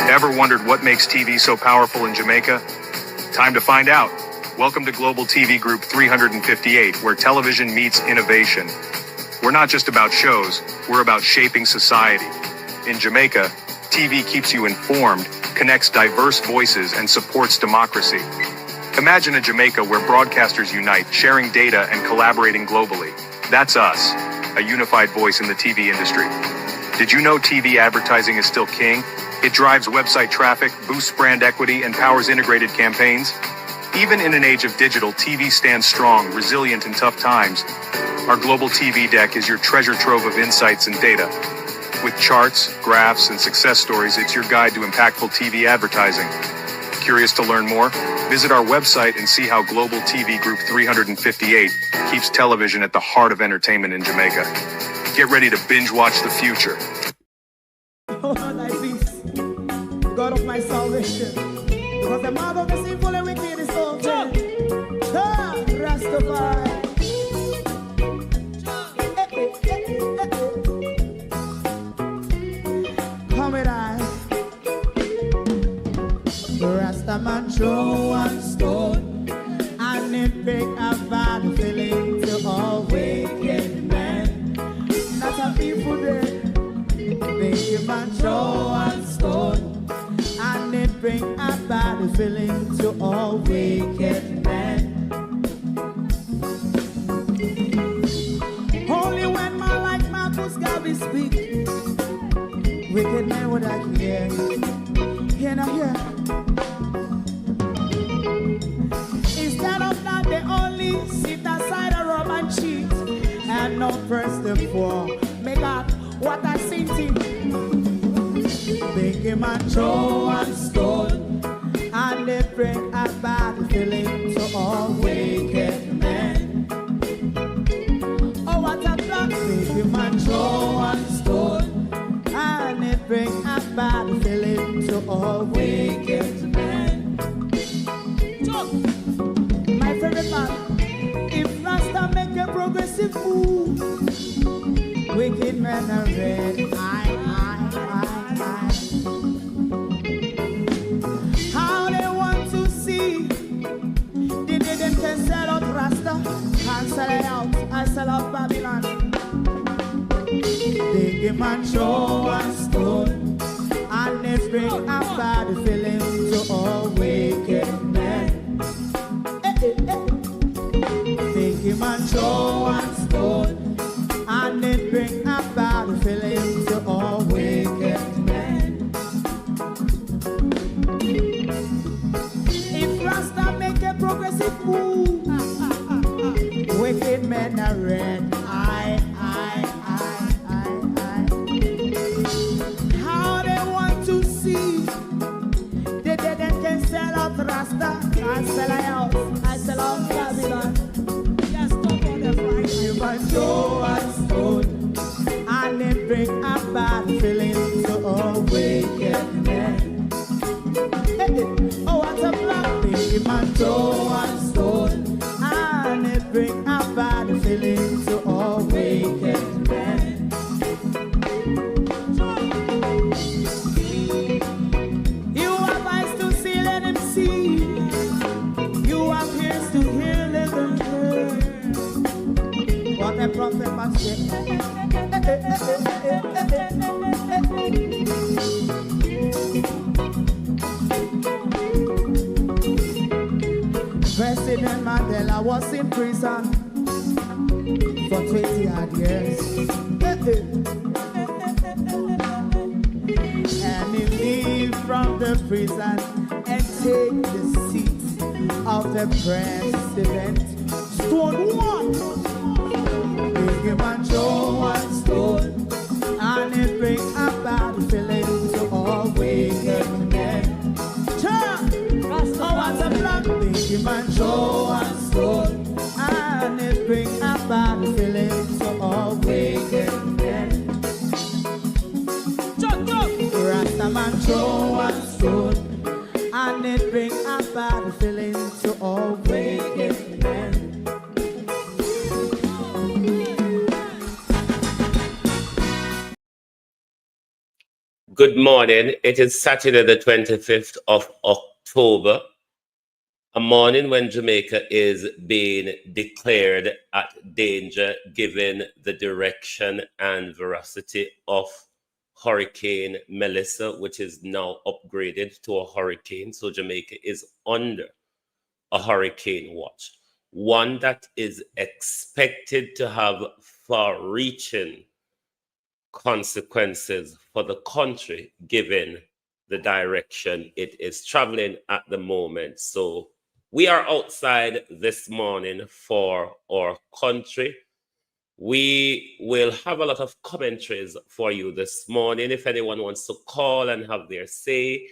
Ever wondered what makes TV so powerful in Jamaica? Time to find out. Welcome to Global TV Group 358, where television meets innovation. We're not just about shows, we're about shaping society. In Jamaica, TV keeps you informed, connects diverse voices, and supports democracy. Imagine a Jamaica where broadcasters unite, sharing data and collaborating globally. That's us, a unified voice in the TV industry. Did you know TV advertising is still king? It drives website traffic, boosts brand equity, and powers integrated campaigns. Even in an age of digital, TV stands strong, resilient in tough times. Our global TV deck is your treasure trove of insights and data. With charts, graphs, and success stories, it's your guide to impactful TV advertising. Curious to learn more? Visit our website and see how Global TV Group 358 keeps television at the heart of entertainment in Jamaica. Get ready to binge watch the future. God of my salvation, because the mouth of the sinful and wicked is open. Rastafari. Come with I. Rastaman throw one stone, and it break a bad feeling to all wicked men. Not a people there. Make a man throw one stone, and it bring a bad feeling to all wicked men. Only when man like Marcus Garvey speak, wicked men would I hear. Hear not hear. Instead of that, they only sit aside a rub and cheat, and not press the poor. Make up what I sing to. Make him a throw one stone, and they bring a bad feeling to all wicked men. Oh, what a plan! Make him a throw one stone, and they bring a bad feeling to all wicked men. My favorite man, if Rasta make a progressive move, wicked men are red. How they want to see the day them can sell out Rasta, can't sell it out, I sell out Babylon. They give man show one stone, and they bring a bad feeling to all wicked men. They give man show one stone, and it bring a bad feeling to all wicked men. If Rasta make a progressive move, wicked men are red. How they want to see the dead and can sell out Rasta, I sell out, I sell out Babylon. Just stop on the Friday. You might show us stone, and it bring a bad feeling to all wicked men. Oh, what a black baby man throw one stone, and it bring a bad feeling to all wicked men. You have eyes to see, let him see. You have ears to hear, let them hear. What a prophet must say. President Mandela was in prison for 20 odd years. And he leave from the prison and take the seat of the president. Stone one. Big him and show one stone, and it bring a bad feeling to all wicked men. Oh, what's a black big him and show one stone, and it bring a bad feeling to all wicked men. Rastaman show one stone, and it bring a bad feeling to all wicked men. Good morning. It is Saturday, the 25th of October, a morning when Jamaica is being declared at danger given the direction and veracity of Hurricane Melissa, which is now upgraded to a hurricane. So Jamaica is under a hurricane watch, one that is expected to have far-reaching consequences for the country given the direction it is traveling at the moment. So we are outside this morning for our country. We will have a lot of commentaries for you this morning. If anyone wants to call and have their say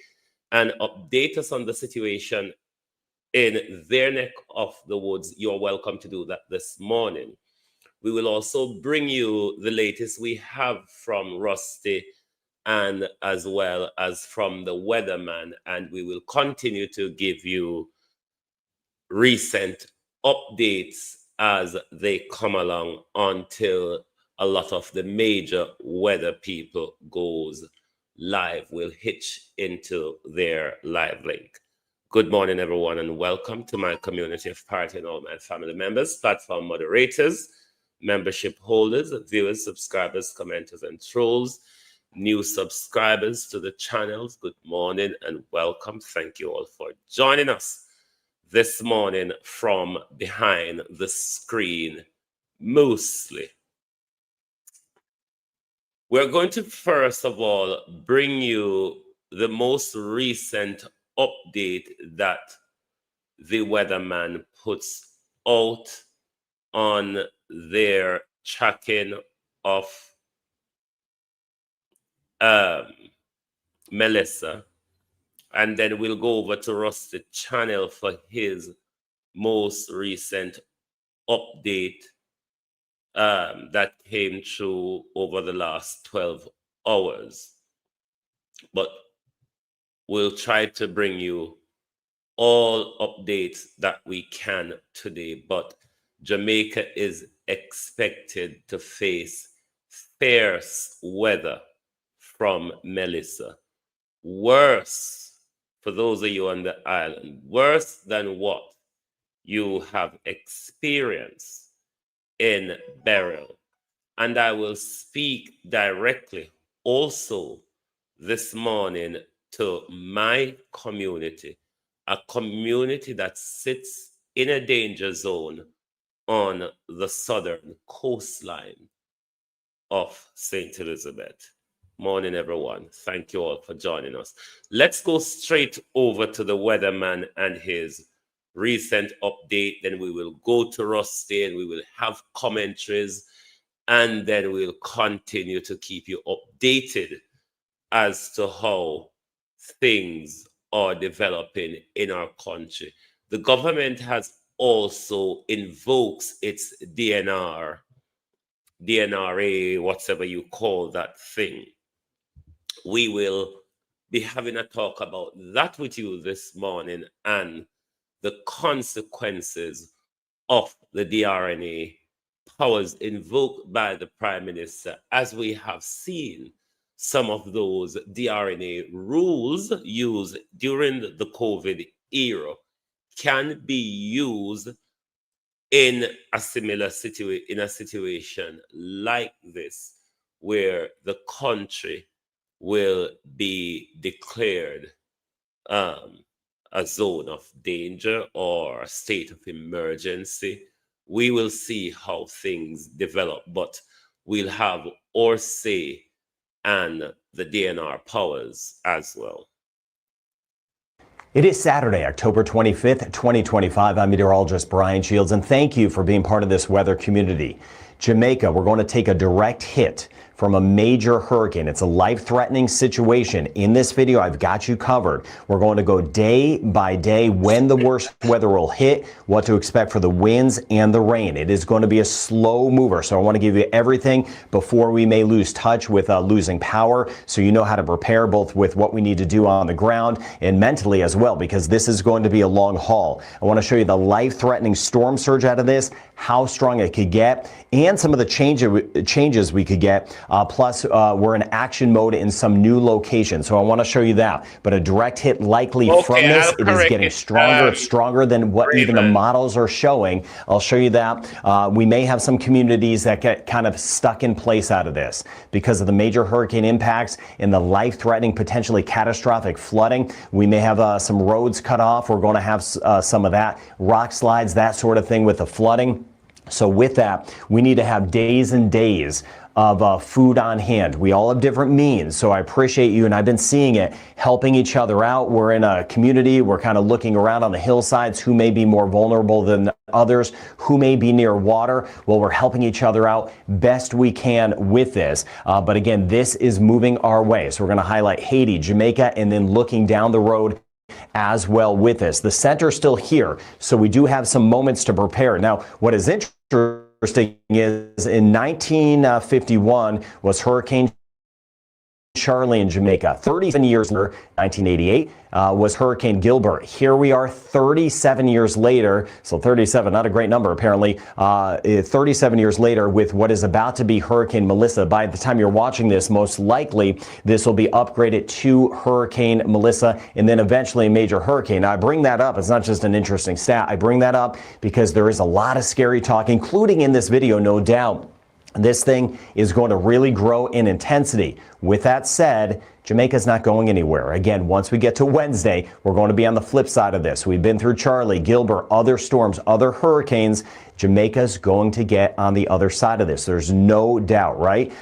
and update us on the situation in their neck of the woods, you're welcome to do that this morning. We will also bring you the latest we have from Rusty and as well as from the weatherman, and we will continue to give you recent updates as they come along until a lot of the major weather people goes live. We'll hitch into their live link. Good morning, everyone, and welcome to my community of party and all my family members, platform moderators, membership holders, viewers, subscribers, commenters, and trolls, new subscribers to the channels. Good morning and welcome. Thank you all for joining us this morning from behind the screen, mostly. We're going to first of all bring you the most recent update that the weatherman puts out on their tracking of Melissa, and then we'll go over to Rusty Channel for his most recent update that came through over the last 12 hours. But we'll try to bring you all updates that we can today. But Jamaica is expected to face fierce weather from Melissa. Worse, for those of you on the island, worse than what you have experienced in Beryl. And I will speak directly also this morning to my community, a community that sits in a danger zone on the southern coastline of St. Elizabeth. Morning, everyone. Thank you all for joining us. Let's go straight over to the weatherman and his recent update. Then we will go to Rusty and we will have commentaries, and then we'll continue to keep you updated as to how things are developing in our country. The government has also invokes its DNRA, whatever you call that thing. We will be having a talk about that with you this morning and the consequences of the DRNA powers invoked by the Prime Minister, as we have seen some of those DRNA rules used during the COVID era can be used in a similar situation like this, where the country will be declared a zone of danger or a state of emergency. We will see how things develop, but we'll have our say and the DNR powers as well. It is Saturday, October 25th, 2025. I'm meteorologist Brian Shields, and thank you for being part of this weather community. Jamaica, we're going to take a direct hit from a major hurricane. It's a life-threatening situation. In this video, I've got you covered. We're going to go day by day when the worst weather will hit, what to expect for the winds and the rain. It is going to be a slow mover, so I want to give you everything before we may lose touch with losing power, so you know how to prepare both with what we need to do on the ground and mentally as well, because this is going to be a long haul. I want to show you the life-threatening storm surge out of this, how strong it could get, and some of the changes we could get Plus, we're in action mode in some new locations. So I want to show you that. But a direct hit likely from this. It is getting stronger than what even the models are showing. I'll show you that. We may have some communities that get kind of stuck in place out of this because of the major hurricane impacts and the life-threatening, potentially catastrophic flooding. We may have some roads cut off. We're going to have some of that, rock slides, that sort of thing with the flooding. So with that, we need to have days and days of food on hand. We all have different means, so I appreciate you, and I've been seeing it, helping each other out. We're in a community, we're kind of looking around on the hillsides, who may be more vulnerable than others, who may be near water. Well, we're helping each other out best we can with this. But again, this is moving our way. So we're going to highlight Haiti, Jamaica, and then looking down the road as well with this. The center's still here, so we do have some moments to prepare. Now, what is interesting is in 1951 was Hurricane Charlie in Jamaica. 37 years later, 1988, was Hurricane Gilbert. Here we are 37 years later, so 37, not a great number apparently, 37 years later with what is about to be Hurricane Melissa. By the time you're watching this, most likely this will be upgraded to Hurricane Melissa and then eventually a major hurricane. Now, I bring that up, it's not just an interesting stat, I bring that up because there is a lot of scary talk, including in this video, no doubt. This thing is going to really grow in intensity. With that said, Jamaica's not going anywhere. Again, once we get to Wednesday, we're going to be on the flip side of this. We've been through Charlie, Gilbert, other storms, other hurricanes. Jamaica's going to get on the other side of this. There's no doubt, right?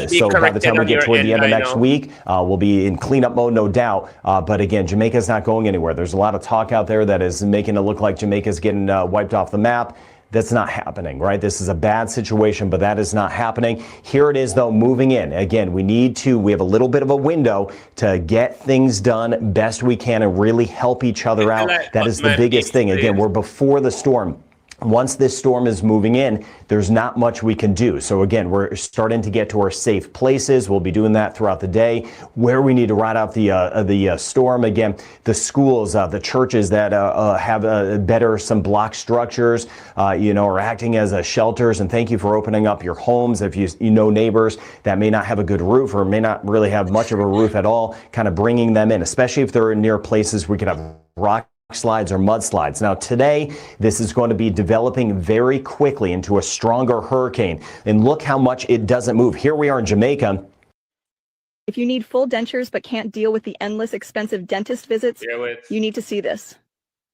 So by the time we get toward the end of next week, we'll be in cleanup mode, no doubt. But again, Jamaica's not going anywhere. There's a lot of talk out there that is making it look like Jamaica's getting wiped off the map. That's not happening, right? This is a bad situation, but that is not happening. Here it is, though, moving in. Again, we have a little bit of a window to get things done best we can and really help each other out. That is the biggest thing. Again, we're before the storm. Once this storm is moving in, there's not much we can do. So again, we're starting to get to our safe places. We'll be doing that throughout the day. Where we need to ride out the storm, again, the schools, the churches that have better some block structures, are acting as shelters. And thank you for opening up your homes. If you know neighbors that may not have a good roof or may not really have much of a roof at all, kind of bringing them in, especially if they're near places we could have rock slides or mudslides. Now today, this is going to be developing very quickly into a stronger hurricane. And look how much it doesn't move. Here we are in Jamaica. If you need full dentures but can't deal with the endless expensive dentist visits, you need to see this.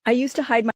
I used to hide my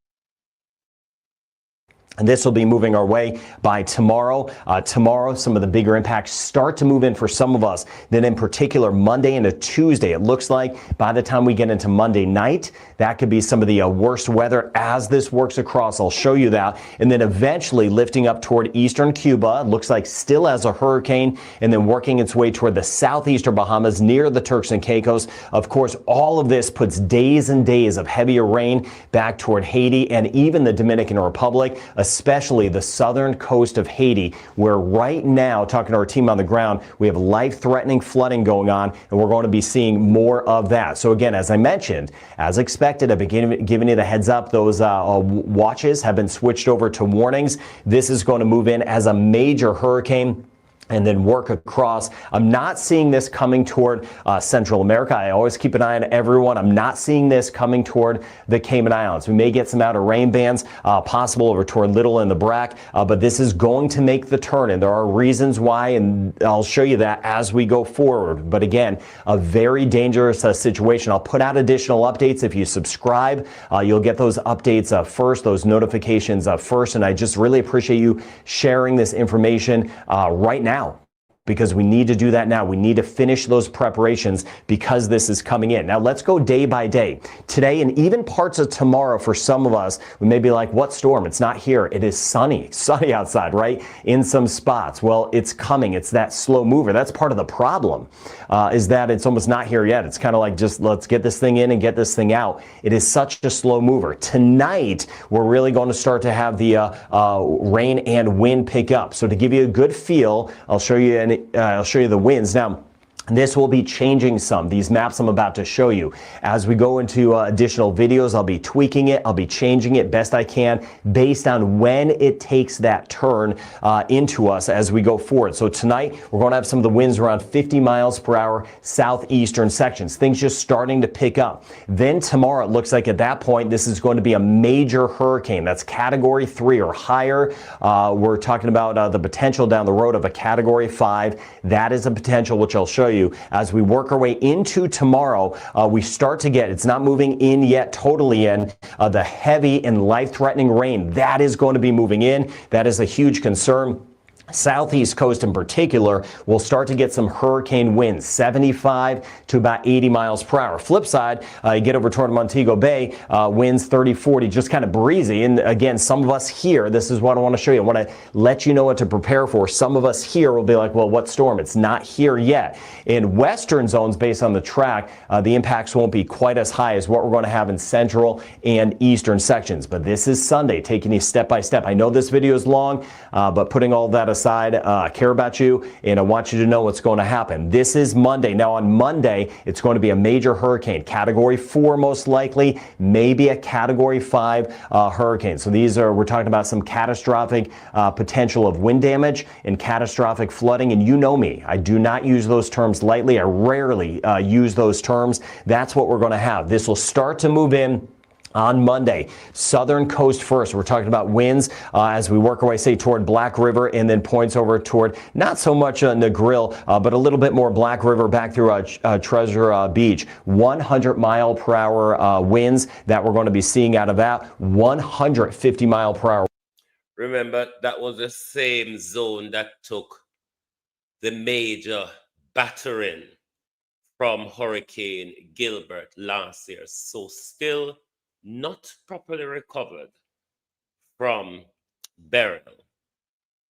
And this will be moving our way by tomorrow. Tomorrow, some of the bigger impacts start to move in for some of us. Then in particular, Monday into Tuesday, it looks like by the time we get into Monday night, that could be some of the worst weather as this works across. I'll show you that. And then eventually lifting up toward eastern Cuba, it looks like still as a hurricane, and then working its way toward the southeastern Bahamas near the Turks and Caicos. Of course, all of this puts days and days of heavier rain back toward Haiti and even the Dominican Republic, especially the southern coast of Haiti, where right now, talking to our team on the ground, we have life-threatening flooding going on, and we're going to be seeing more of that. So again, as I mentioned, as expected, I've been giving you the heads up. Those watches have been switched over to warnings. This is going to move in as a major hurricane and then work across. I'm not seeing this coming toward Central America. I always keep an eye on everyone. I'm not seeing this coming toward the Cayman Islands. We may get some outer rain bands possible over toward Little and the Brac, but this is going to make the turn, and there are reasons why, and I'll show you that as we go forward. But again, a very dangerous situation. I'll put out additional updates. If you subscribe, you'll get those updates first, those notifications first, and I just really appreciate you sharing this information right now, because we need to do that now. We need to finish those preparations because this is coming in. Now let's go day by day. Today and even parts of tomorrow, for some of us, we may be like, what storm? It's not here. It is sunny outside, right? In some spots. Well, it's coming. It's that slow mover. That's part of the problem, is that it's almost not here yet. It's kind of like, just let's get this thing in and get this thing out. It is such a slow mover. Tonight, we're really going to start to have the rain and wind pick up. So to give you a good feel, I'll show you the winds. Now, This will be changing some. These maps I'm about to show you. As we go into additional videos, I'll be tweaking it. I'll be changing it best I can based on when it takes that turn into us as we go forward. So tonight, we're going to have some of the winds around 50 miles per hour southeastern sections. Things just starting to pick up. Then tomorrow, it looks like at that point, this is going to be a major hurricane. That's Category 3 or higher. We're talking about the potential down the road of a Category 5. That is a potential, which I'll show you. As we work our way into tomorrow, we start to get, it's not moving in yet, totally in, the heavy and life-threatening rain. That is going to be moving in. That is a huge concern. Southeast coast in particular will start to get some hurricane winds, 75 to about 80 miles per hour. Flip side, you get over toward Montego Bay, winds 30, 40, just kind of breezy. And again, some of us here, this is what I want to show you. I want to let you know what to prepare for. Some of us here will be like, well, what storm? It's not here yet. In western zones, based on the track, the impacts won't be quite as high as what we're going to have in central and eastern sections. But this is Sunday, taking you step by step. I know this video is long, but putting all that aside, I care about you and I want you to know what's going to happen. This is Monday. Now on Monday, it's going to be a major hurricane, Category 4 most likely, maybe a Category 5 hurricane. So these are, we're talking about some catastrophic potential of wind damage and catastrophic flooding. And you know me, I do not use those terms lightly. I rarely use those terms. That's what we're going to have. This will start to move in on Monday. Southern coast first. We're talking about winds as we work our way, say, toward Black River and then points over toward not so much Negril, but a little bit more Black River back through Treasure Beach. 100 mile per hour winds that we're going to be seeing out of that. 150 mile per hour. Remember, that was the same zone that took the major battering from Hurricane Gilbert last year. So still not properly recovered from Beryl,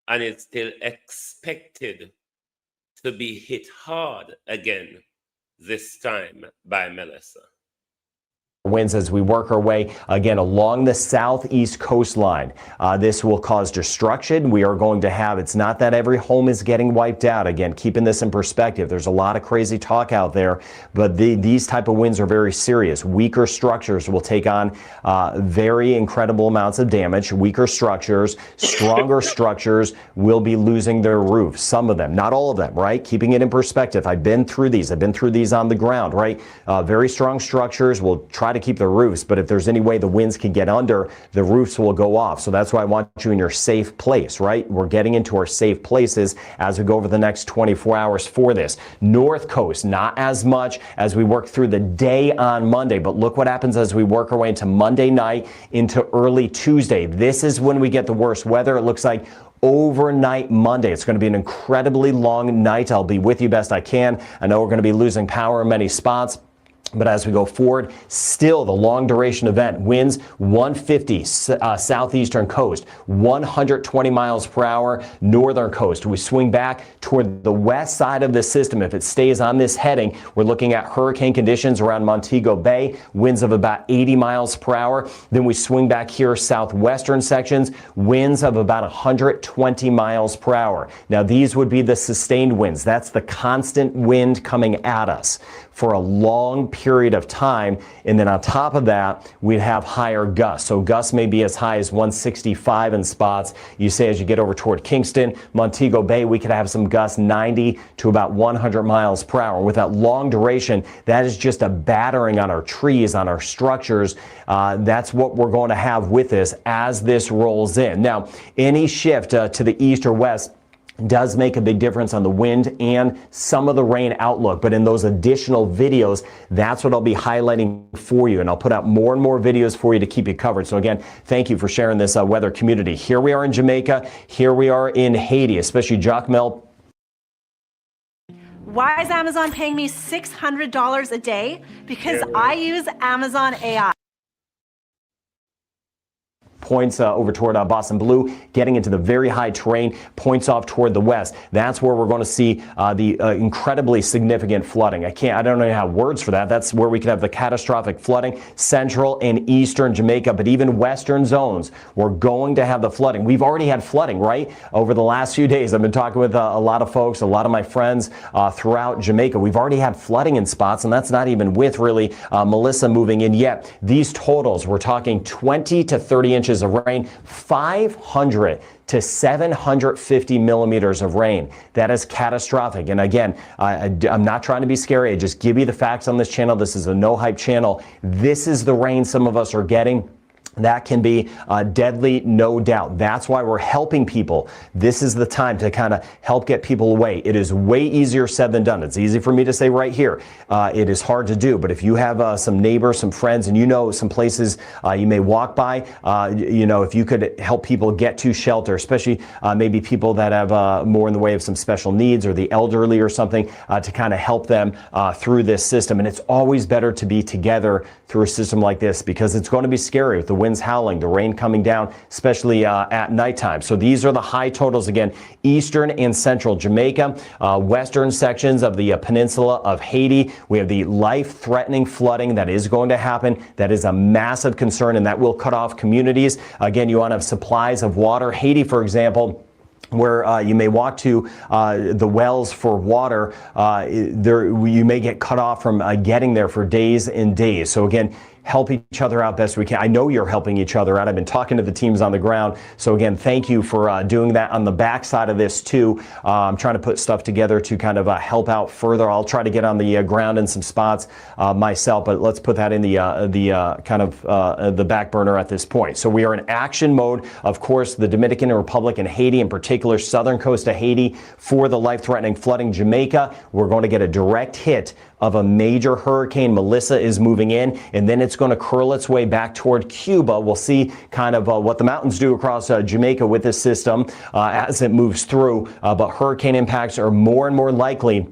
and it's still expected to be hit hard again this time by Melissa. Winds as we work our way again along the southeast coastline. This will cause destruction. We are going to have, it's not that every home is getting wiped out. Again, keeping this in perspective, there's a lot of crazy talk out there, but these type of winds are very serious. Weaker structures will take on very incredible amounts of damage. Weaker structures, stronger structures will be losing their roofs. Some of them, not all of them, right? Keeping it in perspective. I've been through these. I've been through these on the ground, right? Very strong structures will try to keep the roofs, but if there's any way the winds can get under, the roofs will go off. So that's why I want you in your safe place, right? We're getting into our safe places as we go over the next 24 hours for this. North coast, not as much as we work through the day on Monday, but look what happens as we work our way into Monday night into early Tuesday. This is when we get the worst weather. It looks like overnight Monday. It's going to be an incredibly long night. I'll be with you best I can. I know we're going to be losing power in many spots. But as we go forward, still the long duration event, winds 150 southeastern coast, 120 miles per hour northern coast. We swing back toward the west side of the system. If it stays on this heading, we're looking at hurricane conditions around Montego Bay, winds of about 80 miles per hour. Then we swing back here southwestern sections, winds of about 120 miles per hour. Now these would be the sustained winds. That's the constant wind coming at us for a long period of time. And then on top of that, we'd have higher gusts. So gusts may be as high as 165 in spots. You say as you get over toward Kingston, Montego Bay, we could have some gusts 90 to about 100 miles per hour. With that long duration, that is just a battering on our trees, on our structures. That's what we're going to have with this as this rolls in. Now, any shift to the east or west does make a big difference on the wind and some of the rain outlook. But in those additional videos, that's what I'll be highlighting for you. And I'll put out more and more videos for you to keep you covered. So again, thank you for sharing this weather community. Here we are in Jamaica. Here we are in Haiti, especially Jacmel. Why is Amazon paying me $600 a day? Because I use Amazon AI. points over toward Boston Blue, getting into the very high terrain, points off toward the west. That's where we're going to see the incredibly significant flooding. I don't know how words for that. That's where we could have the catastrophic flooding, central and eastern Jamaica, but even western zones, we're going to have the flooding. We've already had flooding, right? Over the last few days, I've been talking with a lot of folks, a lot of my friends throughout Jamaica. We've already had flooding in spots, and that's not even with really Melissa moving in yet. These totals, we're talking 20 to 30 inches of rain, 500 to 750 millimeters of rain. That is catastrophic. And again, I'm not trying to be scary. I just give you the facts on this channel. This is a no hype channel. This is the rain some of us are getting. That can be deadly, no doubt. That's why we're helping people. This is the time to kind of help get people away. It is way easier said than done. It's easy for me to say right here. It is hard to do. But if you have some neighbors, some friends, and you know some places you may walk by, if you could help people get to shelter, especially maybe people that have more in the way of some special needs or the elderly or something, to kind of help them through this system. And it's always better to be together through a system like this, because it's going to be scary with the winds howling, the rain coming down, especially at nighttime. So these are the high totals again: eastern and central Jamaica, western sections of the peninsula of Haiti. We have the life-threatening flooding that is going to happen. That is a massive concern, and that will cut off communities. Again, you want to have supplies of water. Haiti, for example, where you may walk to the wells for water, you may get cut off from getting there for days and days. So again, help each other out best we can. I know you're helping each other out. I've been talking to the teams on the ground. So again, thank you for doing that. On the backside of this too, I'm trying to put stuff together to kind of help out further. I'll try to get on the ground in some spots myself, but let's put that in the back burner at this point. So we are in action mode. Of course, the Dominican Republic and Haiti, in particular, southern coast of Haiti, for the life-threatening flooding. Jamaica, we're going to get a direct hit of a major hurricane. Melissa is moving in, and then it's going to curl its way back toward Cuba. We'll see kind of what the mountains do across Jamaica with this system as it moves through. But hurricane impacts are more and more likely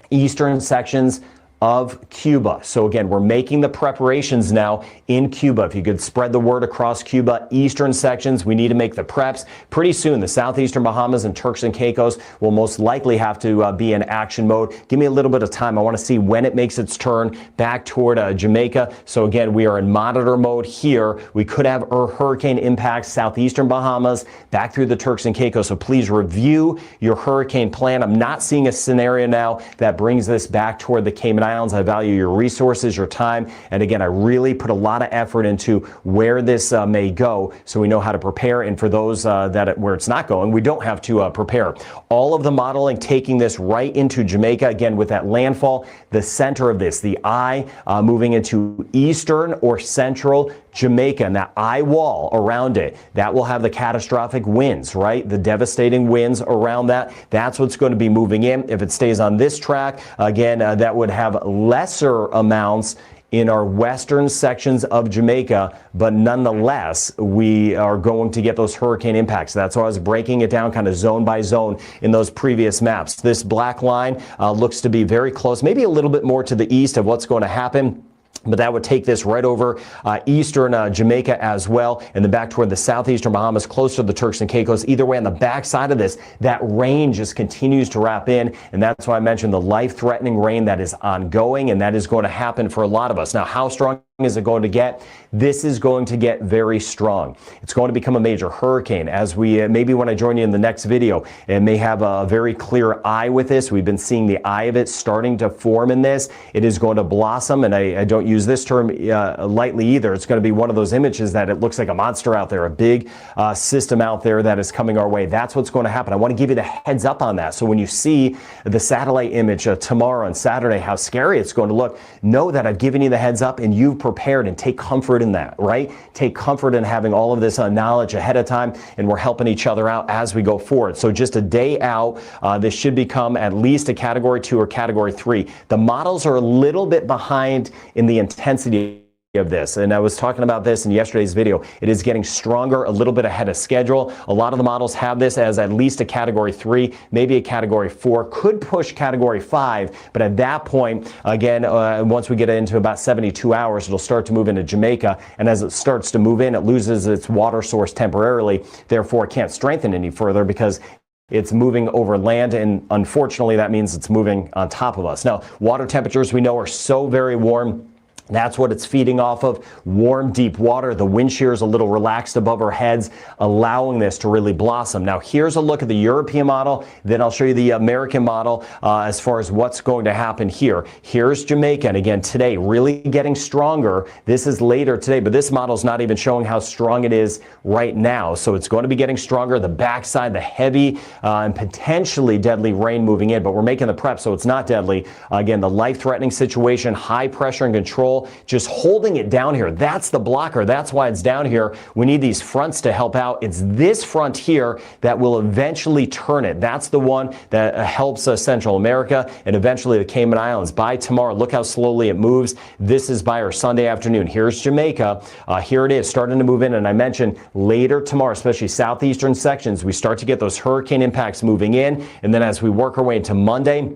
eastern sections of Cuba. So again, we're making the preparations now in Cuba. If you could spread the word across Cuba, eastern sections, we need to make the preps. Pretty soon, the southeastern Bahamas and Turks and Caicos will most likely have to be in action mode. Give me a little bit of time. I want to see when it makes its turn back toward Jamaica. So again, we are in monitor mode here. We could have hurricane impacts southeastern Bahamas back through the Turks and Caicos. So please review your hurricane plan. I'm not seeing a scenario now that brings this back toward the Cayman Islands. I value your resources, your time, and again, I really put a lot of effort into where this may go, so we know how to prepare. And for those where it's not going, we don't have to prepare. All of the modeling taking this right into Jamaica, again with that landfall, the center of this, the eye moving into eastern or central Jamaica, and that eye wall around it, that will have the catastrophic winds, right? The devastating winds around that. That's what's going to be moving in. If it stays on this track, again, that would have lesser amounts in our western sections of Jamaica, but nonetheless, we are going to get those hurricane impacts. That's why I was breaking it down kind of zone by zone in those previous maps. This black line looks to be very close, maybe a little bit more to the east of what's going to happen. But that would take this right over eastern Jamaica as well, and then back toward the southeastern Bahamas, close to the Turks and Caicos. Either way, on the backside of this, that rain just continues to wrap in, and that's why I mentioned the life-threatening rain that is ongoing, and that is going to happen for a lot of us. Now, how strong is it going to get? This is going to get very strong. It's going to become a major hurricane. As we maybe when I join you in the next video, it may have a very clear eye with this. We've been seeing the eye of it starting to form in this. It is going to blossom, and I don't use this term lightly either. It's going to be one of those images that it looks like a monster out there, a big system out there that is coming our way. That's what's going to happen. I want to give you the heads up on that. So when you see the satellite image tomorrow on Saturday, how scary it's going to look, know that I've given you the heads up and you've prepared, and take comfort in that, right? Take comfort in having all of this knowledge ahead of time, and we're helping each other out as we go forward. So just a day out, this should become at least a Category 2 or Category 3. The models are a little bit behind in the intensity of this, and I was talking about this in yesterday's video. It is getting stronger, a little bit ahead of schedule. A lot of the models have this as at least a category 3, maybe a category 4, could push category 5, but at that point, again, once we get into about 72 hours, it'll start to move into Jamaica, and as it starts to move in, it loses its water source temporarily, therefore it can't strengthen any further because it's moving over land, and unfortunately that means it's moving on top of us. Now, water temperatures we know are so very warm. That's what it's feeding off of, warm, deep water. The wind shear is a little relaxed above our heads, allowing this to really blossom. Now, here's a look at the European model. Then I'll show you the American model as far as what's going to happen here. Here's Jamaica, and again, today, really getting stronger. This is later today, but this model is not even showing how strong it is right now. So it's going to be getting stronger. The backside, the heavy and potentially deadly rain moving in, but we're making the prep so it's not deadly. Again, the life-threatening situation, high pressure and control, just holding it down here. That's the blocker. That's why it's down here. We need these fronts to help out. It's this front here that will eventually turn it. That's the one that helps Central America and eventually the Cayman Islands. By tomorrow, look how slowly it moves. This is by our Sunday afternoon. Here's Jamaica. Here it is, starting to move in. And I mentioned later tomorrow, especially southeastern sections, we start to get those hurricane impacts moving in. And then as we work our way into Monday,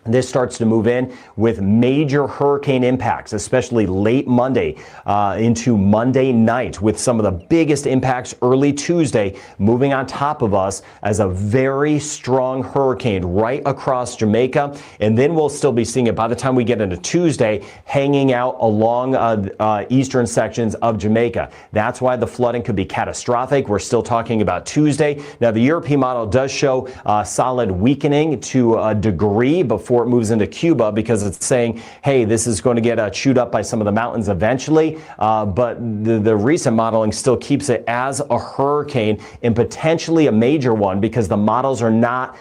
this starts to move in with major hurricane impacts, especially late Monday into Monday night, with some of the biggest impacts early Tuesday moving on top of us as a very strong hurricane right across Jamaica. And then we'll still be seeing it by the time we get into Tuesday, hanging out along eastern sections of Jamaica. That's why the flooding could be catastrophic. We're still talking about Tuesday. Now, the European model does show solid weakening to a degree before it moves into Cuba, because it's saying, hey, this is going to get chewed up by some of the mountains eventually. But the recent modeling still keeps it as a hurricane and potentially a major one, because the models are not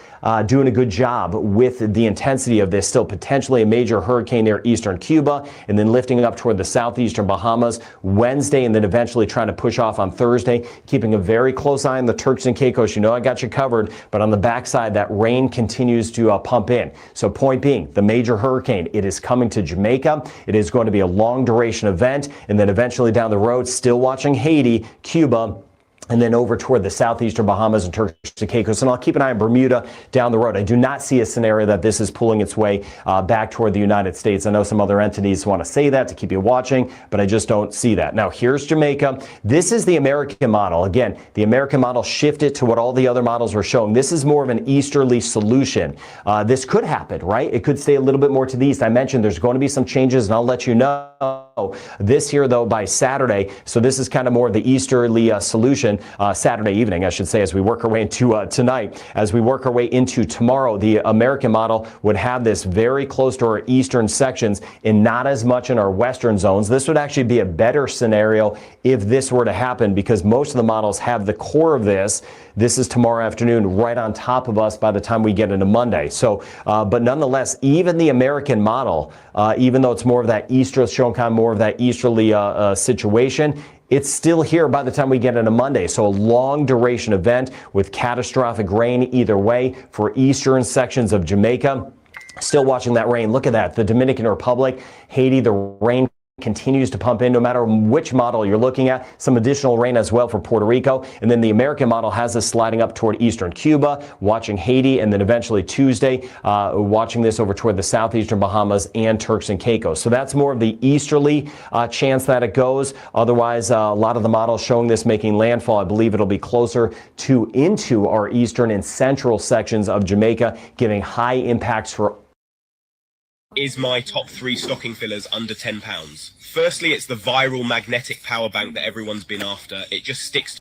doing a good job with the intensity of this. Still potentially a major hurricane near eastern Cuba, and then lifting up toward the southeastern Bahamas Wednesday, and then eventually trying to push off on Thursday. Keeping a very close eye on the Turks and Caicos. You know I got you covered, but on the backside, that rain continues to pump in. So point being, the major hurricane, it is coming to Jamaica. It is going to be a long duration event, and then eventually down the road, still watching Haiti, Cuba, and then over toward the southeastern Bahamas and Turks and Caicos. And I'll keep an eye on Bermuda down the road. I do not see a scenario that this is pulling its way back toward the United States. I know some other entities want to say that to keep you watching, but I just don't see that. Now, here's Jamaica. This is the American model. Again, the American model shifted to what all the other models were showing. This is more of an easterly solution. This could happen, right? It could stay a little bit more to the east. I mentioned there's going to be some changes, and I'll let you know. This here, though, by Saturday. So this is kind of more of the easterly solution, Saturday evening, I should say, as we work our way into tonight. As we work our way into tomorrow, the American model would have this very close to our eastern sections and not as much in our western zones. This would actually be a better scenario if this were to happen, because most of the models have the core of this. This is tomorrow afternoon, right on top of us by the time we get into Monday. So, but nonetheless, even the American model, even though it's more of that easterly, showing kind of more of that easterly situation, it's still here by the time we get into Monday. So a long duration event with catastrophic rain either way for eastern sections of Jamaica. Still watching that rain. Look at that. The Dominican Republic, Haiti, the rain continues to pump in no matter which model you're looking at. Some additional rain as well for Puerto Rico. And then the American model has this sliding up toward eastern Cuba, watching Haiti, and then eventually Tuesday, watching this over toward the southeastern Bahamas and Turks and Caicos. So that's more of the easterly chance that it goes. Otherwise, a lot of the models showing this making landfall. I believe it'll be closer to into our eastern and central sections of Jamaica, giving high impacts for is my top 3 stocking fillers under £10. Firstly, it's the viral magnetic power bank that everyone's been after. It just sticks to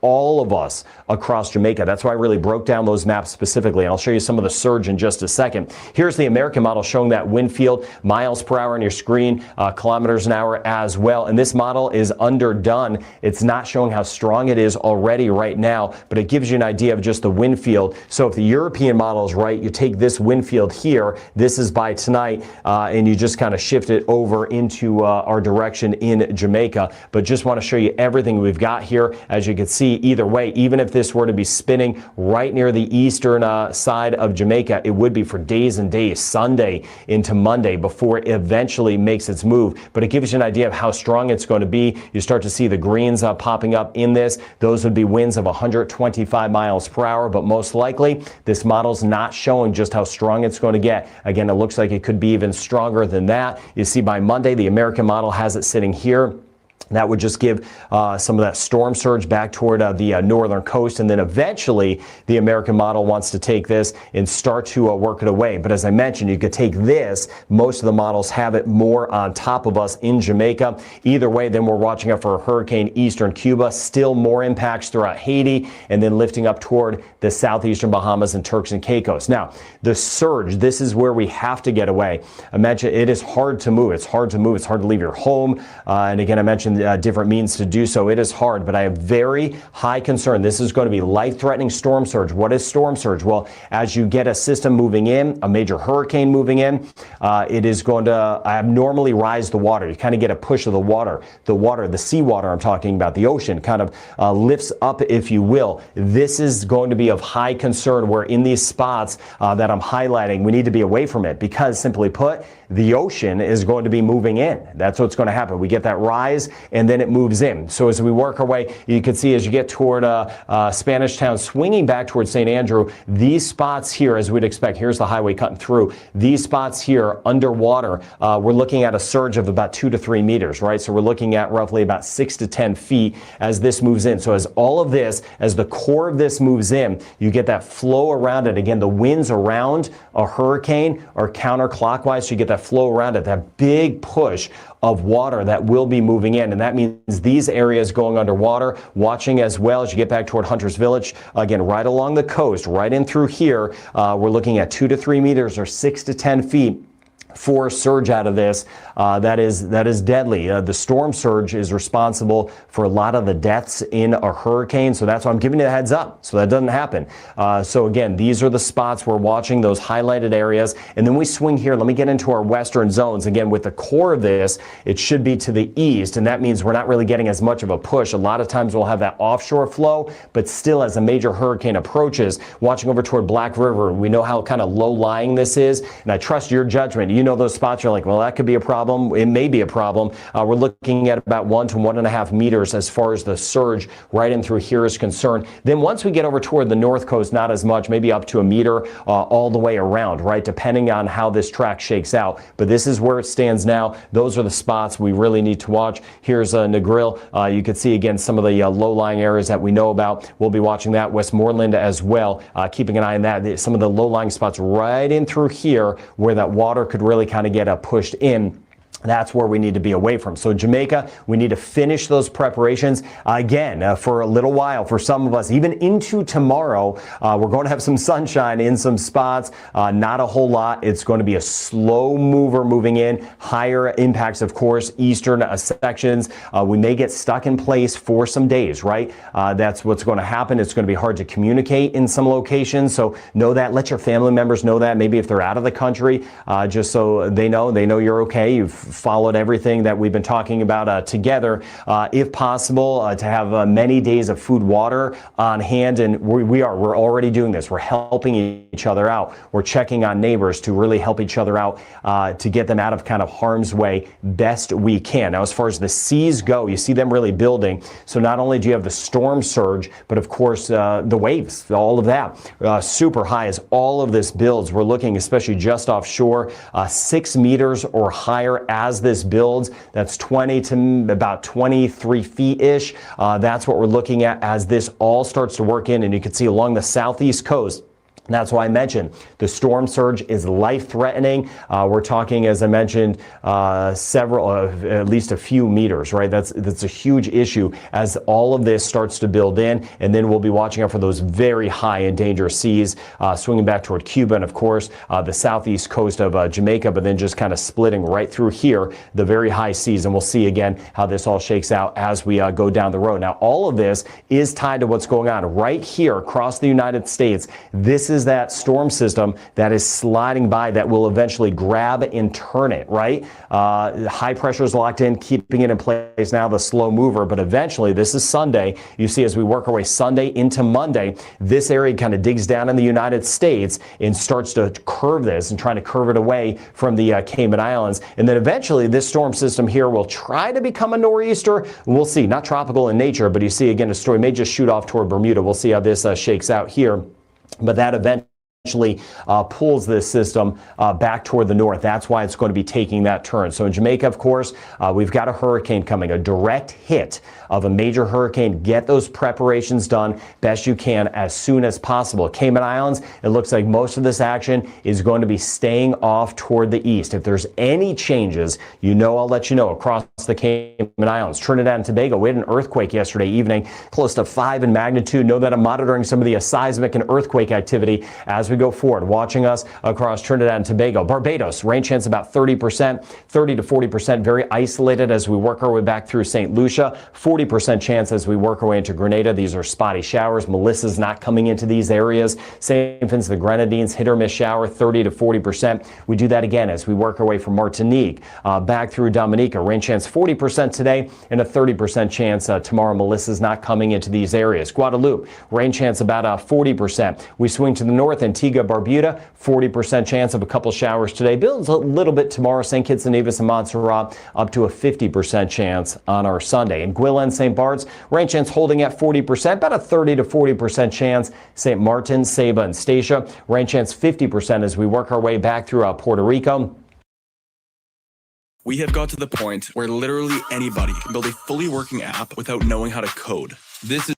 all of us across Jamaica. That's why I really broke down those maps specifically, and I'll show you some of the surge in just a second. Here's the American model showing that wind field, miles per hour on your screen, kilometers an hour as well. And this model is underdone. It's not showing how strong it is already right now, but it gives you an idea of just the wind field. So if the European model is right, you take this wind field here, this is by tonight, and you just kind of shift it over into our direction in Jamaica. But just want to show you everything we've got here. As you can see, either way. Even if this were to be spinning right near the eastern side of Jamaica, it would be for days and days, Sunday into Monday, before it eventually makes its move. But it gives you an idea of how strong it's going to be. You start to see the greens popping up in this. Those would be winds of 125 miles per hour, but most likely this model's not showing just how strong it's going to get. Again, it looks like it could be even stronger than that. You see by Monday, the American model has it sitting here. That would just give some of that storm surge back toward the northern coast. And then eventually the American model wants to take this and start to work it away. But as I mentioned, you could take this. Most of the models have it more on top of us in Jamaica. Either way, then we're watching out for a hurricane eastern Cuba. Still more impacts throughout Haiti, and then lifting up toward the southeastern Bahamas and Turks and Caicos. Now, the surge, this is where we have to get away. I mentioned it is hard to move. It's hard to move. It's hard to leave your home. And again, I mentioned different means to do so. It is hard, but I have very high concern. This is going to be life-threatening storm surge. What is storm surge? Well, as you get a system moving in, a major hurricane moving in, it is going to abnormally rise the water. You kind of get a push of the water, the seawater I'm talking about, the ocean kind of lifts up, if you will. This is going to be of high concern, where in these spots that I'm highlighting, we need to be away from it, because simply put, the ocean is going to be moving in. That's what's going to happen. We get that rise and then it moves in. So as we work our way, you can see as you get toward Spanish Town, swinging back towards St. Andrew, these spots here, as we'd expect, here's the highway cutting through. These spots here underwater, we're looking at a surge of about 2 to 3 meters, right? So we're looking at roughly about 6 to 10 feet as this moves in. So as all of this, as the core of this moves in, you get that flow around it. Again, the winds around a hurricane are counterclockwise, so you get that flow around it, that big push of water that will be moving in. And that means these areas going underwater, watching as well as you get back toward Hunter's Village, again, right along the coast, right in through here, we're looking at 2 to 3 meters or 6 to 10 feet. For surge out of this, that is deadly. The storm surge is responsible for a lot of the deaths in a hurricane, so that's why I'm giving you a heads up, so that doesn't happen. So again, these are the spots we're watching, those highlighted areas, and then we swing here. Let me get into our western zones. Again, with the core of this, it should be to the east, and that means we're not really getting as much of a push. A lot of times we'll have that offshore flow, but still, as a major hurricane approaches, watching over toward Black River, we know how kind of low-lying this is, and I trust your judgment. You know those spots, you're like, well, that could be a problem. It may be a problem. We're looking at about 1 to 1.5 meters as far as the surge right in through here is concerned. Then once we get over toward the north coast, not as much, maybe up to 1 meter all the way around, right, depending on how this track shakes out. But this is where it stands now. Those are the spots we really need to watch. Here's Negril. You can see, again, some of the low-lying areas that we know about. We'll be watching that. Westmoreland as well, keeping an eye on that. Some of the low-lying spots right in through here where that water could really kind of get pushed in. That's where we need to be away from. So Jamaica, we need to finish those preparations again for a little while. For some of us, even into tomorrow, we're going to have some sunshine in some spots, not a whole lot. It's going to be a slow mover moving in. Higher impacts, of course, eastern sections. We may get stuck in place for some days, right? That's what's going to happen. It's going to be hard to communicate in some locations. So know that. Let your family members know that. Maybe if they're out of the country, just so they know you're okay. You've followed everything that we've been talking about together. If possible, to have many days of food, water on hand, and we're already doing this. We're helping each other out. We're checking on neighbors to really help each other out to get them out of kind of harm's way best we can. Now, as far as the seas go, you see them really building. So not only do you have the storm surge, but of course the waves, all of that super high as all of this builds. We're looking, especially just offshore, 6 meters or higher as this builds. That's 20 to about 23 feet-ish. That's what we're looking at as this all starts to work in, and you can see along the southeast coast. That's why I mentioned the storm surge is life-threatening. We're talking, as I mentioned, several, at least a few meters, right? That's a huge issue as all of this starts to build in, and then we'll be watching out for those very high and dangerous seas swinging back toward Cuba, and of course the southeast coast of Jamaica, but then just kind of splitting right through here, the very high seas, and we'll see again how this all shakes out as we go down the road. Now, all of this is tied to what's going on right here across the United States. This is that storm system that is sliding by that will eventually grab and turn it, right? High pressure is locked in, keeping it in place now, the slow mover, but eventually, this is Sunday. You see, as we work our way Sunday into Monday, this area kind of digs down in the United States and starts to curve this and trying to curve it away from the Cayman Islands. And then eventually, this storm system here will try to become a nor'easter. We'll see, not tropical in nature, but you see, again, a story may just shoot off toward Bermuda. We'll see how this shakes out here. But that event pulls this system back toward the north. That's why it's going to be taking that turn. So in Jamaica, of course, we've got a hurricane coming, a direct hit of a major hurricane. Get those preparations done best you can as soon as possible. Cayman Islands, it looks like most of this action is going to be staying off toward the east. If there's any changes, I'll let you know across the Cayman Islands. Trinidad and Tobago, we had an earthquake yesterday evening, close to 5 in magnitude. Know that I'm monitoring some of the seismic and earthquake activity as we go forward. Watching us across Trinidad and Tobago. Barbados, rain chance about 30%, 30 to 40%, very isolated as we work our way back through St. Lucia. 40% chance as we work our way into Grenada. These are spotty showers. Melissa's not coming into these areas. Same things, the Grenadines, hit or miss shower, 30 to 40%. We do that again as we work our way from Martinique back through Dominica. Rain chance 40% today and a 30% chance tomorrow. Melissa's not coming into these areas. Guadeloupe, rain chance about 40%. We swing to the north, Antigua, Barbuda, 40% chance of a couple showers today. Builds a little bit tomorrow. St. Kitts and Nevis and Montserrat up to a 50% chance on our Sunday. In Guila and St. Bart's, rain chance holding at 40%, about a 30 to 40% chance. St. Martin, Saba, and Statia, rain chance 50% as we work our way back through Puerto Rico. We have got to the point where literally anybody can build a fully working app without knowing how to code. This is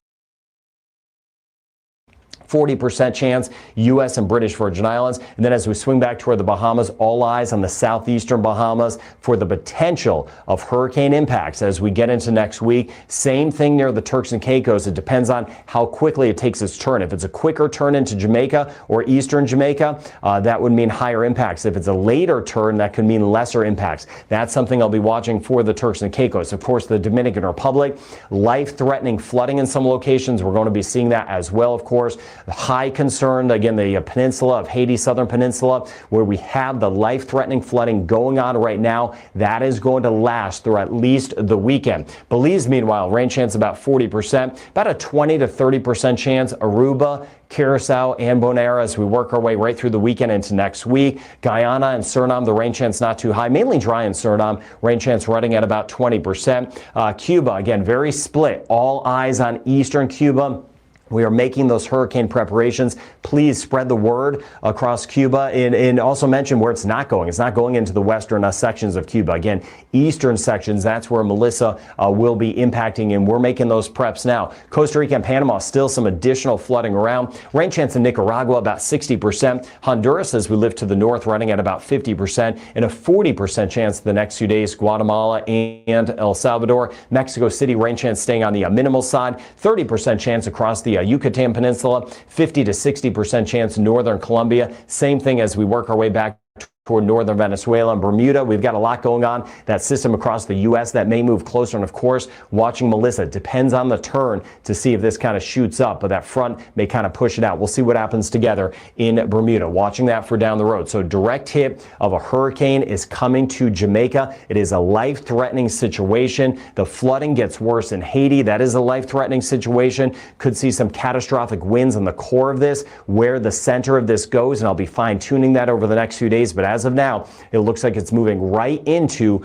40% chance, U.S. and British Virgin Islands. And then as we swing back toward the Bahamas, all eyes on the southeastern Bahamas for the potential of hurricane impacts as we get into next week. Same thing near the Turks and Caicos. It depends on how quickly it takes its turn. If it's a quicker turn into Jamaica or eastern Jamaica, that would mean higher impacts. If it's a later turn, that could mean lesser impacts. That's something I'll be watching for the Turks and Caicos. Of course, the Dominican Republic, life-threatening flooding in some locations. We're going to be seeing that as well, of course. High concern, again, the peninsula of Haiti, southern peninsula, where we have the life-threatening flooding going on right now. That is going to last through at least the weekend. Belize, meanwhile, rain chance about 40%, about a 20 to 30% chance. Aruba, Curacao, and Bonaire as we work our way right through the weekend into next week. Guyana and Suriname, the rain chance not too high, mainly dry in Suriname, rain chance running at about 20%. Cuba, again, very split. All eyes on eastern Cuba. We are making those hurricane preparations. Please spread the word across Cuba and also mention where it's not going. It's not going into the western sections of Cuba. Again, eastern sections, that's where Melissa will be impacting, and we're making those preps now. Costa Rica and Panama, still some additional flooding around. Rain chance in Nicaragua, about 60%. Honduras, as we lift to the north, running at about 50%, and a 40% chance the next few days. Guatemala and El Salvador. Mexico City, rain chance staying on the minimal side. 30% chance across the Yucatan Peninsula, 50 to 60% chance northern Colombia. Same thing as we work our way back toward northern Venezuela and Bermuda. We've got a lot going on. That system across the U.S. that may move closer. And of course, watching Melissa. It depends on the turn to see if this kind of shoots up, but that front may kind of push it out. We'll see what happens together in Bermuda. Watching that for down the road. So direct hit of a hurricane is coming to Jamaica. It is a life-threatening situation. The flooding gets worse in Haiti. That is a life-threatening situation. Could see some catastrophic winds on the core of this, where the center of this goes, and I'll be fine-tuning that over the next few days. But as of now, it looks like it's moving right into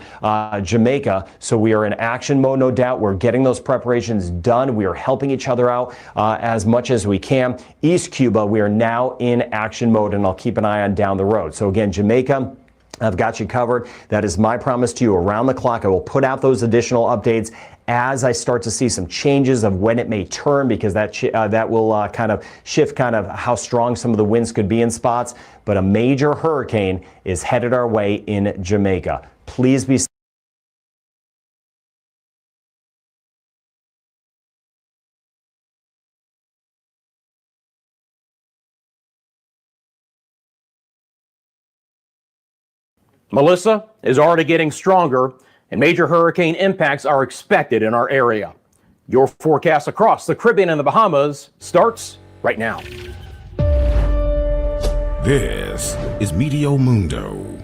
Jamaica. So we are in action mode, no doubt. We're getting those preparations done. We are helping each other out as much as we can. East Cuba, we are now in action mode, and I'll keep an eye on down the road. So again, Jamaica, I've got you covered. That is my promise to you around the clock. I will put out those additional updates as I start to see some changes of when it may turn, because that will kind of shift kind of how strong some of the winds could be in spots. But a major hurricane is headed our way in Jamaica. Please be Melissa is already getting stronger, and major hurricane impacts are expected in our area. Your forecast across the Caribbean and the Bahamas starts right now. This is Medio Mundo.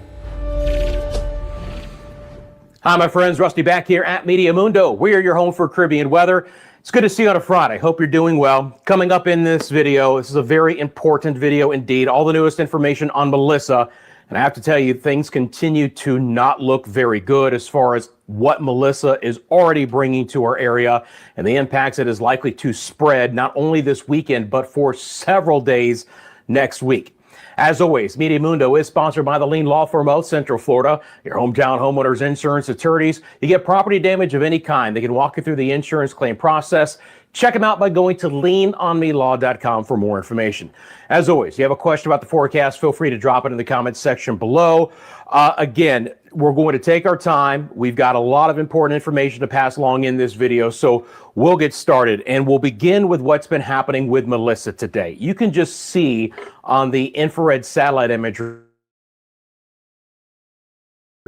Hi, my friends. Rusty back here at Media Mundo. We are your home for Caribbean weather. It's good to see you on a Friday. Hope you're doing well. Coming up in this video, this is a very important video indeed. All the newest information on Melissa. And I have to tell you, things continue to not look very good as far as what Melissa is already bringing to our area and the impacts it is likely to spread not only this weekend, but for several days next week. As always, Media Mundo is sponsored by the Lean Law Firm of Central Florida, your hometown homeowners insurance attorneys. You get property damage of any kind. They can walk you through the insurance claim process. Check them out by going to leanonmelaw.com for more information. As always, you have a question about the forecast, feel free to drop it in the comments section below. Again, we're going to take our time. We've got a lot of important information to pass along in this video, so we'll get started. And we'll begin with what's been happening with Melissa today. You can just see on the infrared satellite imagery,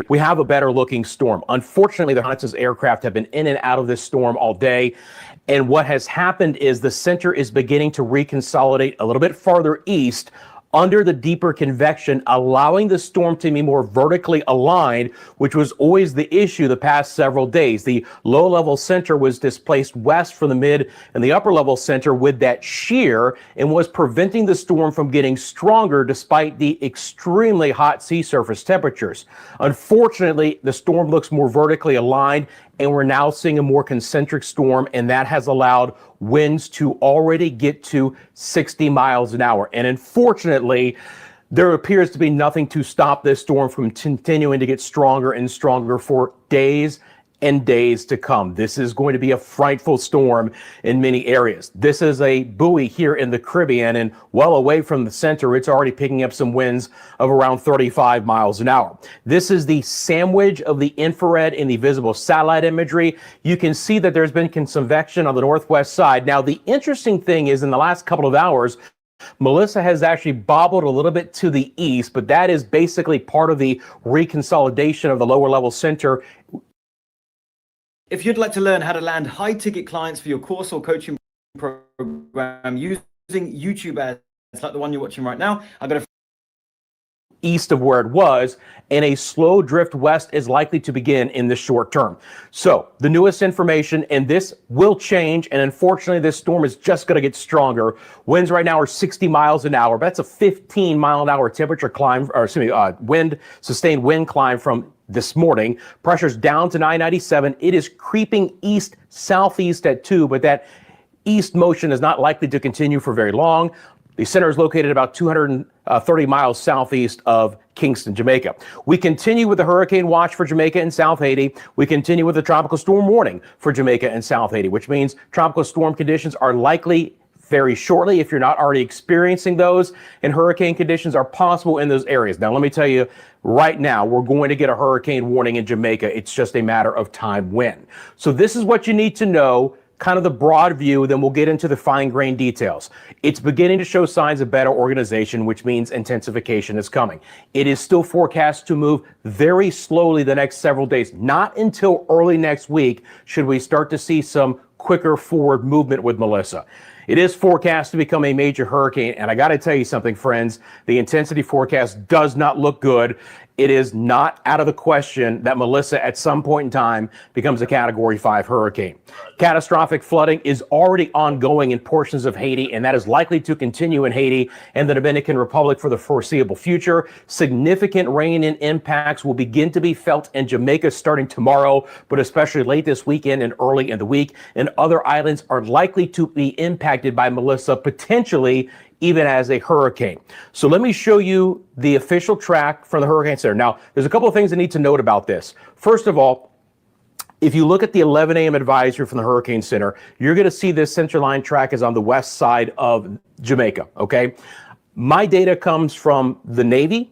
we have a better looking storm. Unfortunately, the Reconnaissance aircraft have been in and out of this storm all day. And what has happened is the center is beginning to reconsolidate a little bit farther east under the deeper convection, allowing the storm to be more vertically aligned, which was always the issue the past several days. The low-level center was displaced west from the mid and the upper-level center with that shear and was preventing the storm from getting stronger despite the extremely hot sea surface temperatures. Unfortunately, the storm looks more vertically aligned, and we're now seeing a more concentric storm, and that has allowed winds to already get to 60 miles an hour. And unfortunately, there appears to be nothing to stop this storm from continuing to get stronger and stronger for days and days to come. This is going to be a frightful storm in many areas. This is a buoy here in the Caribbean, and well away from the center, it's already picking up some winds of around 35 miles an hour. This is the sandwich of the infrared and the visible satellite imagery. You can see that there's been convection on the northwest side. Now, the interesting thing is in the last couple of hours, Melissa has actually bobbled a little bit to the east, but that is basically part of the reconsolidation of the lower level center. If you'd like to learn how to land high-ticket clients for your course or coaching program using YouTube ads like the one you're watching right now, I've got a east of where it was, and a slow drift west is likely to begin in the short term. So the newest information, and this will change, and unfortunately this storm is just going to get stronger. Winds right now are 60 miles an hour. That's a 15 mile an hour temperature climb, or excuse me, sustained wind climb from this morning. Pressure's down to 997. It is creeping east southeast at 2, but that east motion is not likely to continue for very long. The center is located about 230 miles southeast of Kingston, Jamaica. We continue with the hurricane watch for Jamaica and South Haiti. We continue with the tropical storm warning for Jamaica and South Haiti, which means tropical storm conditions are likely very shortly if you're not already experiencing those, and hurricane conditions are possible in those areas. Now, let me tell you, right now, we're going to get a hurricane warning in Jamaica. It's just a matter of time when. So this is what you need to know, kind of the broad view, then we'll get into the fine-grained details. It's beginning to show signs of better organization, which means intensification is coming. It is still forecast to move very slowly the next several days. Not until early next week should we start to see some quicker forward movement with Melissa. It is forecast to become a major hurricane, and I got to tell you something, friends. The intensity forecast does not look good. It is not out of the question that Melissa at some point in time becomes a Category 5 hurricane. Catastrophic flooding is already ongoing in portions of Haiti, and that is likely to continue in Haiti and the Dominican Republic for the foreseeable future. Significant rain and impacts will begin to be felt in Jamaica starting tomorrow, but especially late this weekend and early in the week. And other islands are likely to be impacted by Melissa, potentially even as a hurricane. So let me show you the official track from the Hurricane Center. Now, there's a couple of things I need to note about this. First of all, if you look at the 11 a.m. advisory from the Hurricane Center, you're going to see this center line track is on the west side of Jamaica, okay? My data comes from the Navy,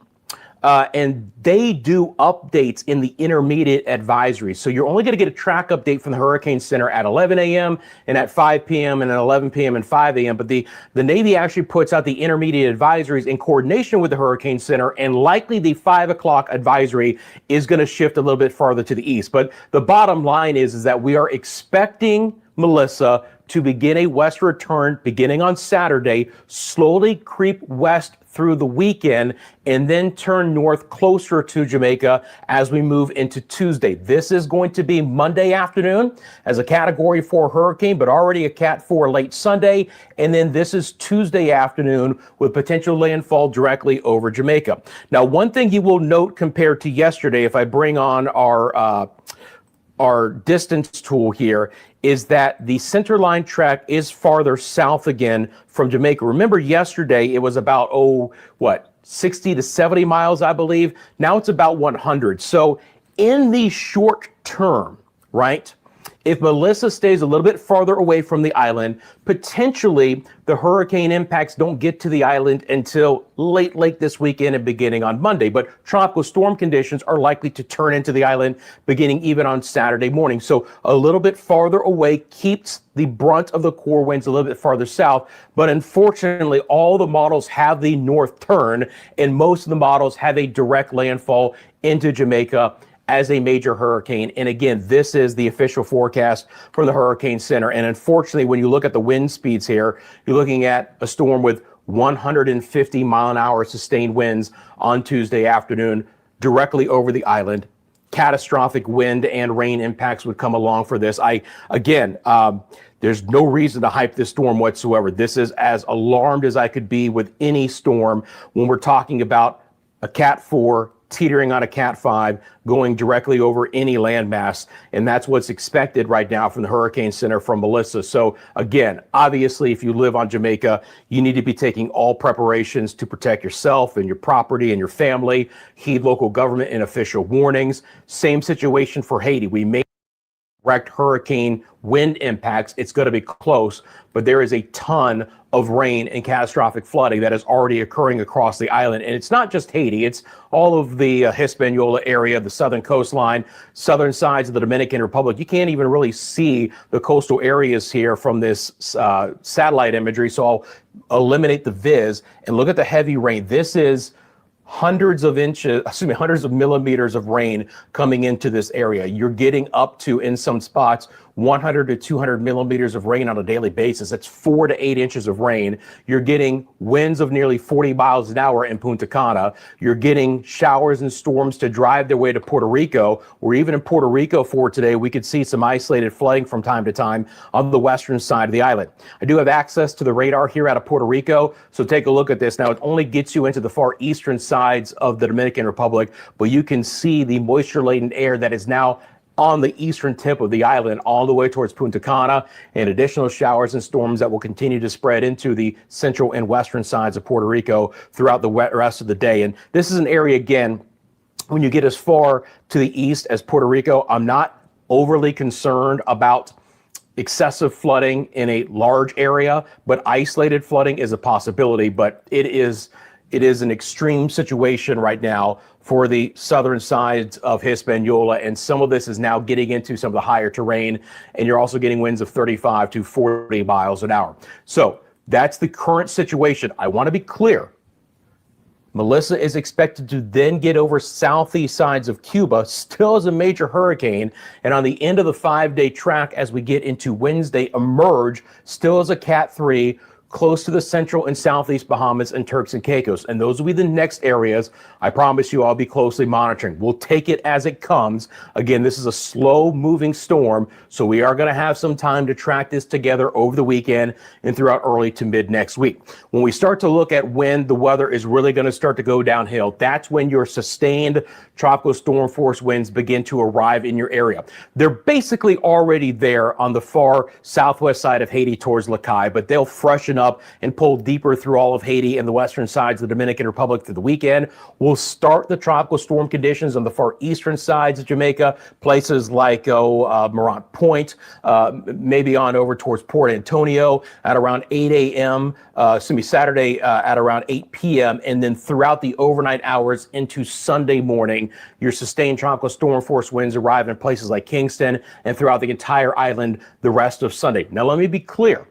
and they do updates in the intermediate advisory. So you're only going to get a track update from the Hurricane Center at 11 a.m. and at 5 p.m. and at 11 p.m. and 5 a.m. But the Navy actually puts out the intermediate advisories in coordination with the Hurricane Center, and likely the 5 o'clock advisory is going to shift a little bit farther to the east. But the bottom line is that we are expecting Melissa to begin a westward turn beginning on Saturday, slowly creep west through the weekend, and then turn north closer to Jamaica as we move into Tuesday. This is going to be Monday afternoon as a Category 4 hurricane, but already a Cat 4 late Sunday. And then this is Tuesday afternoon with potential landfall directly over Jamaica. Now, one thing you will note compared to yesterday, if I bring on our distance tool here, is that the centerline track is farther south again from Jamaica. Remember yesterday it was about, 60 to 70 miles, I believe. Now it's about 100. So in the short term, right, if Melissa stays a little bit farther away from the island, potentially the hurricane impacts don't get to the island until late this weekend and beginning on Monday. But tropical storm conditions are likely to turn into the island beginning even on Saturday morning. So a little bit farther away keeps the brunt of the core winds a little bit farther south. But unfortunately, all the models have the north turn, and most of the models have a direct landfall into Jamaica as a major hurricane. And again, this is the official forecast from the Hurricane Center. And unfortunately, when you look at the wind speeds here, you're looking at a storm with 150 mile an hour sustained winds on Tuesday afternoon directly over the island. Catastrophic wind and rain impacts would come along for this. There's no reason to hype this storm whatsoever. This is as alarmed as I could be with any storm when we're talking about a Cat 4 teetering on a Cat 5, going directly over any landmass. And that's what's expected right now from the Hurricane Center from Melissa. So again, obviously, if you live on Jamaica, you need to be taking all preparations to protect yourself and your property and your family. Heed local government and official warnings. Same situation for Haiti. We may direct hurricane wind impacts. It's going to be close, but there is a ton of rain and catastrophic flooding that is already occurring across the island. And it's not just Haiti, it's all of the Hispaniola area, the southern coastline, southern sides of the Dominican Republic. You can't even really see the coastal areas here from this satellite imagery. So I'll eliminate the viz and look at the heavy rain. This is hundreds of millimeters of rain coming into this area. You're getting up to, in some spots, 100 to 200 millimeters of rain on a daily basis. That's 4 to 8 inches of rain. You're getting winds of nearly 40 miles an hour in Punta Cana. You're getting showers and storms to drive their way to Puerto Rico, or even in Puerto Rico for today, we could see some isolated flooding from time to time on the western side of the island. I do have access to the radar here out of Puerto Rico, so take a look at this. Now, it only gets you into the far eastern sides of the Dominican Republic, but you can see the moisture-laden air that is now on the eastern tip of the island all the way towards Punta Cana, and additional showers and storms that will continue to spread into the central and western sides of Puerto Rico throughout the rest of the day. And this is an area, again, when you get as far to the east as Puerto Rico, I'm not overly concerned about excessive flooding in a large area, but isolated flooding is a possibility. But it is an extreme situation right now for the southern sides of Hispaniola, and some of this is now getting into some of the higher terrain, and you're also getting winds of 35 to 40 miles an hour. So that's the current situation. I want to be clear. Melissa is expected to then get over southeast sides of Cuba, still as a major hurricane, and on the end of the 5-day track as we get into Wednesday, emerge still as a Cat 3, close to the central and southeast Bahamas and Turks and Caicos. And those will be the next areas I promise you I'll be closely monitoring. We'll take it as it comes. Again, this is a slow moving storm, so we are going to have some time to track this together over the weekend and throughout early to mid next week. When we start to look at when the weather is really going to start to go downhill, that's when your sustained tropical storm force winds begin to arrive in your area. They're basically already there on the far southwest side of Haiti towards Lacaille, but they'll freshen up and pull deeper through all of Haiti and the western sides of the Dominican Republic through the weekend. We'll start the tropical storm conditions on the far eastern sides of Jamaica, places like Morant Point, maybe on over towards Port Antonio at around 8 a.m., Saturday at around 8 p.m., and then throughout the overnight hours into Sunday morning, your sustained tropical storm force winds arrive in places like Kingston and throughout the entire island the rest of Sunday. Now, let me be clear.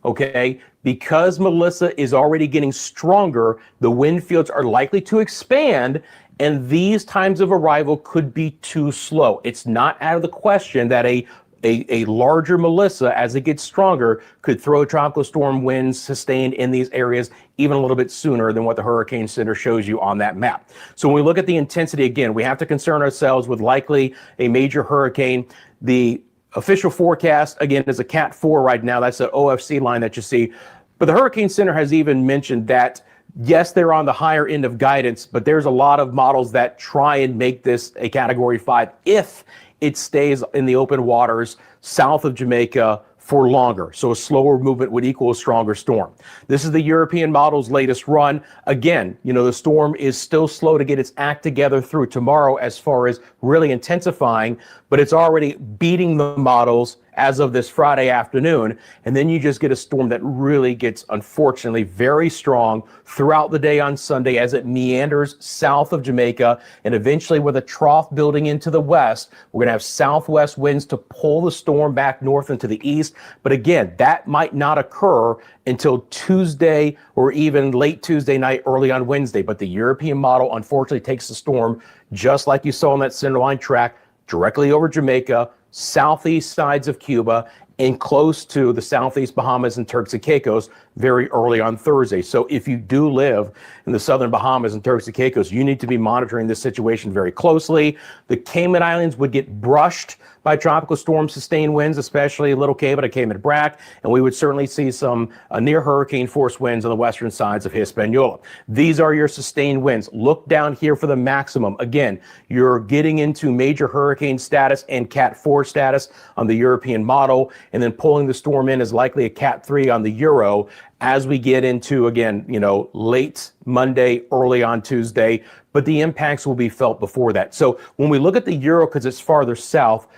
Okay, because Melissa is already getting stronger, the wind fields are likely to expand, and these times of arrival could be too slow. It's not out of the question that a a larger Melissa, as it gets stronger, could throw tropical storm winds sustained in these areas even a little bit sooner than what the Hurricane Center shows you on that map. So when we look at the intensity, again, we have to concern ourselves with likely a major hurricane. The official forecast, again, is a Cat 4 right now. That's the OFC line that you see. But the Hurricane Center has even mentioned that, yes, they're on the higher end of guidance, but there's a lot of models that try and make this a Category 5 if it stays in the open waters south of Jamaica for longer. So a slower movement would equal a stronger storm. This is the European model's latest run. Again, the storm is still slow to get its act together through tomorrow as far as really intensifying, but it's already beating the models as of this Friday afternoon. And then you just get a storm that really gets, unfortunately, very strong throughout the day on Sunday as it meanders south of Jamaica. And eventually, with a trough building into the west, we're going to have southwest winds to pull the storm back north into the east. But again, that might not occur until Tuesday or even late Tuesday night, early on Wednesday. But the European model, unfortunately, takes the storm, just like you saw on that centerline track, directly over Jamaica, southeast sides of Cuba, and close to the southeast Bahamas and Turks and Caicos very early on Thursday. So if you do live in the southern Bahamas and Turks and Caicos, you need to be monitoring this situation very closely. The Cayman Islands would get brushed by tropical storm sustained winds, especially Little Cayman and Cayman Brac, and we would certainly see some near hurricane force winds on the western sides of Hispaniola. These are your sustained winds. Look down here for the maximum. Again, you're getting into major hurricane status and Cat 4 status on the European model, and then pulling the storm in is likely a Cat 3 on the Euro as we get into, again, late Monday, early on Tuesday, but the impacts will be felt before that. So when we look at the Euro, because it's farther south,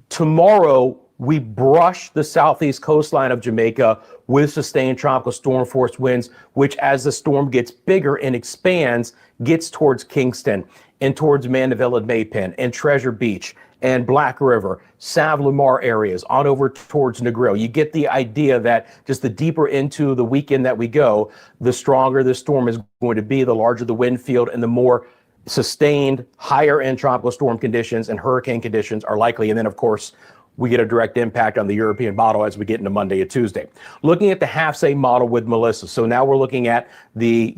tomorrow we brush the southeast coastline of Jamaica with sustained tropical storm force winds, which as the storm gets bigger and expands, gets towards Kingston and towards Mandeville and Maypen and Treasure Beach and Black River, Sav-Lamar areas, on over towards Negril. You get the idea that just the deeper into the weekend that we go, the stronger the storm is going to be, the larger the wind field, and the more sustained higher end tropical storm conditions and hurricane conditions are likely. And then, of course, we get a direct impact on the European model as we get into Monday and Tuesday. Looking at the half-say model with Melissa. So now we're looking at the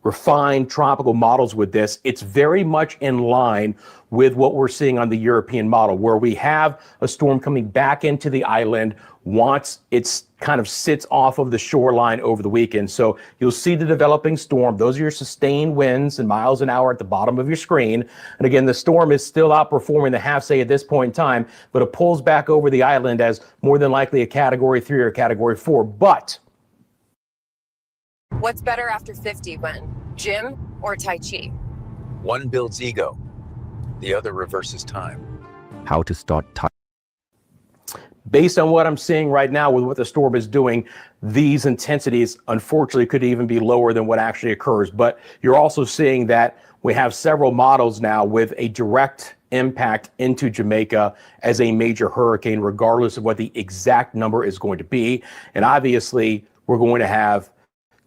refined tropical models with this. It's very much in line with what we're seeing on the European model, where we have a storm coming back into the island once it's kind of sits off of the shoreline over the weekend. So you'll see the developing storm. Those are your sustained winds in miles an hour at the bottom of your screen. And again, the storm is still outperforming the half-say at this point in time, but it pulls back over the island as more than likely a Category 3 or Category 4. But what's better after 50, Gwen? Gym or Tai Chi? One builds ego, the other reverses time. How to start Tai. Based on what I'm seeing right now with what the storm is doing, these intensities, unfortunately, could even be lower than what actually occurs. But you're also seeing that we have several models now with a direct impact into Jamaica as a major hurricane, regardless of what the exact number is going to be. And obviously, we're going to have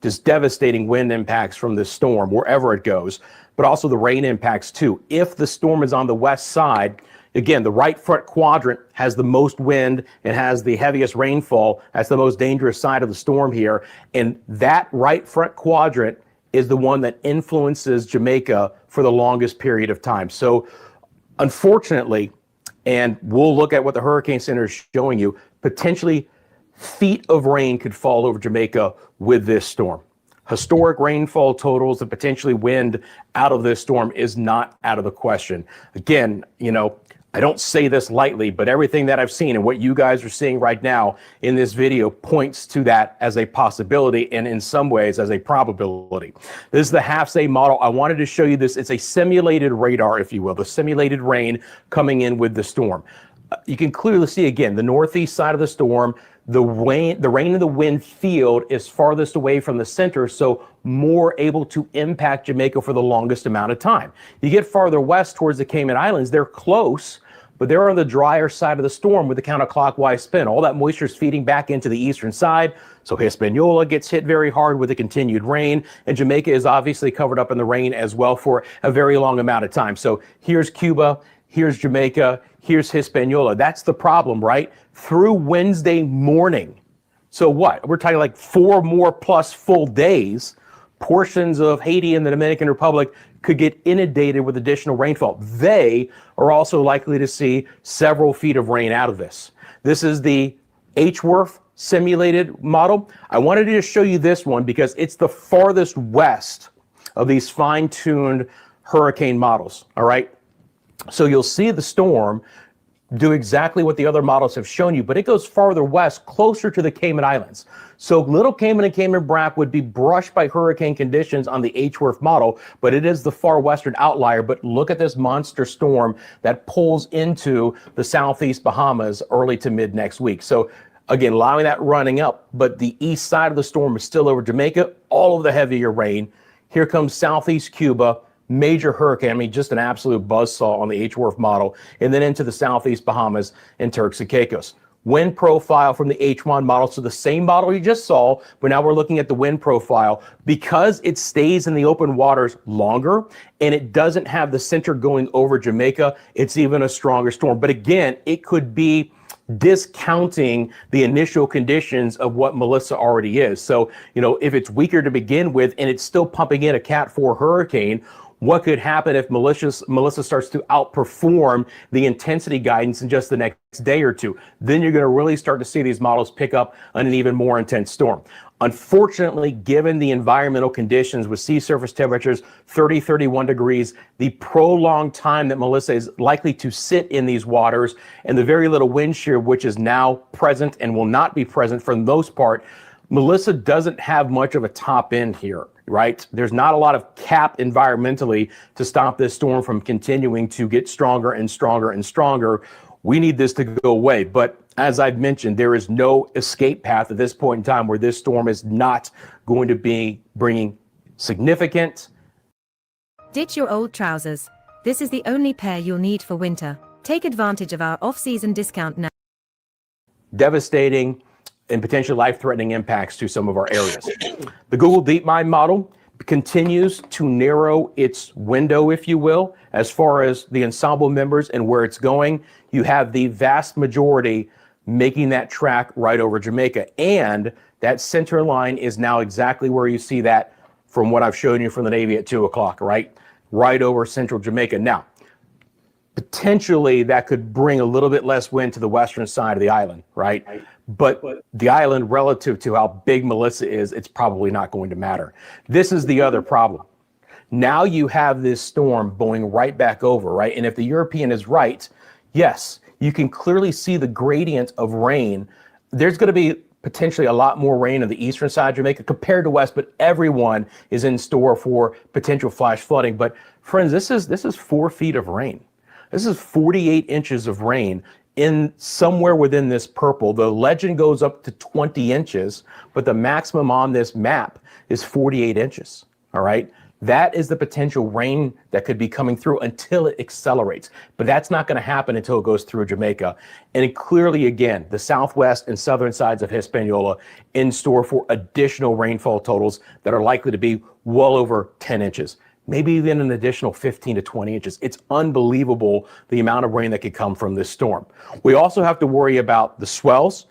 just devastating wind impacts from this storm wherever it goes, but also the rain impacts too. If the storm is on the west side, again, the right front quadrant has the most wind and has the heaviest rainfall. That's the most dangerous side of the storm here. And that right front quadrant is the one that influences Jamaica for the longest period of time. So unfortunately, and we'll look at what the Hurricane Center is showing you, potentially feet of rain could fall over Jamaica with this storm. Historic rainfall totals and potentially wind out of this storm is not out of the question. Again, I don't say this lightly, but everything that I've seen and what you guys are seeing right now in this video points to that as a possibility and in some ways as a probability. This is the half-say model. I wanted to show you this. It's a simulated radar, if you will, the simulated rain coming in with the storm. You can clearly see, again, the northeast side of the storm. The rain and the wind field is farthest away from the center, so more able to impact Jamaica for the longest amount of time. You get farther west towards the Cayman Islands, they're close, but they're on the drier side of the storm with the counterclockwise spin. All that moisture is feeding back into the eastern side, so Hispaniola gets hit very hard with the continued rain, and Jamaica is obviously covered up in the rain as well for a very long amount of time. So here's Cuba, here's Jamaica, Here's Hispaniola. That's the problem, right? Through Wednesday morning. So what? We're talking like 4 more plus full days. Portions of Haiti and the Dominican Republic could get inundated with additional rainfall. They are also likely to see several feet of rain out of this. This is the HWRF simulated model. I wanted to just show you this one because it's the farthest west of these fine-tuned hurricane models, all right? So you'll see the storm do exactly what the other models have shown you, but it goes farther west, closer to the Cayman Islands. So Little Cayman and Cayman Brac would be brushed by hurricane conditions on the HWRF model, but it is the far western outlier. But look at this monster storm that pulls into the southeast Bahamas early to mid next week. So again, allowing that running up, but the east side of the storm is still over Jamaica, all of the heavier rain. Here comes southeast Cuba, major hurricane, I mean, just an absolute buzzsaw on the HWRF model, and then into the southeast Bahamas and Turks and Caicos. Wind profile from the H1 model, so the same model you just saw, but now we're looking at the wind profile. Because it stays in the open waters longer and it doesn't have the center going over Jamaica, it's even a stronger storm. But again, it could be discounting the initial conditions of what Melissa already is. So, you know, if it's weaker to begin with and it's still pumping in a Cat 4 hurricane, what could happen if Melissa starts to outperform the intensity guidance in just the next day or two? Then you're going to really start to see these models pick up on an even more intense storm. Unfortunately, given the environmental conditions with sea surface temperatures 30, 31 degrees, the prolonged time that Melissa is likely to sit in these waters, and the very little wind shear, which is now present and will not be present for the most part, Melissa doesn't have much of a top end here, right? There's not a lot of cap environmentally to stop this storm from continuing to get stronger and stronger and stronger. We need this to go away. But as I've mentioned, there is no escape path at this point in time where this storm is not going to be bringing significant. Ditch your old trousers. This is the only pair you'll need for winter. Take advantage of our off-season discount now. Devastating and potentially life-threatening impacts to some of our areas. The Google DeepMind model continues to narrow its window, if you will, as far as the ensemble members and where it's going. You have the vast majority making that track right over Jamaica. And that center line is now exactly where you see that from what I've shown you from the Navy at 2 o'clock, right? Right over central Jamaica. Now, potentially that could bring a little bit less wind to the western side of the island, right? But the island, relative to how big Melissa is, it's probably not going to matter. This is the other problem. Now you have this storm going right back over, right? And if the European is right, yes, you can clearly see the gradient of rain. There's going to be potentially a lot more rain on the eastern side of Jamaica compared to west, but everyone is in store for potential flash flooding. But friends, this is 4 feet of rain. This is 48 inches of rain in somewhere within this purple. The legend goes up to 20 inches, but the maximum on this map is 48 inches, all right? That is the potential rain that could be coming through until it accelerates. But that's not going to happen until it goes through Jamaica. And clearly, again, the southwest and southern sides of Hispaniola in store for additional rainfall totals that are likely to be well over 10 inches. Maybe even an additional 15 to 20 inches. It's unbelievable the amount of rain that could come from this storm. We also have to worry about the swells.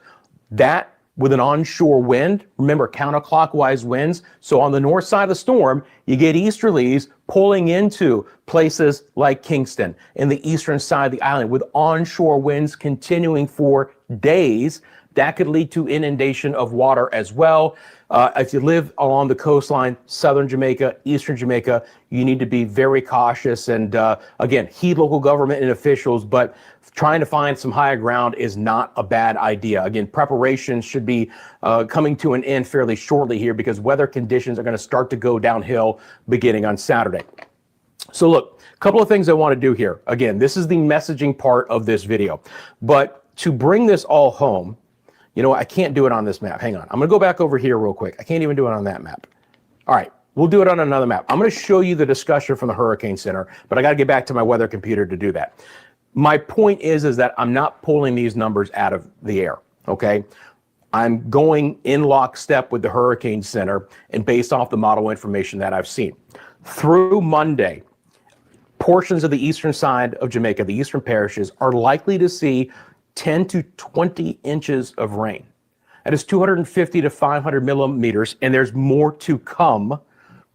That with an onshore wind, remember counterclockwise winds. So on the north side of the storm, you get easterlies pulling into places like Kingston and the eastern side of the island with onshore winds continuing for days. That could lead to inundation of water as well. If you live along the coastline, southern Jamaica, eastern Jamaica, you need to be very cautious and, again, heed local government and officials, but trying to find some higher ground is not a bad idea. Again, preparations should be coming to an end fairly shortly here because weather conditions are going to start to go downhill beginning on Saturday. So look, a couple of things I want to do here. Again, this is the messaging part of this video, but to bring this all home, you know, I can't do it on this map. Hang on. I'm going to go back over here real quick. I can't even do it on that map. All right. We'll do it on another map. I'm going to show you the discussion from the Hurricane Center, but I got to get back to my weather computer to do that. My point is that I'm not pulling these numbers out of the air. Okay. I'm going in lockstep with the Hurricane Center and based off the model information that I've seen. Through Monday, portions of the eastern side of Jamaica, the eastern parishes, are likely to see 10 to 20 inches of rain. That is 250 to 500 millimeters, and there's more to come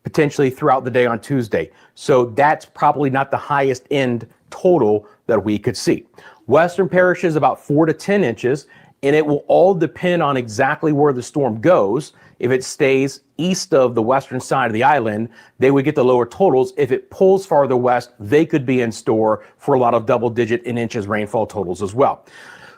potentially throughout the day on Tuesday. So that's probably not the highest end total that we could see. Western parishes about 4 to 10 inches, and it will all depend on exactly where the storm goes. If it stays east of the western side of the island, they would get the lower totals. If it pulls farther west, they could be in store for a lot of double digit in inches rainfall totals as well.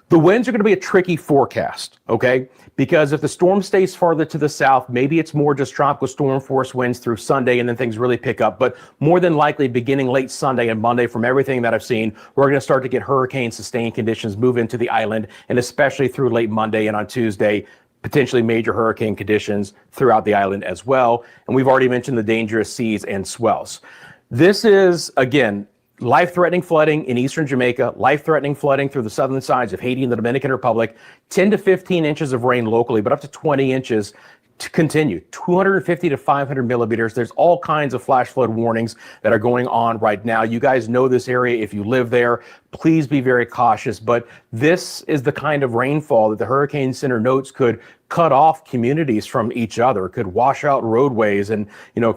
The winds are going to be a tricky forecast, okay? Because if the storm stays farther to the south, maybe it's more just tropical storm force winds through Sunday and then things really pick up. But more than likely, beginning late Sunday and Monday, from everything that I've seen, we're going to start to get hurricane sustained conditions move into the island, and especially through late Monday and on Tuesday, potentially major hurricane conditions throughout the island as well. And we've already mentioned the dangerous seas and swells. This is, again, life-threatening flooding in eastern Jamaica, life-threatening flooding through the southern sides of Haiti and the Dominican Republic, 10 to 15 inches of rain locally, but up to 20 inches to continue, 250 to 500 millimeters. There's all kinds of flash flood warnings that are going on right now. You guys know this area. If you live there, please be very cautious. But this is the kind of rainfall that the Hurricane Center notes could cut off communities from each other, could wash out roadways and,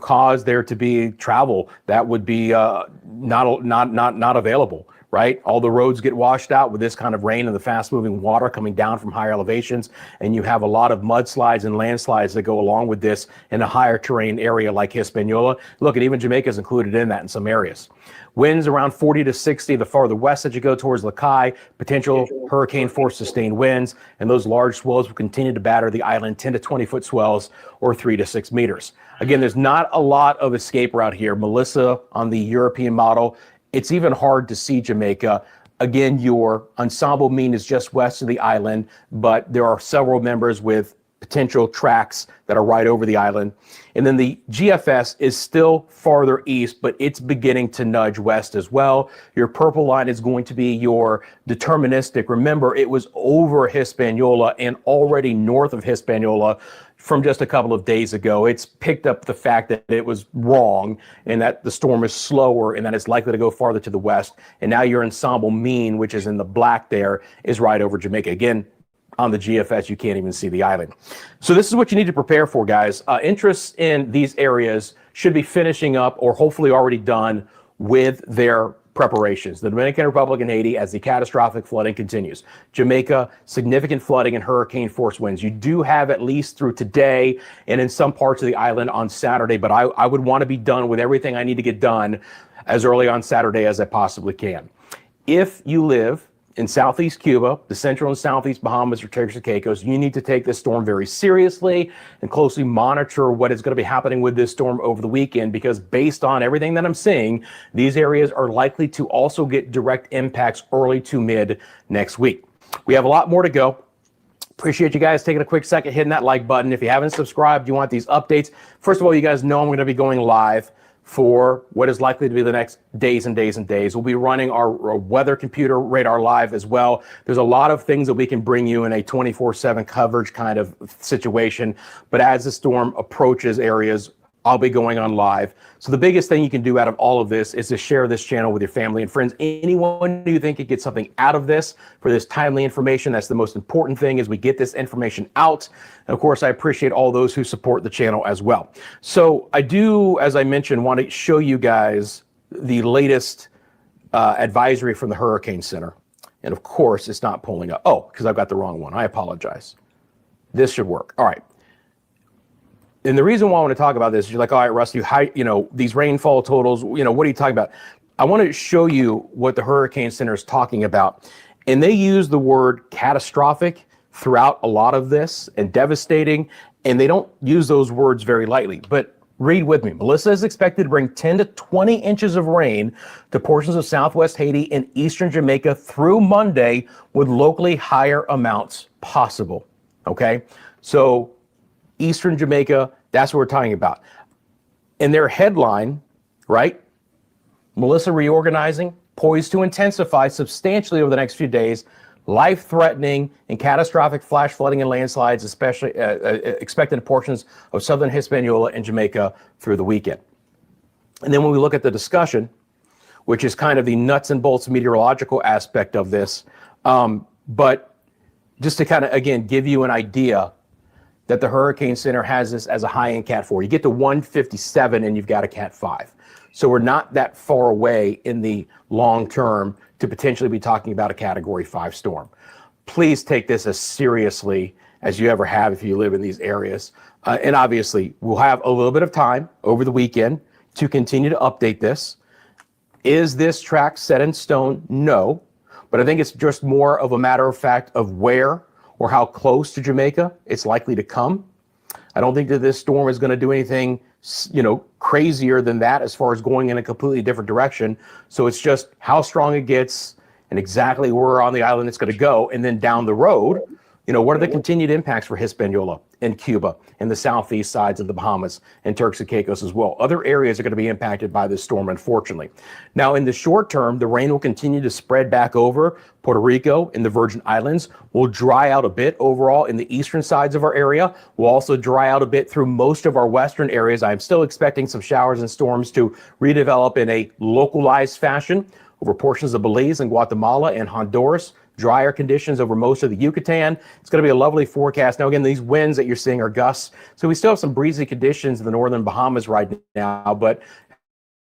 cause there to be travel that would be not available. Right? All the roads get washed out with this kind of rain and the fast moving water coming down from higher elevations. And you have a lot of mudslides and landslides that go along with this in a higher terrain area like Hispaniola. Look, and even Jamaica is included in that in some areas. Winds around 40 to 60 the farther west that you go towards Lakai, potential hurricane force sustained winds, and those large swells will continue to batter the island, 10 to 20 foot swells or 3 to 6 meters. Again, there's not a lot of escape route here. Melissa on the European model, it's even hard to see Jamaica. Again, your ensemble mean is just west of the island, but there are several members with potential tracks that are right over the island. And then the GFS is still farther east, but it's beginning to nudge west as well. Your purple line is going to be your deterministic. Remember, it was over Hispaniola and already north of Hispaniola from just a couple of days ago. It's picked up the fact that it was wrong and that the storm is slower and that it's likely to go farther to the west. And now your ensemble mean, which is in the black there, is right over Jamaica. Again, on the GFS, you can't even see the island. So this is what you need to prepare for, guys. Interests in these areas should be finishing up or hopefully already done with their preparations. The Dominican Republic and Haiti as the catastrophic flooding continues. Jamaica, significant flooding and hurricane force winds. You do have at least through today and in some parts of the island on Saturday, but I would want to be done with everything I need to get done as early on Saturday as I possibly can. If you live in southeast Cuba, the central and southeast Bahamas or Turks and Caicos, you need to take this storm very seriously and closely monitor what is going to be happening with this storm over the weekend, because based on everything that I'm seeing, these areas are likely to also get direct impacts early to mid next week. We have a lot more to go. Appreciate you guys taking a quick second, hitting that like button. If you haven't subscribed, you want these updates. First of all, you guys know I'm going to be going live for what is likely to be the next days and days and days. We'll be running our weather computer radar live as well. There's a lot of things that we can bring you in a 24/7 coverage kind of situation. But as the storm approaches areas, I'll be going on live. So the biggest thing you can do out of all of this is to share this channel with your family and friends. Anyone who you think could get something out of this for this timely information, that's the most important thing, is we get this information out. And of course, I appreciate all those who support the channel as well. So I do, as I mentioned, want to show you guys the latest advisory from the Hurricane Center. And of course, it's not pulling up. Oh, because I've got the wrong one. I apologize. This should work. All right. And the reason why I want to talk about this is you're like, all right, Rusty, these rainfall totals, what are you talking about? I want to show you what the Hurricane Center is talking about. And they use the word catastrophic throughout a lot of this and devastating. And they don't use those words very lightly. But read with me. Melissa is expected to bring 10 to 20 inches of rain to portions of southwest Haiti and eastern Jamaica through Monday, with locally higher amounts possible. Okay? So eastern Jamaica, that's what we're talking about. In their headline, right? Melissa reorganizing, poised to intensify substantially over the next few days, life-threatening and catastrophic flash flooding and landslides, especially expected in portions of southern Hispaniola and Jamaica through the weekend. And then when we look at the discussion, which is kind of the nuts and bolts meteorological aspect of this. But just to kind of, again, give you an idea that the Hurricane Center has this as a high-end Cat 4. You get to 157 and you've got a Cat 5. So we're not that far away in the long term to potentially be talking about a Category 5 storm. Please take this as seriously as you ever have if you live in these areas. And obviously, we'll have a little bit of time over the weekend to continue to update this. Is this track set in stone? No. But I think it's just more of a matter of fact of where or how close to Jamaica it's likely to come. I don't think that this storm is going to do anything, crazier than that as far as going in a completely different direction. So it's just how strong it gets and exactly where on the island it's going to go. And then down the road, what are the continued impacts for Hispaniola and Cuba and the southeast sides of the Bahamas and Turks and Caicos as well? Other areas are going to be impacted by this storm, unfortunately. Now, in the short term, the rain will continue to spread back over Puerto Rico and the Virgin Islands. Will dry out a bit overall in the eastern sides of our area. Will also dry out a bit through most of our western areas. I'm still expecting some showers and storms to redevelop in a localized fashion over portions of Belize and Guatemala and Honduras. Drier conditions over most of the Yucatan. It's going to be a lovely forecast. Now, again, these winds that you're seeing are gusts. So we still have some breezy conditions in the northern Bahamas right now, but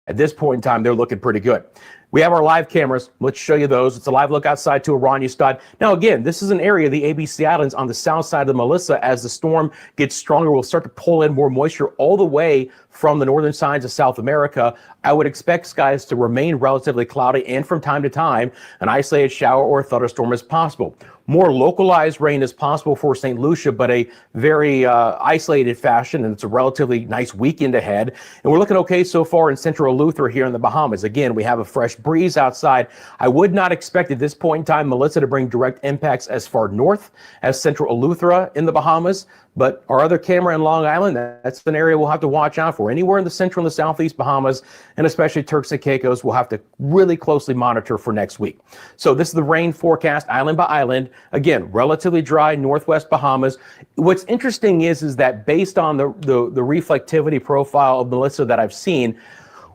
at this point in time, they're looking pretty good. We have our live cameras. Let's show you those. It's a live look outside to Oranjestad. Now, again, this is an area, the ABC Islands on the south side of the Melissa. As the storm gets stronger, we'll start to pull in more moisture all the way from the northern sides of South America. I would expect skies to remain relatively cloudy and from time to time, an isolated shower or thunderstorm is possible. More localized rain is possible for St. Lucia, but a very isolated fashion, and it's a relatively nice weekend ahead. And we're looking okay so far in central Eleuthera here in the Bahamas. Again, we have a fresh breeze outside. I would not expect at this point in time Melissa to bring direct impacts as far north as central Eleuthera in the Bahamas. But our other camera in Long Island, that's an area we'll have to watch out for. Anywhere in the central and the southeast Bahamas, and especially Turks and Caicos, we'll have to really closely monitor for next week. So this is the rain forecast island by island. Again, relatively dry northwest Bahamas. What's interesting is that based on the reflectivity profile of Melissa that I've seen,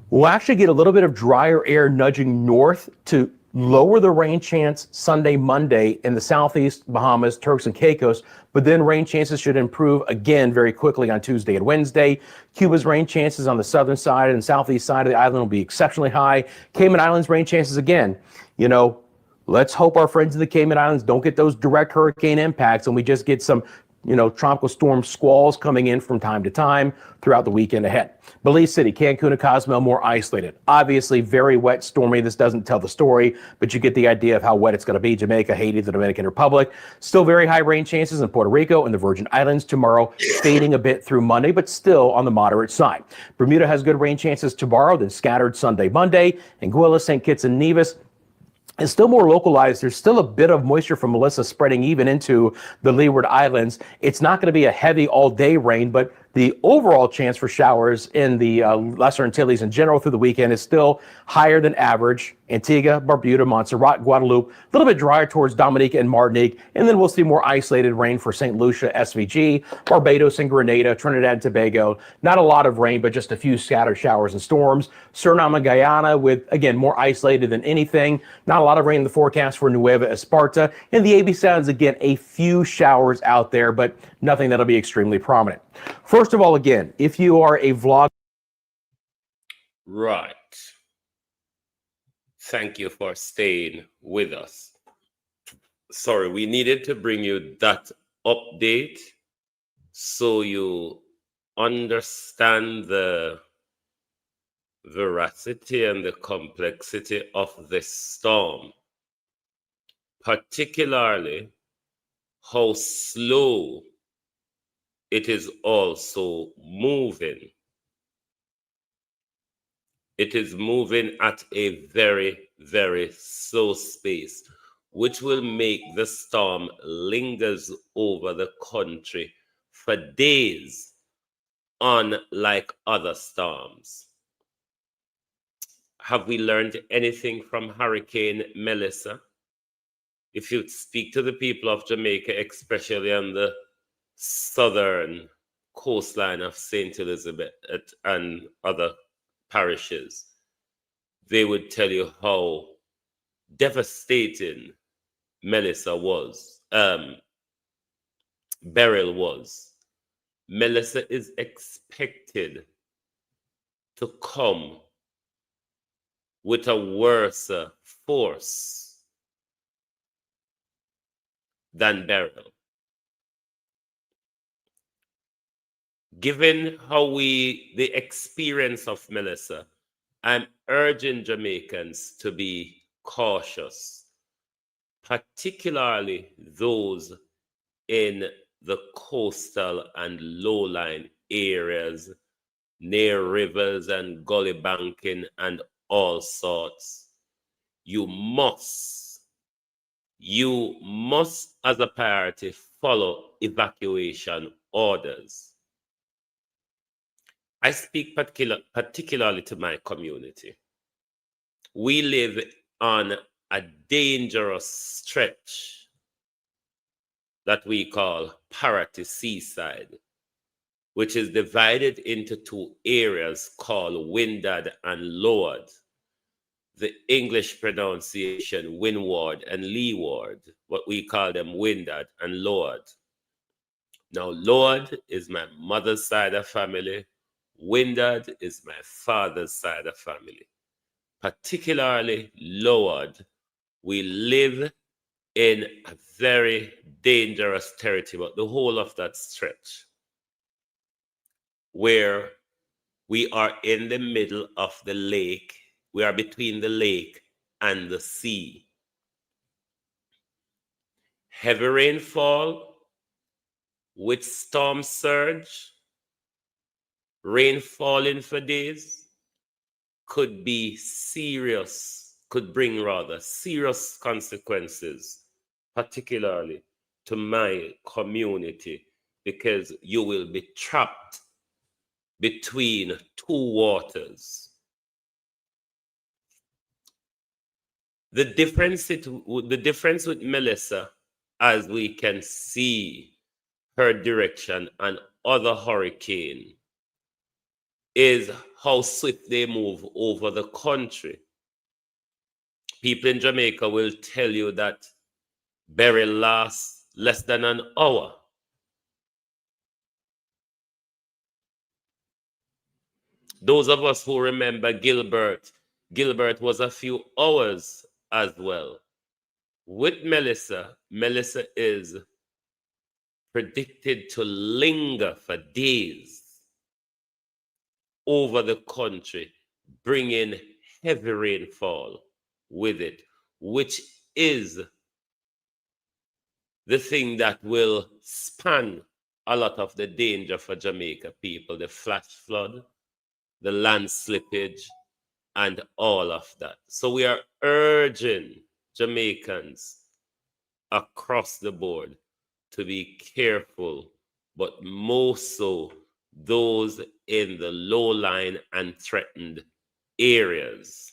we'll actually get a little bit of drier air nudging north to lower the rain chance Sunday, Monday in the southeast Bahamas, Turks and Caicos, but then rain chances should improve again very quickly on Tuesday and Wednesday. Cuba's rain chances on the southern side and southeast side of the island will be exceptionally high. Cayman Islands rain chances again, let's hope our friends in the Cayman Islands don't get those direct hurricane impacts and we just get some tropical storm squalls coming in from time to time throughout the weekend ahead. Belize City, Cancun, and Cozumel more isolated. Obviously, very wet, stormy. This doesn't tell the story, but you get the idea of how wet it's going to be. Jamaica, Haiti, the Dominican Republic. Still very high rain chances in Puerto Rico and the Virgin Islands tomorrow, fading a bit through Monday, but still on the moderate side. Bermuda has good rain chances tomorrow, then scattered Sunday, Monday. Anguilla, St. Kitts, and Nevis. It's still more localized. There's still a bit of moisture from Melissa spreading even into the Leeward Islands. It's not going to be a heavy all-day rain, but the overall chance for showers in the Lesser Antilles in general through the weekend is still higher than average. Antigua, Barbuda, Montserrat, Guadeloupe, a little bit drier towards Dominica and Martinique, and then we'll see more isolated rain for St. Lucia, SVG, Barbados and Grenada, Trinidad and Tobago. Not a lot of rain, but just a few scattered showers and storms. Suriname and Guyana with, again, more isolated than anything. Not a lot of rain in the forecast for Nueva Esparta. And the ABC Islands, again, a few showers out there, but nothing that'll be extremely prominent. First of all, again, if you are a vlog. Right. Thank you for staying with us. Sorry, we needed to bring you that update so you understand the veracity and the complexity of this storm, particularly how slow it is also moving. It is moving at a very, very slow pace, which will make the storm lingers over the country for days, unlike other storms. Have we learned anything from Hurricane Melissa? If you speak to the people of Jamaica, especially on the southern coastline of St. Elizabeth and other parishes, they would tell you how devastating Melissa was, Beryl was. Melissa is expected to come with a worse force than Beryl. Given the experience of Melissa, I'm urging Jamaicans to be cautious, particularly those in the coastal and lowline areas near rivers and gully banking and all sorts. You must, as a priority, follow evacuation orders. I speak particularly to my community. We live on a dangerous stretch that we call Parity Seaside, which is divided into two areas called Windward and Leeward. The English pronunciation Windward and Leeward, what we call them Windward and Leeward. Now, Leeward is my mother's side of family. Windward is my father's side of family. Particularly Leeward, we live in a very dangerous territory, but the whole of that stretch, where we are in the middle of the lake, we are between the lake and the sea. Heavy rainfall with storm surge, rain falling for days, could bring serious consequences, particularly to my community, because you will be trapped between two waters. The difference with Melissa, as we can see her direction and other hurricane, is how swift they move over the country. People in Jamaica will tell you that Beryl lasts less than an hour. Those of us who remember Gilbert was a few hours as well. With Melissa is predicted to linger for days over the country, bringing heavy rainfall with it, which is the thing that will span a lot of the danger for Jamaica people, the flash flood, the land slippage, and all of that. So we are urging Jamaicans across the board to be careful, but most so those in the low-lying and threatened areas.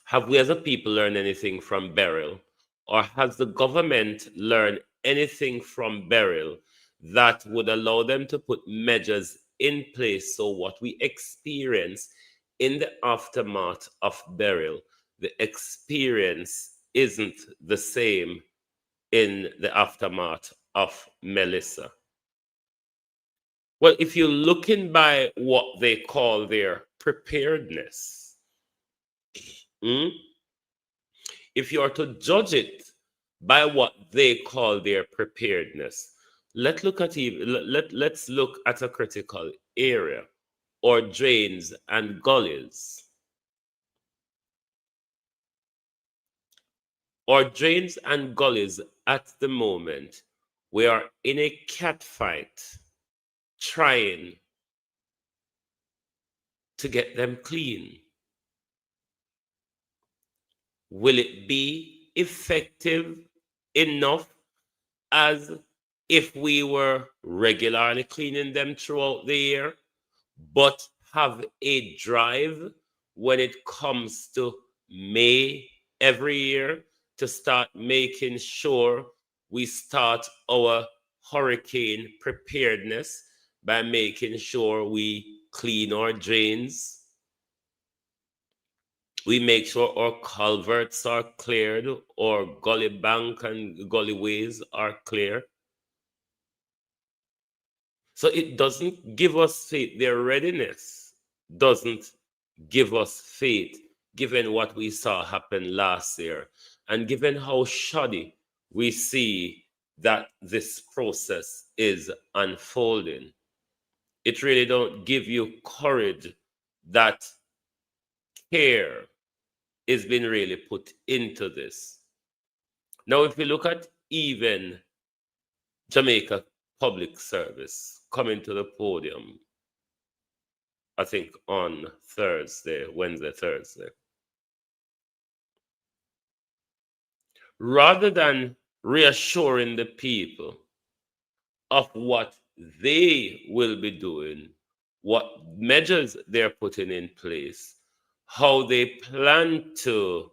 Have we as a people learned anything from Beryl? Or has the government learned anything from Beryl that would allow them to put measures in place so what we experience in the aftermath of Beryl, the experience isn't the same in the aftermath of Melissa? Well, if you're looking by what they call their preparedness, if you are to judge it by what they call their preparedness, let's look at a critical area, or drains and gullies. Or drains and gullies at the moment, we are in a catfight trying to get them clean. Will it be effective enough as if we were regularly cleaning them throughout the year, but have a drive when it comes to May every year to start making sure we start our hurricane preparedness by making sure we clean our drains We make sure our culverts are cleared, or gully bank and gully ways are clear. So it doesn't give us faith. Their readiness doesn't give us faith, given what we saw happen last year, and given how shoddy we see that this process is unfolding. It really don't give you courage that care is being really put into this. Now, if we look at even Jamaica Public Service coming to the podium, I think on Wednesday, Thursday, rather than reassuring the people of what they will be doing, what measures they're putting in place, how they plan to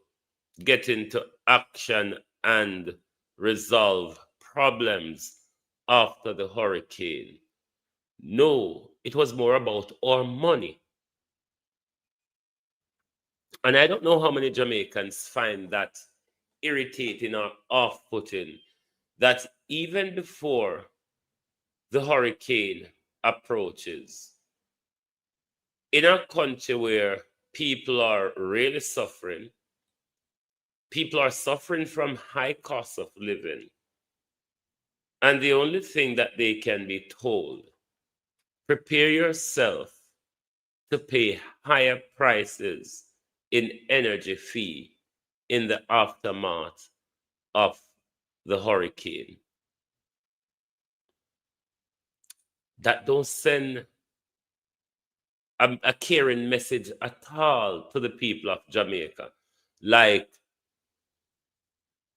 get into action and resolve problems after the hurricane. No, it was more about our money. And I don't know how many Jamaicans find that irritating or off-putting, that even before the hurricane approaches, in a country where people are really suffering, people are suffering from high cost of living, and the only thing that they can be told, prepare yourself to pay higher prices in energy fee in the aftermath of the hurricane. That don't send a caring message at all to the people of Jamaica. Like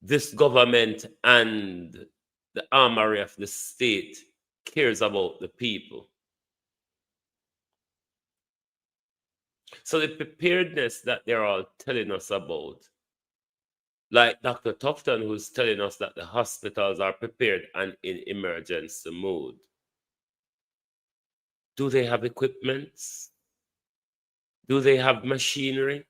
this government and the armory of the state cares about the people. So the preparedness that they're all telling us about, like Dr. Tufton, who's telling us that the hospitals are prepared and in emergency mode. Do they have equipment? Do they have machinery?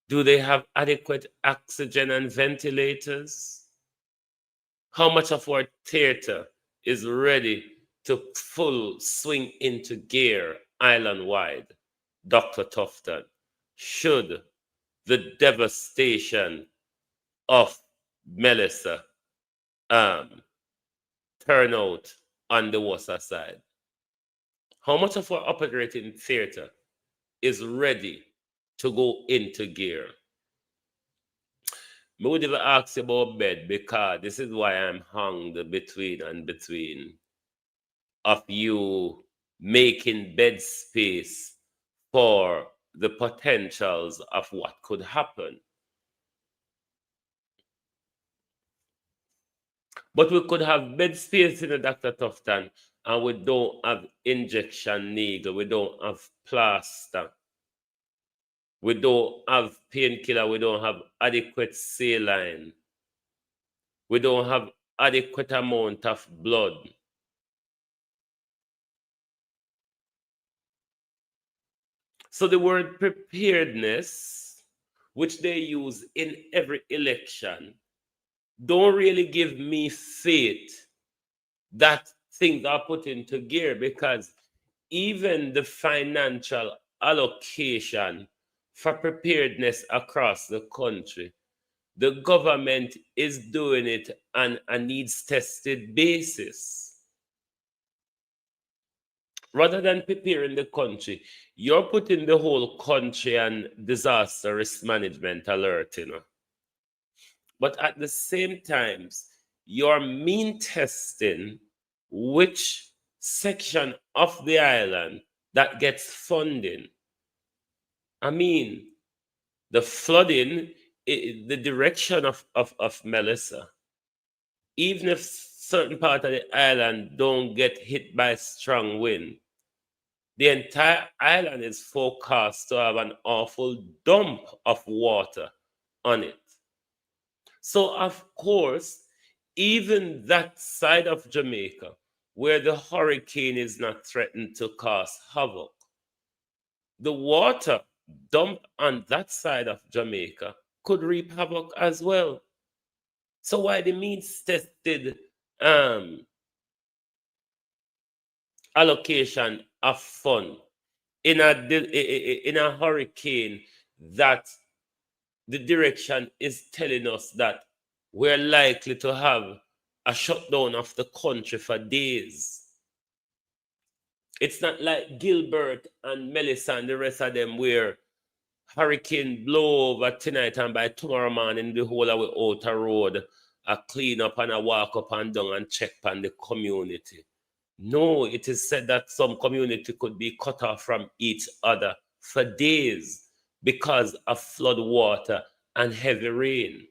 Do they have adequate oxygen and ventilators? How much of our theater is ready to full swing into gear island-wide, Dr. Tufton, should the devastation of Melissa turn out on the Wassa side? How much of our operating theater is ready to go into gear? I would even ask you about bed, because this is why I'm hung between of you making bed space for the potentials of what could happen. But we could have bed space in the Dr. Tufton, and we don't have injection needle, we don't have plaster, we don't have painkiller, we don't have adequate saline, we don't have adequate amount of blood. So the word preparedness, which they use in every election, don't really give me faith that things are put into gear, because even the financial allocation for preparedness across the country, the government is doing it on a needs-tested basis. Rather than preparing the country, you're putting the whole country on disaster risk management alert, But at the same time, you're mean testing which section of the island that gets funding. I mean, the flooding, the direction of Melissa, even if certain part of the island don't get hit by strong wind, the entire island is forecast to have an awful dump of water on it. So, of course, even that side of Jamaica, where the hurricane is not threatened to cause havoc, the water dump on that side of Jamaica could reap havoc as well. So why the means tested allocation of fund in a hurricane that the direction is telling us that we're likely to have a shutdown of the country for days? It's not like Gilbert and Melissa and the rest of them where hurricane blow over tonight and by tomorrow morning the whole of the outer road a clean up and a walk up and down and check on the community. No, it is said that some community could be cut off from each other for days because of flood water and heavy rain.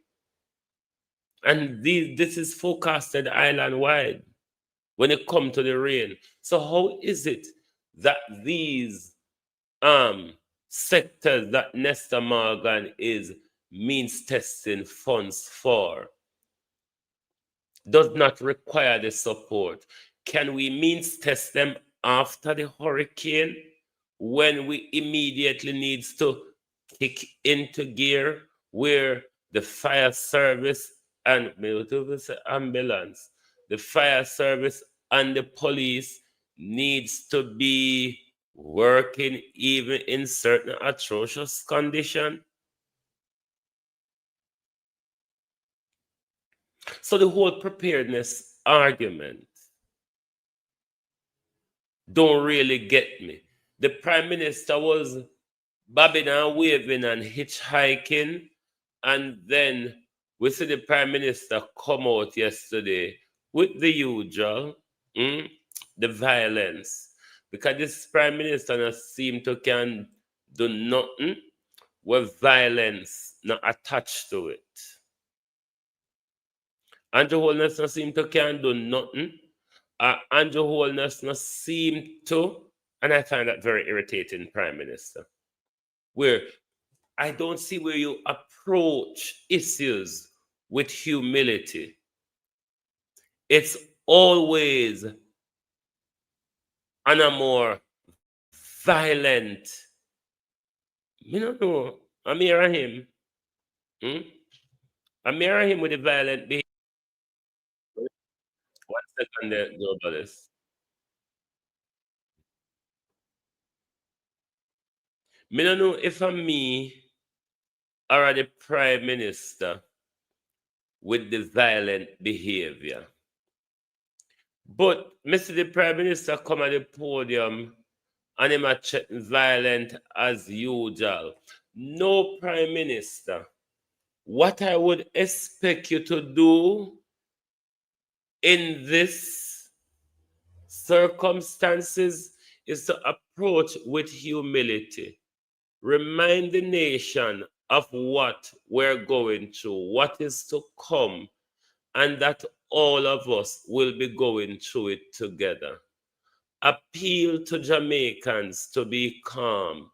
And this is forecasted island-wide when it comes to the rain. So how is it that these sectors that Nestor Morgan is means testing funds for does not require the support? Can we means test them after the hurricane when we immediately needs to kick into gear, where the fire service and ambulance, the fire service and the police needs to be working even in certain atrocious condition? So the whole preparedness argument don't really get me. The Prime Minister was bobbing and waving and hitchhiking, and then we see the Prime Minister come out yesterday with the usual, the violence, because this Prime Minister not seem to can do nothing with violence not attached to it. Andrew Holness not seem to can do nothing. Andrew Holness not seem to, and I find that very irritating, Prime Minister, where I don't see where you approach issues with humility. It's always on a more violent, you know, I mirror him. I mirror him with the violent behavior. 1 second there, globalist. Me don't know if I'm me or the Prime Minister with the violent behavior. But Mr. the Prime Minister come at the podium and him a violent as usual. No, Prime Minister, what I would expect you to do in this circumstances is to approach with humility. Remind the nation of what we're going through, what is to come, and that all of us will be going through it together. Appeal to Jamaicans to be calm,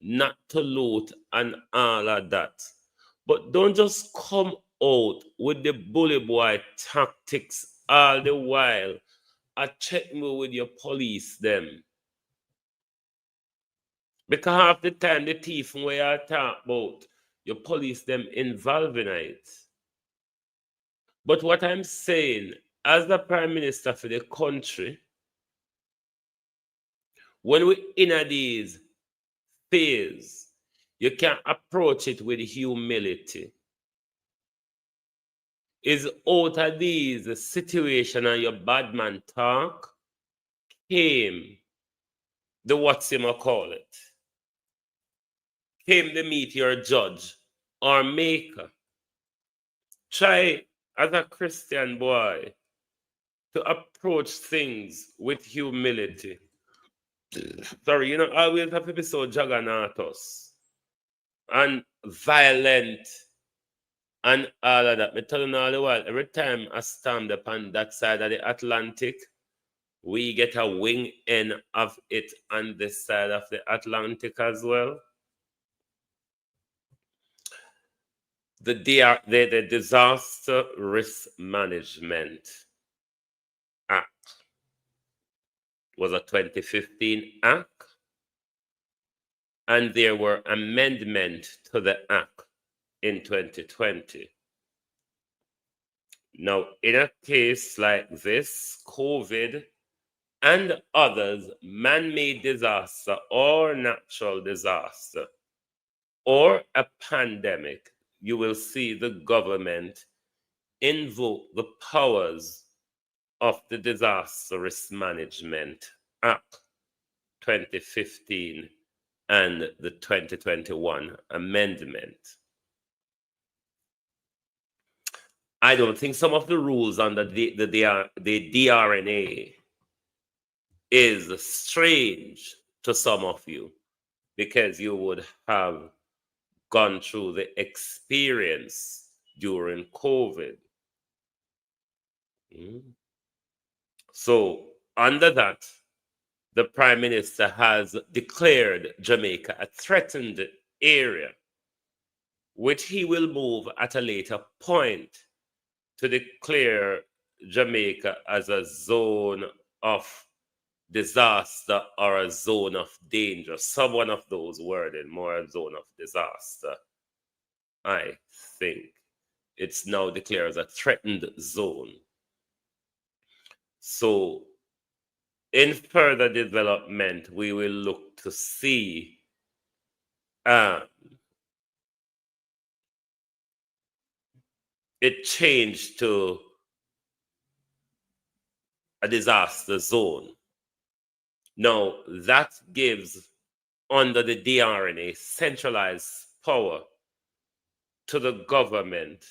not to loot and all of that. But don't just come out with the bully boy tactics all the while. I check me with your police them. Because half the time the thief where you talk about, your police them involved in it. But what I'm saying, as the Prime Minister for the country, when we in these phase, you can approach it with humility. Is out of these situation and your bad man talk came the what's him call it? Came the meet your judge or maker. Try as a Christian boy to approach things with humility. Sorry, you know, always have to be so juggernautous and violent and all of that. Me telling you all the while, every time I stand upon that side of the Atlantic, we get a wing end of it on this side of the Atlantic as well. The Disaster Risk Management Act was a 2015 act. and there were amendments to the Act in 2020. Now, in a case like this, COVID and others, man-made disaster or natural disaster, or a pandemic, you will see the government invoke the powers of the Disaster Risk Management Act 2015 and the 2021 amendment. I don't think some of the rules under the DRNA is strange to some of you, because you would have gone through the experience during COVID. So under that, the Prime Minister has declared Jamaica a threatened area, which he will move at a later point to declare Jamaica as a zone of disaster or a zone of danger. Some one of those wording, more a zone of disaster. I think it's now declared as a threatened zone. So in further development, we will look to see it changed to a disaster zone. Now, that gives, under the DRNA, centralized power to the government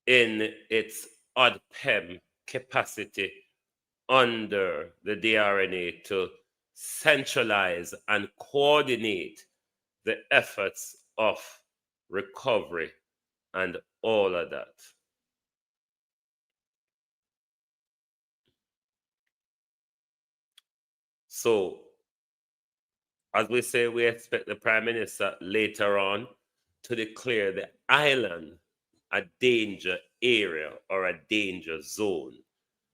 in its ODPEM capacity under the DRNA to centralize and coordinate the efforts of recovery and all of that. So, as we say, we expect the Prime Minister later on to declare the island a danger area or a danger zone,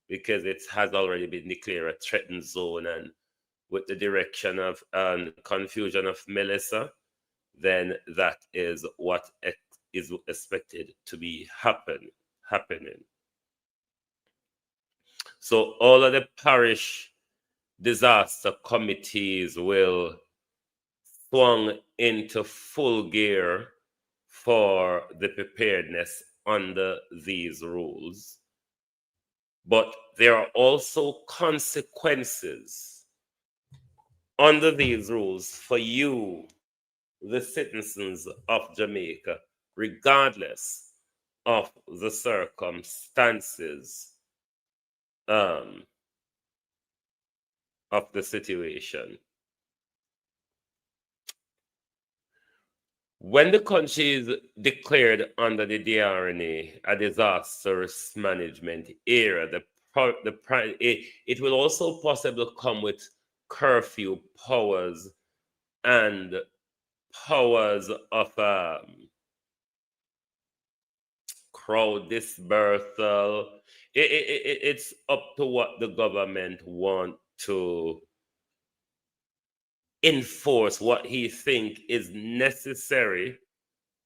because it has already been declared a threatened zone, and with the direction of confusion of Melissa, then that is what is expected to be happening. So all of the parish disaster committees will swung into full gear for the preparedness under these rules. But there are also consequences under these rules for you, the citizens of Jamaica, regardless of the circumstances of the situation. When the country is declared under the DRNA a disaster risk management area, it will also possibly come with curfew powers and powers of crowd dispersal. It's up to what the government want to enforce, what he think is necessary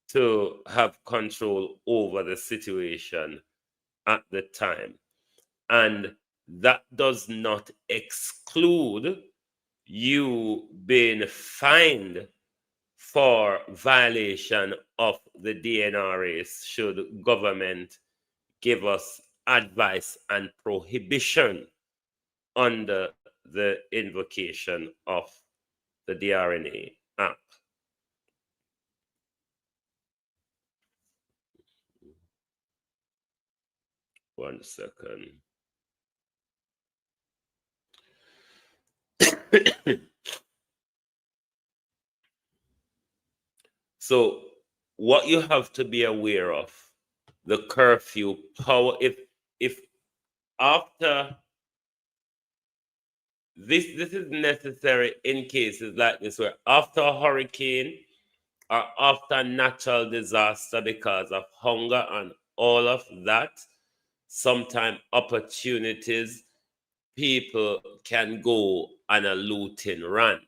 to have control over the situation at the time. And that does not exclude you being fined for violation of the DNRAs should government give us advice and prohibition under the invocation of the DRNA Act. One second. So what you have to be aware of, the curfew power, if after this is necessary in cases like this, where after a hurricane or after natural disaster because of hunger and all of that, sometimes opportunities, people can go on a looting rant.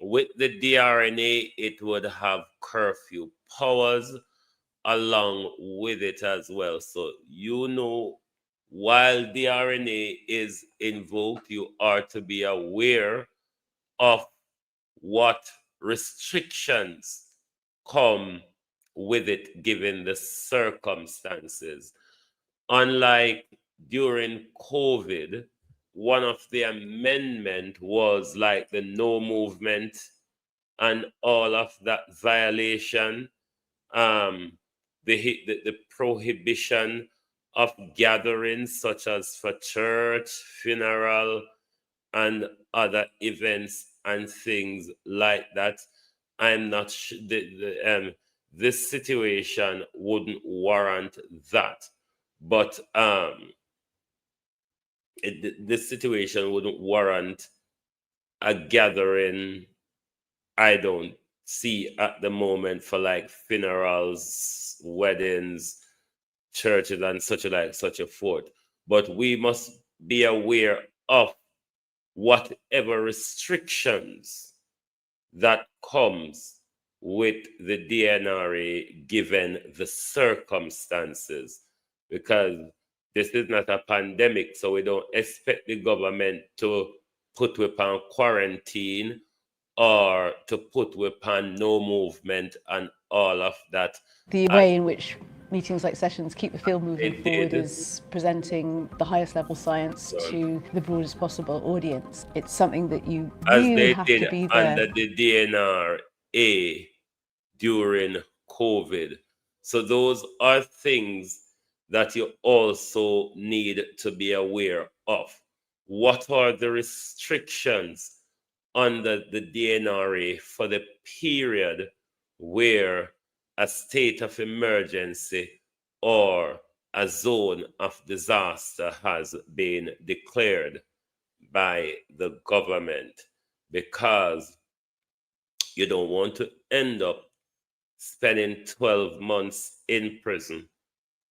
With the DRNA, it would have curfew powers along with it as well. So, while DRNA is invoked, you are to be aware of what restrictions come with it given the circumstances. Unlike during COVID, one of the amendment was like the no movement and all of that violation, the prohibition of gatherings such as for church, funeral, and other events and things like that. I'm not sure this situation wouldn't warrant that, but this situation wouldn't warrant a gathering. I don't see at the moment for like funerals, weddings, churches, and such a forth. But we must be aware of whatever restrictions that comes with the DNRA given the circumstances, because this is not a pandemic, so we don't expect the government to put upon quarantine or to put upon no movement and all of that. The way in which meetings like sessions keep the field moving forward is presenting the highest level science to the broadest possible audience. It's something that you really have to be there. Under the DNRA during COVID. So those are things that you also need to be aware of. What are the restrictions under the DNRA for the period where a state of emergency or a zone of disaster has been declared by the government? Because you don't want to end up spending 12 months in prison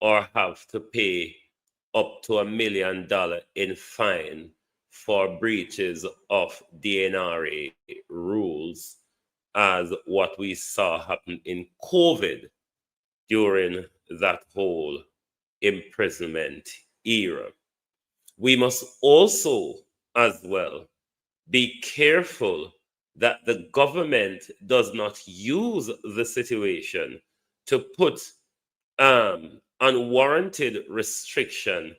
or have to pay up to $1 million in fine for breaches of DNRA rules, as what we saw happen in COVID during that whole imprisonment era. We must also, as well, be careful that the government does not use the situation to put unwarranted restriction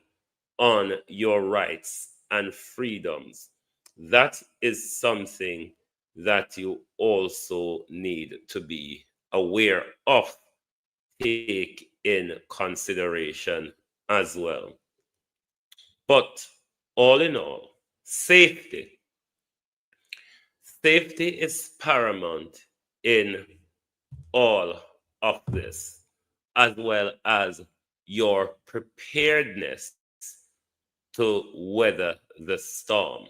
on your rights and freedoms. That is something that you also need to be aware of, take in consideration as well. But all in all, safety is paramount in all of this, as well as your preparedness to weather the storm.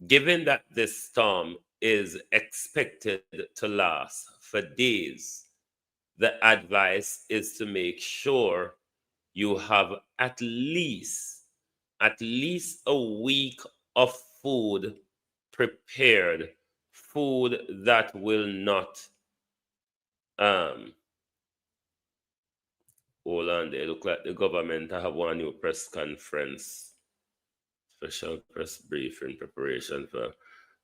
Given that this storm is expected to last for days, the advice is to make sure you have at least a week of food prepared, food that will not hold on, they look like the government have one new press conference, special press briefing preparation for.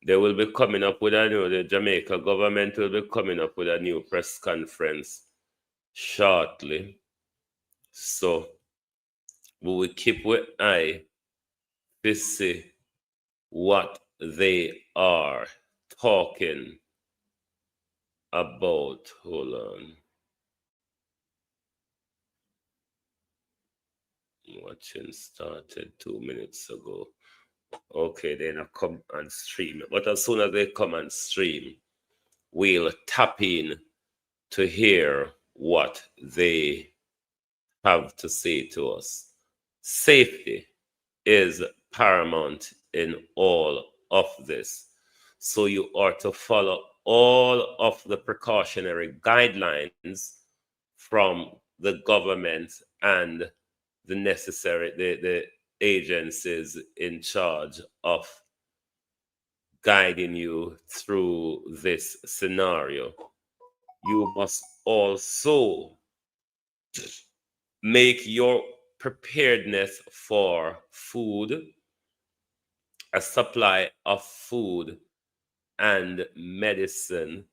They will be coming up with the Jamaica government will be coming up with a new press conference shortly. So we will keep with eye to see what they are talking about. Hold on. Watching started 2 minutes ago. Okay, they not come and stream. But as soon as they come and stream, we'll tap in to hear what they have to say to us. Safety is paramount in all of this. So you are to follow all of the precautionary guidelines from the government and the necessary, the agencies in charge of guiding you through this scenario. You must also make your preparedness for food, a supply of food and medicine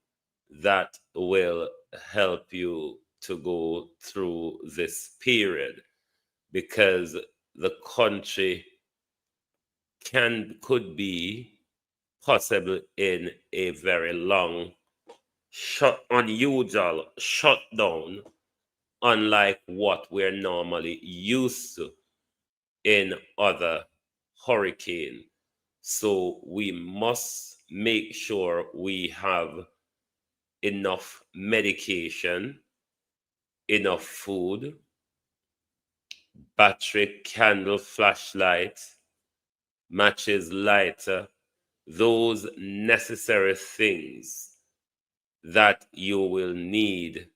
that will help you to go through this period, because the country could be possible in a very long unusual shutdown, unlike what we're normally used to in other hurricanes. So we must make sure we have enough medication, enough food, battery, candle, flashlight, matches, lighter, those necessary things that you will need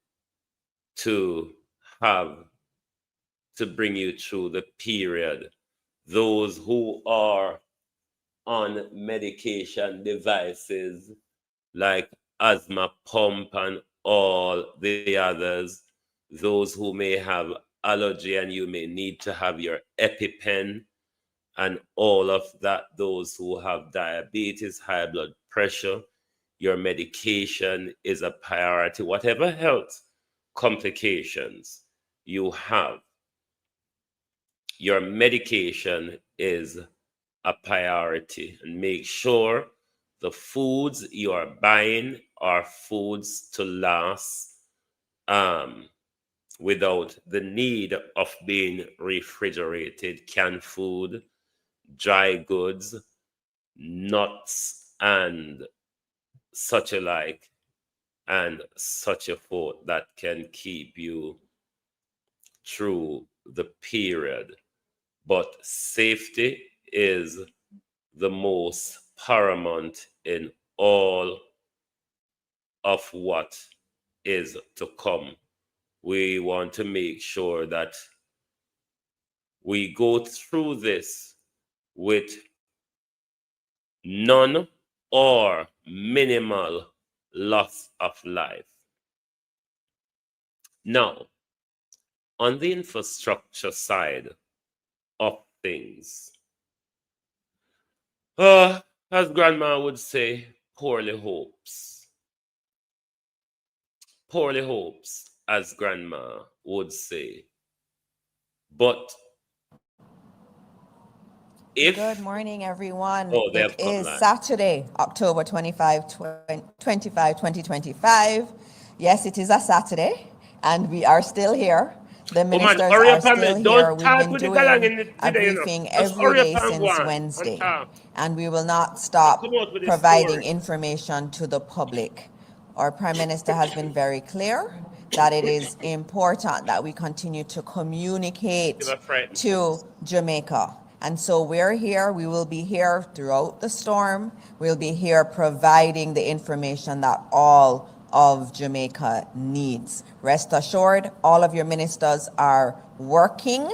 to have to bring you through the period. Those who are on medication devices like asthma pump and all the others, those who may have allergy and you may need to have your EpiPen and all of that, those who have diabetes, high blood pressure, your medication is a priority. Whatever health complications you have, your medication is a priority, and make sure the foods you are buying are foods to last without the need of being refrigerated. Canned food, dry goods, nuts, and such alike, and such a forth that can keep you through the period. But safety is the most paramount in all of what is to come. We want to make sure that we go through this with none or minimal loss of life. Now, on the infrastructure side of things, as Grandma would say, poorly hopes. Poorly hopes, as Grandma would say. But Good morning, everyone. It is Saturday, October 25, 2025. Yes, it is a Saturday, and we are still here. The ministers are still here. We've been doing a briefing every day since Wednesday, and we will not stop providing information to the public. Our Prime Minister has been very clear that it is important that we continue to communicate to Jamaica. And so we're here. We will be here throughout the storm. We'll be here providing the information that all of Jamaica needs. Rest assured, all of your ministers are working.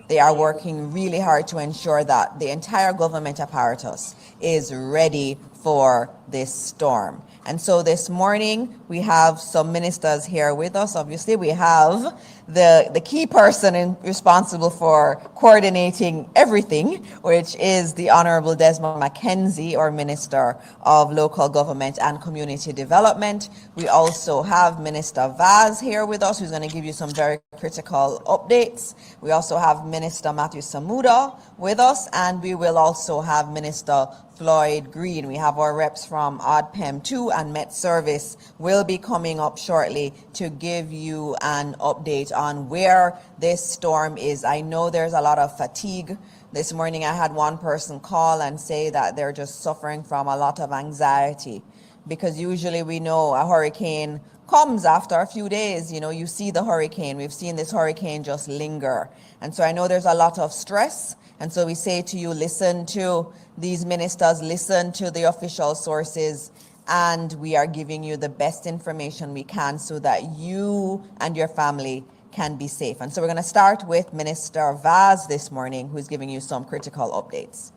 They are working really hard to ensure that the entire government apparatus is ready for this storm. And so this morning, we have some ministers here with us. Obviously, we have the key person responsible for coordinating everything, which is the Honorable Desmond McKenzie, our Minister of Local Government and Community Development. We also have Minister Vaz here with us, who's going to give you some very critical updates. We also have Minister Matthew Samuda with us, and we will also have Minister Floyd Green. We have our reps from ODPEM 2 and Met Service will be coming up shortly to give you an update on where this storm is. I know there's a lot of fatigue. This morning I had one person call and say that they're just suffering from a lot of anxiety, because usually we know a hurricane comes after a few days. You know, you see the hurricane. We've seen this hurricane just linger. And so I know there's a lot of stress. And so we say to you, listen to these ministers, listen to the official sources, and we are giving you the best information we can so that you and your family can be safe. And so we're going to start with Minister Vaz this morning, who's giving you some critical updates.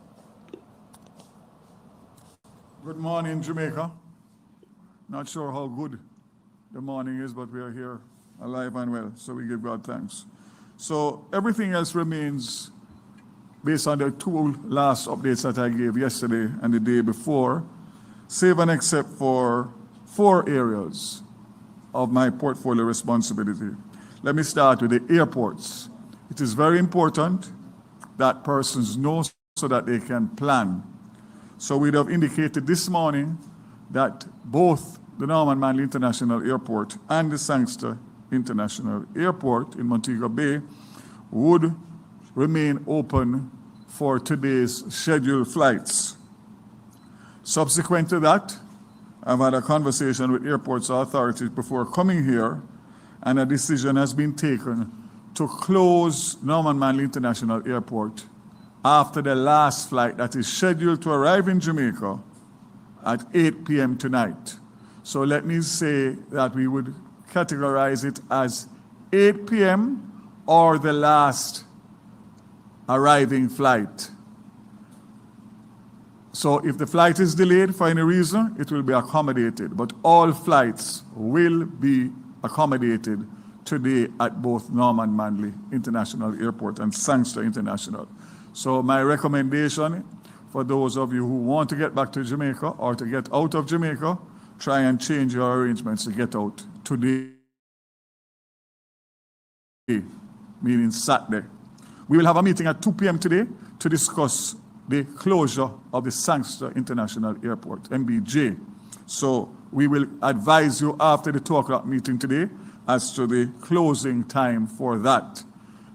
Good morning, Jamaica. Not sure how good the morning is, but we are here alive and well, so we give God thanks. So everything else remains based on the two last updates that I gave yesterday and the day before, save and except for 4 areas of my portfolio responsibility. Let me start with the airports. It is very important that persons know so that they can plan. So we'd have indicated this morning that both the Norman Manley International Airport and the Sangster International Airport in Montego Bay would remain open for today's scheduled flights. Subsequent to that, I've had a conversation with airports authorities before coming here, and a decision has been taken to close Norman Manley International Airport after the last flight that is scheduled to arrive in Jamaica at 8 p.m. tonight. So let me say that we would categorize it as 8 p.m. or the last arriving flight. So if the flight is delayed for any reason, it will be accommodated, but all flights will be accommodated today at both Norman Manley International Airport and Sangster International. So my recommendation for those of you who want to get back to Jamaica or to get out of Jamaica, try and change your arrangements to get out today, meaning Saturday. We will have a meeting at 2 p.m. today to discuss the closure of the Sangster International Airport, MBJ. So we will advise you after the 2 o'clock meeting today as to the closing time for that.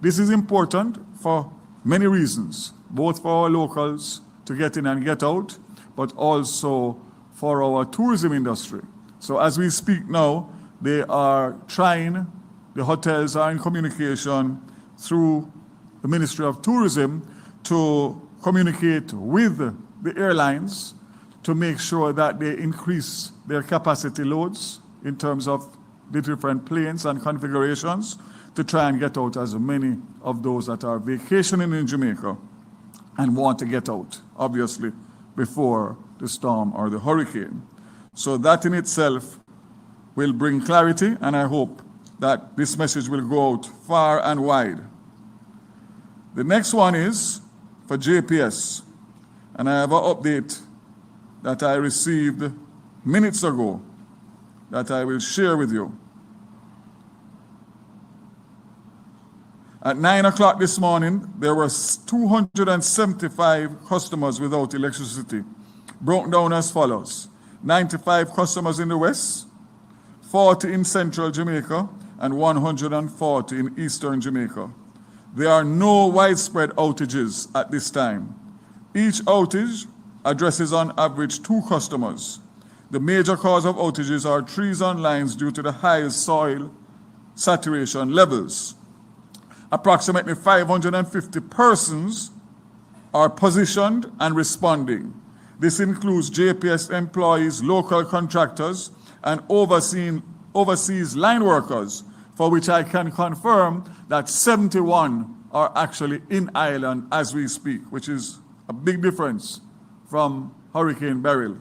This is important for many reasons, both for our locals to get in and get out, but also for our tourism industry. So as we speak now, they are trying, the hotels are in communication through the Ministry of Tourism to communicate with the airlines to make sure that they increase their capacity loads in terms of the different planes and configurations to try and get out as many of those that are vacationing in Jamaica and want to get out, obviously, before the storm or the hurricane. So that in itself will bring clarity, and I hope that this message will go out far and wide. The next one is for JPS, and I have an update that I received minutes ago that I will share with you. At 9 o'clock this morning, there were 275 customers without electricity, broken down as follows: 95 customers in the west, 40 in central Jamaica, and 140 in eastern Jamaica. There are no widespread outages at this time. Each outage addresses on average 2 customers. The major cause of outages are trees on lines due to the high soil saturation levels. Approximately 550 persons are positioned and responding. This includes JPS employees, local contractors, and overseas line workers, for which I can confirm that 71 are actually in Ireland as we speak, which is a big difference from Hurricane Beryl.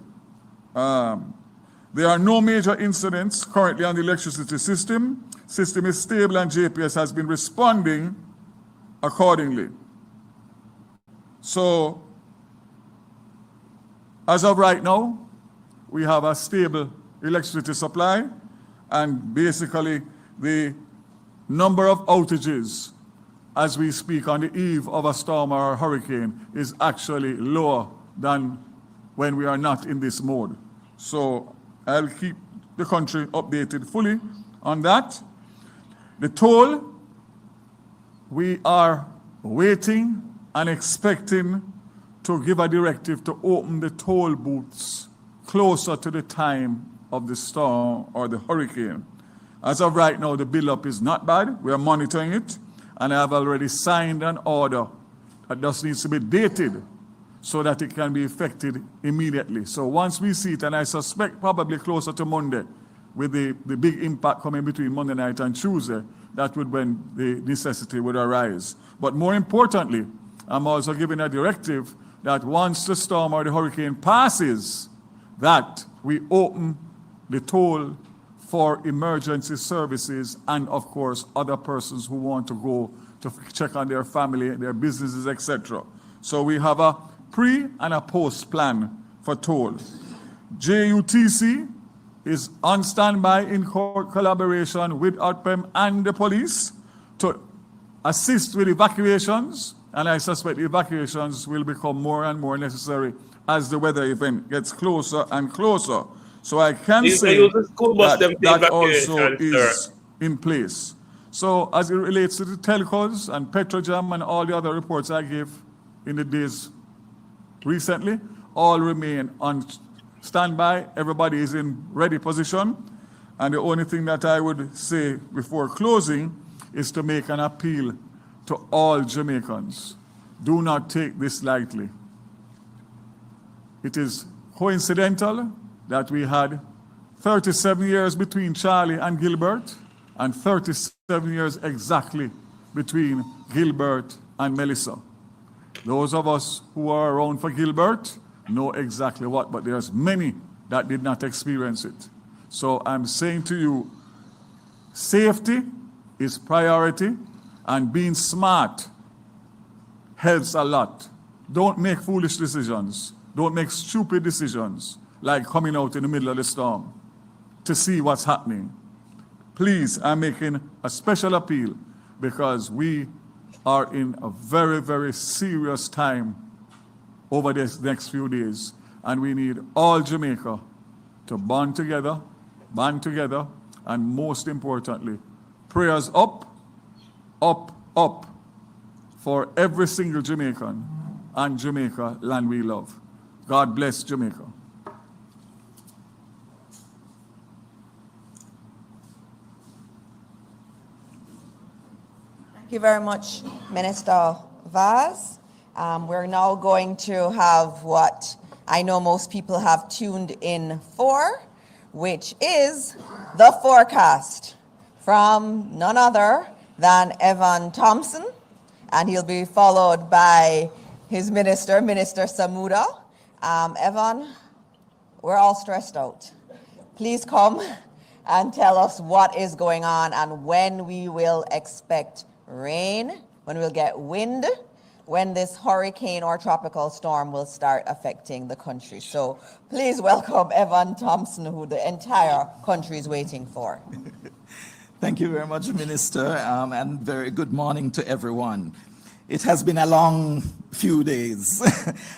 There are no major incidents currently on the electricity system. System is stable and JPS has been responding accordingly. So, as of right now, we have a stable electricity supply, and basically the number of outages as we speak on the eve of a storm or a hurricane is actually lower than when we are not in this mode. So I'll keep the country updated fully on that. The toll, we are waiting and expecting to give a directive to open the toll booths closer to the time of the storm or the hurricane. As of right now, the buildup is not bad. We are monitoring it, and I have already signed an order that just needs to be dated so that it can be effected immediately. So once we see it, and I suspect probably closer to Monday, with the big impact coming between Monday night and Tuesday, that would when the necessity would arise. But more importantly, I'm also giving a directive that once the storm or the hurricane passes, that we open the toll for emergency services and, of course, other persons who want to go to check on their family, their businesses, etc. So we have a pre and a post plan for toll. JUTC is on standby in collaboration with OutPem and the police to assist with evacuations, and I suspect evacuations will become more and more necessary as the weather event gets closer and closer. So I can say that also is in place. So as it relates to the telcos and Petrojam and all the other reports I gave in the days recently, all remain on standby. Everybody is in ready position. And the only thing that I would say before closing is to make an appeal to all Jamaicans. Do not take this lightly. It is coincidental that we had 37 years between Charlie and Gilbert, and 37 years exactly between Gilbert and Melissa. Those of us who are around for Gilbert know exactly what, but there's many that did not experience it. So I'm saying to you, safety is priority, and being smart helps a lot. Don't make foolish decisions. Don't make stupid decisions, like coming out in the middle of the storm to see what's happening. Please, I'm making a special appeal because we are in a very, very serious time over this next few days, and we need all Jamaica to band together, and most importantly, prayers up, up, up for every single Jamaican and Jamaica, land we love. God bless Jamaica. Thank you very much, Minister Vaz. We're now going to have what I know most people have tuned in for, which is the forecast from none other than Evan Thompson, and he'll be followed by his minister, Minister Samuda. Evan, we're all stressed out. Please come and tell us what is going on and when we will expect rain, when we'll get wind, when this hurricane or tropical storm will start affecting the country. So please welcome Evan Thompson, who the entire country is waiting for. Thank you very much, Minister, and very good morning to everyone. It has been a long few days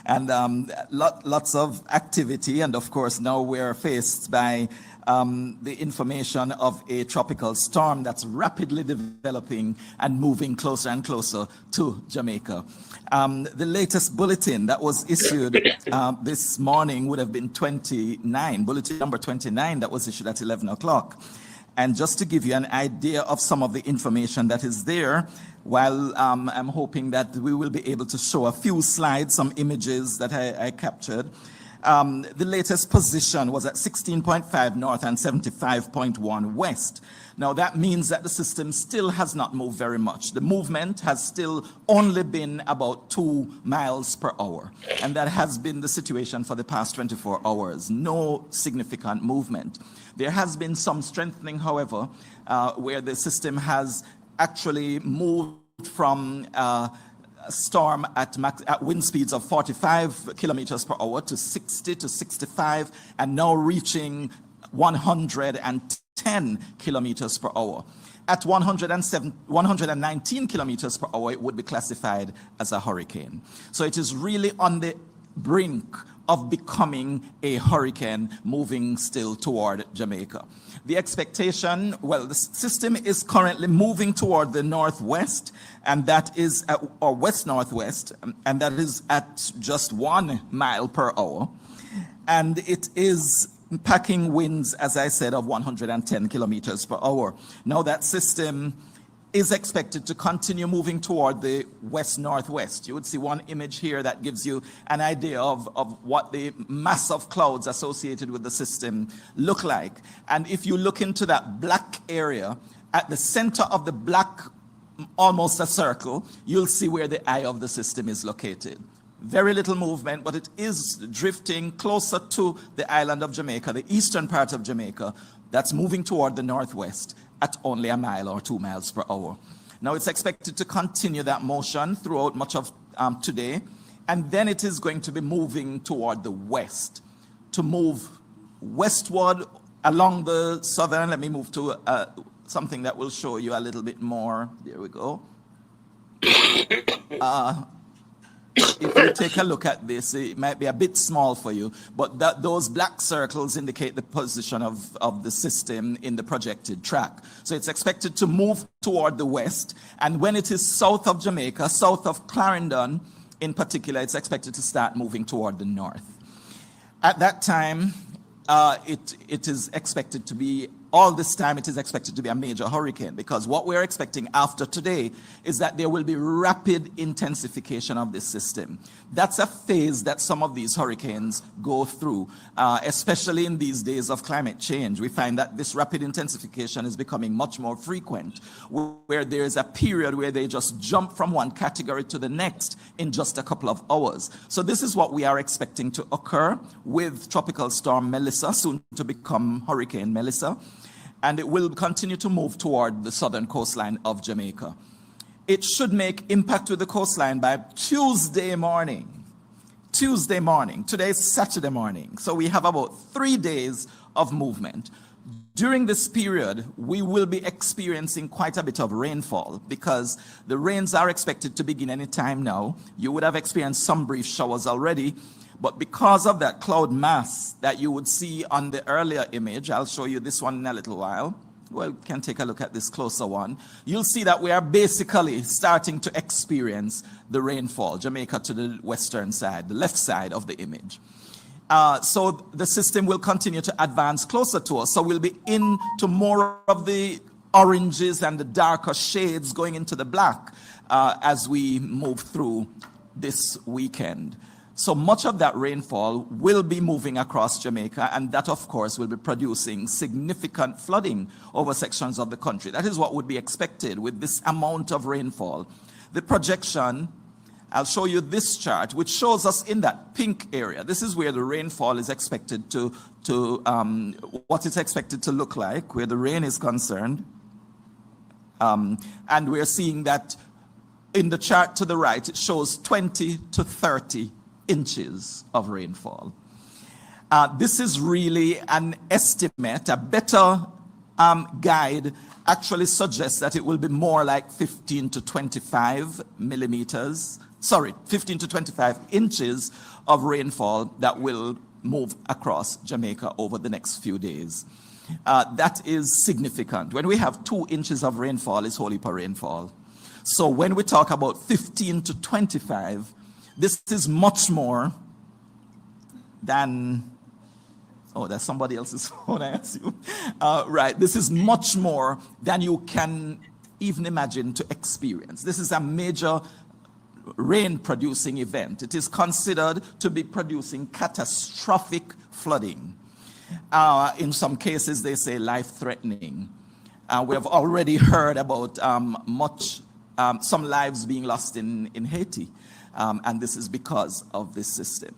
and lots of activity, and of course now we're faced by the information of a tropical storm that's rapidly developing and moving closer and closer to Jamaica. The latest bulletin that was issued this morning would have been bulletin number 29 that was issued at 11 o'clock. And just to give you an idea of some of the information that is there, while I'm hoping that we will be able to show a few slides, some images that I captured. The latest position was at 16.5 north and 75.1 west. Now that means that the system still has not moved very much. The movement has still only been about 2 miles per hour. And that has been the situation for the past 24 hours. No significant movement. There has been some strengthening, however, where the system has actually moved from storm at wind speeds of 45 kilometers per hour to 60 to 65, and now reaching 110 kilometers per hour. At 119 kilometers per hour, it would be classified as a hurricane. So it is really on the brink of becoming a hurricane, moving still toward Jamaica. The expectation, well, the system is currently moving toward the northwest, and that is or west-northwest, and that is at just 1 mile per hour. And it is packing winds, as I said, of 110 kilometers per hour. Now that system is expected to continue moving toward the west-northwest. You would see one image here that gives you an idea of what the mass of clouds associated with the system look like. And if you look into that black area, at the center of the black, almost a circle, you'll see where the eye of the system is located. Very little movement, but it is drifting closer to the island of Jamaica, the eastern part of Jamaica, that's moving toward the northwest at only 1 mile or 2 miles per hour. Now it's expected to continue that motion throughout much of today, and then it is going to be moving toward the west, to move westward along the southern. Let me move to something that will show you a little bit more. There we go. If you take a look at this, it might be a bit small for you, but those black circles indicate the position of the system in the projected track. So it's expected to move toward the west, and when it is south of Jamaica, south of Clarendon in particular, it's expected to start moving toward the north. At that time, it is expected to be, all this time it is expected to be a major hurricane, because what we're expecting after today is that there will be rapid intensification of this system. That's a phase that some of these hurricanes go through, especially in these days of climate change. We find that this rapid intensification is becoming much more frequent, where there is a period where they just jump from one category to the next in just a couple of hours. So this is what we are expecting to occur with Tropical Storm Melissa, soon to become Hurricane Melissa. And it will continue to move toward the southern coastline of Jamaica. It should make impact with the coastline by Tuesday morning. Tuesday morning. Today is Saturday morning. So we have about 3 days of movement. During this period, we will be experiencing quite a bit of rainfall because the rains are expected to begin any time now. You would have experienced some brief showers already. But because of that cloud mass that you would see on the earlier image, I'll show you this one in a little while. Well, we can take a look at this closer one. You'll see that we are basically starting to experience the rainfall, Jamaica to the western side, the left side of the image. So the system will continue to advance closer to us. So we'll be into more of the oranges and the darker shades going into the black as we move through this weekend. So much of that rainfall will be moving across Jamaica, and that, of course, will be producing significant flooding over sections of the country. That is what would be expected with this amount of rainfall. The projection, I'll show you this chart, which shows us in that pink area. This is where the rainfall is expected what it's expected to look like, where the rain is concerned. And we're seeing that in the chart to the right, it shows 20 to 30 inches of rainfall. This is really an estimate. A better guide actually suggests that it will be more like 15 to 25 millimeters, 15 to 25 inches of rainfall that will move across Jamaica over the next few days. That is significant. When we have 2 inches of rainfall, it's whole heap of rainfall. So when we talk about 15 to 25, this is much more than, oh, that's somebody else's phone, I assume. Right, this is much more than you can even imagine to experience. This is a major rain-producing event. It is considered to be producing catastrophic flooding. In some cases, they say life-threatening. We have already heard about some lives being lost in Haiti. And this is because of this system.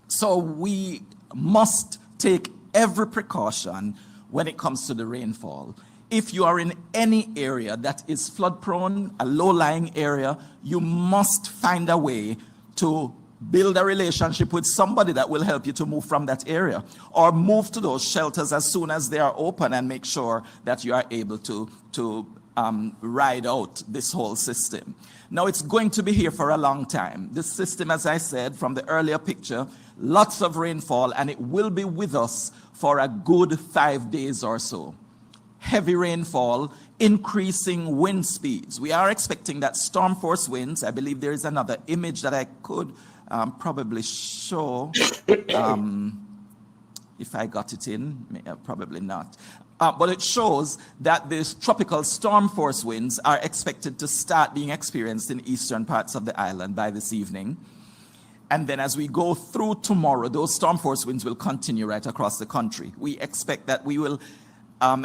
So we must take every precaution when it comes to the rainfall. If you are in any area that is flood prone, a low-lying area, you must find a way to build a relationship with somebody that will help you to move from that area, or move to those shelters as soon as they are open and make sure that you are able to ride out this whole system. Now, it's going to be here for a long time. This system, as I said from the earlier picture, lots of rainfall, and it will be with us for a good 5 days or so. Heavy rainfall, increasing wind speeds. We are expecting that storm force winds. I believe there is another image that I could probably show. If I got it in, probably not. But it shows that these tropical storm force winds are expected to start being experienced in eastern parts of the island by this evening. And then as we go through tomorrow, those storm force winds will continue right across the country. We expect that we will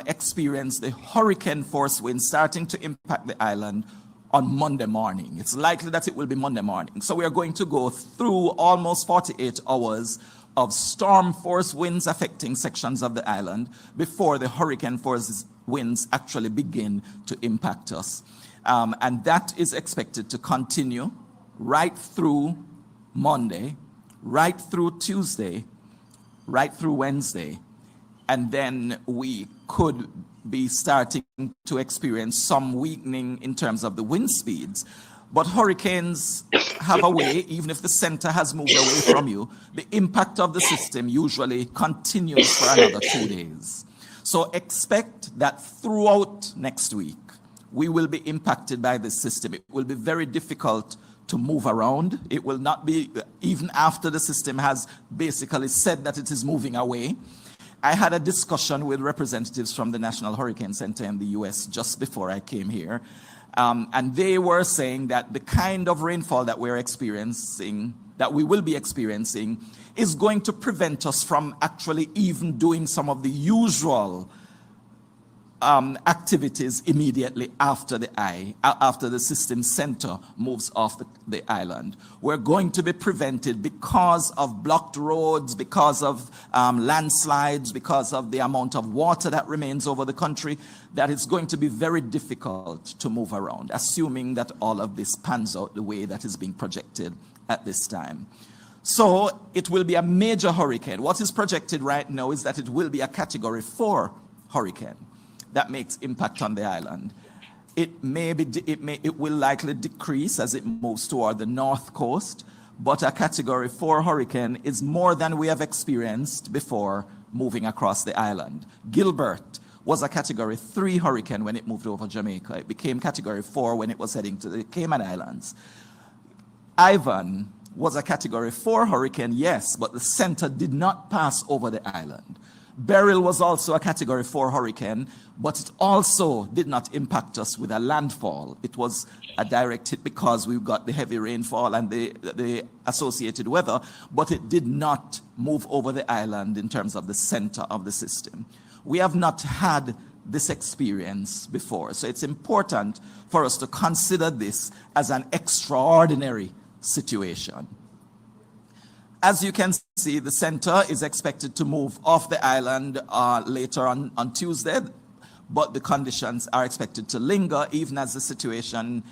experience the hurricane force winds starting to impact the island on Monday morning. It's likely that it will be Monday morning. So we are going to go through almost 48 hours of storm force winds affecting sections of the island before the hurricane force winds actually begin to impact us. And that is expected to continue right through Monday, right through Tuesday, right through Wednesday. And then we could be starting to experience some weakening in terms of the wind speeds. But hurricanes have a way, even if the center has moved away from you, the impact of the system usually continues for another 2 days. So expect that throughout next week, we will be impacted by this system. It will be very difficult to move around. It will not be, even after the system has basically said that it is moving away. I had a discussion with representatives from the National Hurricane Center in the US just before I came here. And they were saying that the kind of rainfall that we're experiencing, that we will be experiencing, is going to prevent us from actually even doing some of the usual activities immediately after the system center moves off the island. We're going to be prevented because of blocked roads, because of landslides, because of the amount of water that remains over the country, that it's going to be very difficult to move around, assuming that all of this pans out the way that is being projected at this time. So it will be a major hurricane. What is projected right now is that it will be a Category 4 hurricane that makes impact on the island. It will likely decrease as it moves toward the north coast, but a Category 4 hurricane is more than we have experienced before moving across the island. Gilbert was a Category 3 hurricane when it moved over Jamaica. It became Category 4 when it was heading to the Cayman Islands. Ivan was a Category 4 hurricane, yes, but the center did not pass over the island. Beryl was also a Category 4 hurricane, but it also did not impact us with a landfall. It was a direct hit because we've got the heavy rainfall and the associated weather, but it did not move over the island in terms of the center of the system. We have not had this experience before, so it's important for us to consider this as an extraordinary situation. As you can see, the center is expected to move off the island later on Tuesday, but the conditions are expected to linger even as the situation,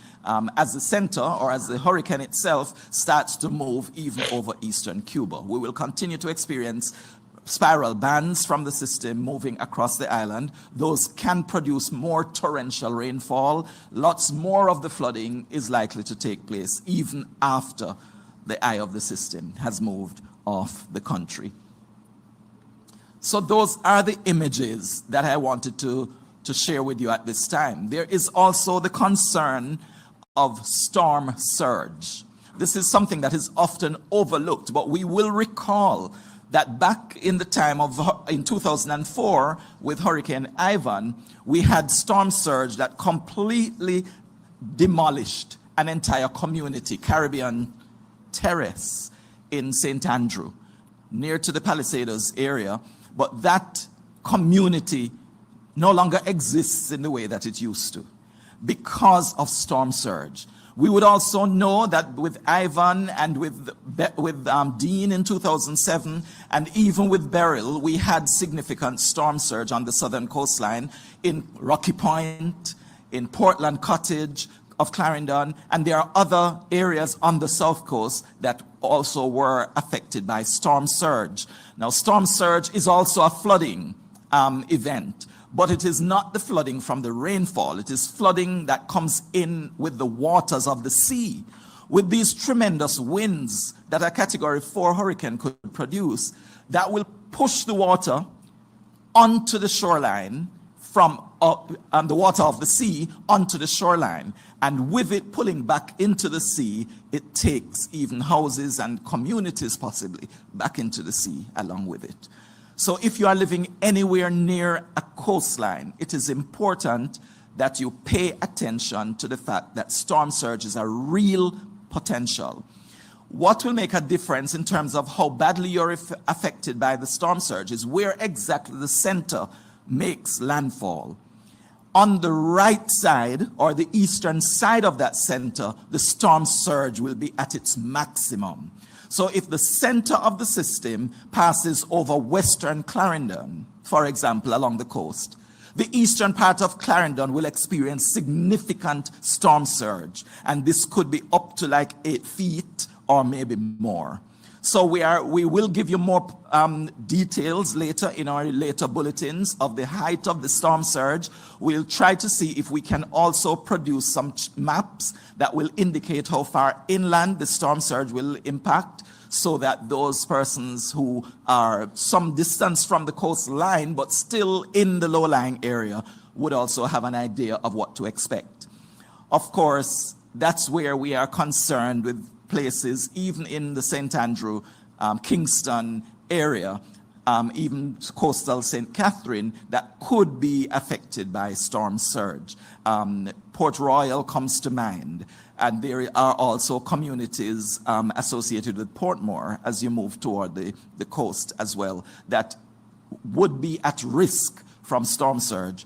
as the center or as the hurricane itself starts to move even over eastern Cuba. We will continue to experience spiral bands from the system moving across the island. Those can produce more torrential rainfall. Lots more of the flooding is likely to take place even after the eye of the system has moved off the country. So those are the images that I wanted to share with you at this time. There is also the concern of storm surge. This is something that is often overlooked, but we will recall that back in the time in 2004 with Hurricane Ivan, we had storm surge that completely demolished an entire community, Caribbean Terrace in St. Andrew, near to the Palisados area, but that community no longer exists in the way that it used to because of storm surge. We would also know that with Ivan and with Dean in 2007, and even with Beryl, we had significant storm surge on the southern coastline in Rocky Point, in Portland Cottage of Clarendon, and there are other areas on the south coast that also were affected by storm surge. Now, storm surge is also a flooding event, but it is not the flooding from the rainfall. It is flooding that comes in with the waters of the sea. With these tremendous winds that a Category 4 hurricane could produce, that will push the water onto the shoreline from the water of the sea onto the shoreline. And with it pulling back into the sea, it takes even houses and communities possibly back into the sea along with it. So if you are living anywhere near a coastline, it is important that you pay attention to the fact that storm surge is a real potential. What will make a difference in terms of how badly you're affected by the storm surge is where exactly the center makes landfall. On the right side, or the eastern side of that center, the storm surge will be at its maximum. So if the center of the system passes over western Clarendon, for example, along the coast, the eastern part of Clarendon will experience significant storm surge, and this could be up to like 8 feet or maybe more. So we will give you more details later in our later bulletins of the height of the storm surge. We'll try to see if we can also produce some maps that will indicate how far inland the storm surge will impact, so that those persons who are some distance from the coastline but still in the low-lying area would also have an idea of what to expect. Of course, that's where we are concerned with places, even in the St. Andrew, Kingston area, even coastal St. Catherine, that could be affected by storm surge. Port Royal comes to mind, and there are also communities associated with Portmore as you move toward the coast as well, that would be at risk from storm surge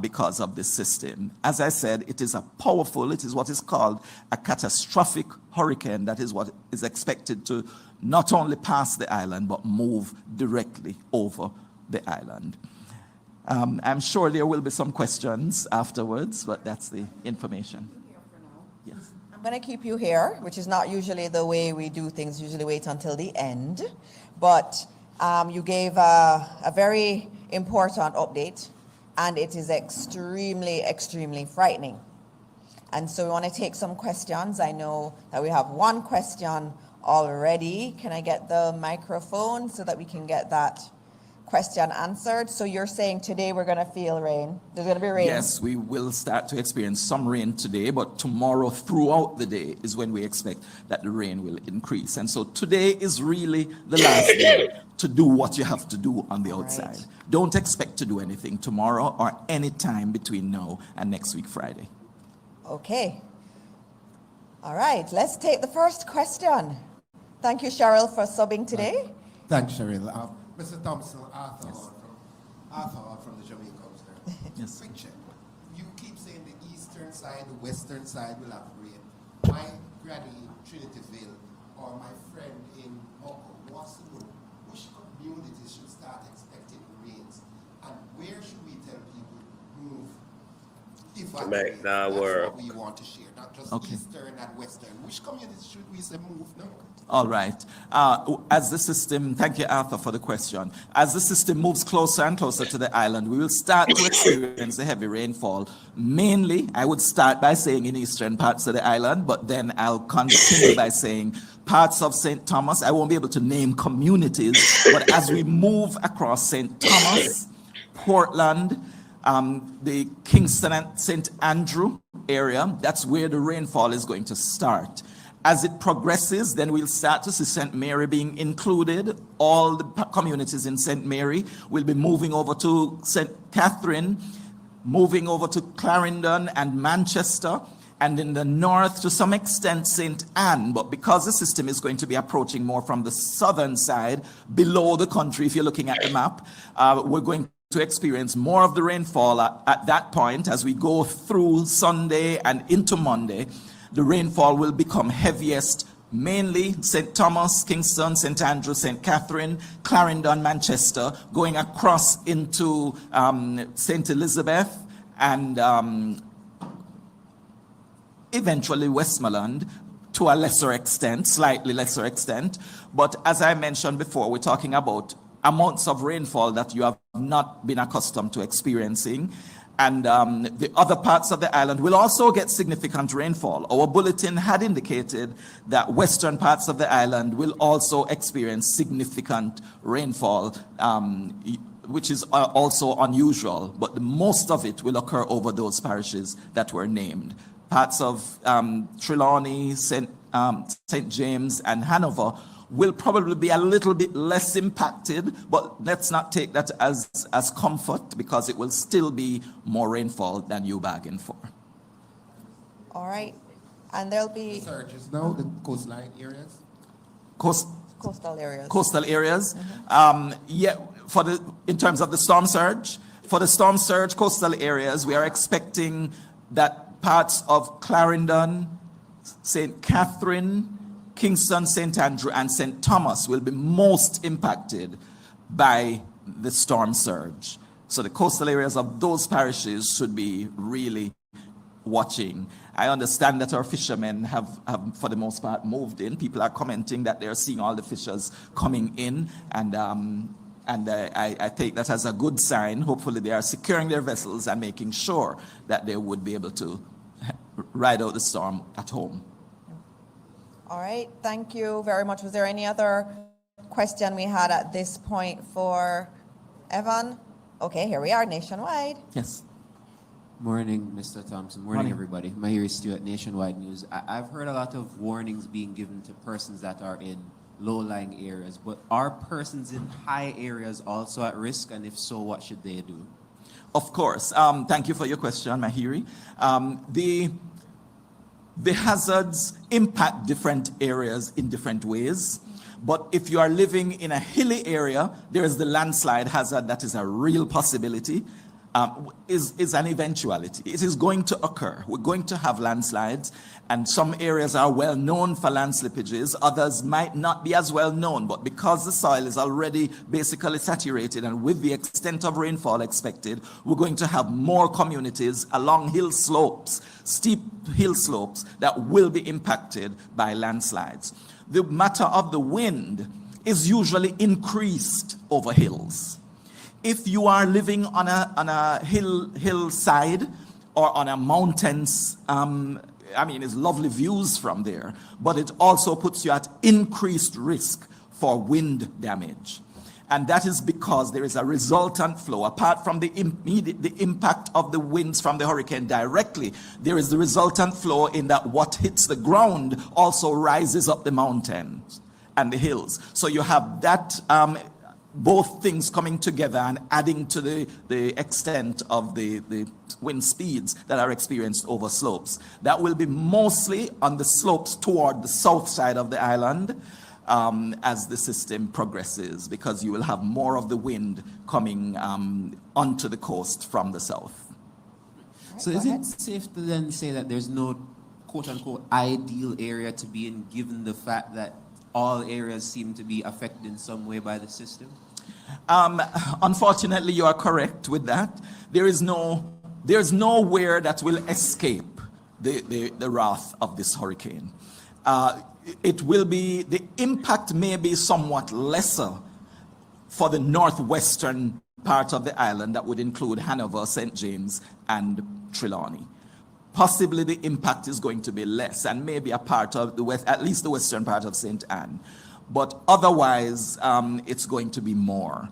because of this system. As I said, it is it is what is called a catastrophic hurricane. That is what is expected to not only pass the island, but move directly over the island. I'm sure there will be some questions afterwards, but that's the information. Yes. I'm going to keep you here, which is not usually the way we do things, usually wait until the end. But you gave a very important update, and it is extremely, extremely frightening. And so we want to take some questions. I know that we have one question already. Can I get the microphone so that we can get that question answered? So you're saying today we're going to feel rain? There's going to be rain? Yes, we will start to experience some rain today, but tomorrow throughout the day is when we expect that the rain will increase. And so today is really the last day to do what you have to do on the outside. Right. Don't expect to do anything tomorrow or any time between now and next week, Friday. Okay. All right, let's take the first question. Thank you, Cheryl, for subbing today. Thanks, Cheryl. Mr. Thompson, Arthur from the Jamaica coast there. Yes. Quick check. You keep saying the eastern side, the western side will have rain. My granny in Trinityville or my friend in Moko wants to know which communities should start expecting rains and where should we tell people move? If to make that that's work. what we want to share, not just eastern and western. Which communities should we say move now? All right. As the system, thank you, Arthur, for the question. As the system moves closer and closer to the island, we will start to experience the heavy rainfall. Mainly, I would start by saying in eastern parts of the island, but then I'll continue by saying parts of St. Thomas. I won't be able to name communities, but as we move across St. Thomas, Portland, the Kingston and St. Andrew area, that's where the rainfall is going to start. As it progresses, then we'll start to see St. Mary being included. All the communities in St. Mary will be moving over to St. Catherine, moving over to Clarendon and Manchester, and in the north to some extent St. Anne. But because the system is going to be approaching more from the southern side, below the country, if you're looking at the map, we're going to experience more of the rainfall at that point as we go through Sunday and into Monday. The rainfall will become heaviest, mainly St. Thomas, Kingston, St. Andrew, St. Catherine, Clarendon, Manchester, going across into St. Elizabeth and eventually Westmoreland to a lesser extent, slightly lesser extent. But as I mentioned before, we're talking about amounts of rainfall that you have not been accustomed to experiencing. And the other parts of the island will also get significant rainfall. Our bulletin had indicated that western parts of the island will also experience significant rainfall, which is also unusual, but most of it will occur over those parishes that were named. Parts of Trelawney, St. James, and Hanover will probably be a little bit less impacted, but let's not take that as comfort, because it will still be more rainfall than you bargained for. All right. And there'll be surges now, the coastline areas? Coastal areas. Coastal areas. Yeah, in terms of the storm surge, For the storm surge coastal areas, we are expecting that parts of Clarendon, St. Catherine, Kingston, St. Andrew, and St. Thomas will be most impacted by the storm surge. So the coastal areas of those parishes should be really watching. I understand that our fishermen have for the most part moved in. People are commenting that they're seeing all the fishers coming in, and I take that as a good sign. Hopefully they are securing their vessels and making sure that they would be able to ride out the storm at home. All right, thank you very much. Was there any other question we had at this point for Evan? Okay, here we are, Nationwide. Yes. Morning, Mr. Thompson. Morning, everybody. Mahiri Stewart, Nationwide News. I've heard a lot of warnings being given to persons that are in low-lying areas, but are persons in high areas also at risk? And if so, what should they do? Of course. Thank you for your question, Mahiri. The hazards impact different areas in different ways. But if you are living in a hilly area, there is the landslide hazard that is a real possibility. Is an eventuality. It is going to occur. We're going to have landslides, and some areas are well known for land slippages. Others might not be as well known, but because the soil is already basically saturated and with the extent of rainfall expected, we're going to have more communities along hill slopes, steep hill slopes, that will be impacted by landslides. The matter of the wind is usually increased over hills. If you are living on a hillside or on a mountains, it's lovely views from there, but it also puts you at increased risk for wind damage. And that is because there is a resultant flow. Apart from the impact of the winds from the hurricane directly, there is the resultant flow in that what hits the ground also rises up the mountains and the hills. So you have that both things coming together and adding to the extent of the wind speeds that are experienced over slopes. That will be mostly on the slopes toward the south side of the island as the system progresses, because you will have more of the wind coming onto the coast from the south. So is it safe to then say that there's no quote-unquote ideal area to be in, given the fact that all areas seem to be affected in some way by the system? Unfortunately, you are correct with that. There's nowhere that will escape the wrath of this hurricane. The impact may be somewhat lesser for the northwestern part of the island that would include Hanover, St. James, and Trelawney. Possibly the impact is going to be less, and maybe a part of the west, at least the western part of St. Anne. But otherwise, it's going to be more.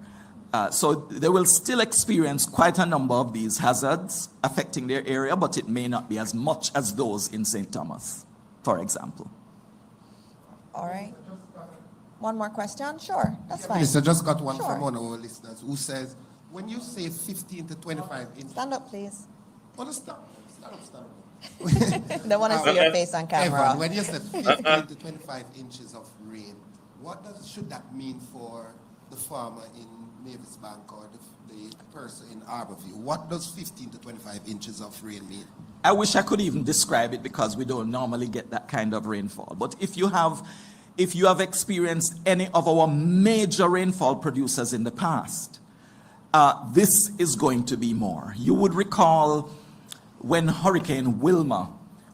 So they will still experience quite a number of these hazards affecting their area, but it may not be as much as those in St. Thomas, for example. All right. One more question? Sure, that's fine. Minister, just got one from one of our listeners who says, when you say 15 to 25 inches... Stand up, please. Stand up. They want to see your face on camera. Evan, when you said 15 to 25 inches of rain, what should that mean for the farmer in Mavis Bank or the person in Arborview? What does 15 to 25 inches of rain mean? I wish I could even describe it, because we don't normally get that kind of rainfall. But if you have experienced any of our major rainfall producers in the past, this is going to be more. You would recall when Hurricane Wilma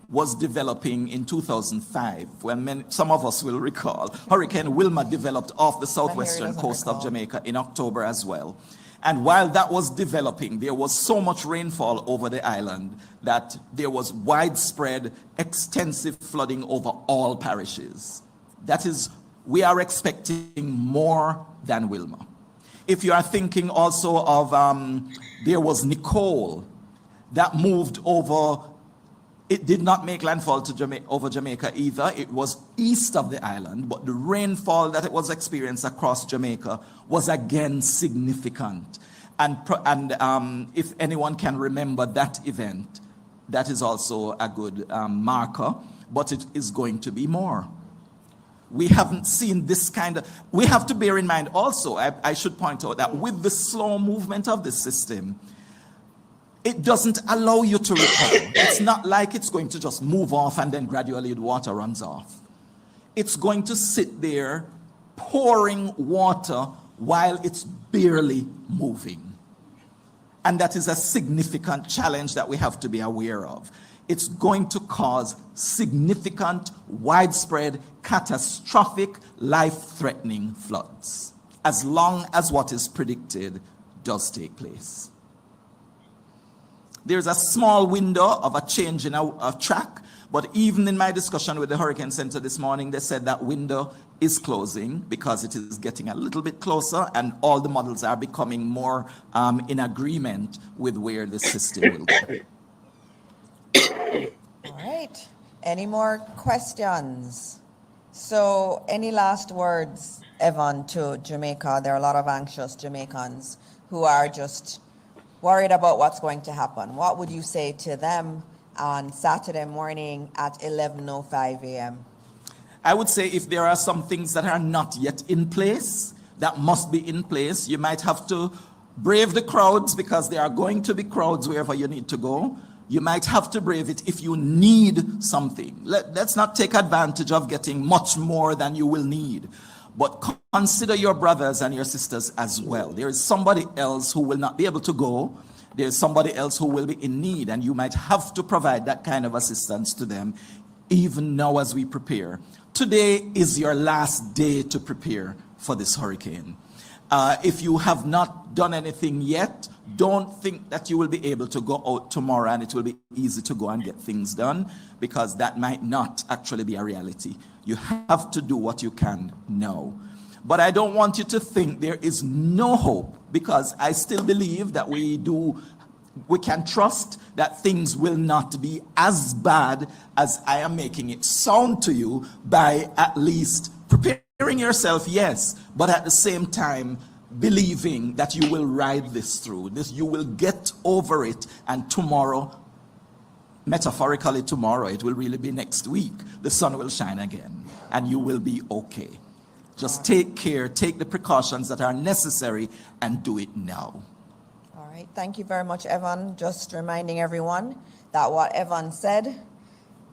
was developing in 2005, when some of us will recall, Hurricane Wilma developed off the southwestern coast of Jamaica in October as well. And while that was developing, there was so much rainfall over the island that there was widespread, extensive flooding over all parishes. That is, we are expecting more than Wilma. If you are thinking also of, there was Nicole that moved over. It did not make landfall to over Jamaica either. It was east of the island, but the rainfall that it was experienced across Jamaica was again significant. And if anyone can remember that event, that is also a good marker, but it is going to be more. We haven't seen this kind of, we have to bear in mind also, I should point out that with the slow movement of the system, it doesn't allow you to recover. It's not like it's going to just move off and then gradually the water runs off. It's going to sit there pouring water while it's barely moving. And that is a significant challenge that we have to be aware of. It's going to cause significant, widespread, catastrophic, life-threatening floods, as long as what is predicted does take place. There's a small window of a change in a track, but even in my discussion with the Hurricane Center this morning, they said that window is closing because it is getting a little bit closer and all the models are becoming more in agreement with where the system will go. All right. Any more questions? So any last words, Evan, to Jamaica? There are a lot of anxious Jamaicans who are just worried about what's going to happen. What would you say to them on Saturday morning at 11:05 a.m.? I would say if there are some things that are not yet in place, that must be in place, you might have to brave the crowds because there are going to be crowds wherever you need to go. You might have to brave it if you need something. Let's not take advantage of getting much more than you will need. But consider your brothers and your sisters as well. There is somebody else who will not be able to go. There's somebody else who will be in need, and you might have to provide that kind of assistance to them, even now as we prepare. Today is your last day to prepare for this hurricane. If you have not done anything yet, don't think that you will be able to go out tomorrow and it will be easy to go and get things done, because that might not actually be a reality. You have to do what you can now. But I don't want you to think there is no hope, because I still believe that we can trust that things will not be as bad as I am making it sound to you by at least preparing yourself, yes, but at the same time, believing that you will ride this through. You will get over it, and tomorrow, metaphorically tomorrow, it will really be next week, the sun will shine again, and you will be okay. Just take care, take the precautions that are necessary, and do it now. All right, thank you very much, Evan. Just reminding everyone that what Evan said,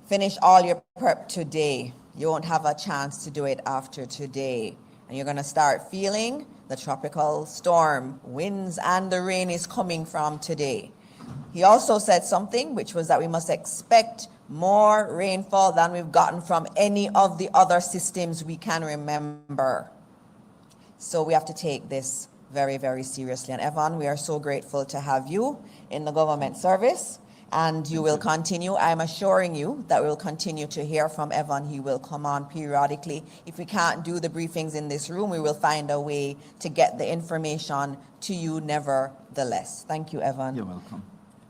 finish all your prep today. You won't have a chance to do it after today. And you're going to start feeling the tropical storm, winds, and the rain is coming from today. He also said something, which was that we must expect more rainfall than we've gotten from any of the other systems we can remember. So we have to take this very, very seriously. And Evan, we are so grateful to have you in the government service. And you will continue. I'm assuring you that we'll continue to hear from Evan. He will come on periodically. If we can't do the briefings in this room, we will find a way to get the information to you nevertheless. Thank you, Evan. You're welcome.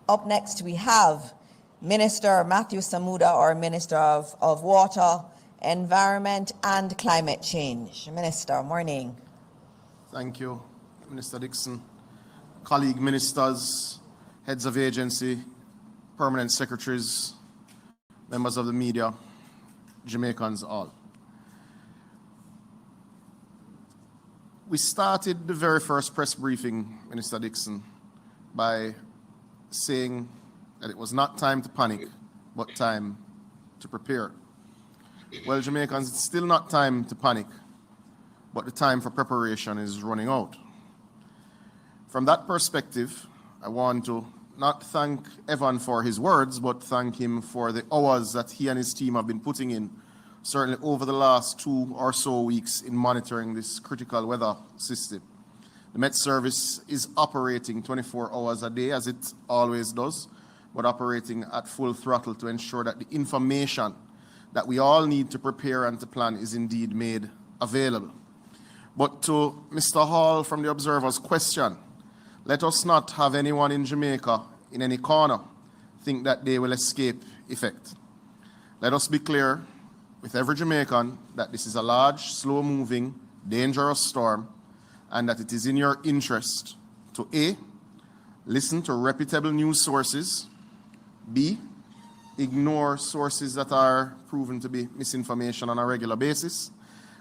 Up next, we have Minister Matthew Samuda, our Minister of Water, Environment and Climate Change. Minister, morning. Thank you, Minister Dixon. Colleague ministers, heads of agency, permanent secretaries, members of the media, Jamaicans all. We started the very first press briefing, Minister Dixon, by saying that it was not time to panic, but time to prepare. Well, Jamaicans, it's still not time to panic, but the time for preparation is running out. From that perspective, I want to not thank Evan for his words, but thank him for the hours that he and his team have been putting in, certainly over the last 2 or so weeks, in monitoring this critical weather system. The Met Service is operating 24 hours a day, as it always does, but operating at full throttle to ensure that the information that we all need to prepare and to plan is indeed made available. But to Mr. Hall from the Observer's question, let us not have anyone in Jamaica, in any corner, think that they will escape effect. Let us be clear with every Jamaican that this is a large, slow-moving, dangerous storm, and that it is in your interest to A, listen to reputable news sources, B, ignore sources that are proven to be misinformation on a regular basis,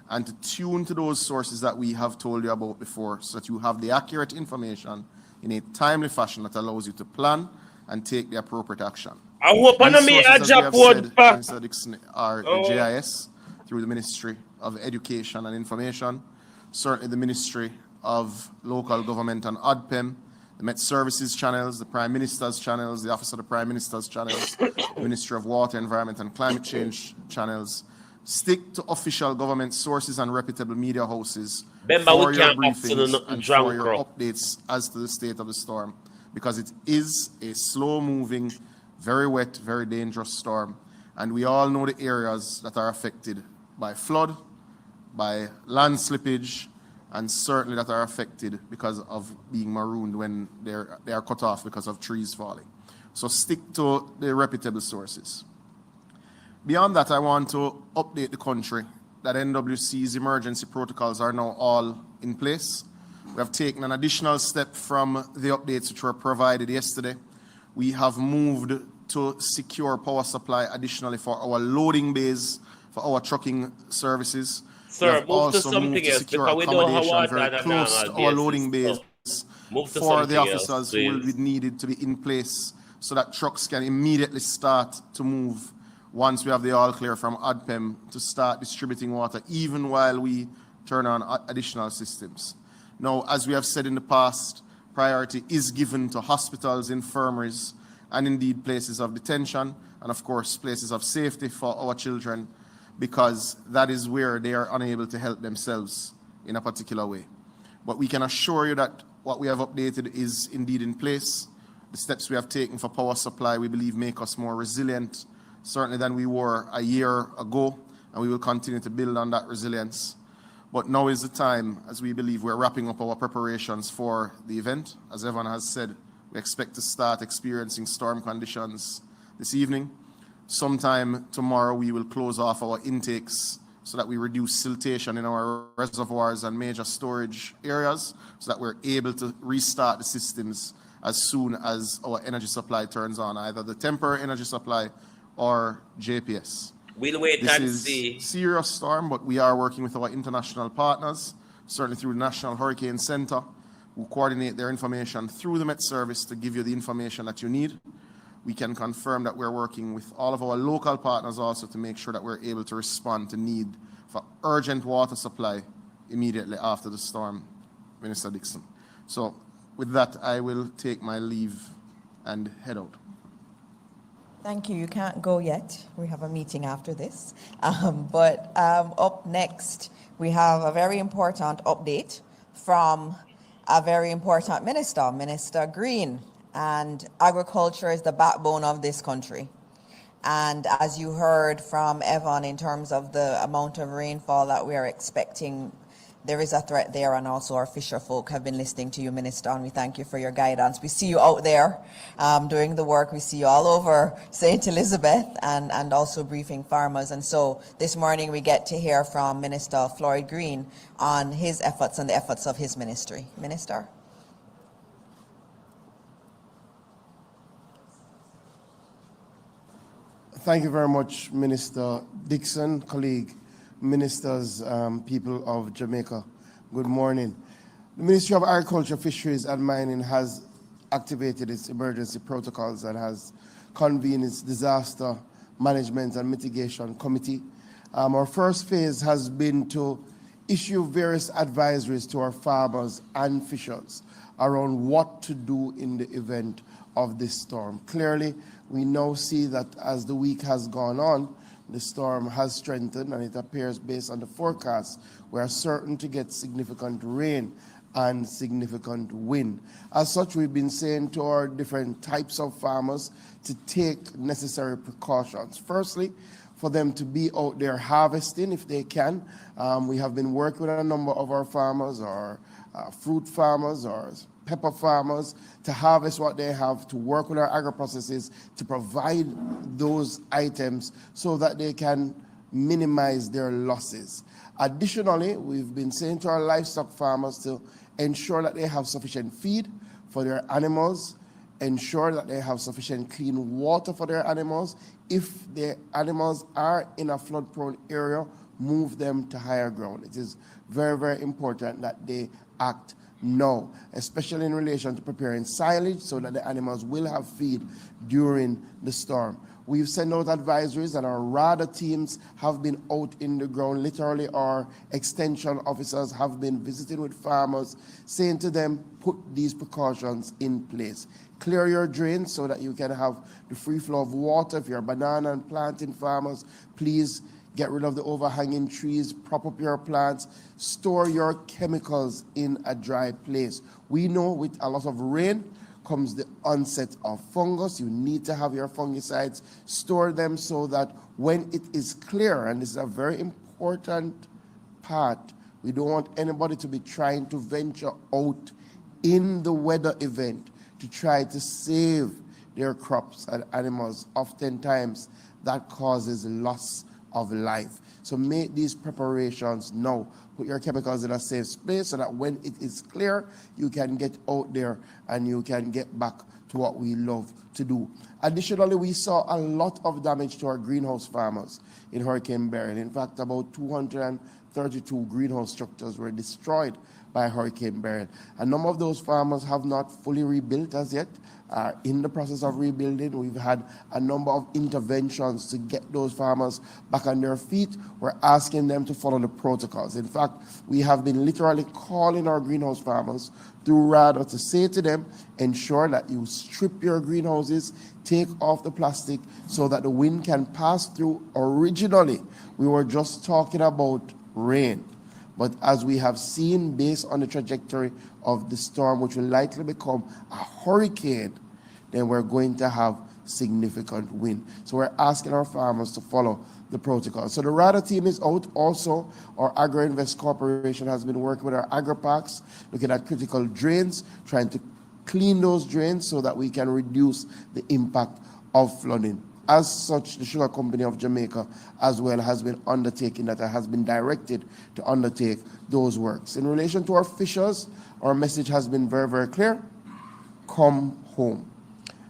and to tune to those sources that we have told you about before so that you have the accurate information in a timely fashion that allows you to plan and take the appropriate action. I hope I These me a sources, as we have Japan said, back. Mr. Dixon, are the JIS through the Ministry of Education and Information, certainly the Ministry of Local Government and ODPEM, the Met Services channels, the Prime Minister's channels, the Office of the Prime Minister's channels, the Ministry of Water, Environment and Climate Change channels. Stick to official government sources and reputable media houses for your briefings and for your updates as to the state of the storm, because it is a slow-moving, very wet, very dangerous storm, and we all know the areas that are affected by flood, by land slippage, and certainly that are affected because of being marooned when they are cut off because of trees falling. So stick to the reputable sources. Beyond that, I want to update the country that NWC's emergency protocols are now all in place. We have taken an additional step from the updates which were provided yesterday. We have moved to secure power supply additionally for our loading bays, for our trucking services. Sir, move to something else because we don't have water very close to our loading bays for the officers who will be needed to be in place so that trucks can immediately start to move once we have the all clear from ODPEM to start distributing water, even while we turn on additional systems. Now, as we have said in the past, priority is given to hospitals, infirmaries, and indeed places of detention, and of course, places of safety for our children, because that is where they are unable to help themselves in a particular way. But we can assure you that what we have updated is indeed in place. The steps we have taken for power supply, we believe, make us more resilient, certainly than we were a year ago, and we will continue to build on that resilience. But now is the time, as we believe we're wrapping up our preparations for the event. As Evan has said, we expect to start experiencing storm conditions this evening. Sometime tomorrow, we will close off our intakes so that we reduce siltation in our reservoirs and major storage areas so that we're able to restart the systems as soon as our energy supply turns on, either the temporary energy supply or JPS. We'll wait and see. This is a serious storm, but we are working with our international partners, certainly through the National Hurricane Center, who coordinate their information through the Met Service to give you the information that you need. We can confirm that we're working with all of our local partners also to make sure that we're able to respond to need for urgent water supply immediately after the storm, Minister Dixon. So with that, I will take my leave and head out. Thank you. You can't go yet. We have a meeting after this. But up next, we have a very important update from a very important minister, Minister Green. And agriculture is the backbone of this country. And as you heard from Evan in terms of the amount of rainfall that we are expecting, there is a threat there, and also our fisher folk have been listening to you, Minister, and we thank you for your guidance. We see you out there doing the work. We see you all over St. Elizabeth and also briefing farmers. And so this morning we get to hear from Minister Floyd Green on his efforts and the efforts of his ministry. Minister. Thank you very much, Minister Dixon, colleague, ministers, people of Jamaica. Good morning. The Ministry of Agriculture, Fisheries and Mining has activated its emergency protocols and has convened its disaster management and mitigation committee. Our first phase has been to issue various advisories to our farmers and fishers around what to do in the event of this storm. Clearly, we now see that as the week has gone on, the storm has strengthened, and it appears, based on the forecast, we are certain to get significant rain and significant wind. As such, we've been saying to our different types of farmers to take necessary precautions. Firstly, for them to be out there harvesting if they can. We have been working with a number of our farmers, our fruit farmers, our pepper farmers, to harvest what they have, to work with our agro-processes to provide those items so that they can minimize their losses. Additionally, we've been saying to our livestock farmers to ensure that they have sufficient feed for their animals, ensure that they have sufficient clean water for their animals. If the animals are in a flood-prone area, move them to higher ground. It is very, very important that they act now, especially in relation to preparing silage so that the animals will have feed during the storm. We've sent out advisories and our RADA teams have been out in the ground. Literally, our extension officers have been visiting with farmers, saying to them, put these precautions in place. Clear your drains so that you can have the free flow of water. If you're banana and planting farmers, please get rid of the overhanging trees, prop up your plants, store your chemicals in a dry place. We know with a lot of rain comes the onset of fungus. You need to have your fungicides, store them so that when it is clear, and this is a very important part, we don't want anybody to be trying to venture out in the weather event to try to save their crops and animals. Oftentimes that causes loss of life. So make these preparations now. Put your chemicals in a safe space so that when it is clear, you can get out there and you can get back to what we love to do. Additionally, we saw a lot of damage to our greenhouse farmers in Hurricane Beryl. In fact, about 232 greenhouse structures were destroyed by Hurricane Beryl. A number of those farmers have not fully rebuilt as yet. In the process of rebuilding, we've had a number of interventions to get those farmers back on their feet. We're asking them to follow the protocols. In fact, we have been literally calling our greenhouse farmers through RADA to say to them, ensure that you strip your greenhouses, take off the plastic so that the wind can pass through. Originally, we were just talking about rain. But as we have seen, based on the trajectory of the storm, which will likely become a hurricane, then we're going to have significant wind. So we're asking our farmers to follow the protocol. So the RADA team is out. Also, our Agro-Invest Corporation has been working with our agri-parks, looking at critical drains, trying to clean those drains so that we can reduce the impact of flooding. As such, the Sugar Company of Jamaica as well has been undertaking that, has been directed to undertake those works. In relation to our fishers, our message has been very, very clear. Come home.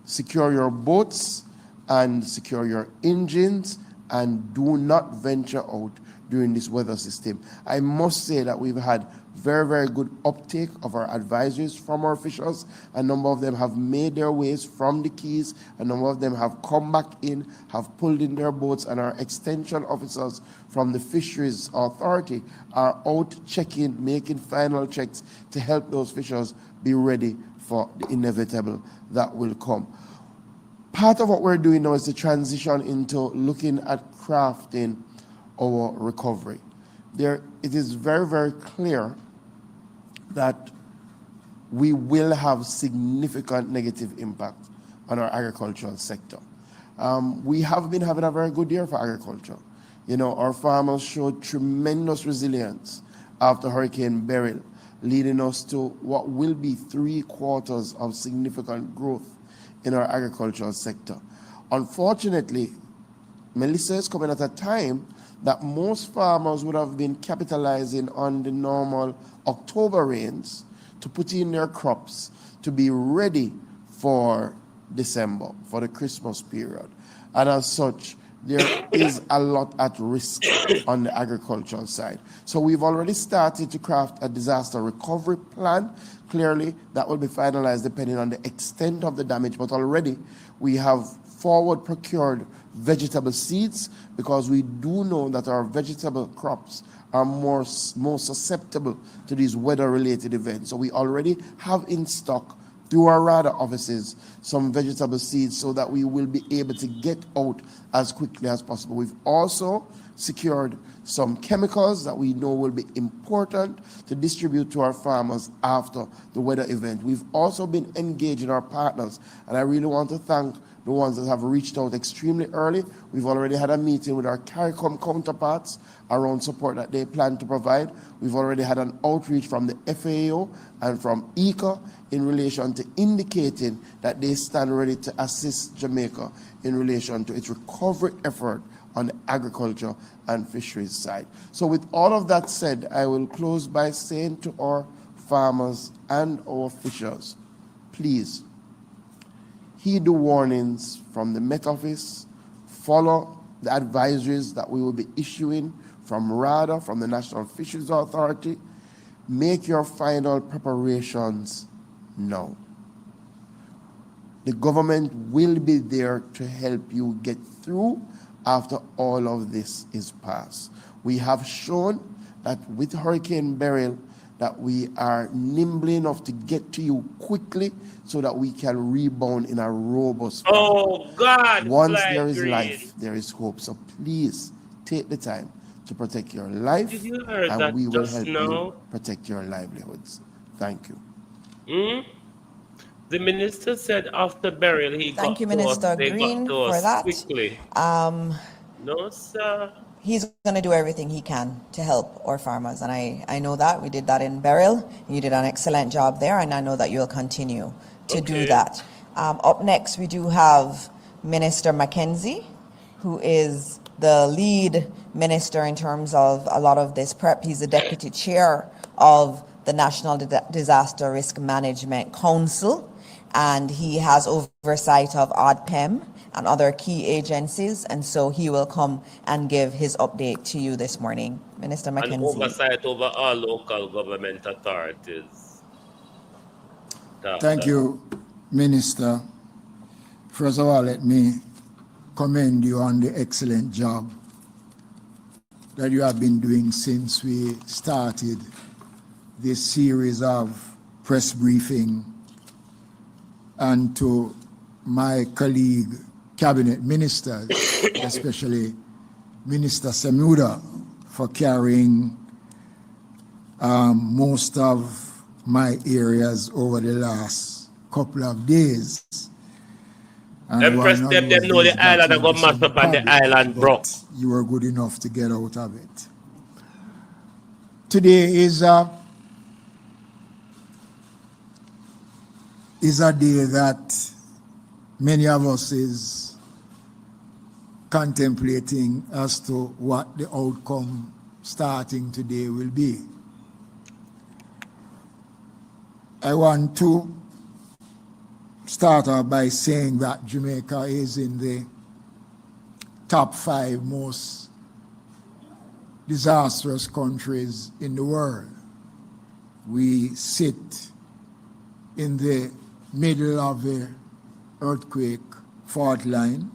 Secure your boats and secure your engines and do not venture out during this weather system. I must say that we've had very, very good uptake of our advisories from our officials. A number of them have made their ways from the Keys. A number of them have come back in, have pulled in their boats, and our extension officers from the Fisheries Authority are out checking, making final checks to help those fishers be ready for the inevitable that will come. Part of what we're doing now is to transition into looking at crafting our recovery. It is very, very clear that we will have significant negative impact on our agricultural sector. We have been having a very good year for agriculture. You know, our farmers showed tremendous resilience after Hurricane Beryl, leading us to what will be 3 quarters of significant growth in our agricultural sector. Unfortunately, Melissa is coming at a time that most farmers would have been capitalizing on the normal October rains to put in their crops to be ready for December, for the Christmas period. And as such, there is a lot at risk on the agricultural side. So we've already started to craft a disaster recovery plan. Clearly, that will be finalized depending on the extent of the damage, but already we have forward procured vegetable seeds because we do know that our vegetable crops are more susceptible to these weather-related events. So we already have in stock through our RADA offices some vegetable seeds so that we will be able to get out as quickly as possible. We've also secured some chemicals that we know will be important to distribute to our farmers after the weather event. We've also been engaging our partners, and I really want to thank the ones that have reached out extremely early. We've already had a meeting with our CARICOM counterparts around support that they plan to provide. We've already had an outreach from the FAO and from ECA in relation to indicating that they stand ready to assist Jamaica in relation to its recovery effort on the agriculture and fisheries side. So with all of that said, I will close by saying to our farmers and our fishers, please heed the warnings from the Met Office, follow the advisories that we will be issuing from RADA, from the National Fisheries Authority. Make your final preparations now. The government will be there to help you get through after all of this is passed. We have shown that with Hurricane Beryl that we are nimble enough to get to you quickly so that we can rebound in a robust manner. Oh God! Once there is life, there is hope. So please take the time to protect your life, Did you hear and that we will just help now? you protect your livelihoods. Thank you. The minister said after burial he Thank got you, to us. Minister They Green, got to for us that. quickly. No, sir. He's going to do everything he can to help our farmers, and I know that. We did that in Beryl. You did an excellent job there, and I know that you'll continue to do that. Up next, we do have Minister Mackenzie, who is the lead minister in terms of a lot of this prep. He's the deputy chair of the National Disaster Risk Management Council, and he has oversight of ODPEM and other key agencies, and so he will come and give his update to you this morning. Minister Mackenzie. And oversight over all local government authorities. Thank you, Minister. First of all, let me commend you on the excellent job that you have been doing since we started this series of press briefing, and to my colleague cabinet ministers, especially Minister Semuda, for carrying most of my areas over the last couple of days. Empress them know the island, I got mass up on the island, bro. You were good enough to get out of it. Today is a day that many of us is contemplating as to what the outcome starting today will be. I want to start off by saying that Jamaica is in the top 5 most disastrous countries in the world. We sit in the middle of the earthquake fault line,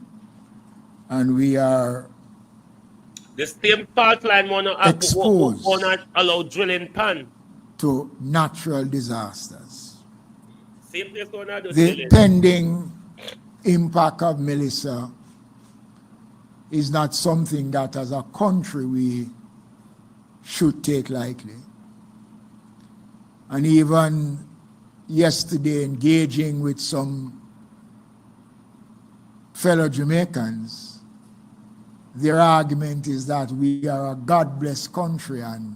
and we are the same fault line exposed won't allow drilling pan to natural disasters. Same place gonna do The drilling. pending impact of Melissa is not something that as a country we should take lightly. And even yesterday, engaging with some fellow Jamaicans, their argument is that we are a God-blessed country and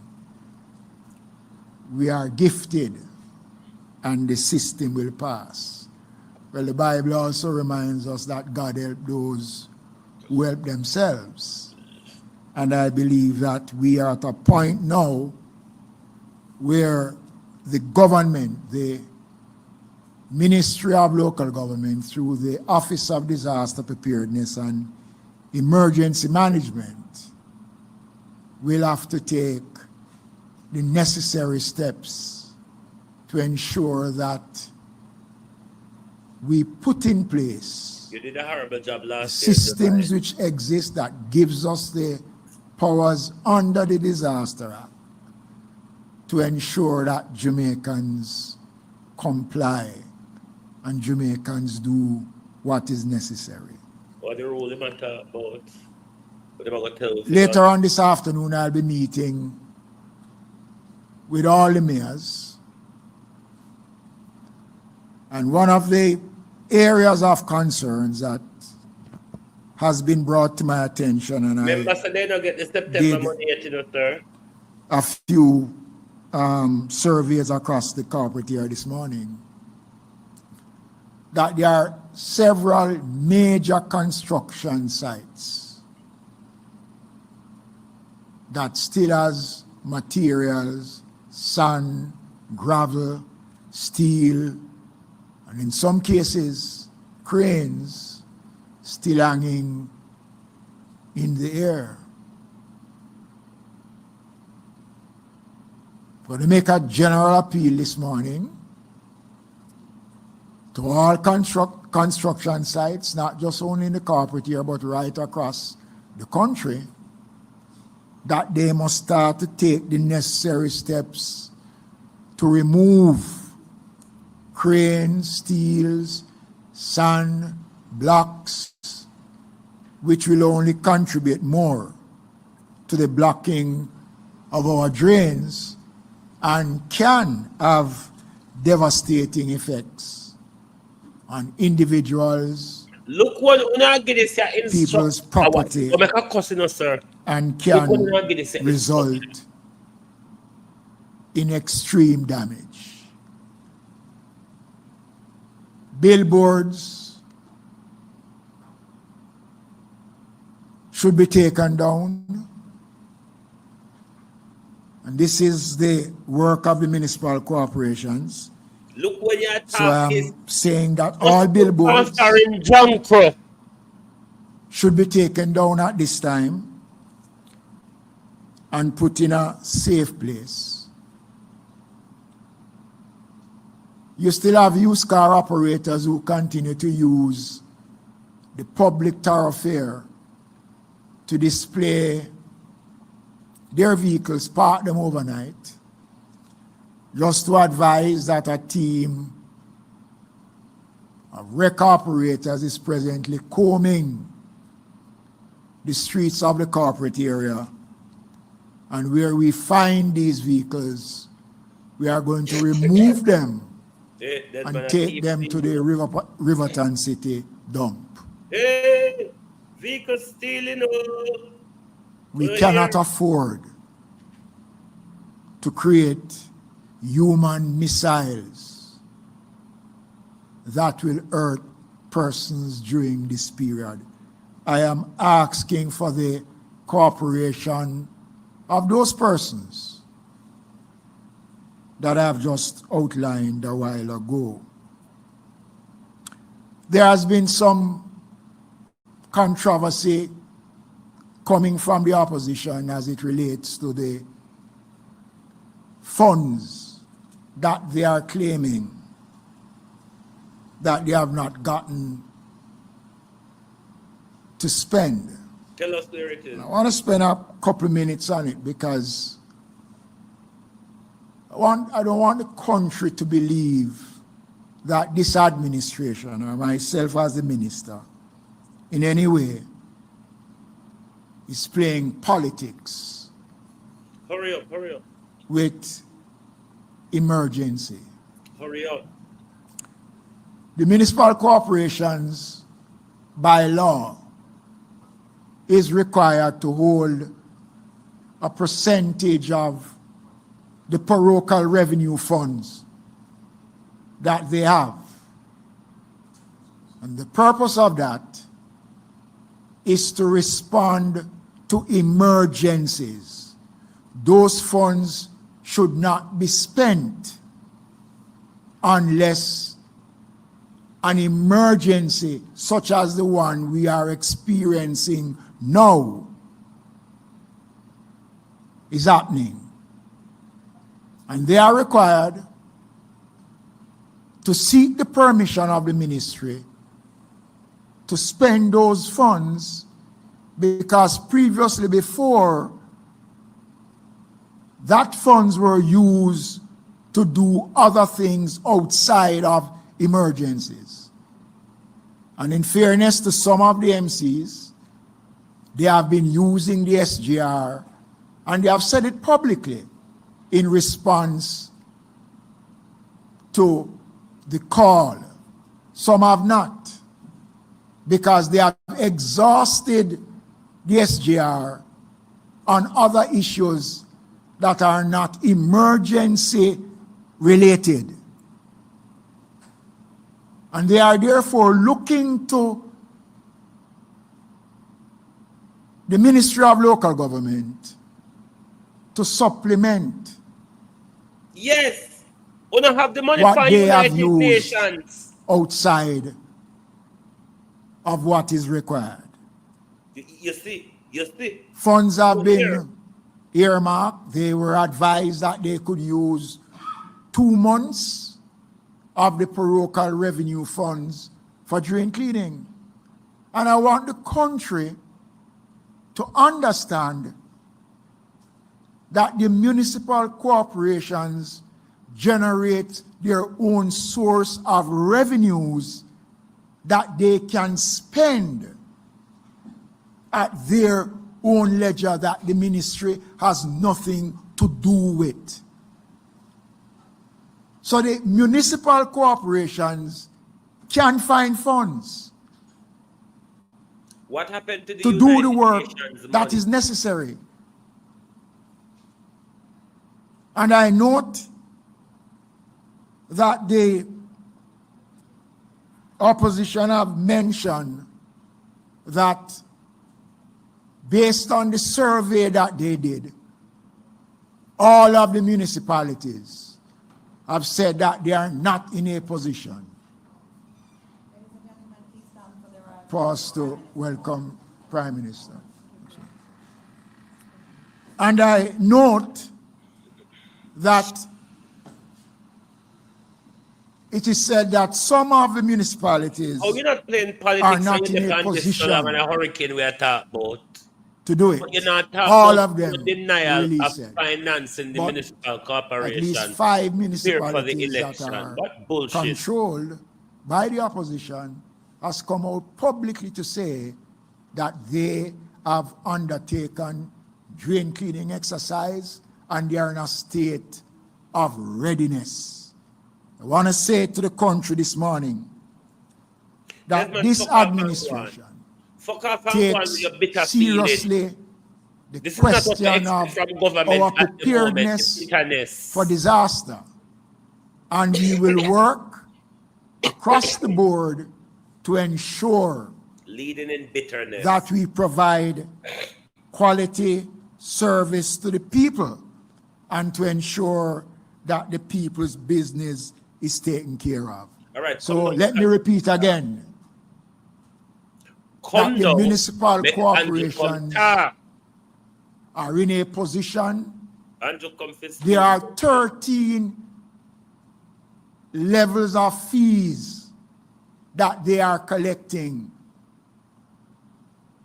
we are gifted and the system will pass. Well, the Bible also reminds us that God helps those who help themselves. And I believe that we are at a point now where the government, the Ministry of Local Government, through the Office of Disaster Preparedness and Emergency Management, will have to take the necessary steps to ensure that we put in place You did a horrible job last systems which exist that gives us the powers under the Disaster Act to ensure that Jamaicans comply and Jamaicans do what is necessary. What the rule they matter about? What they gonna tell us Later about? on this afternoon, I'll be meeting with all the mayors. And one of the areas of concerns that has been brought to my attention, and Remember, so they don't get the September did money yet, you know, sir. a few surveys across the carpet here this morning, that there are several major construction sites that still has materials, sand, gravel, steel, and in some cases, cranes still hanging in the air. But to make a general appeal this morning to all construction sites, not just only in the corporate area, but right across the country, that they must start to take the necessary steps to remove cranes, steels, sand, blocks, which will only contribute more to the blocking of our drains and can have devastating effects on individuals, Look what una get this in people's property, and can result in extreme damage. Billboards should be taken down, and this is the work of the municipal corporations. Look what you're talking. So I'm saying that all billboards should be taken down at this time and put in a safe place. You still have used car operators who continue to use the public thoroughfare to display their vehicles, park them overnight, just to advise that a team of wreck operators is presently combing the streets of the corporate area, and where we find these vehicles, we are going to remove them and take them to the Riverton City dump. Hey, vehicle stealing. We cannot afford to create human missiles that will hurt persons during this period. I am asking for the cooperation of those persons that I have just outlined a while ago. There has been some controversy coming from the opposition as it relates to the funds that they are claiming that they have not gotten to spend. Tell us where it is. I want to spend a couple of minutes on it because I don't want the country to believe that this administration or myself as the minister in any way is playing politics. Hurry up, hurry up. With emergency. Hurry up. The municipal corporations, by law, is required to hold a percentage of the parochial revenue funds that they have. And the purpose of that is to respond to emergencies. Those funds should not be spent unless an emergency such as the one we are experiencing now is happening. And they are required to seek the permission of the ministry to spend those funds, because previously, before, that funds were used to do other things outside of emergencies. And in fairness to some of the MCs, they have been using the SGR, and they have said it publicly in response to the call. Some have not, because they have exhausted the SGR on other issues that are not emergency related. And they are therefore looking to the Ministry of Local Government to supplement Yes, we don't have the money what for they have United used Nations. outside of what is required. You see, You see? Funds have been earmarked. They were advised that they could use 2 months of the parochial revenue funds for drain cleaning. And I want the country to understand that the municipal corporations generate their own source of revenues that they can spend at their own ledger, that the ministry has nothing to do with. So the municipal corporations can find funds What happened to the to do the United work Nations that money? is necessary. And I note that the opposition have mentioned that based on the survey that they did, all of the municipalities have said that they are not in a position for us to welcome Prime Minister. And I note that it is said that some of the municipalities Oh, you're not playing are politics not and in you're a on this so long and position a hurricane we are talking about. to do it. But you're not talking All about of them, the denial release of it. financing the But municipal at least corporation 5 prepare for the municipalities that election. are What bullshit. controlled by the opposition has come out publicly to say that they have undertaken drain cleaning exercise and they are in a state of readiness. I want to say to the country this morning that Desmond, this fuck off and administration Fuck off and go on with takes your bitter feeling. seriously the This is not what I question of expect from government our at the moment. preparedness It's bitterness. for disaster. And we will work across the board to ensure Leading in bitterness. that we provide quality service to the people and to ensure that the people's business is taken care of. All right, So let me repeat again that the municipal corporations are in a position. There are 13 levels of fees that they are collecting,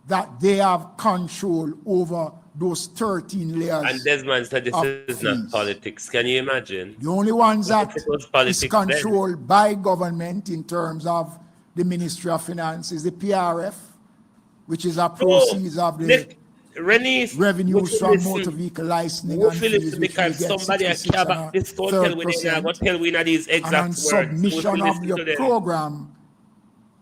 that they have control over those 13 layers. And Desmond said this is not fees. politics. Can you imagine? The only ones that If it was is politics then. controlled by government in terms of the Ministry of Finance is the PRF, which is a proceeds of the revenues from motor vehicle licensing and fees, which we because get somebody a 66 cab and a this don't tell third we they percent. not tell we not these And exact on words. submission We of listen your to them. program,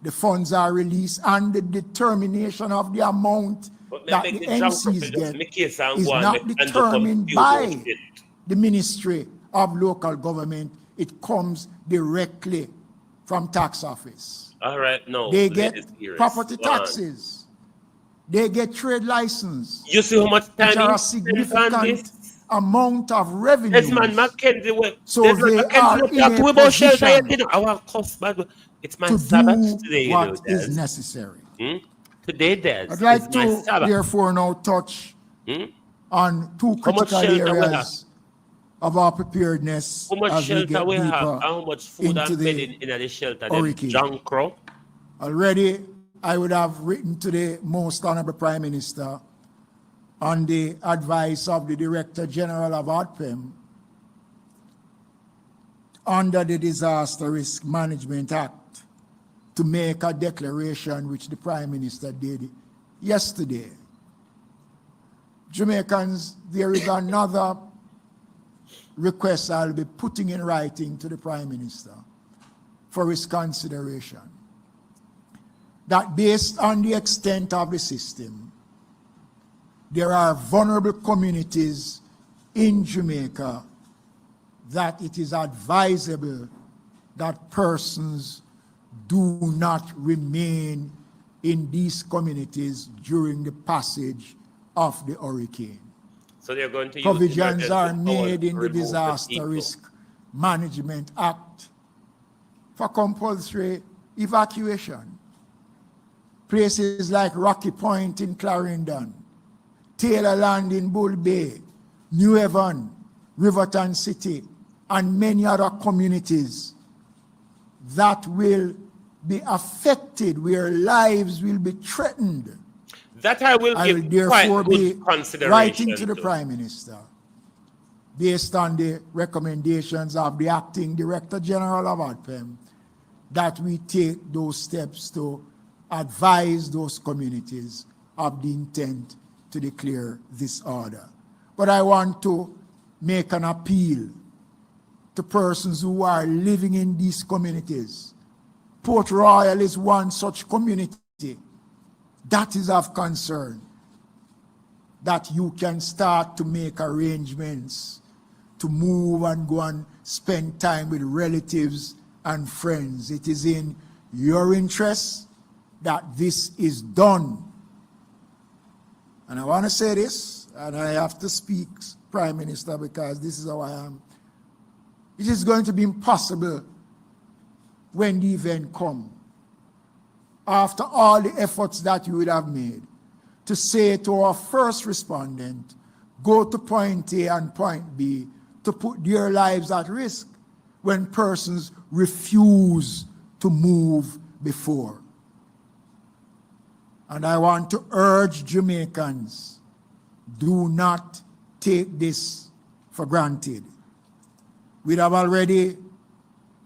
the funds are released and the determination of the amount that the MCs get is not determined by the Ministry of Local Government. It comes directly from tax office. All right, no. They let get us hear it. property Go on. taxes. They get trade license. You see how much time which are a he spent on significant this? amount of revenue. Desmond McKenzie, So Desmond they McKenzie are was in talking a about shelter yet, position you know. Our customer, it's my to Sabbath do today, you know, what is Des. necessary. Today, Des. I'd like is my to Sabbath. therefore now touch on two How much critical shelter we have? areas of our preparedness How much as we shelter get we have? deeper How much food into and the bedding in the shelter? Them hurricane. John Crow? Already, I would have written to the Most Honorable Prime Minister on the advice of the Director General of ODPEM under the Disaster Risk Management Act to make a declaration which the Prime Minister did yesterday. Jamaicans, there is another request I'll be putting in writing to the Prime Minister for his consideration. That based on the extent of the system, there are vulnerable communities in Jamaica that it is advisable that persons do not remain in these communities during the passage of the hurricane. So they're going to use Provisions are emergency powers made to in the remove the Disaster people. Risk Management Act for compulsory evacuation. Places like Rocky Point in Clarendon, Taylor Land in Bull Bay, New Haven, Riverton City, and many other communities that will be affected, where lives will be threatened. That I will give therefore quite be good consideration writing to the to. Prime Minister, based on the recommendations of the Acting Director General of ADPEM, that we take those steps to advise those communities of the intent to declare this order. But I want to make an appeal to persons who are living in these communities. Port Royal is one such community that is of concern, that you can start to make arrangements to move and go and spend time with relatives and friends. It is in your interest that this is done. And I want to say this, and I have to speak, Prime Minister, because this is how I am. It is going to be impossible when the event comes, after all the efforts that you would have made, to say to our first respondent, go to point A and point B, to put their lives at risk when persons refuse to move before. And I want to urge Jamaicans, do not take this for granted. We have already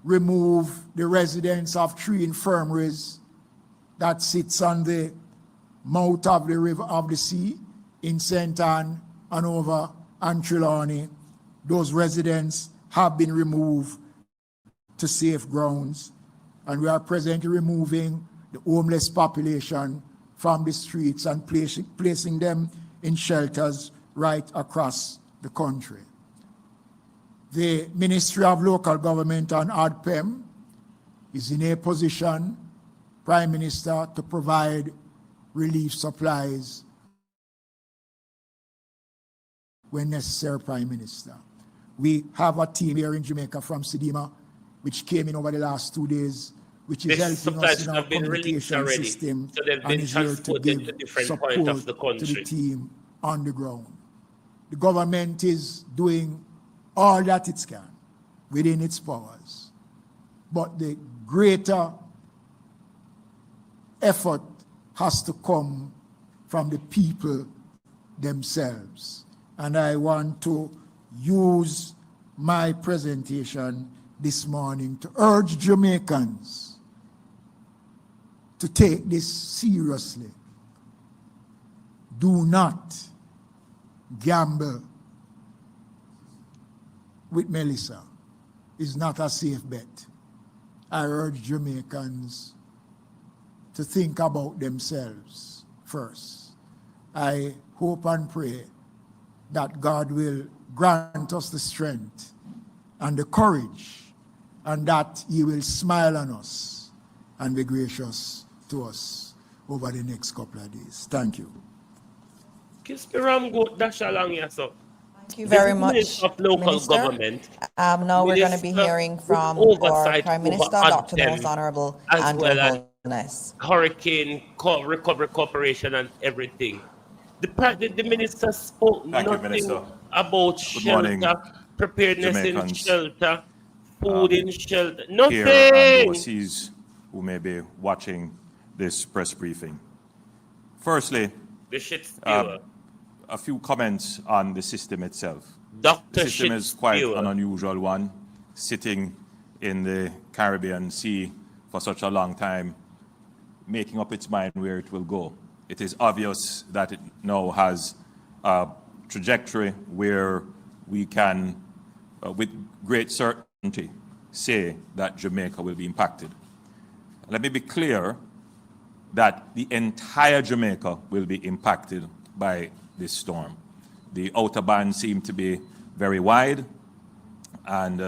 removed the residents of 3 infirmaries that sits on the mouth of the river of the sea in St. Anne, Hanover, and Trelawney. Those residents have been removed to safe grounds, and we are presently removing the homeless population from the streets and placing them in shelters right across the country. The Ministry of Local Government and ADPEM is in a position, Prime Minister, to provide relief supplies when necessary, Prime Minister. We have a team here in Jamaica from Sedima, which came in over the last 2 days, which is helping us in our communication system, so they've and been is here to transported give to different support points of the to the country. team on the ground. The government is doing all that it can within its powers, but the greater effort has to come from the people themselves. And I want to use my presentation this morning to urge Jamaicans to take this seriously. Do not gamble with Melissa. It's not a safe bet. I urge Jamaicans to think about themselves first. I hope and pray that God will grant us the strength and the courage, and that He will smile on us and be gracious to us over the next couple of days. Thank you. Thank you very much, Minister. Now we're going to be hearing from our Prime Minister, Dr. Most Honorable Andrew Holness. Hurricane Recovery Corporation and everything. The minister spoke nothing about shelter, preparedness in shelter, food in shelter, nothing. Here and overseas who may be watching this press briefing. Firstly, a few comments on the system itself. The system is quite an unusual one, sitting in the Caribbean Sea for such a long time, making up its mind where it will go. It is obvious that it now has a trajectory where we can, with great certainty, say that Jamaica will be impacted. Let me be clear that the entire Jamaica will be impacted by this storm. The outer bands seem to be very wide, and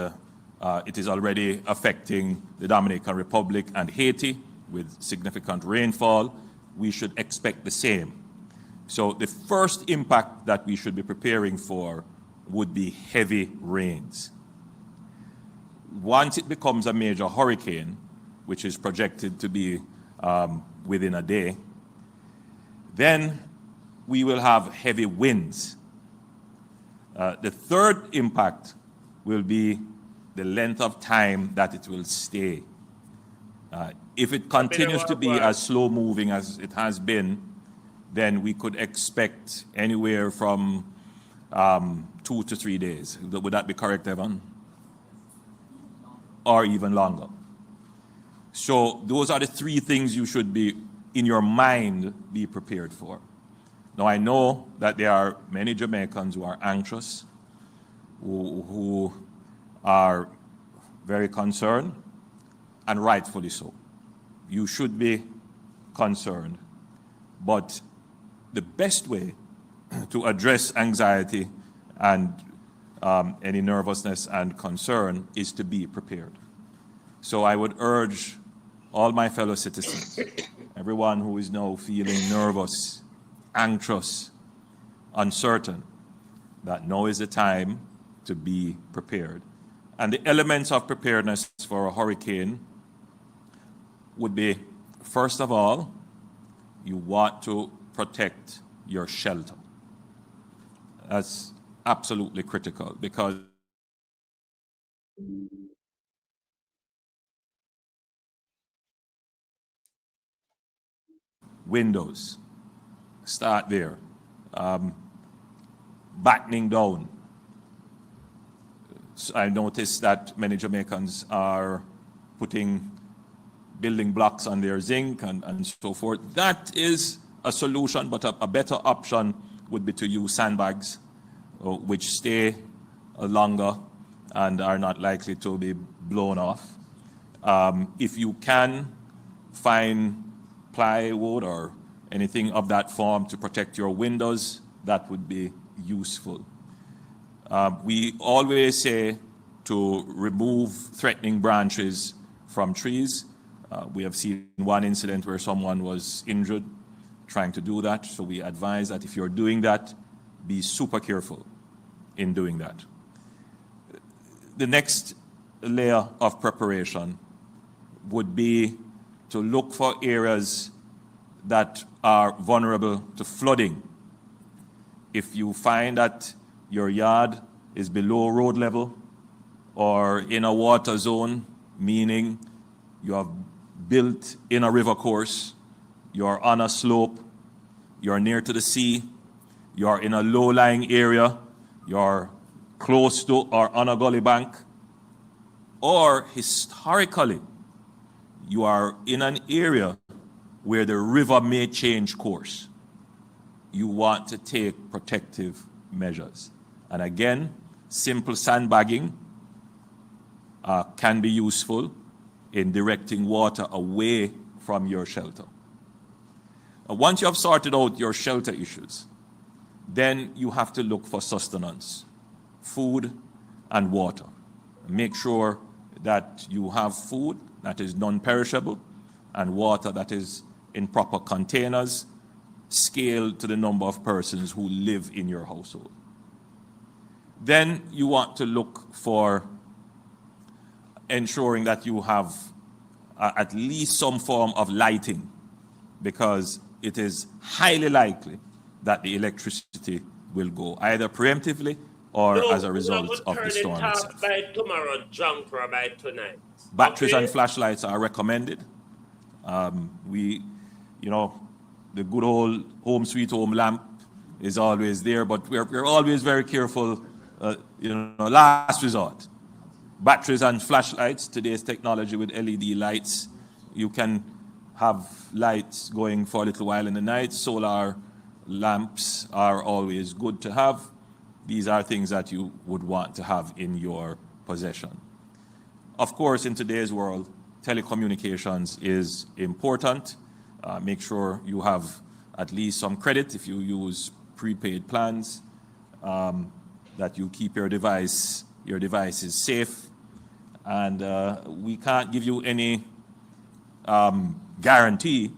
it is already affecting the Dominican Republic and Haiti with significant rainfall. We should expect the same. So the first impact that we should be preparing for would be heavy rains. Once it becomes a major hurricane, which is projected to be within a day, then we will have heavy winds. The third impact will be the length of time that it will stay. If it continues to be as slow moving as it has been, then we could expect anywhere from 2 to 3 days. Would that be correct, Evan? Or even longer. So those are the three things you should be, in your mind, be prepared for. Now, I know that there are many Jamaicans who are anxious, who are very concerned, and rightfully so. You should be concerned. But the best way to address anxiety and any nervousness and concern is to be prepared. So I would urge all my fellow citizens, everyone who is now feeling nervous, anxious, uncertain, that now is the time to be prepared. And the elements of preparedness for a hurricane would be, first of all, you want to protect your shelter. That's absolutely critical because windows, start there. Battening down. So I noticed that many Jamaicans are putting building blocks on their zinc and so forth. That is a solution, but a better option would be to use sandbags, which stay longer and are not likely to be blown off. If you can find plywood or anything of that form to protect your windows, that would be useful. We always say to remove threatening branches from trees. We have seen one incident where someone was injured trying to do that, so we advise that if you're doing that, be super careful in doing that. The next layer of preparation would be to look for areas that are vulnerable to flooding. If you find that your yard is below road level or in a water zone, meaning you have built in a river course, you're on a slope, you're near to the sea, you're in a low-lying area, you're close to or on a gully bank, or historically, you are in an area where the river may change course. You want to take protective measures. And again, simple sandbagging can be useful in directing water away from your shelter. Once you have sorted out your shelter issues, then you have to look for sustenance, food and water. Make sure that you have food that is non-perishable and water that is in proper containers, scaled to the number of persons who live in your household. Then you want to look for ensuring that you have at least some form of lighting, because it is highly likely that the electricity will go either preemptively or as a result of the storm itself. By tomorrow, drunk or by tonight. Batteries and flashlights are recommended. The good old home sweet home lamp is always there, but we're always very careful, last resort. Batteries and flashlights, today's technology with LED lights, you can have lights going for a little while in the night. Solar lamps are always good to have. These are things that you would want to have in your possession. Of course, in today's world, telecommunications is important. Make sure you have at least some credit if you use prepaid plans, that you keep your devices safe. And we can't give you any guarantee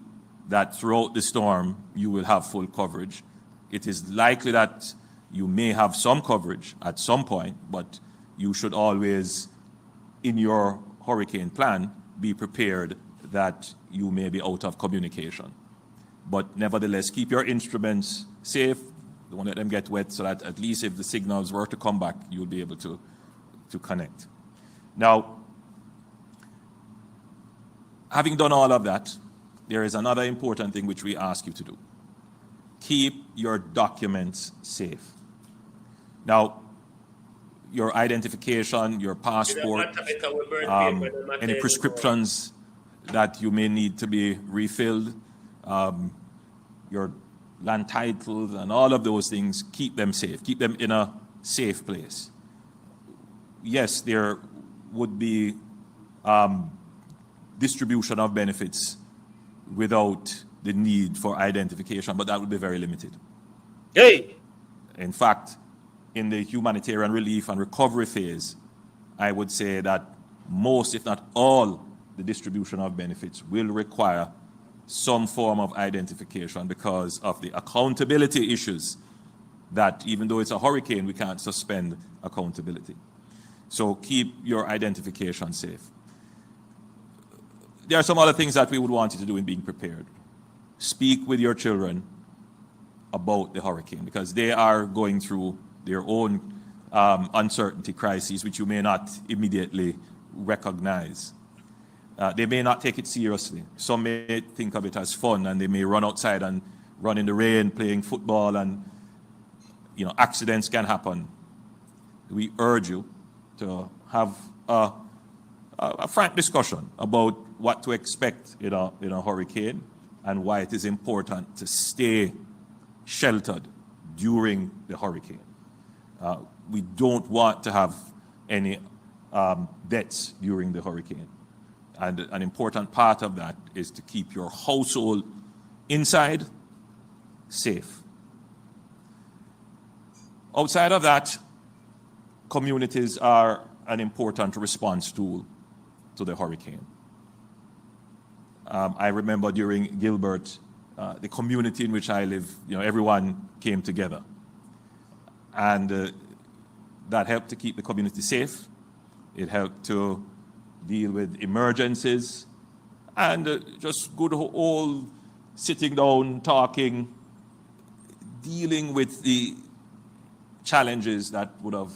that throughout the storm you will have full coverage. It is likely that you may have some coverage at some point, but you should always, in your hurricane plan, be prepared that you may be out of communication. but nevertheless, keep your instruments safe. Don't let them get wet, so that at least if the signals were to come back, you'll be able to connect. Now, having done all of that, there is another important thing which we ask you to do. Keep your documents safe. Now, your identification, your passport, any prescriptions that you may need to be refilled, your land titles and all of those things, keep them safe. Keep them in a safe place. Yes, there would be distribution of benefits without the need for identification, but that would be very limited. Hey! In fact, in the humanitarian relief and recovery phase, I would say that most, if not all, the distribution of benefits will require some form of identification because of the accountability issues that even though it's a hurricane, we can't suspend accountability. So keep your identification safe. There are some other things that we would want you to do in being prepared. Speak with your children about the hurricane because they are going through their own uncertainty crises, which you may not immediately recognize. They may not take it seriously. Some may think of it as fun, and they may run outside and run in the rain playing football, and accidents can happen. We urge you to have a frank discussion about what to expect in a hurricane and why it is important to stay sheltered during the hurricane. We don't want to have any deaths during the hurricane. And an important part of that is to keep your household inside safe. Outside of that, communities are an important response tool to the hurricane. I remember during Gilbert, the community in which I live, everyone came together. And that helped to keep the community safe. It helped to deal with emergencies and just good old sitting down, talking, dealing with the challenges that would have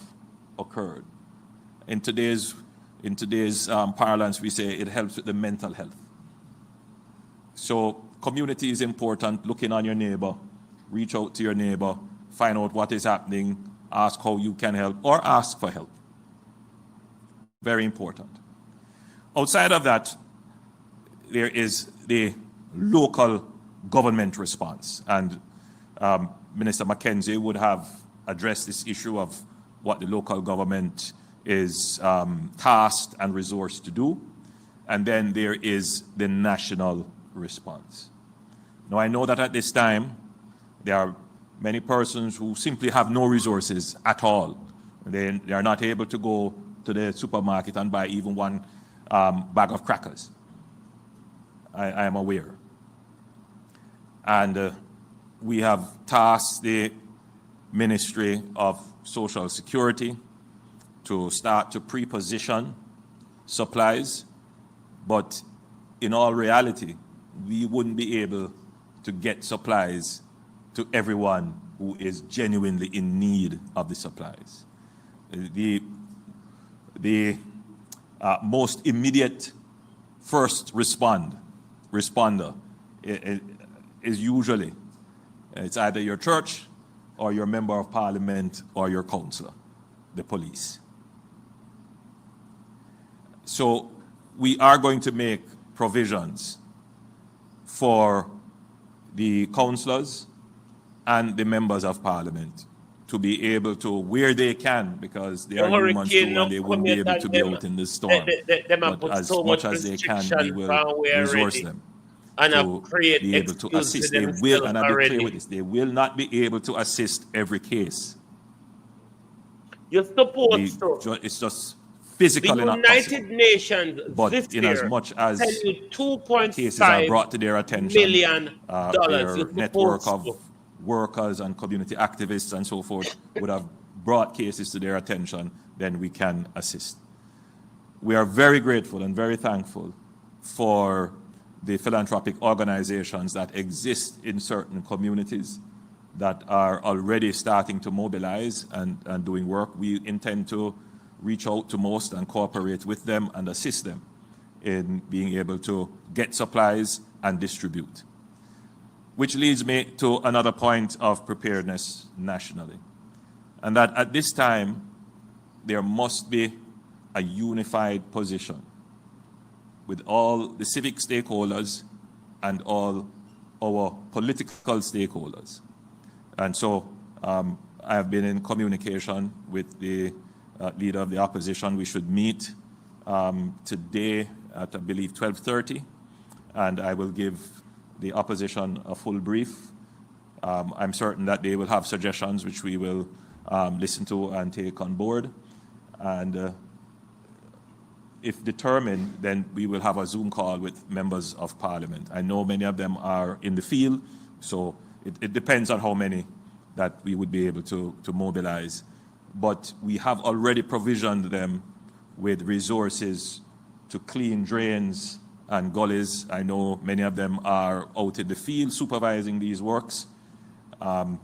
occurred. In today's parlance, we say it helps with the mental health. So community is important. Looking on your neighbor, reach out to your neighbor, find out what is happening, ask how you can help, or ask for help. Very important. Outside of that, there is the local government response. And Minister Mackenzie would have addressed this issue of what the local government is tasked and resourced to do. And then there is the national response. Now, I know that at this time, there are many persons who simply have no resources at all. They are not able to go to the supermarket and buy even one bag of crackers. I am aware. And we have tasked the Ministry of Social Security to start to pre-position supplies, but in all reality, we wouldn't be able to get supplies to everyone who is genuinely in need of the supplies. The most immediate first responder is usually, it's either your church or your member of parliament or your councillor, the police. So we are going to make provisions for the councillors and the members of parliament to be able to, where they can, because they are humans too and they wouldn't be able to be out in the storm. But as much as they can, we will resource them to be able to assist. They will, and I'll be clear with this, they will not be able to assist every case. You're supposed to. It's just physically not possible. The United Nations but this in year as much as cases $2.5 are brought to their attention, million their network of workers and community activists and so forth would have brought cases to their attention, then we can assist. We are very grateful and very thankful for the philanthropic organizations that exist in certain communities that are already starting to mobilize and doing work. We intend to reach out to most and cooperate with them and assist them in being able to get supplies and distribute. Which leads me to another point of preparedness nationally, and that at this time, there must be a unified position with all the civic stakeholders and all our political stakeholders. And so I have been in communication with the leader of the opposition. We should meet today at, I believe, 12:30, and I will give the opposition a full brief. I'm certain that they will have suggestions which we will listen to and take on board. And if determined, then we will have a Zoom call with members of parliament. I know many of them are in the field, so it depends on how many that we would be able to mobilize. But we have already provisioned them with resources to clean drains and gullies. I know many of them are out in the field supervising these works. From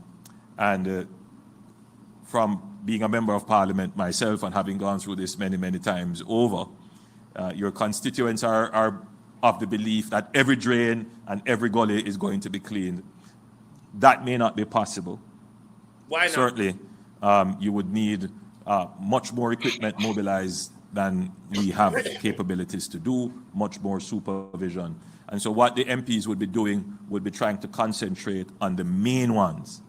being a member of parliament myself and having gone through this many, many times over, your constituents are of the belief that every drain and every gully is going to be cleaned. That may not be possible. Why not? Certainly, you would need much more equipment mobilized than we have capabilities to do, much more supervision. And so what the MPs would be doing would be trying to concentrate on the main ones.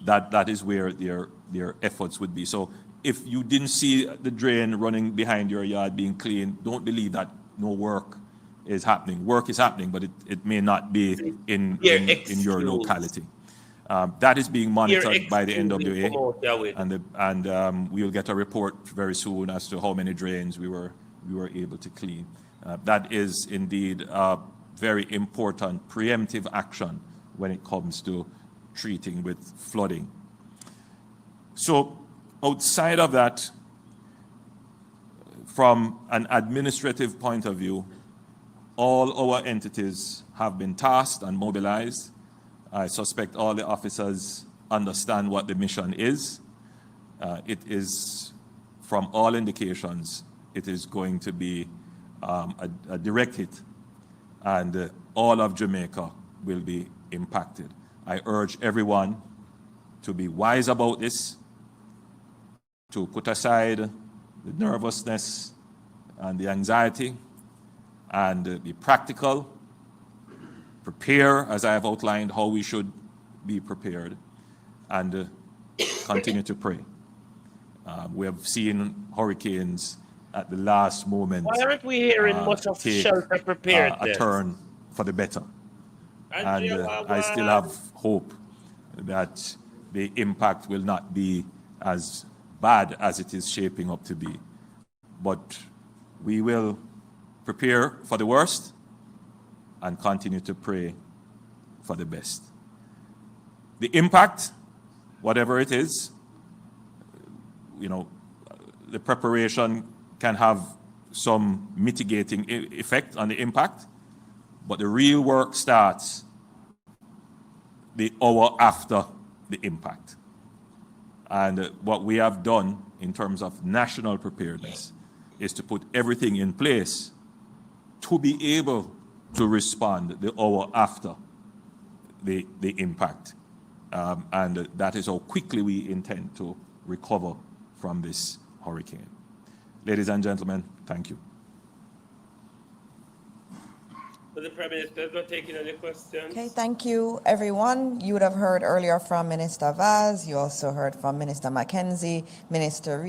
That is where their efforts would be. So if you didn't see the drain running behind your yard being cleaned, don't believe that no work is happening. Work is happening, but it may not be in your locality. That is being monitored by the NWA, and we will get a report very soon as to how many drains we were able to clean. That is indeed a very important preemptive action when it comes to treating with flooding. So outside of that, from an administrative point of view, all our entities have been tasked and mobilized. I suspect all the officers understand what the mission is. It is, from all indications, it is going to be a direct hit, and all of Jamaica will be impacted. I urge everyone to be wise about this, to put aside the nervousness and the anxiety, and be practical, prepare, as I have outlined, how we should be prepared, and continue to pray. We have seen hurricanes at the last moment. Why aren't we hearing much of shelter preparedness? A turn for the better. And I still have hope that the impact will not be as bad as it is shaping up to be. But we will prepare for the worst and continue to pray for the best. The impact, whatever it is, the preparation can have some mitigating effect on the impact, but the real work starts the hour after the impact. And what we have done in terms of national preparedness is to put everything in place to be able to respond the hour after the impact. And that is how quickly we intend to recover from this hurricane. Ladies and gentlemen, thank you. The Prime Minister is not taking any questions. Okay, thank you, everyone. You would have heard earlier from Minister Vaz. You also heard from Minister Mackenzie, Minister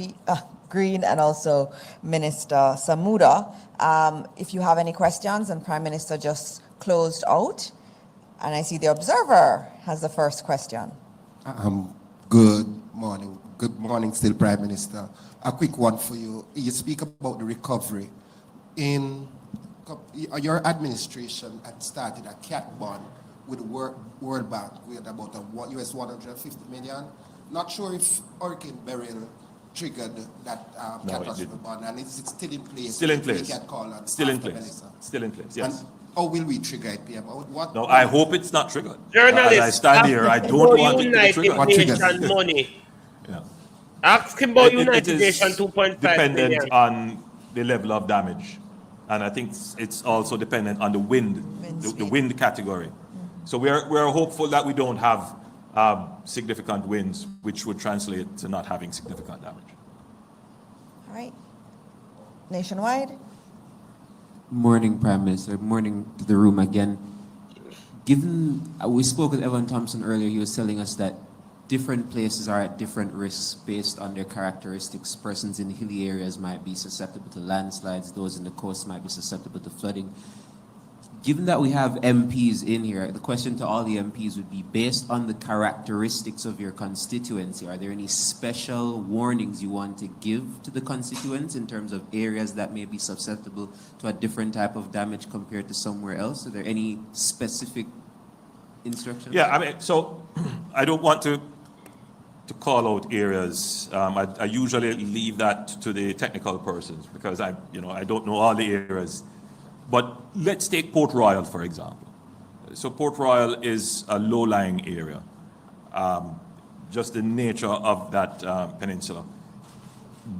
Green, and also Minister Samuda. If you have any questions, and Prime Minister just closed out, and I see the Observer has the first question. Good morning. Good morning, still Prime Minister. A quick one for you. You speak about the recovery. In your administration had started a cat bond with the World Bank with about US 150 million. Not sure if Hurricane Beryl triggered that catastrophe bond, and is it still in place? Still in place. Still in place. Still in place, yes. Or will we trigger it, PM? What? No, I hope it's not triggered. Journalists, As I stand here, I don't want it to be United triggered. Nation money. Yeah. Ask him about It United is Nation 2.5 dependent billion. on the level of damage. And I think it's also dependent on the wind, the wind category. So we're hopeful that we don't have significant winds, which would translate to not having significant damage. All right. Nationwide. Morning, Prime Minister. Morning to the room again. Given we spoke with Evan Thompson earlier, he was telling us that different places are at different risks based on their characteristics. Persons in hilly areas might be susceptible to landslides, those in the coast might be susceptible to flooding. Given that we have MPs in here, the question to all the MPs would be, based on the characteristics of your constituency, are there any special warnings you want to give to the constituents in terms of areas that may be susceptible to a different type of damage compared to somewhere else? Are there any specific instructions? Yeah, I mean, so I don't want to call out areas. I usually leave that to the technical persons because I don't know all the areas. But let's take Port Royal, for example. So Port Royal is a low-lying area. Just the nature of that peninsula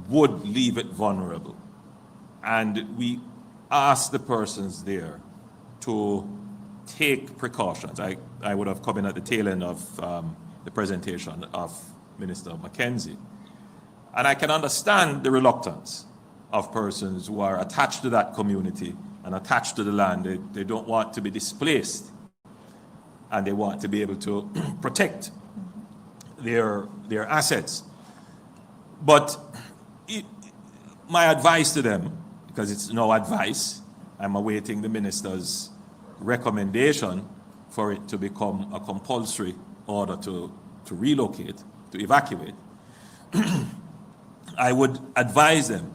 would leave it vulnerable. And we ask the persons there to take precautions. I would have come in at the tail end of the presentation of Minister Mackenzie. And I can understand the reluctance of persons who are attached to that community and attached to the land. They don't want to be displaced, and they want to be able to protect their assets. But my advice to them, because it's no advice, I'm awaiting the minister's recommendation for it to become a compulsory order to relocate, to evacuate. I would advise them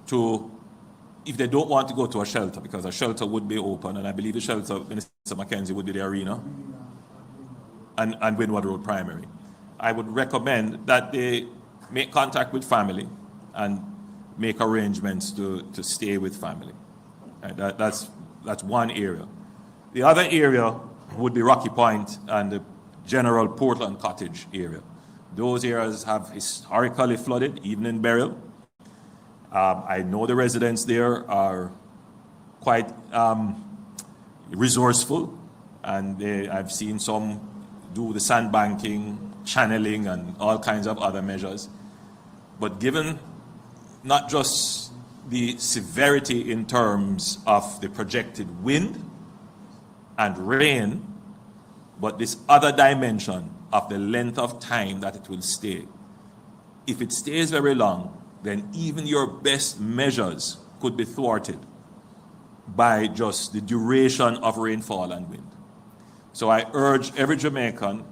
to, if they don't want to go to a shelter, because a shelter would be open, and I believe the shelter, Minister Mackenzie, would be the arena and Windward Road Primary. I would recommend that they make contact with family and make arrangements to stay with family. Right? That's one area. The other area would be Rocky Point and the general Portland Cottage area. Those areas have historically flooded, even in Beryl. I know the residents there are quite resourceful, and I've seen some do the sandbanking, channeling, and all kinds of other measures. But given not just the severity in terms of the projected wind and rain, but this other dimension of the length of time that it will stay. If it stays very long, then even your best measures could be thwarted by just the duration of rainfall and wind. So I urge every Jamaican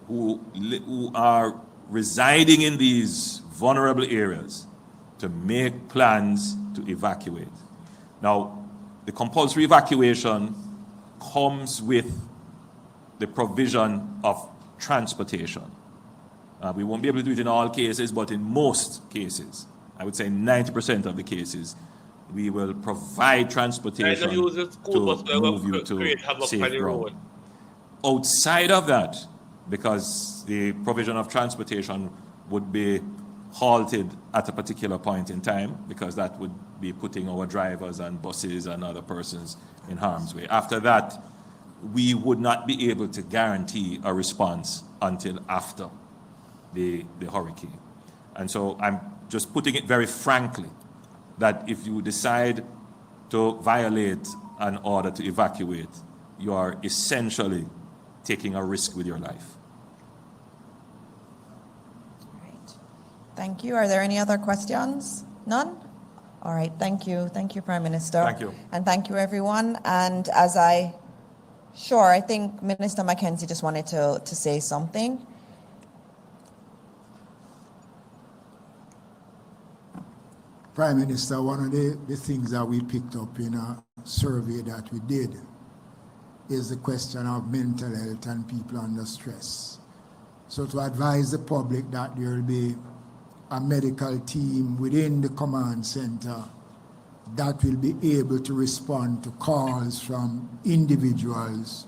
who are residing in these vulnerable areas to make plans to evacuate. Now, the compulsory evacuation comes with the provision of transportation. We won't be able to do it in all cases, but in most cases, I would say 90% of the cases, we will provide transportation to move you to safe ground. Outside of that, because the provision of transportation would be halted at a particular point in time, because that would be putting our drivers and buses and other persons in harm's way. After that, we would not be able to guarantee a response until after the hurricane. And so I'm just putting it very frankly that if you decide to violate an order to evacuate, you are essentially taking a risk with your life. All right. Thank you. Are there any other questions? None? All right. Thank you. Thank you, Prime Minister. Thank you. And thank you, everyone. And I think Minister Mackenzie just wanted to say something. Prime Minister, one of the things that we picked up in a survey that we did is the question of mental health and people under stress. So to advise the public that there will be a medical team within the command center that will be able to respond to calls from individuals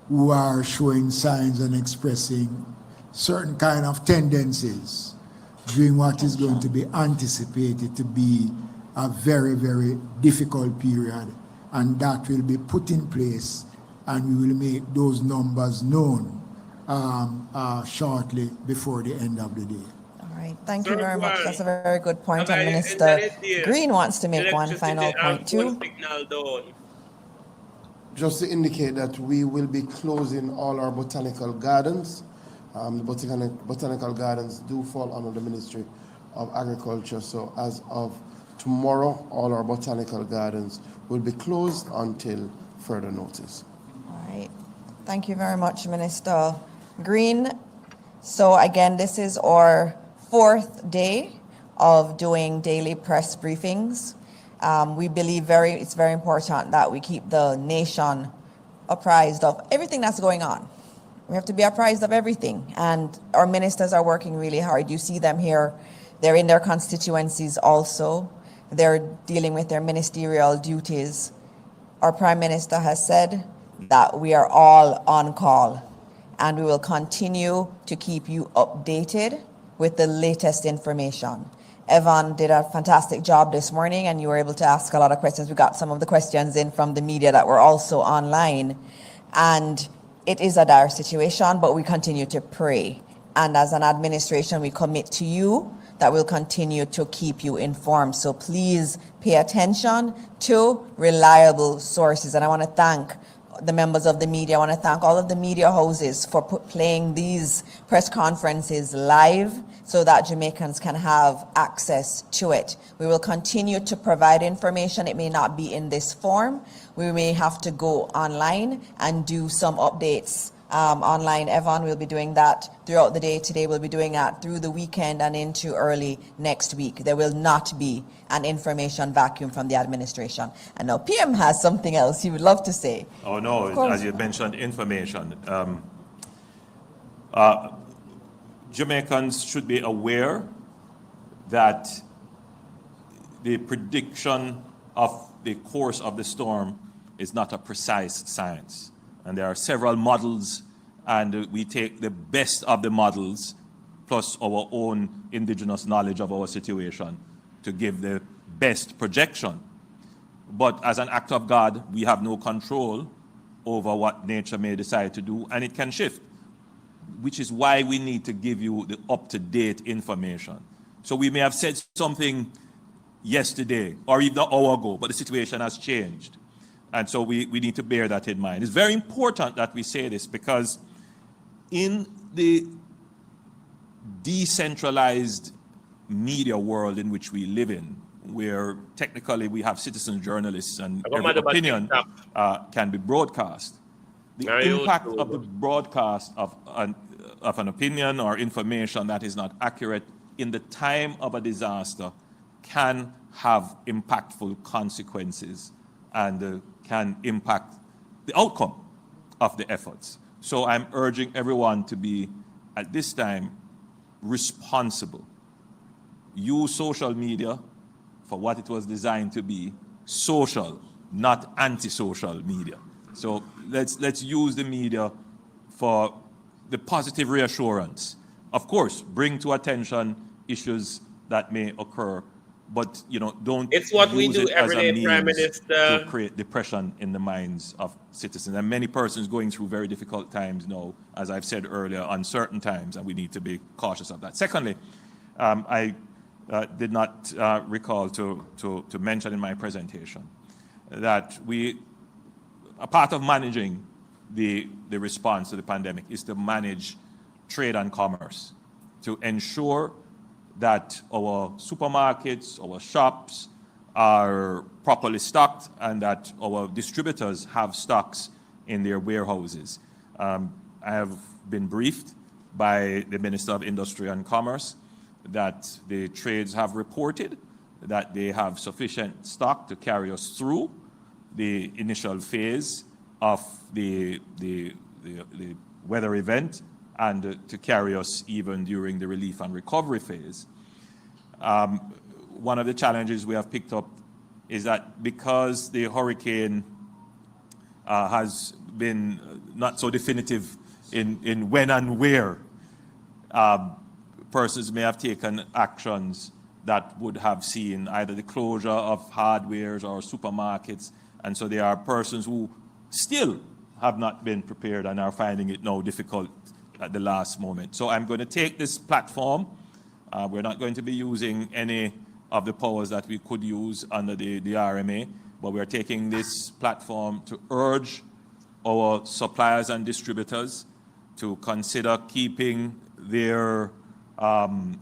who are showing signs and expressing certain kind of tendencies during what is going to be anticipated to be a very, very difficult period, and that will be put in place, and we will make those numbers known shortly before the end of the day. All right, thank you very much. That's a very good point. And Minister Green wants to make one final point too. Just to indicate that we will be closing all our botanical gardens. The botanical gardens do fall under the Ministry of Agriculture. So as of tomorrow, all our botanical gardens will be closed until further notice. All right. Thank you very much, Minister Green. So again, this is our 4th day of doing daily press briefings. We believe it's very important that we keep the nation apprised of everything that's going on. We have to be apprised of everything. And our ministers are working really hard. You see them here. They're in their constituencies also. They're dealing with their ministerial duties. Our Prime Minister has said that we are all on call, and we will continue to keep you updated with the latest information. Evan did a fantastic job this morning, and you were able to ask a lot of questions. We got some of the questions in from the media that were also online. And it is a dire situation, but we continue to pray. And as an administration, we commit to you that we'll continue to keep you informed. So please pay attention to reliable sources. And I want to thank the members of the media. I want to thank all of the media houses for playing these press conferences live so that Jamaicans can have access to it. We will continue to provide information. It may not be in this form. We may have to go online and do some updates online. Evan will be doing that throughout the day. Today we'll be doing that through the weekend and into early next week. There will not be an information vacuum from the administration. And now PM has something else he would love to say. Oh no, as you mentioned, information. Jamaicans should be aware that the prediction of the course of the storm is not a precise science. And there are several models, and we take the best of the models plus our own indigenous knowledge of our situation to give the best projection. But as an act of God, we have no control over what nature may decide to do, and it can shift, which is why we need to give you the up-to-date information. So we may have said something yesterday or even an hour ago, but the situation has changed. And so we need to bear that in mind. It's very important that we say this, because in the decentralized media world in which we live in, where technically we have citizen journalists and every opinion can be broadcast, the impact of the broadcast of an opinion or information that is not accurate in the time of a disaster can have impactful consequences and can impact the outcome of the efforts. So I'm urging everyone to be, at this time, responsible. Use social media for what it was designed to be, social, not anti-social media. So let's use the media for the positive reassurance. Of course, bring to attention issues that may occur, but don't it's what we do every day, Prime Minister, to create depression in the minds of citizens. And many persons going through very difficult times now, as I've said earlier, uncertain times, and we need to be cautious of that. Secondly, I did not recall to mention in my presentation that a part of managing the response to the pandemic is to manage trade and commerce, to ensure that our supermarkets, our shops are properly stocked, and that our distributors have stocks in their warehouses. I have been briefed by the Minister of Industry and Commerce that the trades have reported that they have sufficient stock to carry us through the initial phase of the weather event, and to carry us even during the relief and recovery phase. One of the challenges we have picked up is that because the hurricane has been not so definitive in when and where, persons may have taken actions that would have seen either the closure of hardwares or supermarkets. And so there are persons who still have not been prepared and are finding it now difficult at the last moment. So I'm going to take this platform. We're not going to be using any of the powers that we could use under the RMA, but we're taking this platform to urge our suppliers and distributors to consider keeping their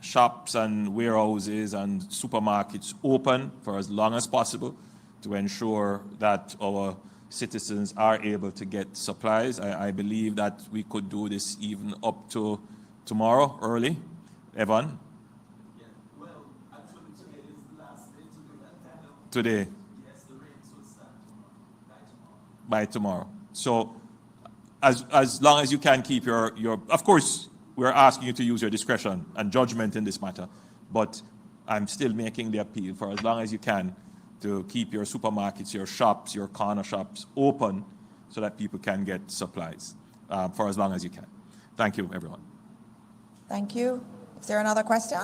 shops and warehouses and supermarkets open for as long as possible to ensure that our citizens are able to get supplies. I believe that we could do this even up to tomorrow early. Evan? Yeah, well, actually today is the last day to do that. Today? Yes, the rains will start By tomorrow. So as long as you can keep your of course, we're asking you to use your discretion and judgment in this matter, but I'm still making the appeal for as long as you can to keep your supermarkets, your shops, your corner shops open so that people can get supplies for as long as you can. Thank you, everyone. Thank you. Is there another question?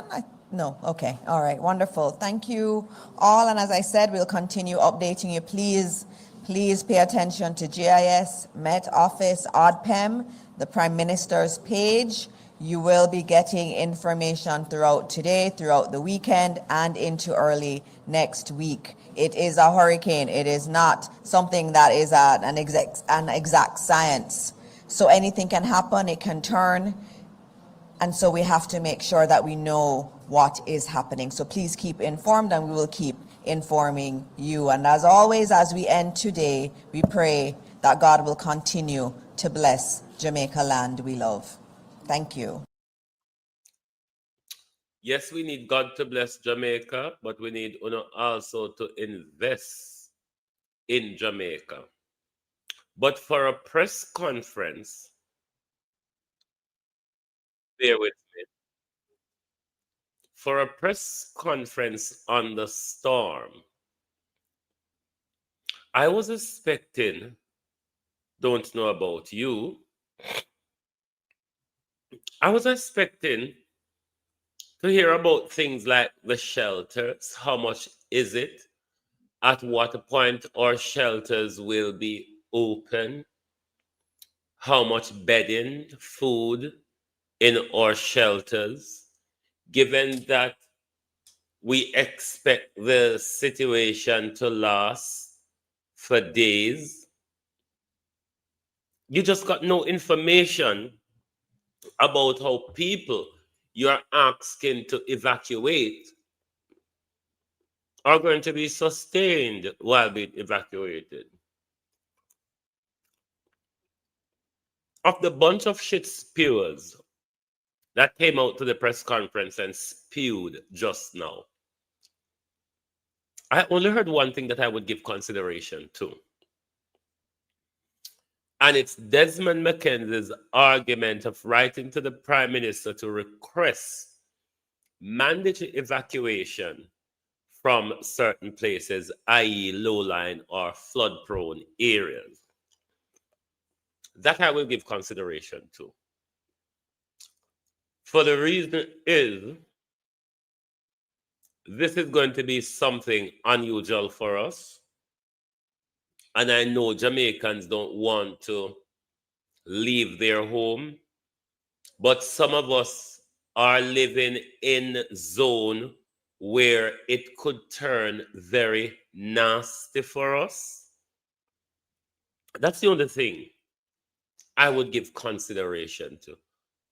No. Okay. All right. Wonderful. Thank you all. And as I said, we'll continue updating you. Please pay attention to GIS, Met Office, ODPEM, the Prime Minister's page. You will be getting information throughout today, throughout the weekend, and into early next week. It is a hurricane. It is not something that is an exact science. So anything can happen. It can turn. And so we have to make sure that we know what is happening. So please keep informed, and we will keep informing you. And as always, as we end today, we pray that God will continue to bless Jamaica land we love. Thank you. Yes, we need God to bless Jamaica, but we need also to invest in Jamaica. But for a press conference, bear with me. For a press conference on the storm, I was expecting, don't know about you, I was expecting to hear about things like the shelters. How much is it? At what point our shelters will be open? How much bedding, food in our shelters? Given that we expect the situation to last for days, you just got no information about how people you're asking to evacuate are going to be sustained while being evacuated. Of the bunch of shit spewers that came out to the press conference and spewed just now, I only heard one thing that I would give consideration to. And it's Desmond McKenzie's argument of writing to the Prime Minister to request mandatory evacuation from certain places, i.e. low-lying or flood-prone areas. That I will give consideration to. For the reason is, this is going to be something unusual for us. And I know Jamaicans don't want to leave their home, but some of us are living in a zone where it could turn very nasty for us. That's the only thing I would give consideration to.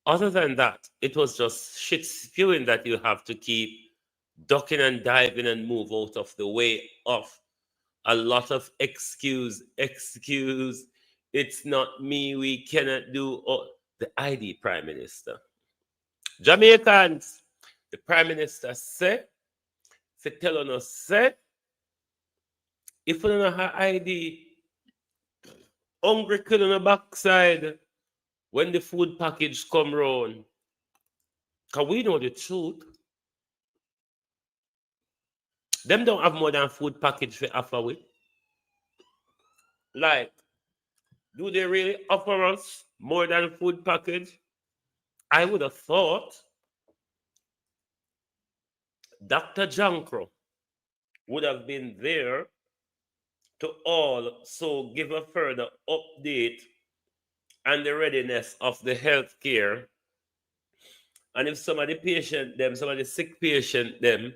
Other than that, it was just shit spewing that you have to keep ducking and diving and move out of the way of. A lot of excuse, it's not me, we cannot do. The ID Prime Minister. Jamaicans, the Prime Minister said, for telling us, said, if you don't have ID, hungry kill on the backside when the food package come round. Because we know the truth. Them don't have more than food package for offer with. Like, do they really offer us more than food package? I would have thought Dr. Jankro would have been there to also give a further update on the readiness of the healthcare. And if some of the patient them, some of the sick patient them,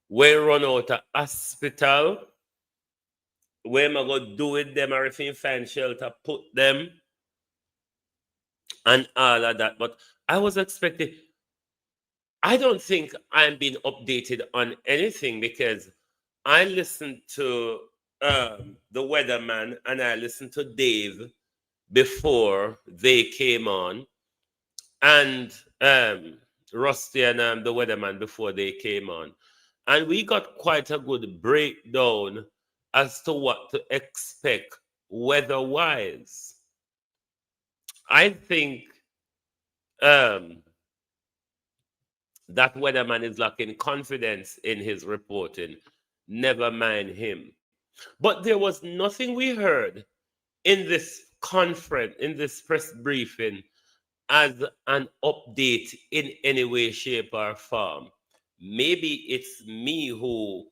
will run out of hospital, where am I going to do with them, or if you find shelter, put them, and all of that. But I was expecting, I don't think I'm being updated on anything, because I listened to the weatherman and I listened to Dave before they came on, and Rusty and the weatherman before they came on. And we got quite a good breakdown as to what to expect weather-wise. I think that weatherman is lacking confidence in his reporting. Never mind him. But there was nothing we heard in this conference, in this press briefing, as an update in any way, shape, or form. Maybe it's me who,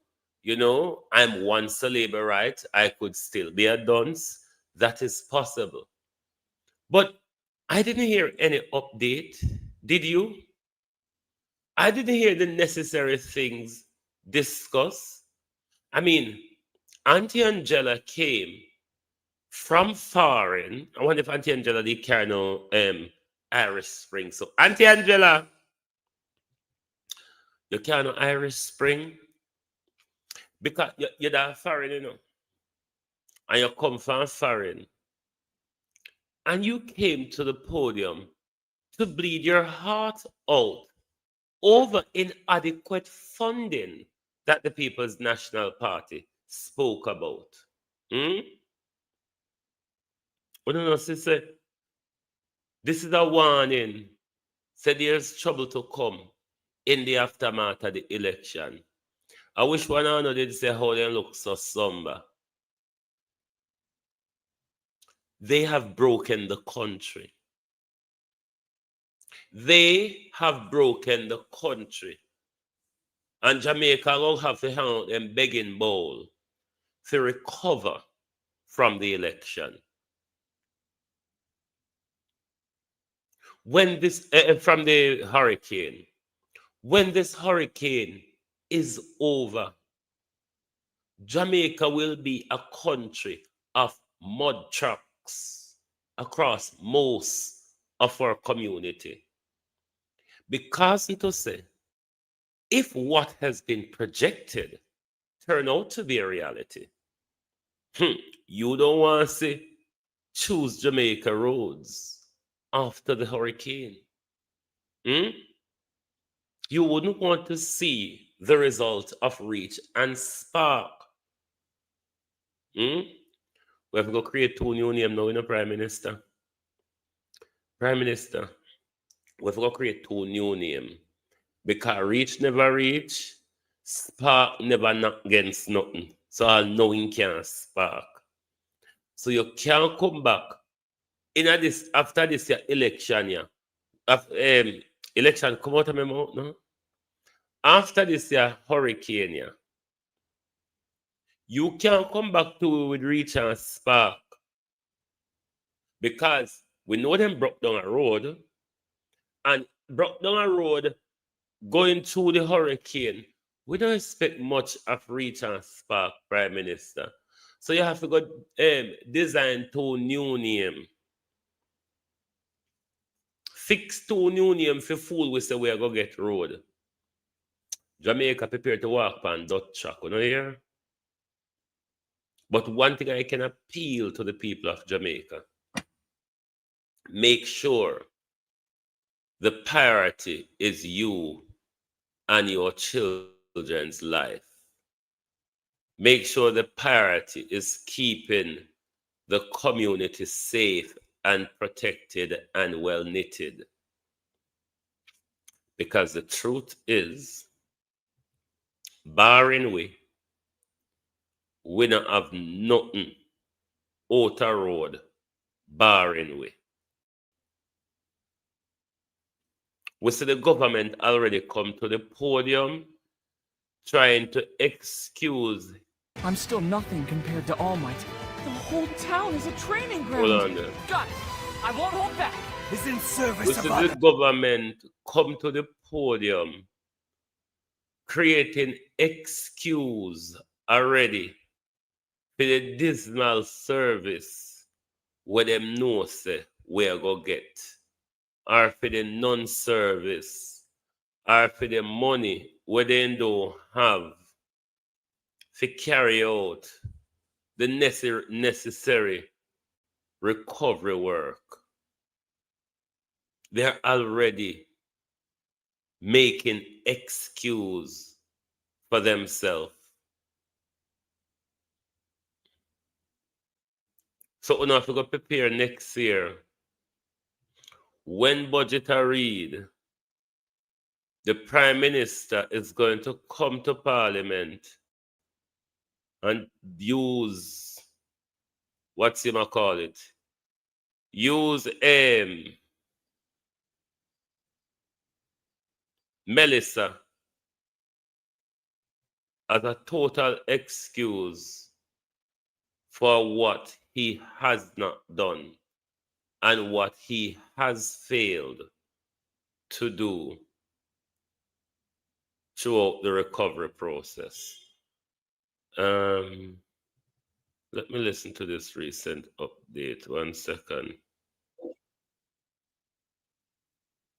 I'm once a labor, right? I could still be a dunce. That is possible. But I didn't hear any update. Did you? I didn't hear the necessary things discussed. I mean, Auntie Angela came from foreign. I wonder if Auntie Angela did carry no Irish Spring. So, Auntie Angela, you carry no Irish Spring? Because you're that foreign, and you come from foreign. And you came to the podium to bleed your heart out over inadequate funding that the People's National Party spoke about. What do you say? This is a warning. Say there's trouble to come in the aftermath of the election. I wish one of you did say how they look so somber. They have broken the country. They have broken the country. And Jamaica will have to hang out them begging bowl to recover from the election. When this, from the hurricane, when this hurricane is over, Jamaica will be a country of mud trucks across most of our community. Because to say, if what has been projected turn out to be a reality, you don't want to see choose Jamaica roads after the hurricane. You wouldn't want to see the result of Reach and Spark. We have to go create 2 new names now in the Prime Minister. Prime Minister, we have to go create 2 new names. Because Reach never reach, Spark never knock against nothing. So all knowing can't spark. So you can't come back in this after this year election, election come out of my mouth, no? After this year hurricane, you can't come back to with Reach and Spark. Because we know them broke down a road, and broke down a road going through the hurricane. We don't expect much of Reach and Spark, Prime Minister. So you have to go design 2 new names. Fix 2 new names for fool we say we are going to get road. Jamaica prepared to walk on Dutch track, you know here? But one thing I can appeal to the people of Jamaica, make sure the priority is you and your children's life. Make sure the priority is keeping the community safe and protected and well knitted. Because the truth is, Barring we don't have nothing outer road, barring we see the government already come to the podium trying to excuse. I'm still nothing compared to All Might. The whole town is a training ground. Hold on there. Got it. I won't hold back. It's in service We see the government come to the podium creating excuse already for the dismal service where them know say where go get, or for the non-service, or for the money where they don't have to carry out the necessary recovery work. They're already making excuse for themselves. So we have to go prepare next year. When budget are read, the Prime Minister is going to come to Parliament and use, what's him call it? Use Melissa as a total excuse for what he has not done and what he has failed to do throughout the recovery process. Let me listen to this recent update. 1 second.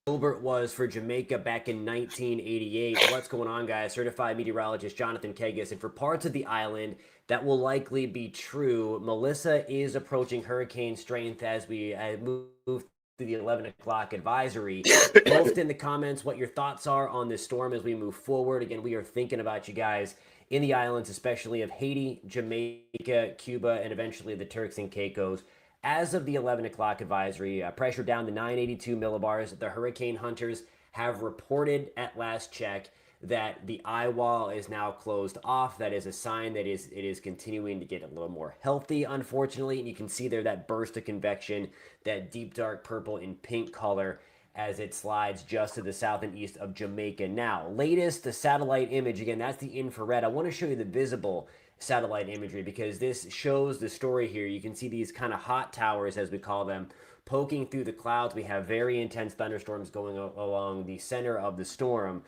Gilbert was for Jamaica back in 1988. What's going on, guys? Certified meteorologist Jonathan Kegas. And for parts of the island, that will likely be true. Melissa is approaching hurricane strength as we move through the 11 o'clock advisory. Post in the comments what your thoughts are on this storm as we move forward. Again, we are thinking about you guys in the islands, especially of Haiti, Jamaica, Cuba, and eventually the Turks and Caicos. As of the 11 o'clock advisory, pressure down to 982 millibars. The hurricane hunters have reported at last check that the eye wall is now closed off. That is a sign that it is continuing to get a little more healthy, unfortunately. And you can see there that burst of convection, that deep dark purple and pink color as it slides just to the south and east of Jamaica. Now, latest, the satellite image. Again, that's the infrared. I want to show you the visible satellite imagery because this shows the story here. You can see these kind of hot towers, as we call them, poking through the clouds. We have very intense thunderstorms going along the center of the storm.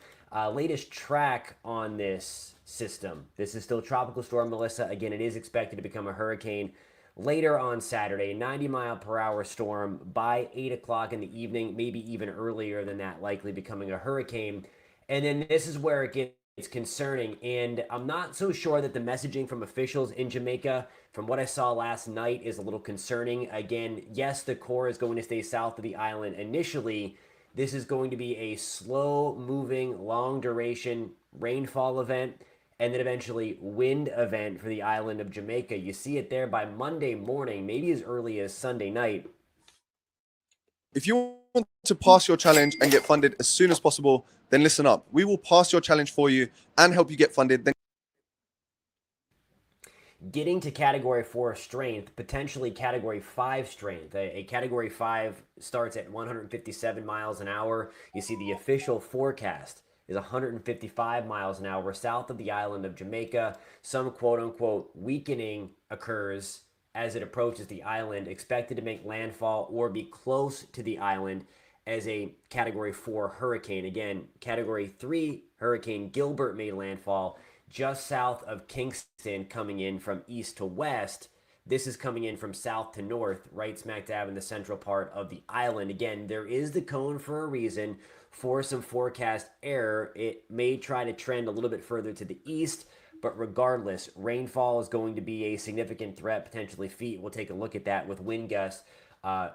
Latest track on this system. This is still Tropical Storm Melissa. Again, it is expected to become a hurricane later on Saturday. 90-mile-per-hour storm by 8 o'clock in the evening, maybe even earlier than that, likely becoming a hurricane. And then this is where it gets concerning, and I'm not so sure that the messaging from officials in Jamaica, from what I saw last night, is a little concerning. Again, yes, the core is going to stay south of the island initially. This is going to be a slow-moving, long-duration rainfall event, and then eventually wind event for the island of Jamaica. You see it there by Monday morning, maybe as early as Sunday night. If you want to pass your challenge and get funded as soon as possible, then listen up. We will pass your challenge for you and help you get funded. Getting to Category 4 strength, potentially Category 5 strength. A Category 5 starts at 157 miles an hour. You see the official forecast is 155 miles an hour south of the island of Jamaica. Some quote-unquote weakening occurs as it approaches the island, expected to make landfall or be close to the island as a Category 4 hurricane. Again, Category 3 Hurricane Gilbert made landfall just south of Kingston, coming in from east to west. This is coming in from south to north, right smack dab in the central part of the island. Again, there is the cone for a reason. For some forecast error, it may try to trend a little bit further to the east, but regardless, rainfall is going to be a significant threat, potentially feet. We'll take a look at that with wind gusts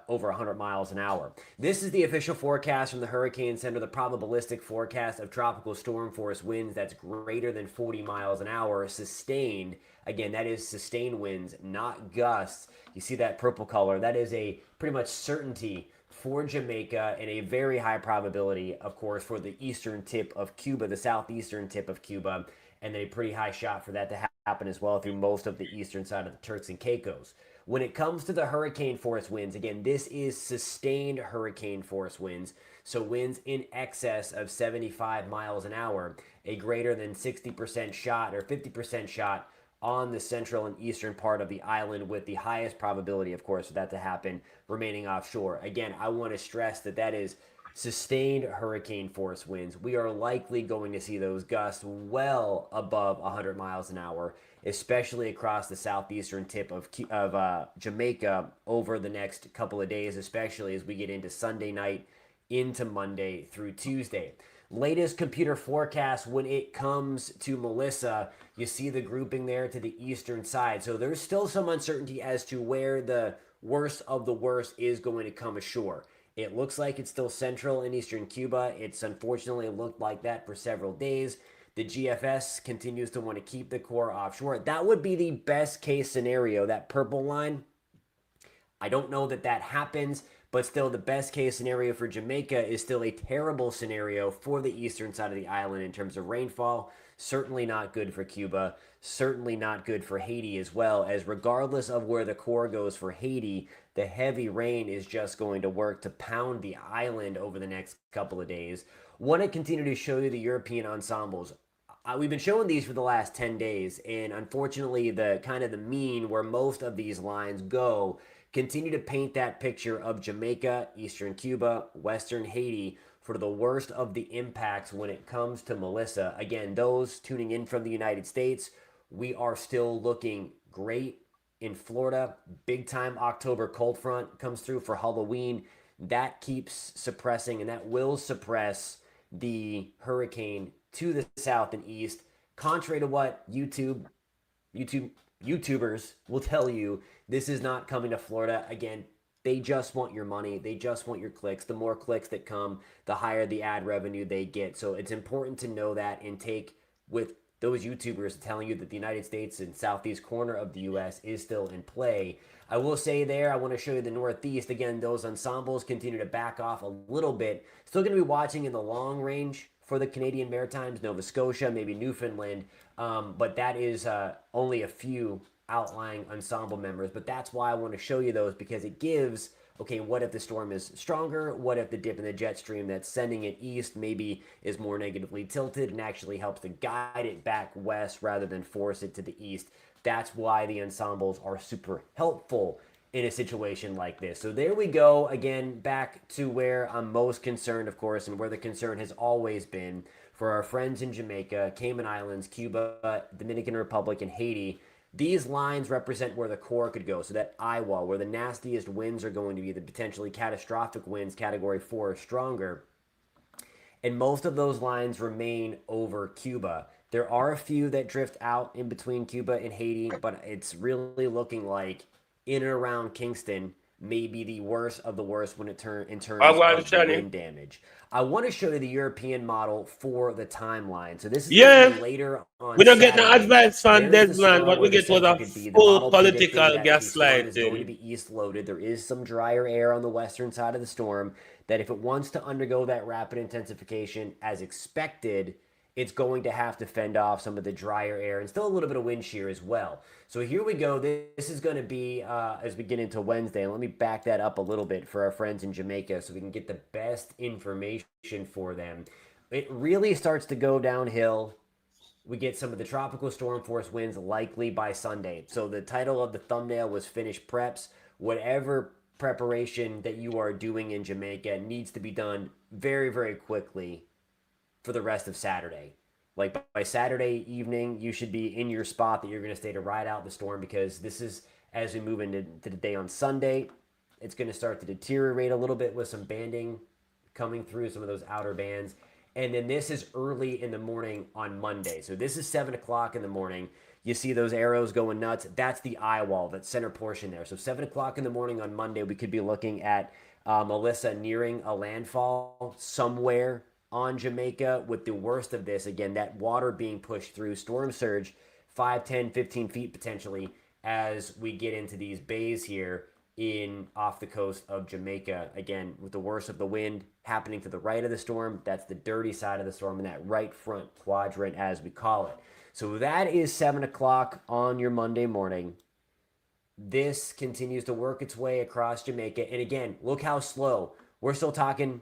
over 100 miles an hour. This is the official forecast from the Hurricane Center, the probabilistic forecast of tropical storm force winds that's greater than 40 miles an hour, sustained. Again, that is sustained winds, not gusts. You see that purple color? That is a pretty much certainty for Jamaica and a very high probability, of course, for the eastern tip of Cuba, the southeastern tip of Cuba, and then a pretty high shot for that to happen as well through most of the eastern side of the Turks and Caicos. When it comes to the hurricane force winds, again, this is sustained hurricane force winds, so winds in excess of 75 miles an hour, a greater than 60% shot or 50% shot on the central and eastern part of the island, with the highest probability, of course, for that to happen remaining offshore. Again, I want to stress that that is sustained hurricane force winds. We are likely going to see those gusts well above 100 miles an hour, especially across the southeastern tip of Jamaica over the next couple of days, especially as we get into Sunday night, into Monday through Tuesday. Latest computer forecast when it comes to Melissa, you see the grouping there to the eastern side. So there's still some uncertainty as to where the worst of the worst is going to come ashore. It looks like it's still central and eastern Cuba. It's unfortunately looked like that for several days. The GFS continues to want to keep the core offshore. That would be the best case scenario, that purple line. I don't know that that happens, but still the best case scenario for Jamaica is still a terrible scenario for the eastern side of the island in terms of rainfall. Certainly not good for Cuba. Certainly not good for Haiti as well, as regardless of where the core goes for Haiti, the heavy rain is just going to work to pound the island over the next couple of days. Want to continue to show you the European ensembles. We've been showing these for the last 10 days, and unfortunately the kind of the mean where most of these lines go continue to paint that picture of Jamaica, eastern Cuba, western Haiti for the worst of the impacts when it comes to Melissa. Again, those tuning in from the United States, we are still looking great in Florida. Big time October cold front comes through for Halloween. That keeps suppressing, and that will suppress the hurricane to the south and east, contrary to what YouTubers will tell you. This is not coming to Florida. Again, they just want your money. They just want your clicks. The more clicks that come, the higher the ad revenue they get. So it's important to know that and take with those YouTubers telling you that the United States and southeast corner of the U.S. is still in play. I will say there, I want to show you the Northeast. Again, those ensembles continue to back off a little bit. Still going to be watching in the long range for the Canadian Maritimes, Nova Scotia, maybe Newfoundland, but that is only a few outlying ensemble members. But that's why I want to show you those, because it gives, okay, what if the storm is stronger? What if the dip in the jet stream that's sending it east maybe is more negatively tilted and actually helps to guide it back west rather than force it to the east? That's why the ensembles are super helpful in a situation like this. So there we go. Again, back to where I'm most concerned, of course, and where the concern has always been for our friends in Jamaica, Cayman Islands, Cuba, Dominican Republic, and Haiti. These lines represent where the core could go. So that eye wall, where the nastiest winds are going to be, the potentially catastrophic winds, category 4 or stronger. And most of those lines remain over Cuba. There are a few that drift out in between Cuba and Haiti, but it's really looking like in and around Kingston may be the worst of the worst when it in terms of the wind damage. I want to show you the European model for the timeline. So this is later on. We don't get no Saturday. advice from There's the Desmond. storm What we where the get was center a could be. The full model political predicting that the storm is going to gaslighting. be east loaded. There is some drier air on the western side of the storm that if it wants to undergo that rapid intensification as expected, it's going to have to fend off some of the drier air and still a little bit of wind shear as well. So here we go. This is going to be as we get into Wednesday. Let me back that up a little bit for our friends in Jamaica so we can get the best information for them. It really starts to go downhill. We get some of the tropical storm force winds likely by Sunday. So the title of the thumbnail was Finish Preps. Whatever preparation that you are doing in Jamaica needs to be done very, very quickly for the rest of Saturday. Like by Saturday evening, you should be in your spot that you're going to stay to ride out the storm, because this is, as we move into the day on Sunday, it's going to start to deteriorate a little bit with some banding coming through, some of those outer bands. And then this is early in the morning on Monday. So this is 7 o'clock in the morning. You see those arrows going nuts. That's the eye wall, that center portion there. So 7 o'clock in the morning on Monday, we could be looking at Melissa nearing a landfall somewhere on Jamaica, with the worst of this, again, that water being pushed through, storm surge 5, 10, 15 feet potentially as we get into these bays here off the coast of Jamaica. Again, with the worst of the wind happening to the right of the storm, that's the dirty side of the storm in that right front quadrant, as we call it. So that is 7 o'clock on your Monday morning. This continues to work its way across Jamaica. And again, look how slow. We're still talking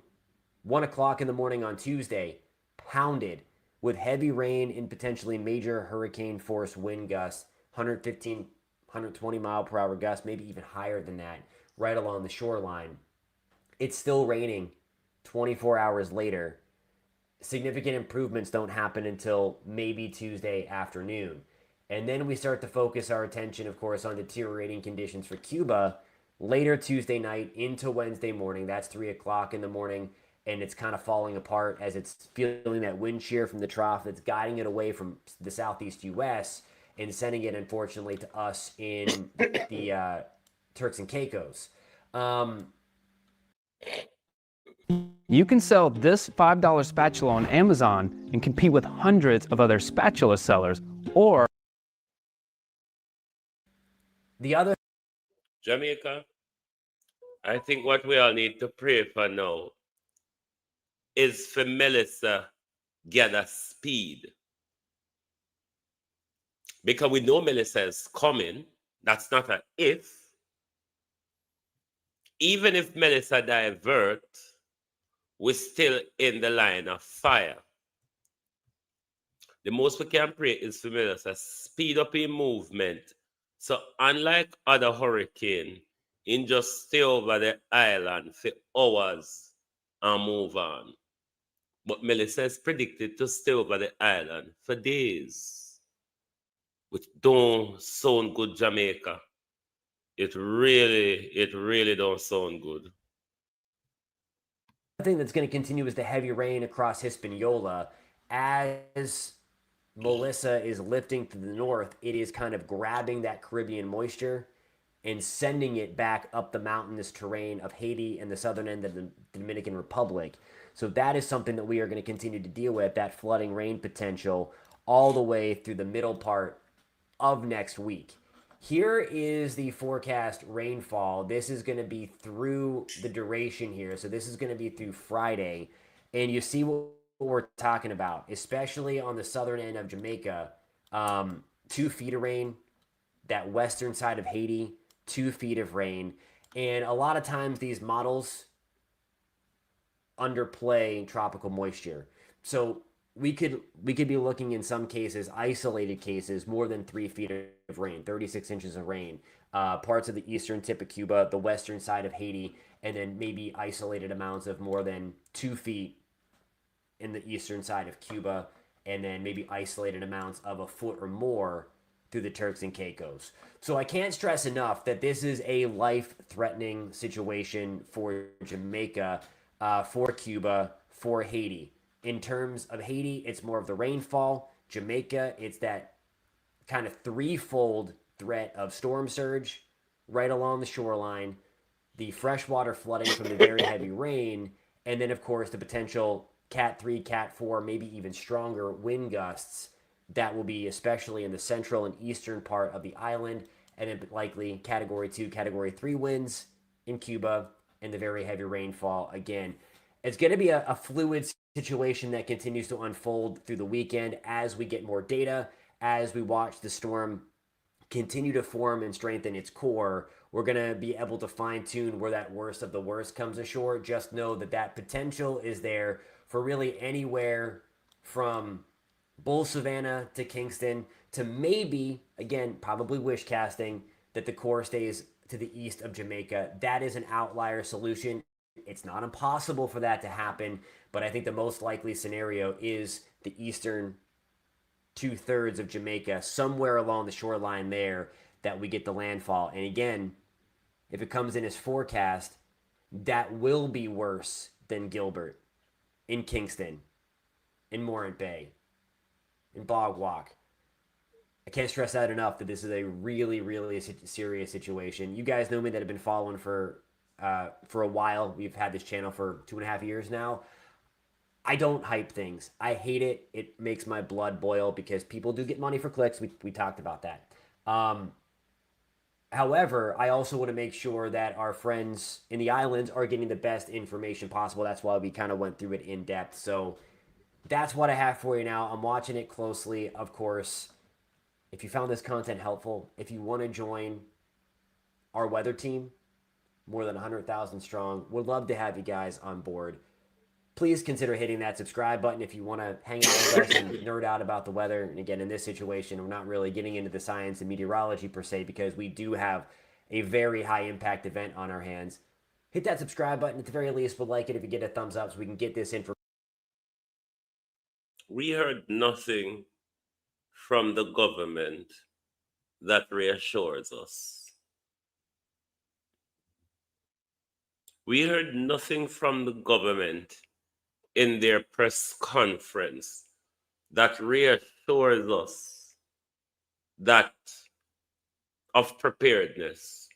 1 o'clock in the morning on Tuesday, pounded with heavy rain and potentially major hurricane force wind gusts, 115, 120 mile per hour gusts, maybe even higher than that, right along the shoreline. It's still raining 24 hours later. Significant improvements don't happen until maybe Tuesday afternoon. And then we start to focus our attention, of course, on deteriorating conditions for Cuba later Tuesday night into Wednesday morning. That's 3 o'clock in the morning, and it's kind of falling apart as it's feeling that wind shear from the trough that's guiding it away from the southeast U.S. and sending it, unfortunately, to us in the Turks and Caicos. You can sell this $5 spatula on Amazon and compete with hundreds of other spatula sellers, or the other Jamaica, I think what we all need to pray for now is for Melissa gather speed. Because we know Melissa is coming. That's not an if. Even if Melissa divert, we're still in the line of fire. The most we can pray is for Melissa speed up in movement. So unlike other hurricanes, in just stay over the island for hours and move on. But Melissa is predicted to stay over the island for days, which don't sound good, Jamaica. It really don't sound good. The thing that's going to continue is the heavy rain across Hispaniola. As Melissa is lifting to the north, it is kind of grabbing that Caribbean moisture and sending it back up the mountainous terrain of Haiti and the southern end of the Dominican Republic. So that is something that we are going to continue to deal with, that flooding rain potential, all the way through the middle part of next week. Here is the forecast rainfall. This is going to be through the duration here. So this is going to be through Friday. And you see what we're talking about, especially on the southern end of Jamaica. 2 feet of rain, that western side of Haiti, 2 feet of rain. And a lot of times these models underplay tropical moisture. So we could be looking in some cases, isolated cases, more than 3 feet of rain, 36 inches of rain, parts of the eastern tip of Cuba, the western side of Haiti, and then maybe isolated amounts of more than 2 feet in the eastern side of Cuba, and then maybe isolated amounts of a foot or more through the Turks and Caicos. So I can't stress enough that this is a life-threatening situation for Jamaica, for Cuba, for Haiti. In terms of Haiti, it's more of the rainfall. Jamaica, it's that kind of threefold threat of storm surge right along the shoreline, the freshwater flooding from the very heavy rain, and then, of course, the potential Cat 3, Cat 4, maybe even stronger wind gusts that will be especially in the central and eastern part of the island, and then likely Category 2, Category 3 winds in Cuba, and the very heavy rainfall again. It's going to be a fluid situation that continues to unfold through the weekend as we get more data, as we watch the storm continue to form and strengthen its core. We're going to be able to fine-tune where that worst of the worst comes ashore. Just know that that potential is there for really anywhere from Bull Savannah to Kingston to maybe, again, probably wish casting, that the core stays to the east of Jamaica. That is an outlier solution. It's not impossible for that to happen, but I think the most likely scenario is the eastern 2/3 of Jamaica, somewhere along the shoreline there, that we get the landfall. And again, if it comes in as forecast, that will be worse than Gilbert, in Kingston, in Morant Bay, in Bog Walk. I can't stress that enough, that this is a really, really serious situation. You guys know me that have been following for a while. We've had this channel for 2.5 years now. I don't hype things. I hate it. It makes my blood boil because people do get money for clicks. We talked about that. However, I also want to make sure that our friends in the islands are getting the best information possible. That's why we kind of went through it in depth. So that's what I have for you now. I'm watching it closely, of course. If you found this content helpful, if you want to join our weather team, more than 100,000 strong, would love to have you guys on board. Please consider hitting that subscribe button if you want to hang out with us and nerd out about the weather. And again, in this situation, we're not really getting into the science and meteorology per se because we do have a very high impact event on our hands. Hit that subscribe button at the very least. We'll like it if you get a thumbs up so we can get this information. We heard nothing from the government that reassures us. We heard nothing from the government in their press conference that reassures us that of preparedness,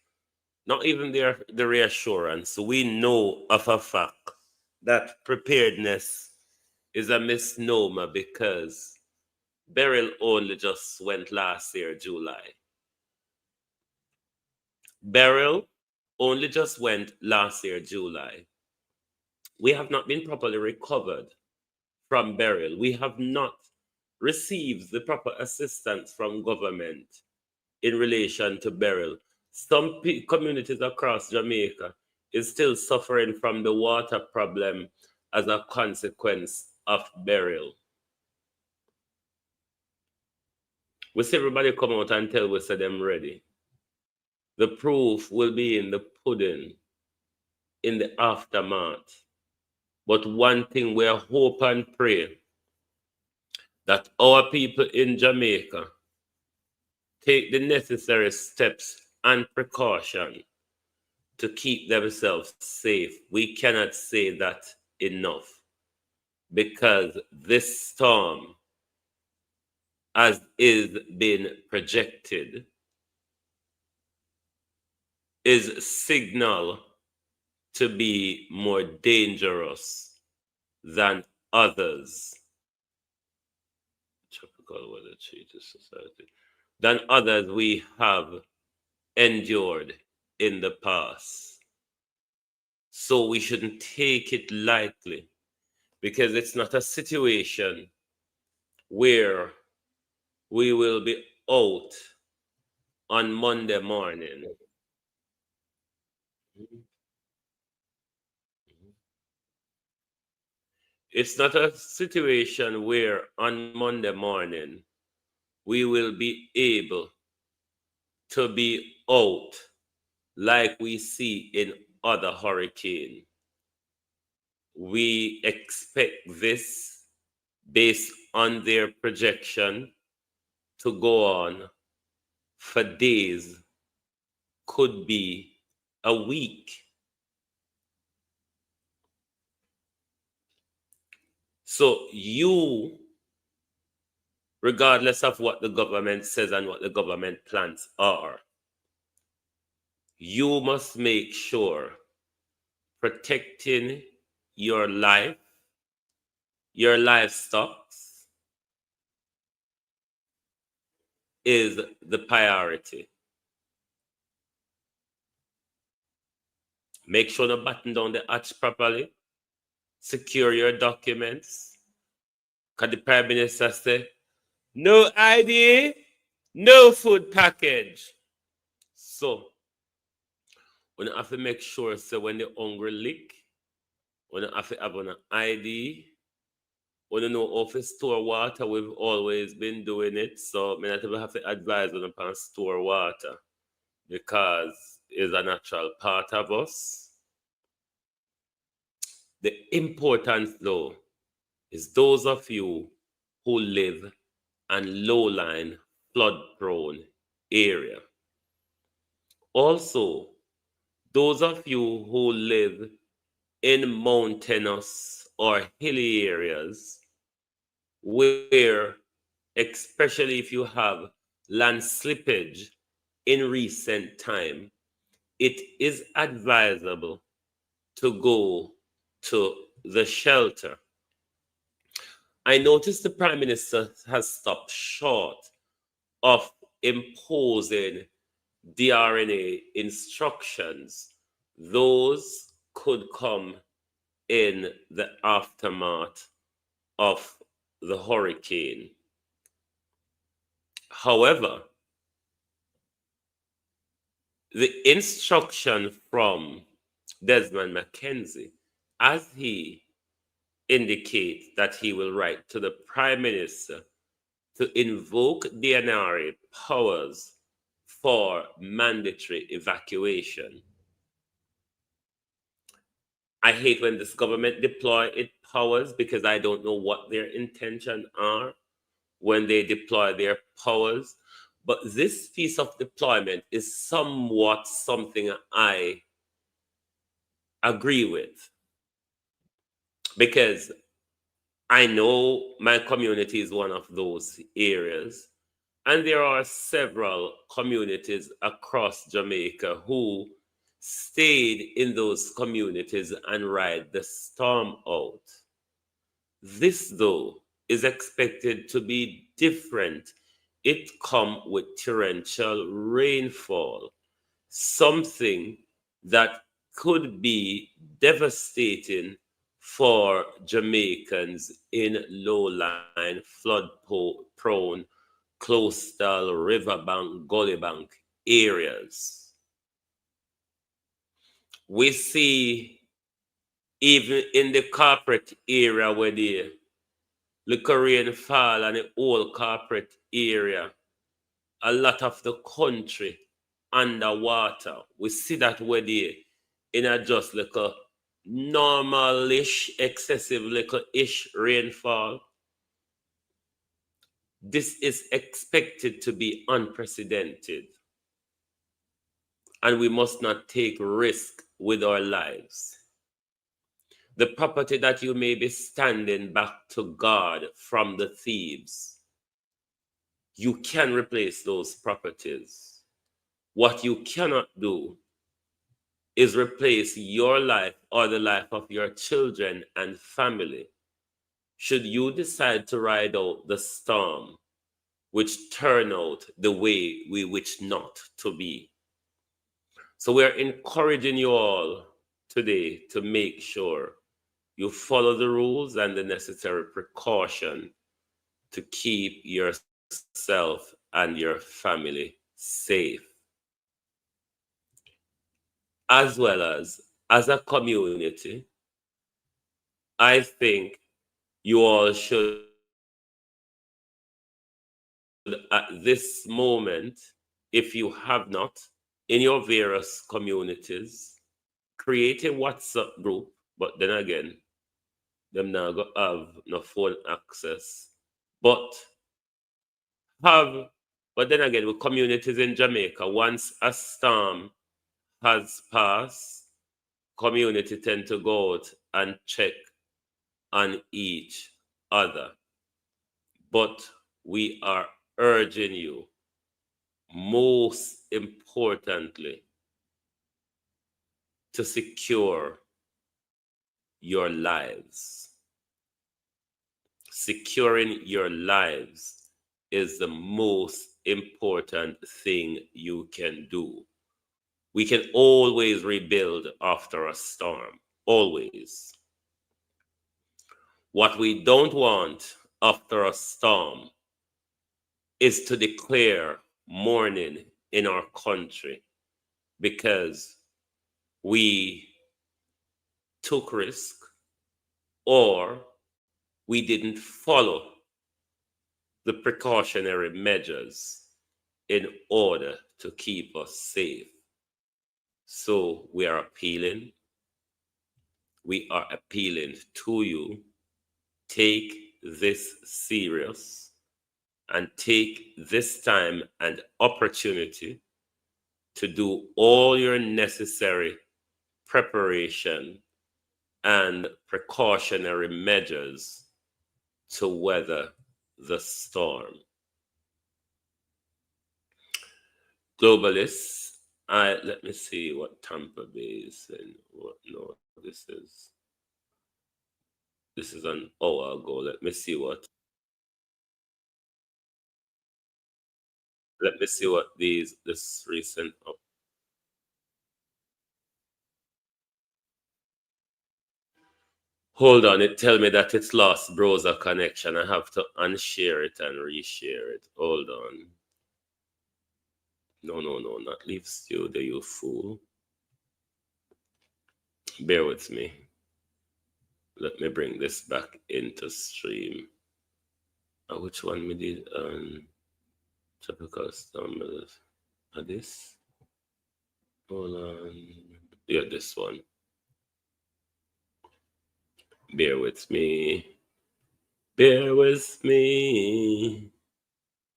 not even the reassurance. We know of a fact that preparedness is a misnomer because Beryl only just went last year, July. Beryl only just went last year, July. We have not been properly recovered from Beryl. We have not received the proper assistance from government in relation to Beryl. Some communities across Jamaica is still suffering from the water problem as a consequence of Beryl. We see everybody come out and tell us that them ready. The proof will be in the pudding, in the aftermath. But one thing we hope and pray that our people in Jamaica take the necessary steps and precaution to keep themselves safe. We cannot say that enough because this storm, as is being projected, is signal to be more dangerous than others. Tropical weather treaty society. Than others we have endured in the past. So we shouldn't take it lightly because it's not a situation where we will be out on Monday morning. It's not a situation where on Monday morning we will be able to be out like we see in other hurricanes. We expect this based on their projection to go on for days, could be a week. So you, regardless of what the government says and what the government plans are, you must make sure protecting your life, your livestock is the priority. Make sure to button down the hatch properly. Secure your documents. Because the Prime Minister said, no ID, no food package. So, we have to make sure so when the hungry lick, we have to have an ID. We don't know how to store water. We've always been doing it. So, I have to advise them upon store water because it's a natural part of us. The importance, though, is those of you who live in low-lying, flood-prone area. Also, those of you who live in mountainous or hilly areas where, especially if you have land slippage in recent time, it is advisable to go to the shelter. I noticed the Prime Minister has stopped short of imposing DRNA instructions, those could come in the aftermath of the hurricane. However, the instruction from Desmond McKenzie, as he indicates that he will write to the Prime Minister to invoke DNRA powers for mandatory evacuation. I hate when this government deploy its powers because I don't know what their intentions are when they deploy their powers. But this piece of deployment is somewhat something I agree with, because I know my community is one of those areas, and there are several communities across Jamaica who stayed in those communities and ride the storm out. This, though, is expected to be different. It comes with torrential rainfall, something that could be devastating for Jamaicans in low-lying, flood-prone, coastal, riverbank, gully bank areas. We see even in the corporate area where the rain fall and the whole corporate area, a lot of the country underwater. We see that where they in a just like a normal-ish, excessive little-ish rainfall. This is expected to be unprecedented. And we must not take risk with our lives. The property that you may be standing back to God from the thieves, you can replace those properties. What you cannot do is replace your life or the life of your children and family should you decide to ride out the storm, which turn out the way we wish not to be. So we're encouraging you all today to make sure you follow the rules and the necessary precaution to keep yourself and your family safe. As well as a community, I think you all should, at this moment, if you have not, in your various communities, create a WhatsApp group, but then again, them now go have no phone access. But then again, with communities in Jamaica, once a storm has passed, community tend to go out and check on each other. But we are urging you, most importantly, to secure your lives. Securing your lives is the most important thing you can do. We can always rebuild after a storm, always. What we don't want after a storm is to declare mourning in our country because we took risk or we didn't follow the precautionary measures in order to keep us safe. So we are appealing to you. Take this serious and take this time and opportunity to do all your necessary preparation and precautionary measures to weather the storm. Globalists, let me see what Tampa Bay is saying. No, this is an hour ago. Let me see what Let me see what this recent up. Hold on, it tell me that it's lost browser connection. I have to unshare it and reshare it. Hold on. No, not leave studio, you fool. Bear with me. Let me bring this back into stream. Which one we did? Tropical storm. This? Hold on. Yeah, this one. Bear with me. Bear with me.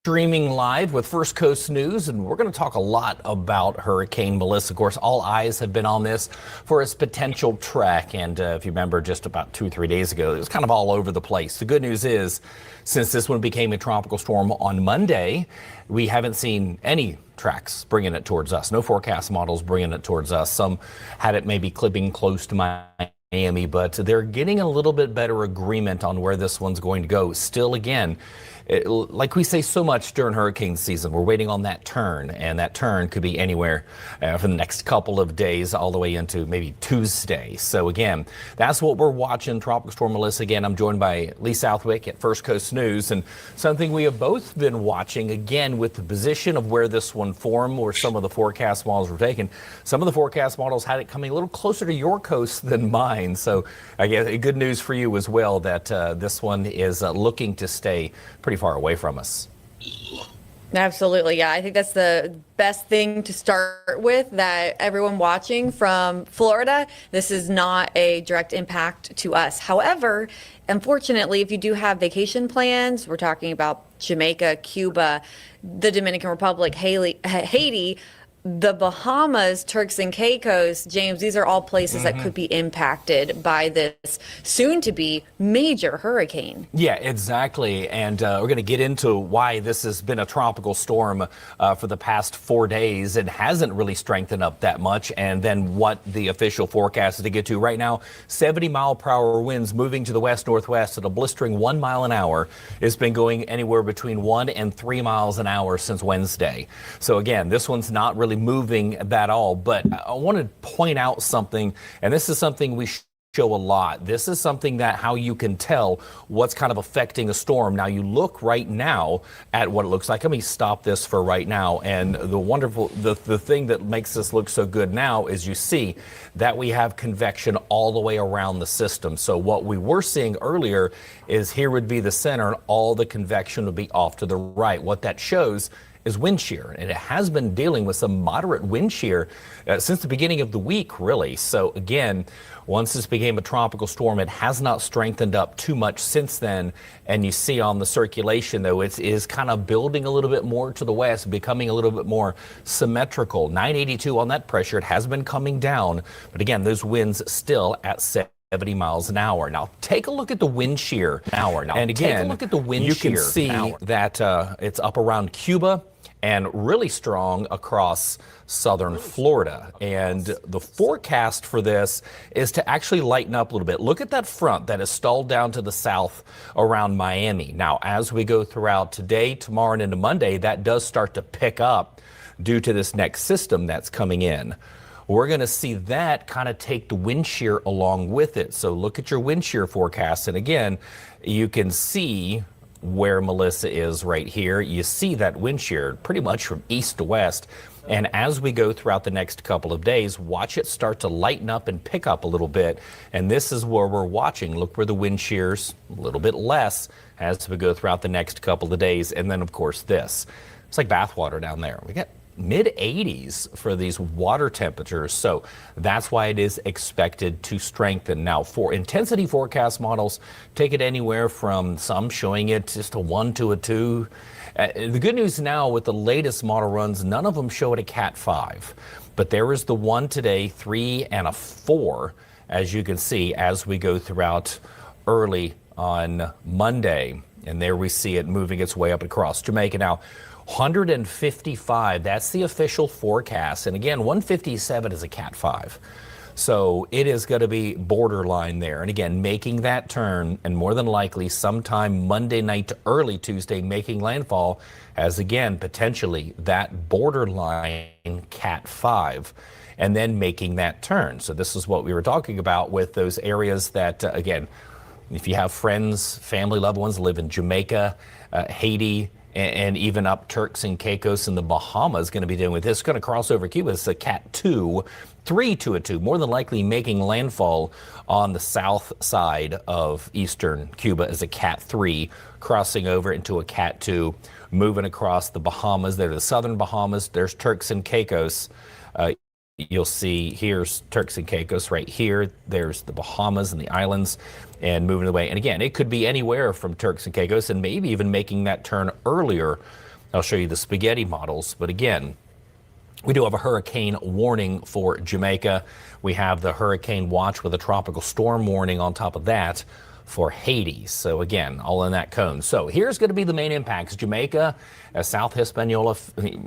Streaming live with First Coast News, and we're going to talk a lot about Hurricane Melissa. Of course, all eyes have been on this for its potential track, and if you remember, just about 2 or 3 days ago, it was kind of all over the place. The good news is, since this one became a tropical storm on Monday, we haven't seen any tracks bringing it towards us. No forecast models bringing it towards us. Some had it maybe clipping close to Miami, but they're getting a little bit better agreement on where this one's going to go. Still, again, like we say so much during hurricane season, we're waiting on that turn, and that turn could be anywhere for the next couple of days all the way into maybe Tuesday. So again, that's what we're watching. Tropical Storm Melissa. Again, I'm joined by Lee Southwick at First Coast News, and something we have both been watching, again, with the position of where this one formed, where some of the forecast models were taken. Some of the forecast models had it coming a little closer to your coast than mine. So I guess good news for you as well that this one is looking to stay pretty far away from us. Absolutely. Yeah, I think that's the best thing to start with, that everyone watching from Florida, this is not a direct impact to us. However, unfortunately, if you do have vacation plans, we're talking about Jamaica, Cuba, the Dominican Republic, Haiti, the Bahamas, Turks and Caicos, James, these are all places that could be impacted by this soon-to-be major hurricane. Yeah, exactly. And we're going to get into why this has been a tropical storm for the past 4 days. It hasn't really strengthened up that much. And then what the official forecast is to get to right now, 70-mile-per-hour winds moving to the west-northwest at a blistering 1 mile an hour. It's been going anywhere between 1 and 3 miles an hour since Wednesday. So again, this one's not really moving that all, but I want to point out something, and this is something we show a lot. This is something that how you can tell what's kind of affecting a storm. Now you look right now at what it looks like. Let me stop this for right now. And the thing that makes this look so good now is you see that we have convection all the way around the system. So what we were seeing earlier is here would be the center and all the convection would be off to the right. What that shows is wind shear, and it has been dealing with some moderate wind shear since the beginning of the week, really. So again, once this became a tropical storm, it has not strengthened up too much since then. And you see on the circulation, though, it is kind of building a little bit more to the west, becoming a little bit more symmetrical. 982 on that pressure. It has been coming down, but again, those winds still at 70 miles an hour. Now, take a look at the wind shear. And again, take a look at the wind shear. You can see that it's up around Cuba and really strong across southern Florida. And the forecast for this is to actually lighten up a little bit. Look at that front that is stalled down to the south around Miami. Now, as we go throughout today, tomorrow, and into Monday, that does start to pick up due to this next system that's coming in. We're going to see that kind of take the wind shear along with it. So look at your wind shear forecast. And again, you can see where Melissa is right here. You see that wind shear pretty much from east to west. And as we go throughout the next couple of days, watch it start to lighten up and pick up a little bit. And this is where we're watching. Look where the wind shear's a little bit less as we go throughout the next couple of days. And then, of course, this. It's like bathwater down there. We got mid-80s for these water temperatures. So that's why it is expected to strengthen. Now, for intensity forecast models, take it anywhere from some showing it just a 1 to a 2. The good news now with the latest model runs, none of them show it a Cat 5. But there is the one today, 3 and a 4, as you can see, as we go throughout early on Monday. And there we see it moving its way up across Jamaica. Now, 155, that's the official forecast. And again, 157 is a Cat 5. So it is going to be borderline there. And again, making that turn, and more than likely sometime Monday night to early Tuesday, making landfall as, again, potentially that borderline Cat 5, and then making that turn. So this is what we were talking about with those areas that, again, if you have friends, family, loved ones live in Jamaica, Haiti, and even up Turks and Caicos in the Bahamas, going to be dealing with this. Going to cross over Cuba. It's a Cat 2, 3 to a 2, more than likely making landfall on the south side of eastern Cuba as a Cat 3, crossing over into a Cat 2, moving across the Bahamas. There's the southern Bahamas. There's Turks and Caicos. You'll see here's Turks and Caicos right here. There's the Bahamas and the islands, and moving away. And again, it could be anywhere from Turks and Caicos and maybe even making that turn earlier. I'll show you the spaghetti models. But again, we do have a hurricane warning for Jamaica. We have the hurricane watch with a tropical storm warning on top of that for Haiti. So again, all in that cone. So here's going to be the main impacts. Jamaica, South Hispaniola,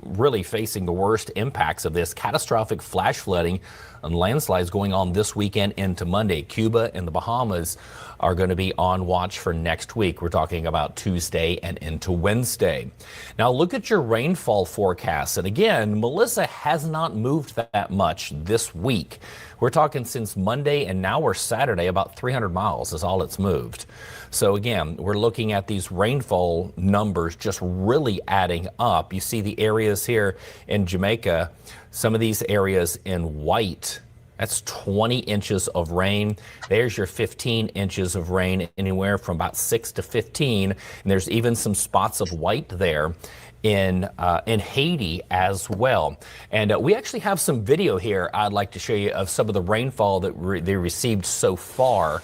really facing the worst impacts of this catastrophic flash flooding and landslides going on this weekend into Monday. Cuba and the Bahamas are going to be on watch for next week. We're talking about Tuesday and into Wednesday. Now look at your rainfall forecast. And again, Melissa has not moved that much this week. We're talking since Monday, and now we're Saturday, about 300 miles is all it's moved. So again, we're looking at these rainfall numbers just really adding up. You see the areas here in Jamaica, some of these areas in white, that's 20 inches of rain. There's your 15 inches of rain, anywhere from about 6 to 15. And there's even some spots of white there in Haiti as well. And we actually have some video here I'd like to show you of some of the rainfall that they received so far.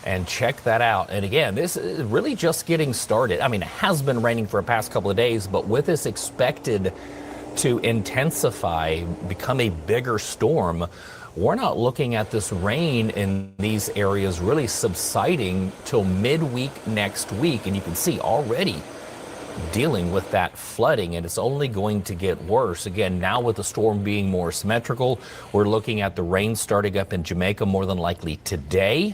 And check that out. And again, this is really just getting started. I mean, it has been raining for the past couple of days, but with this expected to intensify, become a bigger storm, we're not looking at this rain in these areas really subsiding till midweek next week. And you can see already dealing with that flooding, and it's only going to get worse. Again, now with the storm being more symmetrical, we're looking at the rain starting up in Jamaica more than likely today.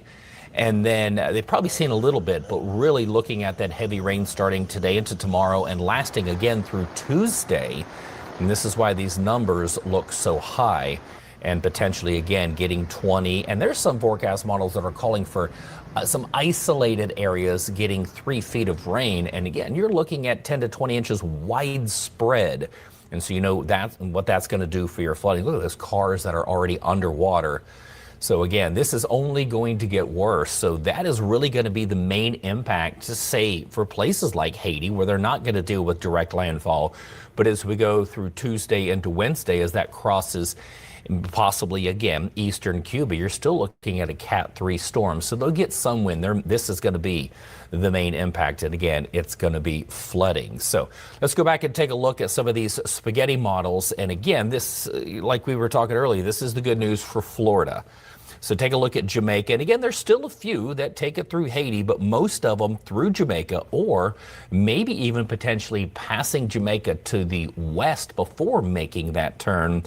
And then they've probably seen a little bit, but really looking at that heavy rain starting today into tomorrow and lasting again through Tuesday. And this is why these numbers look so high, and potentially again getting 20. And there's some forecast models that are calling for some isolated areas getting 3 feet of rain. And again, you're looking at 10 to 20 inches widespread. And so you know that what that's going to do for your flooding. Look at those cars that are already underwater. So again, this is only going to get worse. So that is really going to be the main impact, to say, for places like Haiti, where they're not going to deal with direct landfall. But as we go through Tuesday into Wednesday, as that crosses possibly again eastern Cuba, you're still looking at a Cat 3 storm. So they'll get some wind. This is going to be the main impact. And again, it's going to be flooding. So let's go back and take a look at some of these spaghetti models. And again, this, like we were talking earlier, this is the good news for Florida. So take a look at Jamaica. And again, there's still a few that take it through Haiti, but most of them through Jamaica, or maybe even potentially passing Jamaica to the west before making that turn.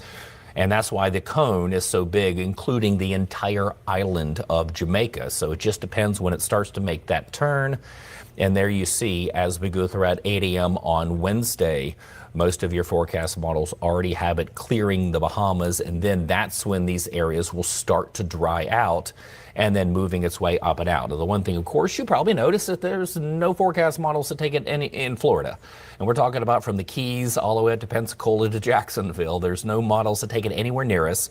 And that's why the cone is so big, including the entire island of Jamaica. So it just depends when it starts to make that turn. And there you see, as we go throughout 8 a.m. on Wednesday, most of your forecast models already have it clearing the Bahamas, and then that's when these areas will start to dry out and then moving its way up and out. The one thing, of course, you probably notice that there's no forecast models to take it in Florida. And we're talking about from the Keys all the way up to Pensacola to Jacksonville. There's no models to take it anywhere near us.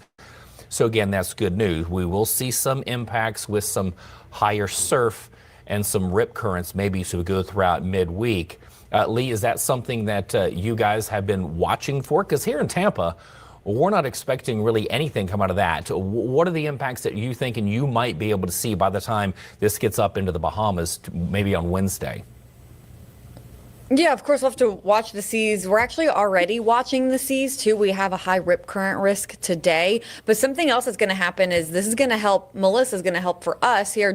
So again, that's good news. We will see some impacts with some higher surf and some rip currents maybe as we go throughout midweek. Lee, is that something that you guys have been watching for? Because here in Tampa, we're not expecting really anything come out of that. What are the impacts that you think and you might be able to see by the time this gets up into the Bahamas, maybe on Wednesday? Yeah, of course, we'll have to watch the seas. We're actually already watching the seas, too. We have a high rip current risk today. But something else that's going to happen is this is going to help, Melissa's going to help for us here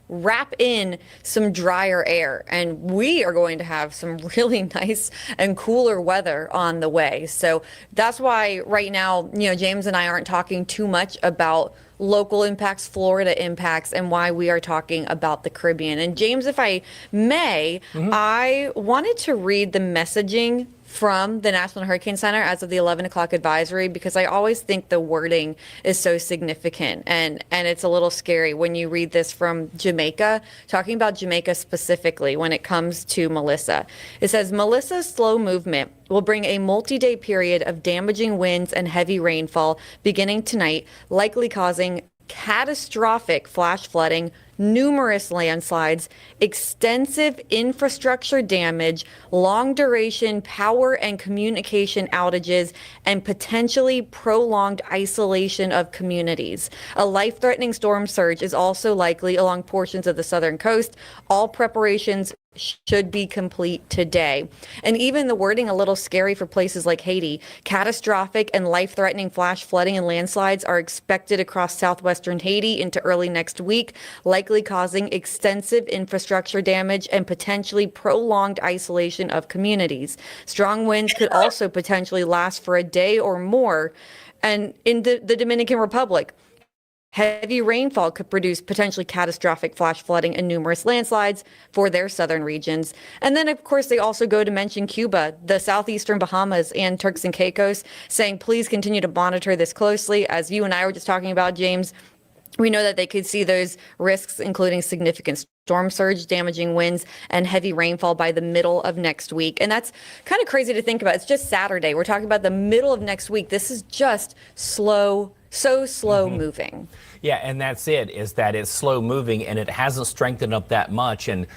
wrap in some drier air, and we are going to have some really nice and cooler weather on the way. So that's why right now, James and I aren't talking too much about local impacts, Florida impacts, and why we are talking about the Caribbean. And James, if I may, I wanted to read the messaging from the National Hurricane Center as of the 11 o'clock advisory, because I always think the wording is so significant, and it's a little scary when you read this from Jamaica, talking about Jamaica specifically when it comes to Melissa. It says, Melissa's slow movement will bring a multi-day period of damaging winds and heavy rainfall beginning tonight, likely causing catastrophic flash flooding, numerous landslides, extensive infrastructure damage, long-duration power and communication outages, and potentially prolonged isolation of communities. A life-threatening storm surge is also likely along portions of the southern coast. All preparations should be complete today. And even the wording a little scary for places like Haiti. Catastrophic and life-threatening flash flooding and landslides are expected across southwestern Haiti into early next week, likely causing extensive infrastructure damage and potentially prolonged isolation of communities. Strong winds could also potentially last for a day or more. And in the Dominican Republic, heavy rainfall could produce potentially catastrophic flash flooding and numerous landslides for their southern regions. And then, of course, they also go to mention Cuba, the southeastern Bahamas, and Turks and Caicos, saying, please continue to monitor this closely. As you and I were just talking about, James, we know that they could see those risks, including significant storm surge, damaging winds, and heavy rainfall by the middle of next week. And that's kind of crazy to think about. It's just Saturday. We're talking about the middle of next week. This is just slow moving. Yeah, and that's it, is that it's slow moving and it hasn't strengthened up that much. And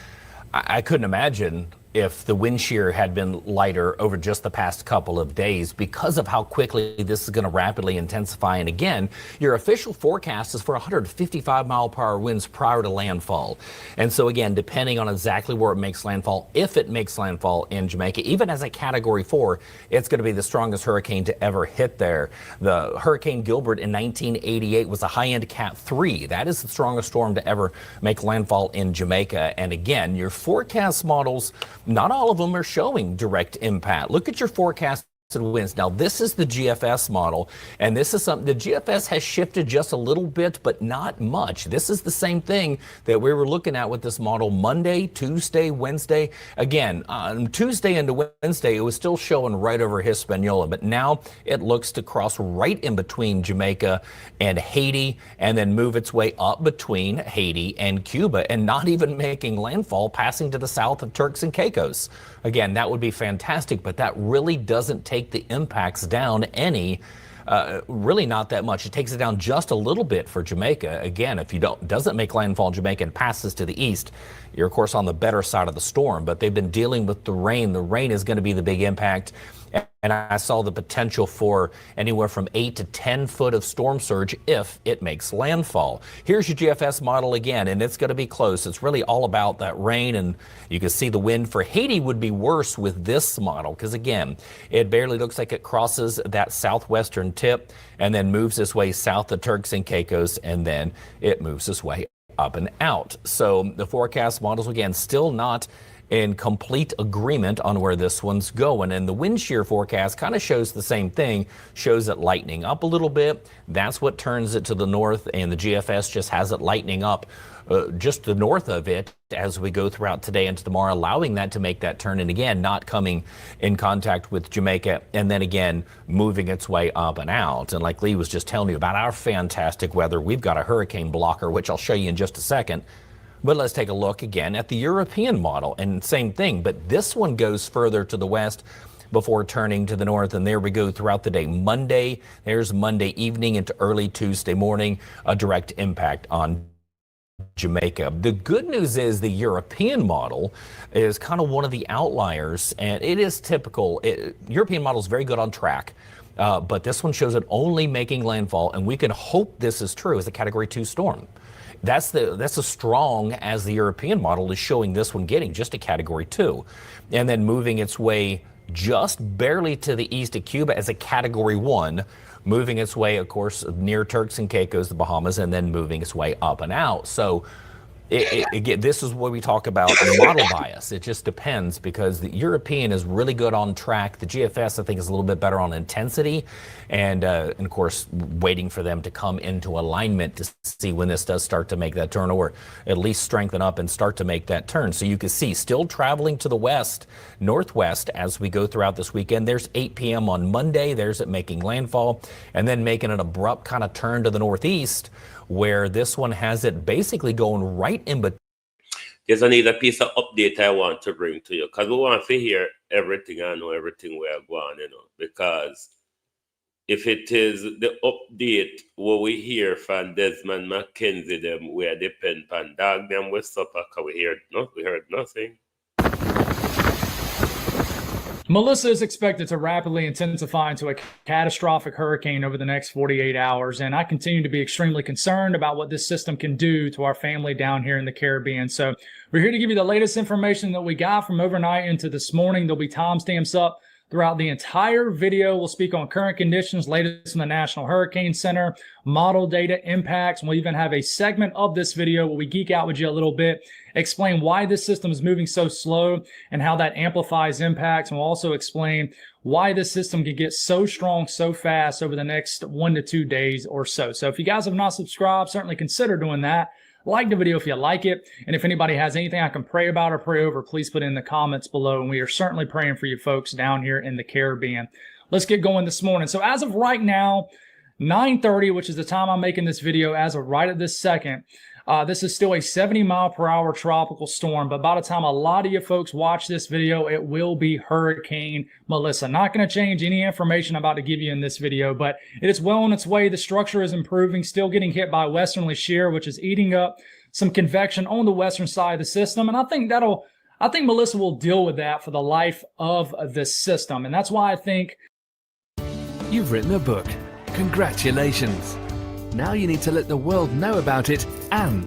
I couldn't imagine if the wind shear had been lighter over just the past couple of days because of how quickly this is going to rapidly intensify. And again, your official forecast is for 155 mile per hour winds prior to landfall. And so again, depending on exactly where it makes landfall, if it makes landfall in Jamaica, even as a Category 4, it's going to be the strongest hurricane to ever hit there. The Hurricane Gilbert in 1988 was a high-end Cat 3. That is the strongest storm to ever make landfall in Jamaica. And again, your forecast models, not all of them are showing direct impact. Look at your forecast winds. Now, this is the GFS model, and this is something the GFS has shifted just a little bit, but not much. This is the same thing that we were looking at with this model Monday, Tuesday, Wednesday. Again, on Tuesday into Wednesday, it was still showing right over Hispaniola, but now it looks to cross right in between Jamaica and Haiti and then move its way up between Haiti and Cuba and not even making landfall, passing to the south of Turks and Caicos. Again, that would be fantastic, but that really doesn't take the impacts down any, really not that much. It takes it down just a little bit for Jamaica. Again, if you doesn't make landfall in Jamaica and passes to the east, you're of course on the better side of the storm, but they've been dealing with the rain. The rain is going to be the big impact. And I saw the potential for anywhere from 8 to 10 foot of storm surge if it makes landfall. Here's your GFS model again, and it's going to be close. It's really all about that rain, and you can see the wind for Haiti would be worse with this model because, again, it barely looks like it crosses that southwestern tip and then moves its way south of Turks and Caicos, and then it moves its way up and out. So the forecast models, again, still not in complete agreement on where this one's going. And the wind shear forecast kind of shows the same thing, shows it lightening up a little bit. That's what turns it to the north, and the GFS just has it lightening up just the north of it as we go throughout today and tomorrow, allowing that to make that turn, and again, not coming in contact with Jamaica, and then again, moving its way up and out. And like Lee was just telling you about our fantastic weather, we've got a hurricane blocker, which I'll show you in just a second. But let's take a look again at the European model, and same thing, but this one goes further to the west before turning to the north, and there we go throughout the day. Monday, there's Monday evening into early Tuesday morning, a direct impact on Jamaica. The good news is the European model is kind of one of the outliers, and it is typical. European model is very good on track. But this one shows it only making landfall, and we can hope this is true as a Category 2 storm. That's as strong as the European model is showing this one getting, just a Category 2. And then moving its way just barely to the east of Cuba as a Category 1, moving its way, of course, near Turks and Caicos, the Bahamas, and then moving its way up and out. So Again, this is what we talk about model bias. It just depends because the European is really good on track. The GFS, I think, is a little bit better on intensity. And of course, waiting for them to come into alignment to see when this does start to make that turn, or at least strengthen up and start to make that turn. So you can see still traveling to the west, northwest as we go throughout this weekend. There's 8 p.m. on Monday. There's it making landfall and then making an abrupt kind of turn to the northeast, where this one has it basically going right in between. There's another piece of update I want to bring to you because we want to hear everything and know everything we are going, because if it is the update what we hear from Desmond McKenzie, them we are depend on dog them with supper because we heard nothing. Melissa is expected to rapidly intensify into a catastrophic hurricane over the next 48 hours, and I continue to be extremely concerned about what this system can do to our family down here in the Caribbean. So we're here to give you the latest information that we got from overnight into this morning. There'll be timestamps up throughout the entire video. We'll speak on current conditions, latest from the National Hurricane Center, model data, impacts, and we'll even have a segment of this video where we geek out with you a little bit, explain why this system is moving so slow and how that amplifies impacts. And we'll also explain why this system can get so strong so fast over the next 1 to 2 days or so. So if you guys have not subscribed, certainly consider doing that. Like the video if you like it. And if anybody has anything I can pray about or pray over, please put it in the comments below. And we are certainly praying for you folks down here in the Caribbean. Let's get going this morning. So as of right now, 9:30, which is the time I'm making this video, as of right at this second, this is still a 70-mile-per-hour tropical storm, but by the time a lot of you folks watch this video, it will be Hurricane Melissa. Not going to change any information I'm about to give you in this video, but it is well on its way. The structure is improving, still getting hit by westerly shear, which is eating up some convection on the western side of the system, and I think Melissa will deal with that for the life of the system, and that's why I think... You've written a book. Congratulations. Now you need to let the world know about it. And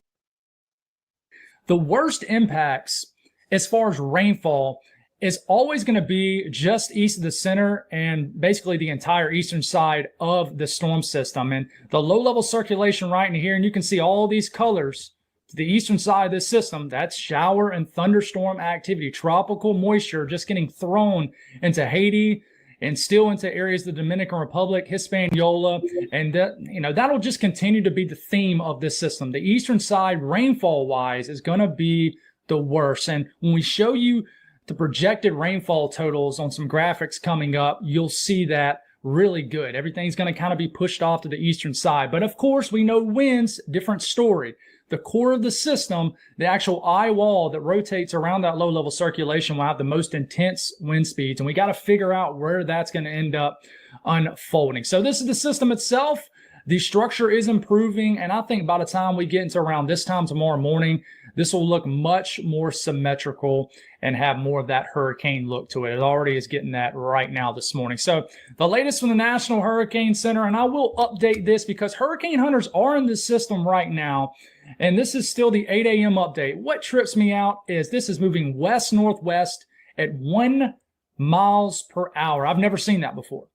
the worst impacts as far as rainfall is always going to be just east of the center and basically the entire eastern side of the storm system. And the low-level circulation right in here, and you can see all these colors to the eastern side of this system, that's shower and thunderstorm activity, tropical moisture just getting thrown into Haiti and still into areas of the Dominican Republic, Hispaniola, and that'll just continue to be the theme of this system. The eastern side, rainfall-wise, is going to be the worst. And when we show you the projected rainfall totals on some graphics coming up, you'll see that really good. Everything's going to kind of be pushed off to the eastern side. But of course, we know winds, different story. The core of the system, the actual eye wall that rotates around that low-level circulation, will have the most intense wind speeds, and we got to figure out where that's going to end up unfolding. So this is the system itself. The structure is improving, and I think by the time we get into around this time tomorrow morning, this will look much more symmetrical and have more of that hurricane look to it. It already is getting that right now this morning. So the latest from the National Hurricane Center, and I will update this because hurricane hunters are in this system right now, and this is still the 8 a.m. update. What trips me out is this is moving west-northwest at 1 miles per hour. I've never seen that before.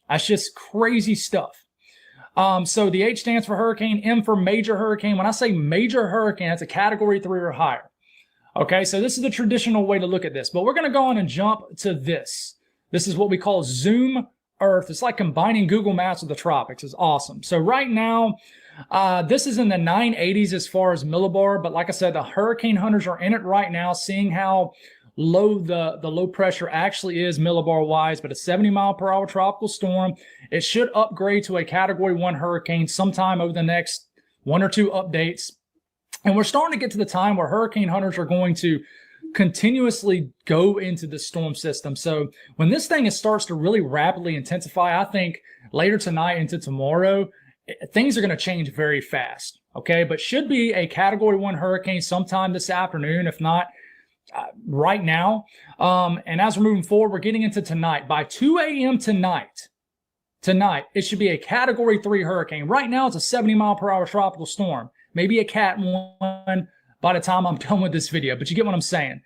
That's just crazy stuff. So the H stands for hurricane, M for major hurricane. When I say major hurricane, that's a category 3 or higher. Okay, so this is the traditional way to look at this, but we're going to go on and jump to this. This is what we call Zoom Earth. It's like combining Google Maps with the tropics. It's awesome. So right now, this is in the 980s as far as millibar, but like I said, the hurricane hunters are in it right now, seeing how low the low pressure actually is millibar wise, but a 70-mile-per-hour tropical storm. It should upgrade to a category 1 hurricane sometime over the next 1 or 2 updates. And we're starting to get to the time where hurricane hunters are going to continuously go into the storm system. So when this thing starts to really rapidly intensify, I think later tonight into tomorrow, things are going to change very fast. Okay, but should be a category 1 hurricane sometime this afternoon, if not right now. And as we're moving forward, we're getting into tonight. By 2 a.m. tonight, it should be a category 3 hurricane. Right now, it's a 70-mile-per-hour tropical storm. Maybe a Cat 1 by the time I'm done with this video, but you get what I'm saying.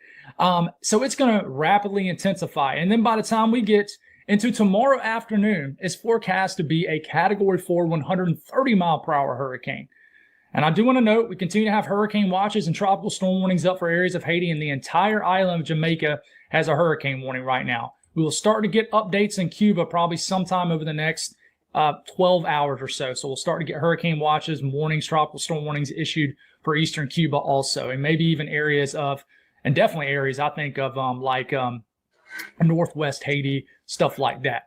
So it's going to rapidly intensify. And then by the time we get into tomorrow afternoon, it's forecast to be a category 4 130-mile-per-hour hurricane. And I do want to note, we continue to have hurricane watches and tropical storm warnings up for areas of Haiti, and the entire island of Jamaica has a hurricane warning right now. We will start to get updates in Cuba probably sometime over the next 12 hours or so. So we'll start to get hurricane watches and warnings, tropical storm warnings issued for eastern Cuba also, and maybe even areas of, and definitely areas I think of northwest Haiti, stuff like that.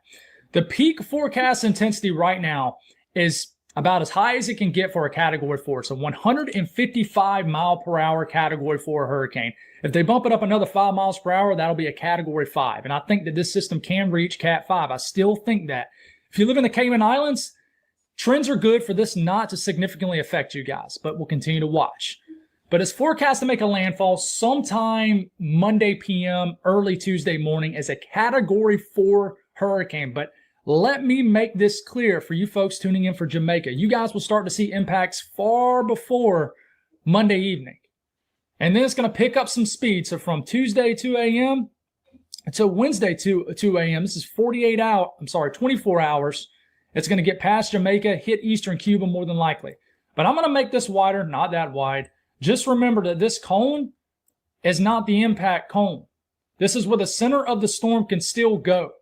The peak forecast intensity right now is about as high as it can get for a Category 4. It's a 155 mile per hour Category 4 hurricane. If they bump it up another 5 miles per hour, that'll be a Category 5. And I think that this system can reach Cat 5. I still think that. If you live in the Cayman Islands, trends are good for this not to significantly affect you guys, but we'll continue to watch. But it's forecast to make a landfall sometime Monday p.m., early Tuesday morning as a Category 4 hurricane. But let me make this clear for you folks tuning in for Jamaica. You guys will start to see impacts far before Monday evening. And then it's going to pick up some speed. So from Tuesday 2 a.m. until Wednesday 2 a.m., this is 24 hours. It's going to get past Jamaica, hit eastern Cuba more than likely. But I'm going to make this wider, not that wide. Just remember that this cone is not the impact cone. This is where the center of the storm can still go.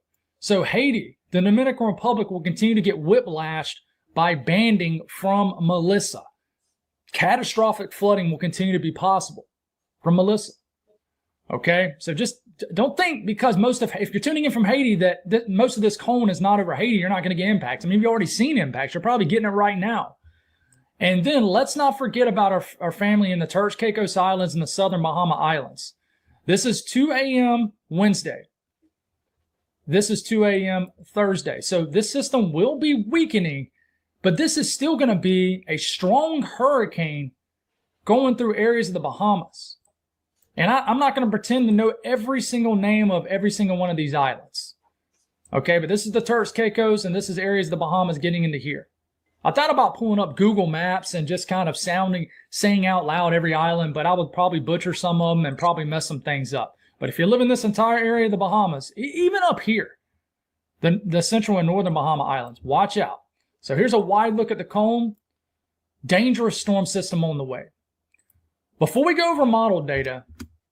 So Haiti, the Dominican Republic, will continue to get whiplashed by banding from Melissa. Catastrophic flooding will continue to be possible from Melissa. Okay, so just don't think because if you're tuning in from Haiti that most of this cone is not over Haiti, you're not going to get impacts. I mean, you've already seen impacts. You're probably getting it right now. And then let's not forget about our family in the Turks, Caicos Islands and the Southern Bahama Islands. This is 2 a.m. Wednesday. This is 2 a.m. Thursday. So this system will be weakening, but this is still going to be a strong hurricane going through areas of the Bahamas. And I'm not going to pretend to know every single name of every single one of these islands. Okay, but this is the Turks, Caicos, and this is areas of the Bahamas getting into here. I thought about pulling up Google Maps and just kind of saying out loud every island, but I would probably butcher some of them and probably mess some things up. But if you live in this entire area of the Bahamas, even up here, the central and northern Bahama Islands, watch out. So here's a wide look at the cone. Dangerous storm system on the way. Before we go over model data,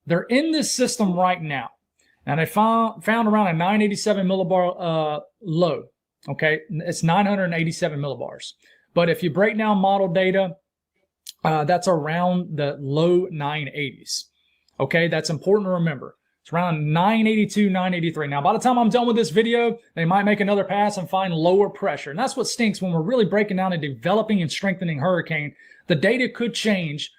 they're in this system right now. And they found around a 987 millibar low. Okay, it's 987 millibars. But if you break down model data, that's around the low 980s. Okay, that's important to remember. It's around 982, 983. Now, by the time I'm done with this video, they might make another pass and find lower pressure. And that's what stinks when we're really breaking down a developing and strengthening hurricane. The data could change,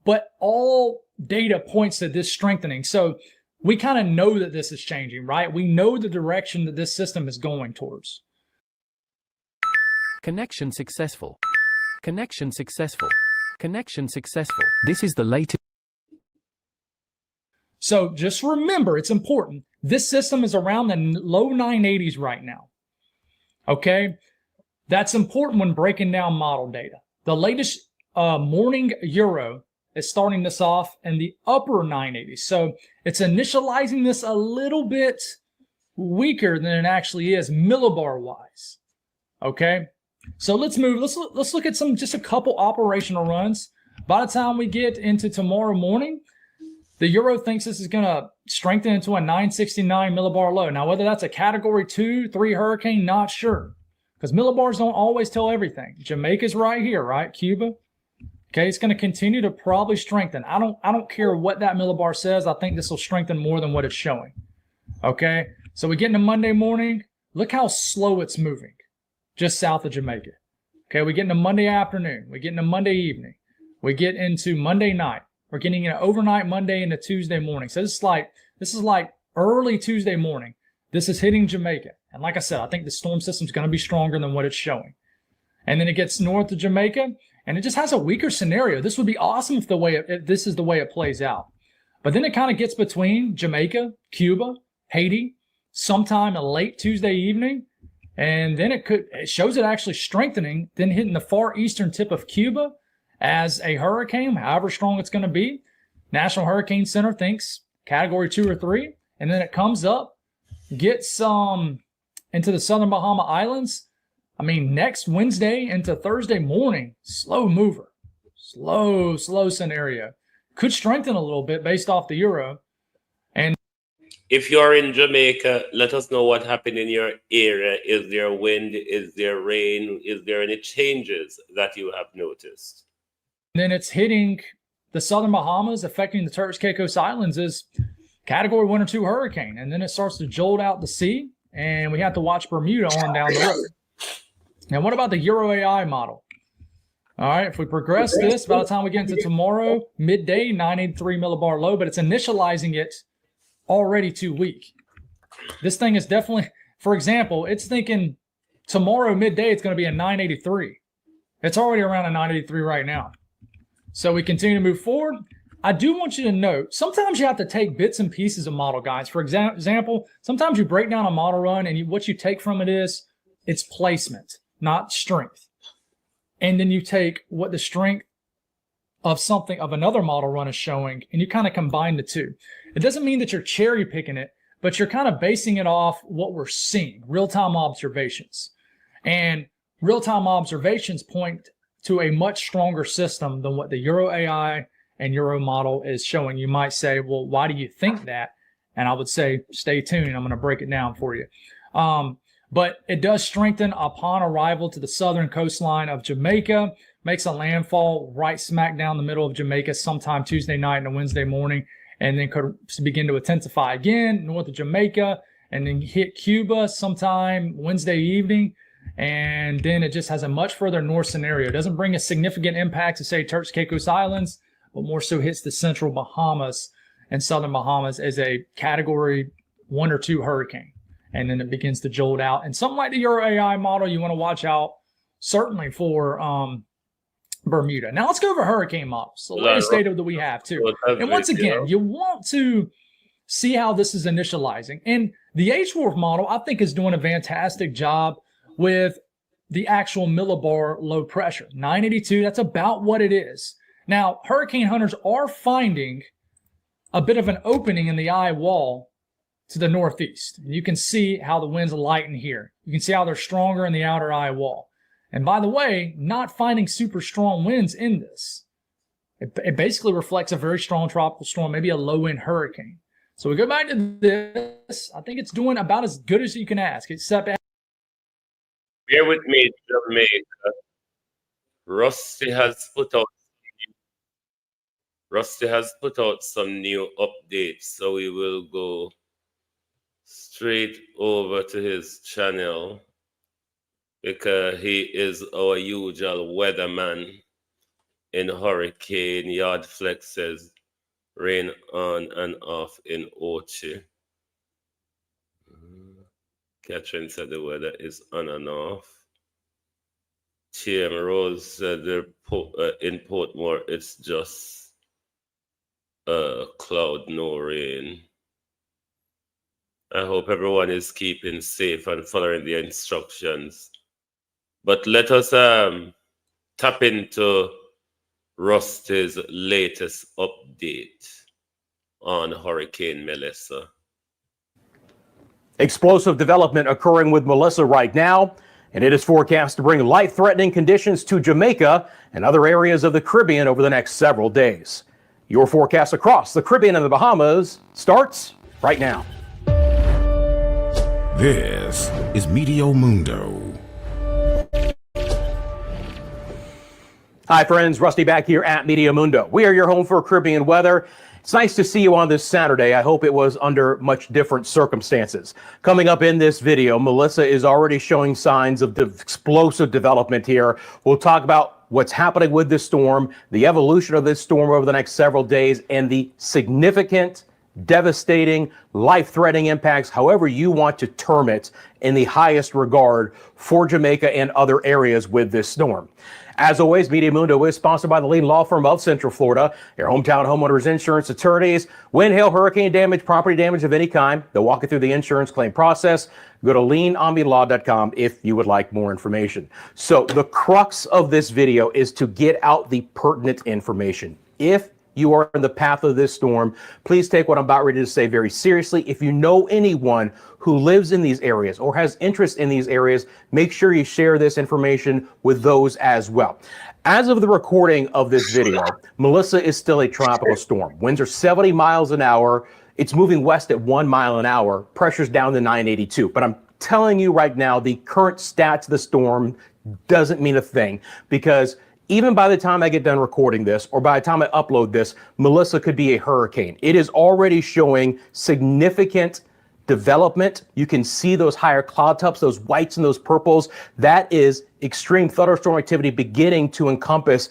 but all data points to this strengthening. So we kind of know that this is changing, right? We know the direction that this system is going towards. Connection successful. Connection successful. Connection successful. This is the latest. So just remember, it's important. This system is around the low 980s right now. Okay? That's important when breaking down model data. The latest morning Euro is starting this off in the upper 980s. So it's initializing this a little bit weaker than it actually is millibar wise. Okay? So let's move. Let's look at just a couple operational runs. By the time we get into tomorrow morning, the Euro thinks this is going to strengthen into a 969 millibar low. Now, whether that's a Category 2, 3 hurricane, not sure. Because millibars don't always tell everything. Jamaica's right here, right? Cuba. Okay, it's going to continue to probably strengthen. I don't care what that millibar says. I think this will strengthen more than what it's showing. Okay, so we get into Monday morning. Look how slow it's moving. Just south of Jamaica. Okay, we get into Monday afternoon. We get into Monday evening. We get into Monday night. We're getting into overnight Monday into Tuesday morning. So this is like early Tuesday morning. This is hitting Jamaica. And like I said, I think the storm system is going to be stronger than what it's showing. And then it gets north of Jamaica, and it just has a weaker scenario. This would be awesome if this is the way it plays out. But then it kind of gets between Jamaica, Cuba, Haiti, sometime late Tuesday evening. And then it shows it actually strengthening, then hitting the far eastern tip of Cuba as a hurricane, however strong it's going to be. National Hurricane Center thinks Category 2 or 3. And then it comes up, gets into the Southern Bahama Islands. I mean, next Wednesday into Thursday morning, slow mover. slow scenario. Could strengthen a little bit based off the euro. And if you're in Jamaica, let us know what happened in your area. Is there wind? Is there rain? Is there any changes that you have noticed? then it's hitting the southern Bahamas, affecting the Turks Caicos Islands as Category 1 or 2 hurricane. And then it starts to jolt out the sea, and we have to watch Bermuda on down the road. Now, what about the Euro AI model? All right, if we progress this, by the time we get into tomorrow, midday, 983 millibar low, but it's initializing it already too weak. This thing is definitely, for example, it's thinking tomorrow midday it's going to be a 983. It's already around a 983 right now. So we continue to move forward. I do want you to note, sometimes you have to take bits and pieces of model, guys. For example, sometimes you break down a model run and what you take from it is its placement, not strength. And then you take what the strength of something, of another model run is showing, and you kind of combine the two. It doesn't mean that you're cherry picking it, but you're kind of basing it off what we're seeing, real-time observations. And real-time observations point to a much stronger system than what the Euro AI and Euro model is showing. You might say, well, why do you think that? And I would say, stay tuned. I'm going to break it down for you. But it does strengthen upon arrival to the southern coastline of Jamaica, makes a landfall right smack down the middle of Jamaica sometime Tuesday night and a Wednesday morning, and then could begin to intensify again north of Jamaica, and then hit Cuba sometime Wednesday evening. And then it just has a much further north scenario. It doesn't bring a significant impact to, say, Turks Caicos Islands, but more so hits the central Bahamas and southern Bahamas as a Category 1 or 2 hurricane. And then it begins to jolt out. And something like the Euro AI model, you want to watch out certainly for Bermuda. Now let's go over hurricane models, the latest data that we have too. And once again, you want to see how this is initializing. And the H-Wolf model, I think, is doing a fantastic job with the actual millibar low pressure. 982, that's about what it is. Now, hurricane hunters are finding a bit of an opening in the eye wall to the northeast. You can see how the winds lighten here. You can see how they're stronger in the outer eye wall. And by the way, not finding super strong winds in this. It basically reflects a very strong tropical storm, maybe a low-end hurricane. So we go back to this. I think it's doing about as good as you can ask, except... Bear with me, Jamaica. Rusty has put out some new updates, so we will go straight over to his channel because he is our usual weatherman in hurricane yard flexes, rain on and off in Ochi. Catherine said the weather is on and off. TM Rose said in Portmore it's just cloud, no rain. I hope everyone is keeping safe and following the instructions. But let us tap into Rusty's latest update on Hurricane Melissa. Explosive development occurring with Melissa right now, and it is forecast to bring life-threatening conditions to Jamaica and other areas of the Caribbean over the next several days. Your forecast across the Caribbean and the Bahamas starts right now. This is Meteo Mundo. Hi friends, Rusty back here at Meteo Mundo. We are your home for Caribbean weather. It's nice to see you on this Saturday. I hope it was under much different circumstances. Coming up in this video, Melissa is already showing signs of explosive development here. We'll talk about what's happening with this storm, the evolution of this storm over the next several days, and the significant, devastating, life-threatening impacts, however you want to term it, in the highest regard for Jamaica and other areas with this storm. As always, Meteo Mundo is sponsored by the leading law firm of Central Florida, your hometown homeowners insurance attorneys. Wind, hail, hurricane damage, property damage of any kind, they'll walk you through the insurance claim process. Go to leanomelaw.com if you would like more information. So the crux of this video is to get out the pertinent information. If you are in the path of this storm, please take what I'm about ready to say very seriously. If you know anyone who lives in these areas or has interest in these areas, make sure you share this information with those as well. As of the recording of this video, Melissa is still a tropical storm. Winds are 70 miles an hour. It's moving west at 1 mile an hour. Pressure's down to 982. But I'm telling you right now, the current stats of the storm doesn't mean a thing, because even by the time I get done recording this, or by the time I upload this, Melissa could be a hurricane. It is already showing significant development. You can see those higher cloud tops, those whites and those purples. That is extreme thunderstorm activity beginning to encompass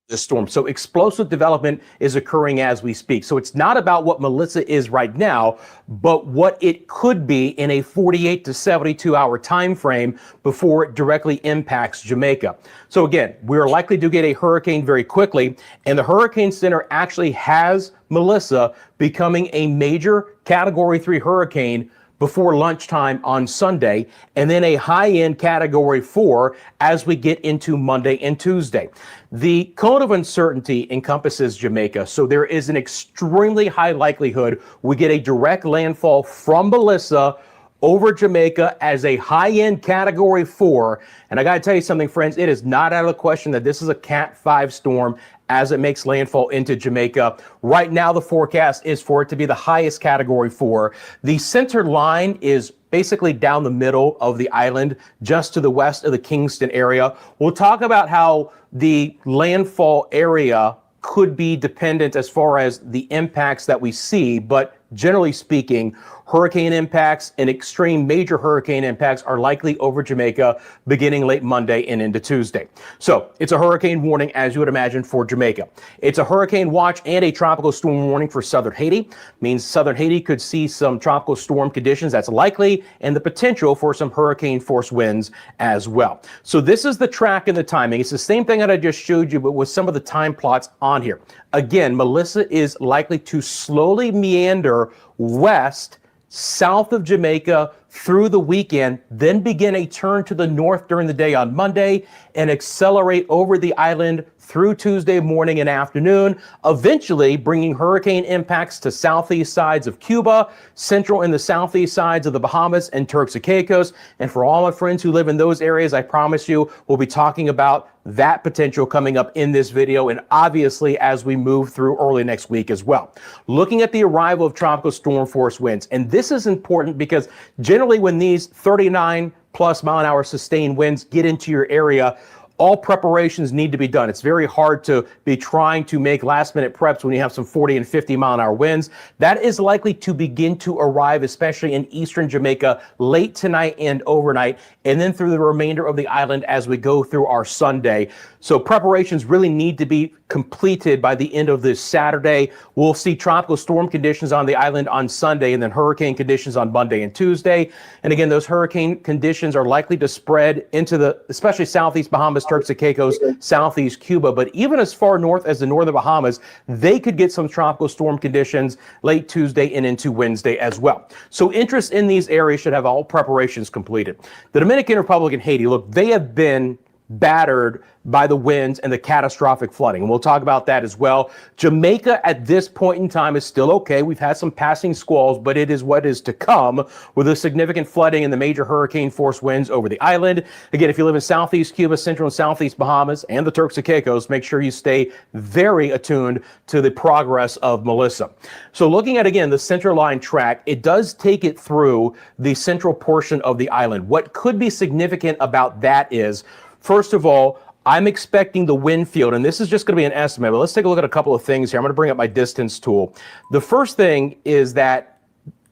the storm. So explosive development is occurring as we speak. So it's not about what Melissa is right now, but what it could be in a 48 to 72 hour time frame before it directly impacts Jamaica. So again, we're likely to get a hurricane very quickly, and the Hurricane Center actually has Melissa becoming a major Category 3 hurricane before lunchtime on Sunday, and then a high-end Category 4 as we get into Monday and Tuesday. The cone of uncertainty encompasses Jamaica, so there is an extremely high likelihood we get a direct landfall from Melissa over Jamaica as a high-end Category 4. And I got to tell you something, friends, it is not out of the question that this is a Cat 5 storm as it makes landfall into Jamaica. Right now, the forecast is for it to be the highest Category 4. The center line is basically down the middle of the island, just to the west of the Kingston area. We'll talk about how the landfall area could be dependent as far as the impacts that we see, but generally speaking, hurricane impacts and extreme major hurricane impacts are likely over Jamaica beginning late Monday and into Tuesday. So it's a hurricane warning, as you would imagine, for Jamaica. It's a hurricane watch and a tropical storm warning for southern Haiti. Means southern Haiti could see some tropical storm conditions. That's likely, and the potential for some hurricane force winds as well. So this is the track and the timing. It's the same thing that I just showed you, but with some of the time plots on here. Again, Melissa is likely to slowly meander west, south of Jamaica through the weekend, then begin a turn to the north during the day on Monday and accelerate over the island through Tuesday morning and afternoon, eventually bringing hurricane impacts to southeast sides of Cuba, central and the southeast sides of the Bahamas and Turks and Caicos. And for all my friends who live in those areas, I promise you, we'll be talking about that potential coming up in this video, and obviously as we move through early next week as well. Looking at the arrival of tropical storm force winds, and this is important because generally when these 39 plus mile an hour sustained winds get into your area, all preparations need to be done. It's very hard to be trying to make last minute preps when you have some 40 and 50 mile an hour winds. That is likely to begin to arrive, especially in eastern Jamaica late tonight and overnight, and then through the remainder of the island as we go through our Sunday. So preparations really need to be completed by the end of this Saturday. We'll see tropical storm conditions on the island on Sunday, and then hurricane conditions on Monday and Tuesday. And again, those hurricane conditions are likely to spread into the, especially southeast Bahamas, Turks and Caicos, southeast Cuba. But even as far north as the northern Bahamas, they could get some tropical storm conditions late Tuesday and into Wednesday as well. So interest in these areas should have all preparations completed. The Dominican Republic and Haiti, look, they have been battered by the winds and the catastrophic flooding. And we'll talk about that as well. Jamaica at this point in time is still okay. We've had some passing squalls, but it is what is to come with the significant flooding and the major hurricane force winds over the island. Again, if you live in southeast Cuba, central and southeast Bahamas, and the Turks and Caicos, make sure you stay very attuned to the progress of Melissa. So looking at, again, the center line track, it does take it through the central portion of the island. What could be significant about that is, first of all, I'm expecting the wind field, and this is just going to be an estimate, but let's take a look at a couple of things here. I'm going to bring up my distance tool. The first thing is that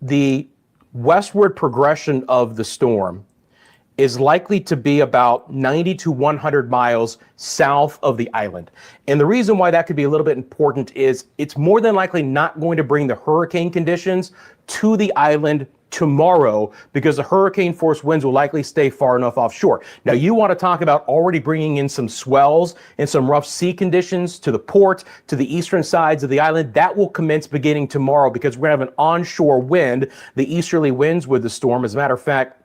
the westward progression of the storm is likely to be about 90 to 100 miles south of the island. And the reason why that could be a little bit important is it's more than likely not going to bring the hurricane conditions to the island tomorrow, because the hurricane force winds will likely stay far enough offshore. Now, you want to talk about already bringing in some swells and some rough sea conditions to the port, to the eastern sides of the island. That will commence beginning tomorrow, because we're going to have an onshore wind, the easterly winds with the storm. As a matter of fact,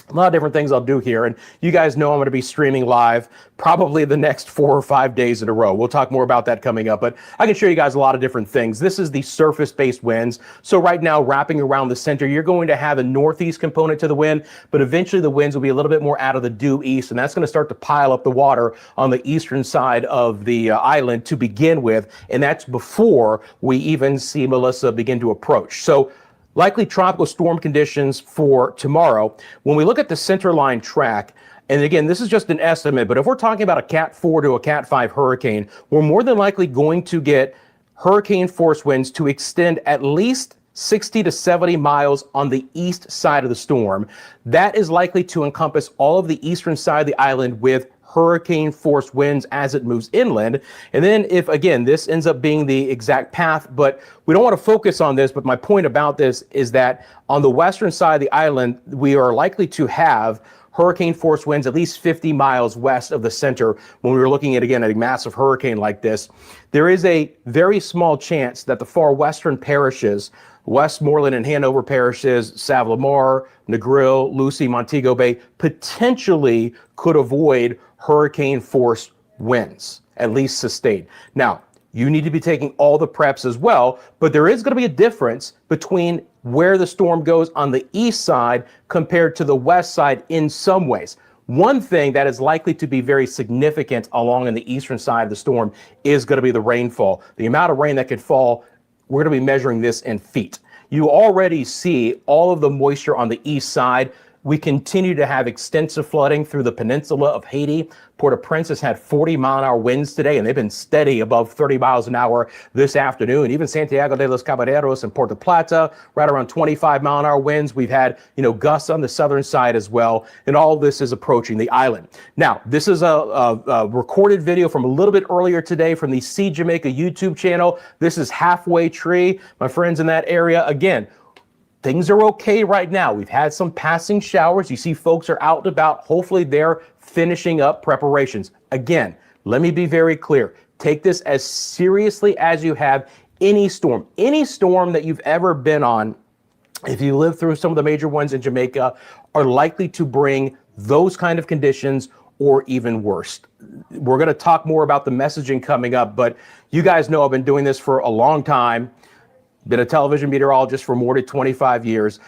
a lot of different things I'll do here. And you guys know I'm going to be streaming live probably the next 4 or 5 days in a row. We'll talk more about that coming up, but I can show you guys a lot of different things. This is the surface-based winds. So right now, wrapping around the center, you're going to have a northeast component to the wind, but eventually the winds will be a little bit more out of the due east, and that's going to start to pile up the water on the eastern side of the island to begin with, and that's before we even see Melissa begin to approach. So likely tropical storm conditions for tomorrow. When we look at the centerline track, and again, this is just an estimate, but if we're talking about a Cat 4 to a Cat 5 hurricane, we're more than likely going to get hurricane force winds to extend at least 60 to 70 miles on the east side of the storm. That is likely to encompass all of the eastern side of the island with hurricane force winds as it moves inland. And then if, again, this ends up being the exact path, but we don't want to focus on this, but my point about this is that on the western side of the island, we are likely to have hurricane force winds at least 50 miles west of the center. When we were looking at, again, a massive hurricane like this, there is a very small chance that the far western parishes, Westmoreland and Hanover parishes, Savlamar, Negril, Lucy, Montego Bay, potentially could avoid hurricane force winds, at least sustained. Now, you need to be taking all the preps as well, but there is going to be a difference between where the storm goes on the east side compared to the west side in some ways. One thing that is likely to be very significant along in the eastern side of the storm is going to be the rainfall. The amount of rain that could fall, we're going to be measuring this in feet. You already see all of the moisture on the east side. We continue to have extensive flooding through the peninsula of Haiti. Port-au-Prince has had 40-mile-an-hour winds today, and they've been steady above 30 miles an hour this afternoon. Even Santiago de los Caballeros and Puerto Plata, right around 25-mile-an-hour winds. We've had, gusts on the southern side as well, and all of this is approaching the island. Now, this is a recorded video from a little bit earlier today from the See Jamaica YouTube channel. This is Halfway Tree. My friends in that area, again, things are okay right now. We've had some passing showers. You see folks are out and about. Hopefully they're finishing up preparations. Again, let me be very clear. Take this as seriously as you have any storm. Any storm that you've ever been on, if you live through some of the major ones in Jamaica, are likely to bring those kind of conditions or even worse. We're going to talk more about the messaging coming up, but you guys know I've been doing this for a long time. Been a television meteorologist for more than 25 years.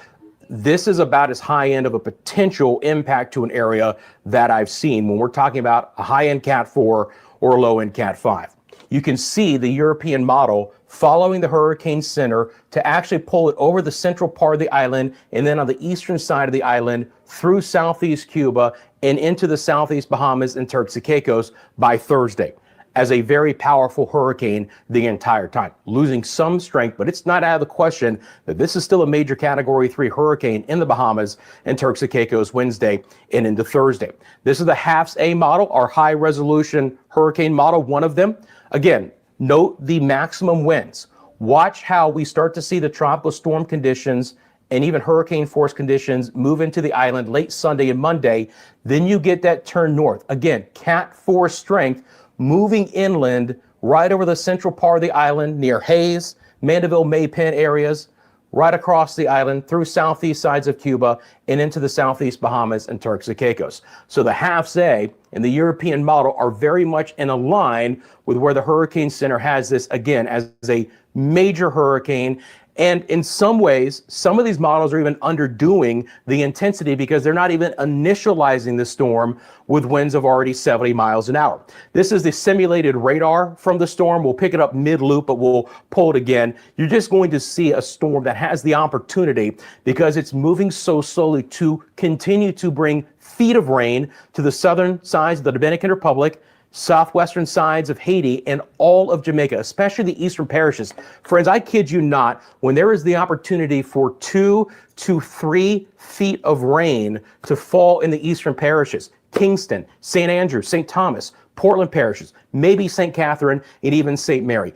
This is about as high end of a potential impact to an area that I've seen when we're talking about a high end Cat 4 or a low end Cat 5. You can see the European model following the hurricane center to actually pull it over the central part of the island and then on the eastern side of the island through southeast Cuba and into the southeast Bahamas and Turks and Caicos by Thursday, as a very powerful hurricane the entire time, losing some strength, but it's not out of the question that this is still a major Category 3 hurricane in the Bahamas and Turks and Caicos Wednesday and into Thursday. This is the HAFS-A model, our high-resolution hurricane model, one of them. Again, note the maximum winds. Watch how we start to see the tropical storm conditions and even hurricane force conditions move into the island late Sunday and Monday. Then you get that turn north. Again, Cat 4 strength, moving inland right over the central part of the island near Hayes, Mandeville, Maypen areas, right across the island through southeast sides of Cuba and into the southeast Bahamas and Turks and Caicos. So the HAFS-A and the European model are very much in a line with where the Hurricane Center has this, again, as a major hurricane. And in some ways, some of these models are even underdoing the intensity because they're not even initializing the storm with winds of already 70 miles an hour. This is the simulated radar from the storm. We'll pick it up mid-loop, but we'll pull it again. You're just going to see a storm that has the opportunity, because it's moving so slowly, to continue to bring feet of rain to the southern sides of the Dominican Republic, southwestern sides of Haiti, and all of Jamaica, especially the eastern parishes. Friends, I kid you not, when there is the opportunity for 2 to 3 feet of rain to fall in the eastern parishes, Kingston, St. Andrew, St. Thomas, Portland parishes, maybe St. Catherine, and even St. Mary,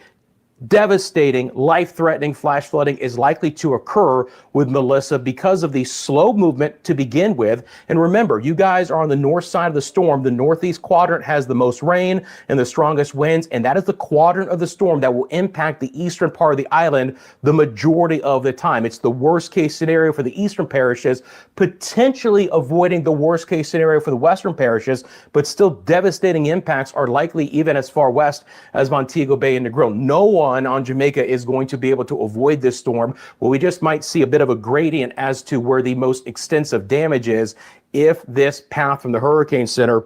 devastating, life-threatening flash flooding is likely to occur with Melissa because of the slow movement to begin with. And remember, you guys are on the north side of the storm. The northeast quadrant has the most rain and the strongest winds, and that is the quadrant of the storm that will impact the eastern part of the island the majority of the time. It's the worst case scenario for the eastern parishes, potentially avoiding the worst case scenario for the western parishes, but still devastating impacts are likely even as far west as Montego Bay and Negril. No one on Jamaica is going to be able to avoid this storm. Well, we just might see a bit of a gradient as to where the most extensive damage is if this path from the hurricane center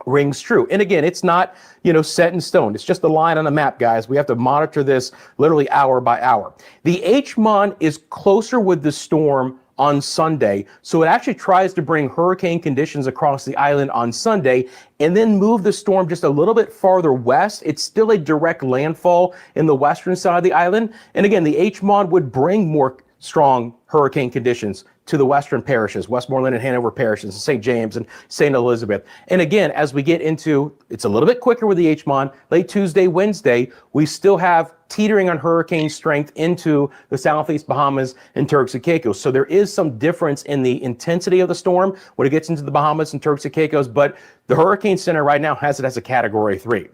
rings true. And again, it's not, set in stone. It's just a line on a map, guys. We have to monitor this literally hour by hour. The H-Mon is closer with the storm on Sunday, so it actually tries to bring hurricane conditions across the island on Sunday and then move the storm just a little bit farther west. It's still a direct landfall in the western side of the island. And again, the H-Mon would bring more strong hurricane conditions to the western parishes, Westmoreland and Hanover parishes, and St. James and St. Elizabeth. And again, as we get into, it's a little bit quicker with the H-Mon, late Tuesday, Wednesday, we still have teetering on hurricane strength into the southeast Bahamas and Turks and Caicos. So there is some difference in the intensity of the storm when it gets into the Bahamas and Turks and Caicos, but the Hurricane Center right now has it as a Category 3.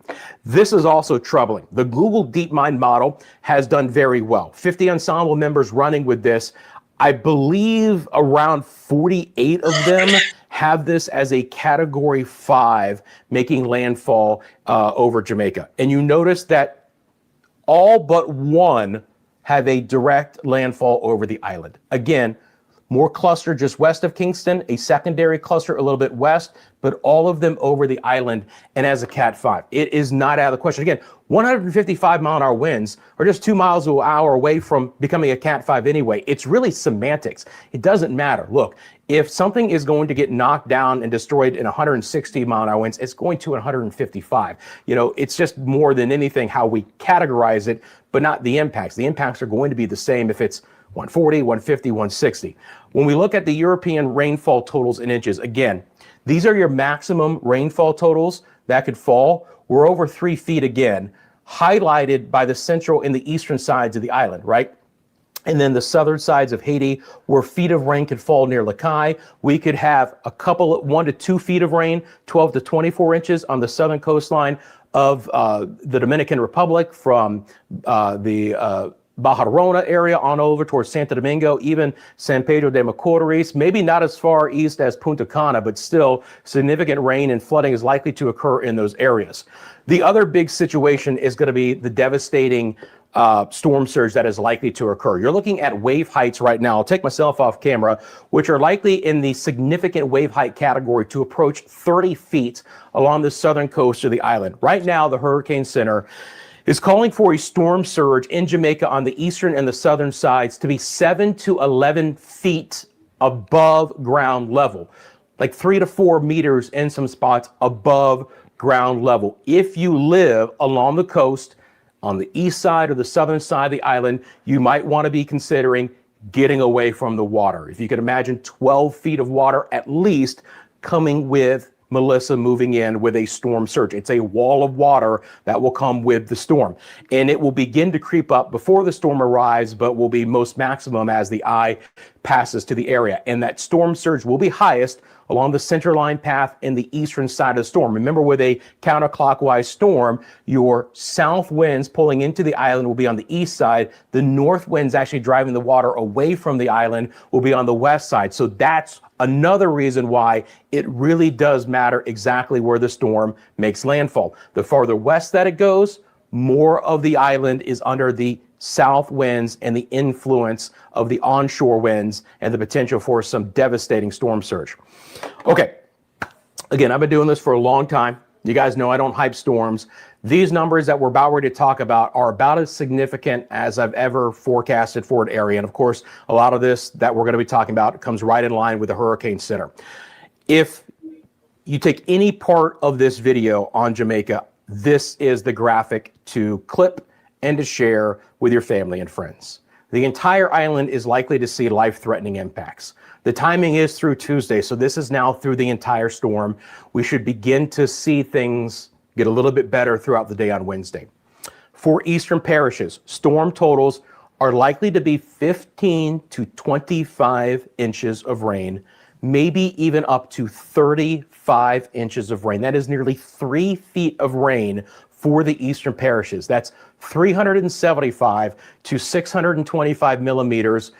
This is also troubling. The Google DeepMind model has done very well. 50 ensemble members running with this. I believe around 48 of them have this as a Category 5 making landfall over Jamaica. And you notice that all but one have a direct landfall over the island. Again, more cluster just west of Kingston, a secondary cluster a little bit west, but all of them over the island and as a Cat 5. It is not out of the question. Again, 155-mile-an-hour winds are just 2 miles an hour away from becoming a Cat 5 anyway. It's really semantics. It doesn't matter. Look, if something is going to get knocked down and destroyed in 160-mile-an-hour winds, it's going to 155. It's just more than anything how we categorize it, but not the impacts. The impacts are going to be the same if it's 140, 150, 160. When we look at the European rainfall totals in inches, again, these are your maximum rainfall totals that could fall. We're over 3 feet again, highlighted by the central and the eastern sides of the island, right? And then the southern sides of Haiti, where feet of rain could fall near Lacaille. We could have 1 to 2 feet of rain, 12 to 24 inches on the southern coastline of the Dominican Republic from the Bajarona area on over towards Santo Domingo, even San Pedro de Macorís, maybe not as far east as Punta Cana, but still significant rain and flooding is likely to occur in those areas. The other big situation is going to be the devastating storm surge that is likely to occur. You're looking at wave heights right now. I'll take myself off camera, which are likely in the significant wave height category to approach 30 feet along the southern coast of the island. Right now, the Hurricane Center is calling for a storm surge in Jamaica on the eastern and the southern sides to be 7 to 11 feet above ground level, like 3 to 4 meters in some spots above ground level. If you live along the coast, on the east side or the southern side of the island, you might want to be considering getting away from the water. If you can imagine 12 feet of water at least coming with Melissa moving in with a storm surge. It's a wall of water that will come with the storm. And it will begin to creep up before the storm arrives, but will be most maximum as the eye passes to the area. And that storm surge will be highest along the center line path in the eastern side of the storm. Remember, with a counterclockwise storm, your south winds pulling into the island will be on the east side. The north winds actually driving the water away from the island will be on the west side. So that's another reason why it really does matter exactly where the storm makes landfall. The farther west that it goes, more of the island is under the south winds and the influence of the onshore winds and the potential for some devastating storm surge. Okay, again, I've been doing this for a long time. You guys know I don't hype storms. These numbers that we're about ready to talk about are about as significant as I've ever forecasted for an area. And of course, a lot of this that we're going to be talking about comes right in line with the Hurricane Center. If you take any part of this video on Jamaica, this is the graphic to clip and to share with your family and friends. The entire island is likely to see life-threatening impacts. The timing is through Tuesday, so this is now through the entire storm. We should begin to see things get a little bit better throughout the day on Wednesday. For eastern parishes, storm totals are likely to be 15 to 25 inches of rain, maybe even up to 35 inches of rain. That is nearly 3 feet of rain for the eastern parishes. That's 375 to 625 millimeters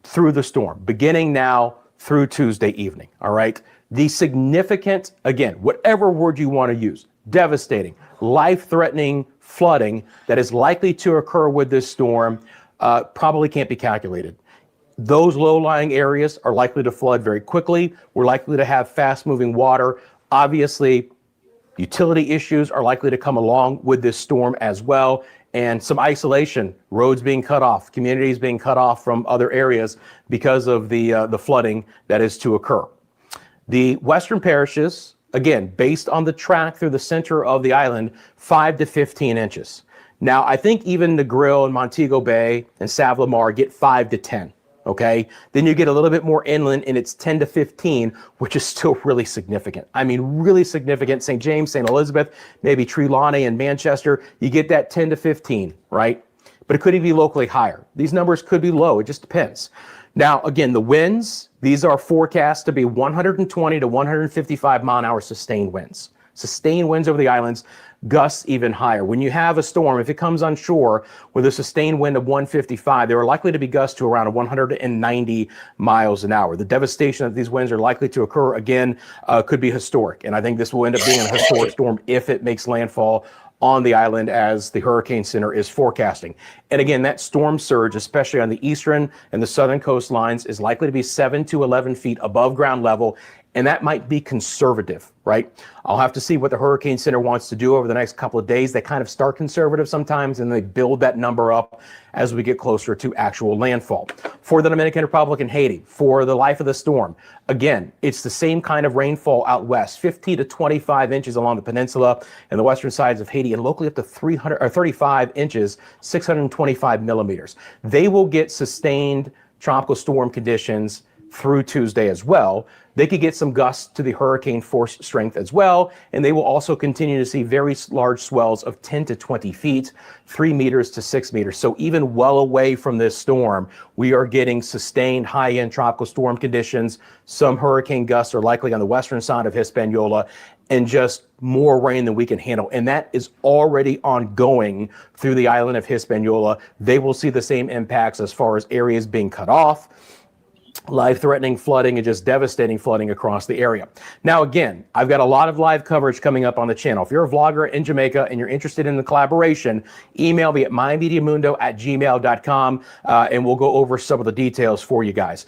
through the storm, beginning now through Tuesday evening. All right. The significant, again, whatever word you want to use, devastating, life-threatening flooding that is likely to occur with this storm probably can't be calculated. Those low-lying areas are likely to flood very quickly. We're likely to have fast-moving water. Obviously, utility issues are likely to come along with this storm as well, and some isolation, roads being cut off, communities being cut off from other areas because of the flooding that is to occur. The western parishes, again, based on the track through the center of the island, 5 to 15 inches. Now, I think even Negril and Montego Bay and Savlamar get 5 to 10. Okay, then you get a little bit more inland and it's 10 to 15, which is still really significant. I mean, really significant. St. James, St. Elizabeth, maybe Trelawney and Manchester, you get that 10 to 15, right? But it could even be locally higher. These numbers could be low. It just depends. Now, again, the winds, these are forecast to be 120 to 155 mile an hour sustained winds. Sustained winds over the islands, gusts even higher. When you have a storm, if it comes on shore with a sustained wind of 155, there are likely to be gusts to around 190 miles an hour. The devastation that these winds are likely to occur again could be historic. And I think this will end up being a historic storm if it makes landfall on the island as the Hurricane Center is forecasting. And again, that storm surge, especially on the eastern and the southern coastlines, is likely to be 7 to 11 feet above ground level. And that might be conservative, right? I'll have to see what the Hurricane Center wants to do over the next couple of days. They kind of start conservative sometimes and they build that number up as we get closer to actual landfall. For the Dominican Republic and Haiti, for the life of the storm, again, it's the same kind of rainfall out west, 50 to 25 inches along the peninsula and the western sides of Haiti, and locally up to 35 inches, 625 millimeters. They will get sustained tropical storm conditions through Tuesday as well. They could get some gusts to the hurricane force strength as well, and they will also continue to see very large swells of 10 to 20 feet, 3 meters to 6 meters. So even well away from this storm, we are getting sustained high-end tropical storm conditions. Some hurricane gusts are likely on the western side of Hispaniola, and just more rain than we can handle. And that is already ongoing through the island of Hispaniola. They will see the same impacts as far as areas being cut off, life-threatening flooding, and just devastating flooding across the area. Now, again, I've got a lot of live coverage coming up on the channel. If you're a vlogger in Jamaica and you're interested in the collaboration, email me at mymediamundo@gmail.com, and we'll go over some of the details for you guys.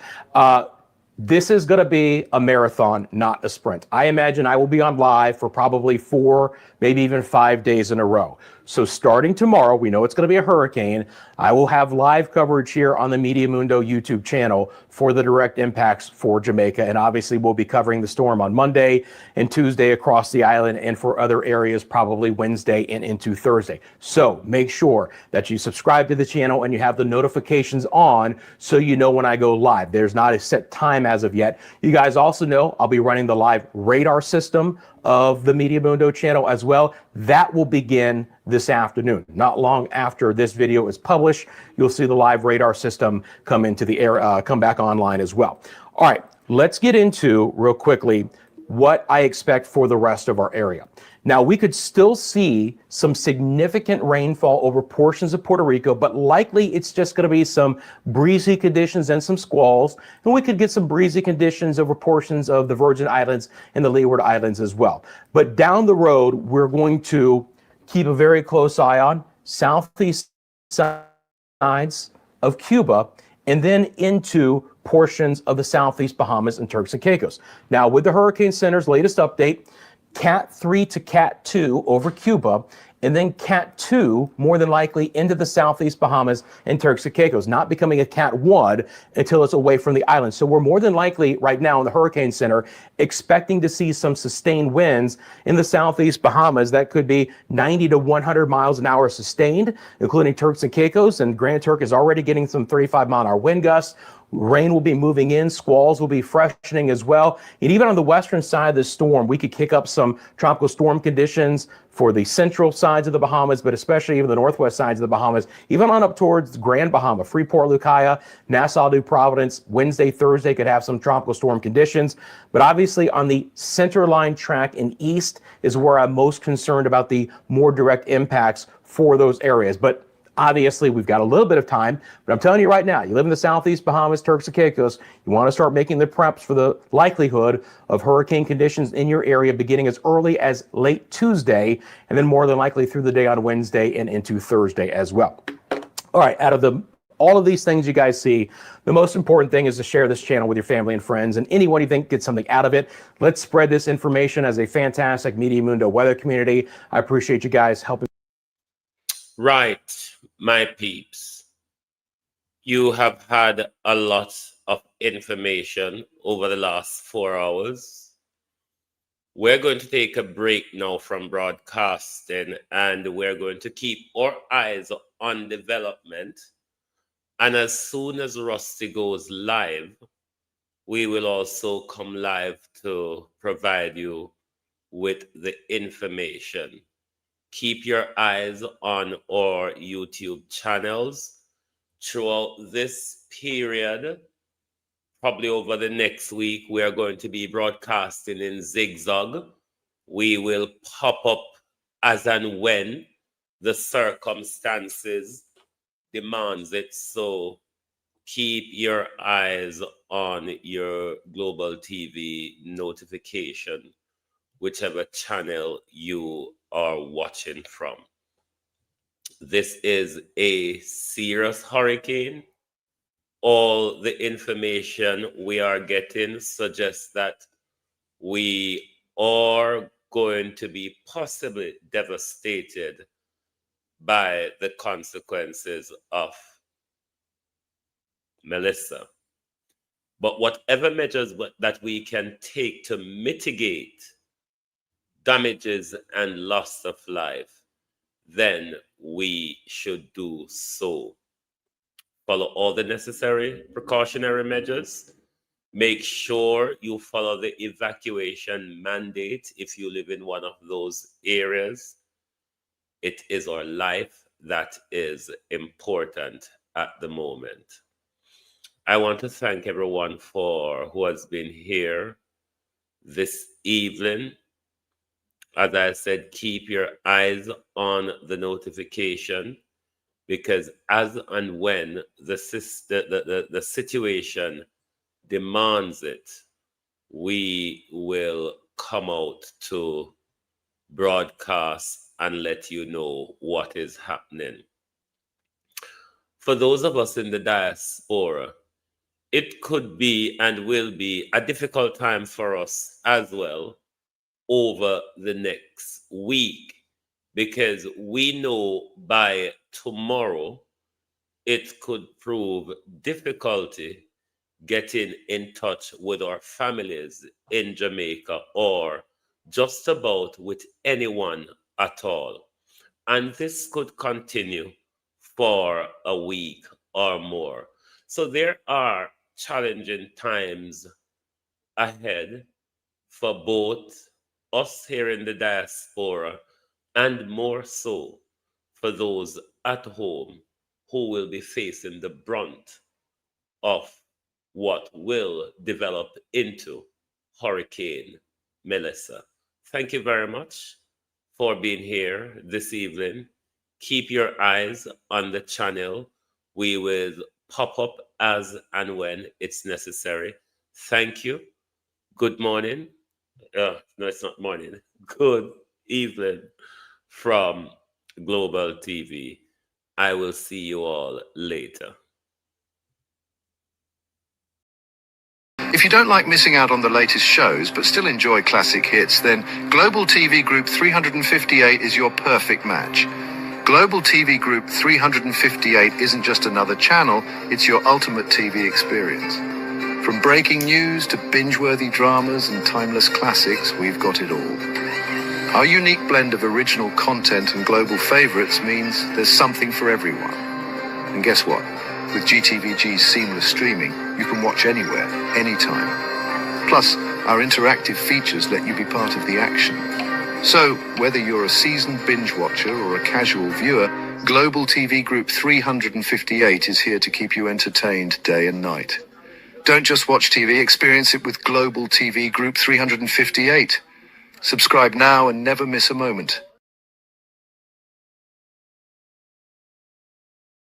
This is going to be a marathon, not a sprint. I imagine I will be on live for probably 4, maybe even 5 days in a row. So starting tomorrow, we know it's going to be a hurricane. I will have live coverage here on the Media Mundo YouTube channel for the direct impacts for Jamaica. And obviously we'll be covering the storm on Monday and Tuesday across the island, and for other areas probably Wednesday and into Thursday. So make sure that you subscribe to the channel and you have the notifications on so you know when I go live. There's not a set time as of yet. You guys also know I'll be running the live radar system of the Media Mundo channel as well. That will begin this afternoon. Not long after this video is published, you'll see the live radar system come into the air, come back online as well. All right, let's get into real quickly what I expect for the rest of our area. Now, we could still see some significant rainfall over portions of Puerto Rico, but likely it's just going to be some breezy conditions and some squalls. And we could get some breezy conditions over portions of the Virgin Islands and the Leeward Islands as well. But down the road, we're going to keep a very close eye on southeast sides of Cuba and then into portions of the southeast Bahamas and Turks and Caicos. Now, with the Hurricane Center's latest update, Cat 3 to Cat 2 over Cuba, and then Cat 2 more than likely into the southeast Bahamas and Turks and Caicos, not becoming a Cat 1 until it's away from the island. So we're more than likely right now in the Hurricane Center expecting to see some sustained winds in the southeast Bahamas that could be 90 to 100 miles an hour sustained, including Turks and Caicos, and Grand Turk is already getting some 35 mile an hour wind gusts. Rain will be moving in, squalls will be freshening as well. And even on the western side of the storm, we could kick up some tropical storm conditions for the central sides of the Bahamas, but especially even the northwest sides of the Bahamas, even on up towards Grand Bahama, Freeport, Lucaya, Nassau, New Providence. Wednesday, Thursday could have some tropical storm conditions. But obviously on the center line track and east is where I'm most concerned about the more direct impacts for those areas. But obviously, we've got a little bit of time, but I'm telling you right now, you live in the Southeast Bahamas, Turks and Caicos, you want to start making the preps for the likelihood of hurricane conditions in your area beginning as early as late Tuesday, and then more than likely through the day on Wednesday and into Thursday as well. All right, out of all of these things you guys see, the most important thing is to share this channel with your family and friends and anyone you think gets something out of it. Let's spread this information as a fantastic Media Mundo weather community. I appreciate you guys helping. Right, my peeps. You have had a lot of information over the last 4 hours. We're going to take a break now from broadcasting, and we're going to keep our eyes on development. And as soon as Rusty goes live, we will also come live to provide you with the information. Keep your eyes on our YouTube channels throughout this period. Probably over the next week, we are going to be broadcasting in zigzag. We will pop up as and when the circumstances demands it. So keep your eyes on your Global TV notification, whichever channel you are watching from. This is a serious hurricane. All the information we are getting suggests that we are going to be possibly devastated by the consequences of Melissa. But whatever measures that we can take to mitigate damages and loss of life, then we should do so. Follow all the necessary precautionary measures. Make sure you follow the evacuation mandate if you live in one of those areas. It is our life that is important at the moment. I want to thank everyone who has been here this evening. As I said, keep your eyes on the notification, because as and when the situation demands it, we will come out to broadcast and let you know what is happening. For those of us in the diaspora, it could be and will be a difficult time for us as well over the next week, because we know by tomorrow it could prove difficulty getting in touch with our families in Jamaica or just about with anyone at all. And this could continue for a week or more. So there are challenging times ahead for both us here in the diaspora and more so for those at home who will be facing the brunt of what will develop into Hurricane Melissa. Thank you very much for being here this evening. Keep your eyes on the channel. We will pop up as and when it's necessary. Thank you. Good morning. No, it's not morning. Good evening from Global TV. I will see you all later. If you don't like missing out on the latest shows but still enjoy classic hits, then Global TV Group 358 is your perfect match. Global TV Group 358 isn't just another channel, it's your ultimate TV experience. From breaking news to binge-worthy dramas and timeless classics, we've got it all. Our unique blend of original content and global favorites means there's something for everyone. And guess what? With GTVG's seamless streaming, you can watch anywhere, anytime. Plus, our interactive features let you be part of the action. So, whether you're a seasoned binge watcher or a casual viewer, Global TV Group 358 is here to keep you entertained day and night. Don't just watch TV, experience it with Global TV Group 358. Subscribe now and never miss a moment.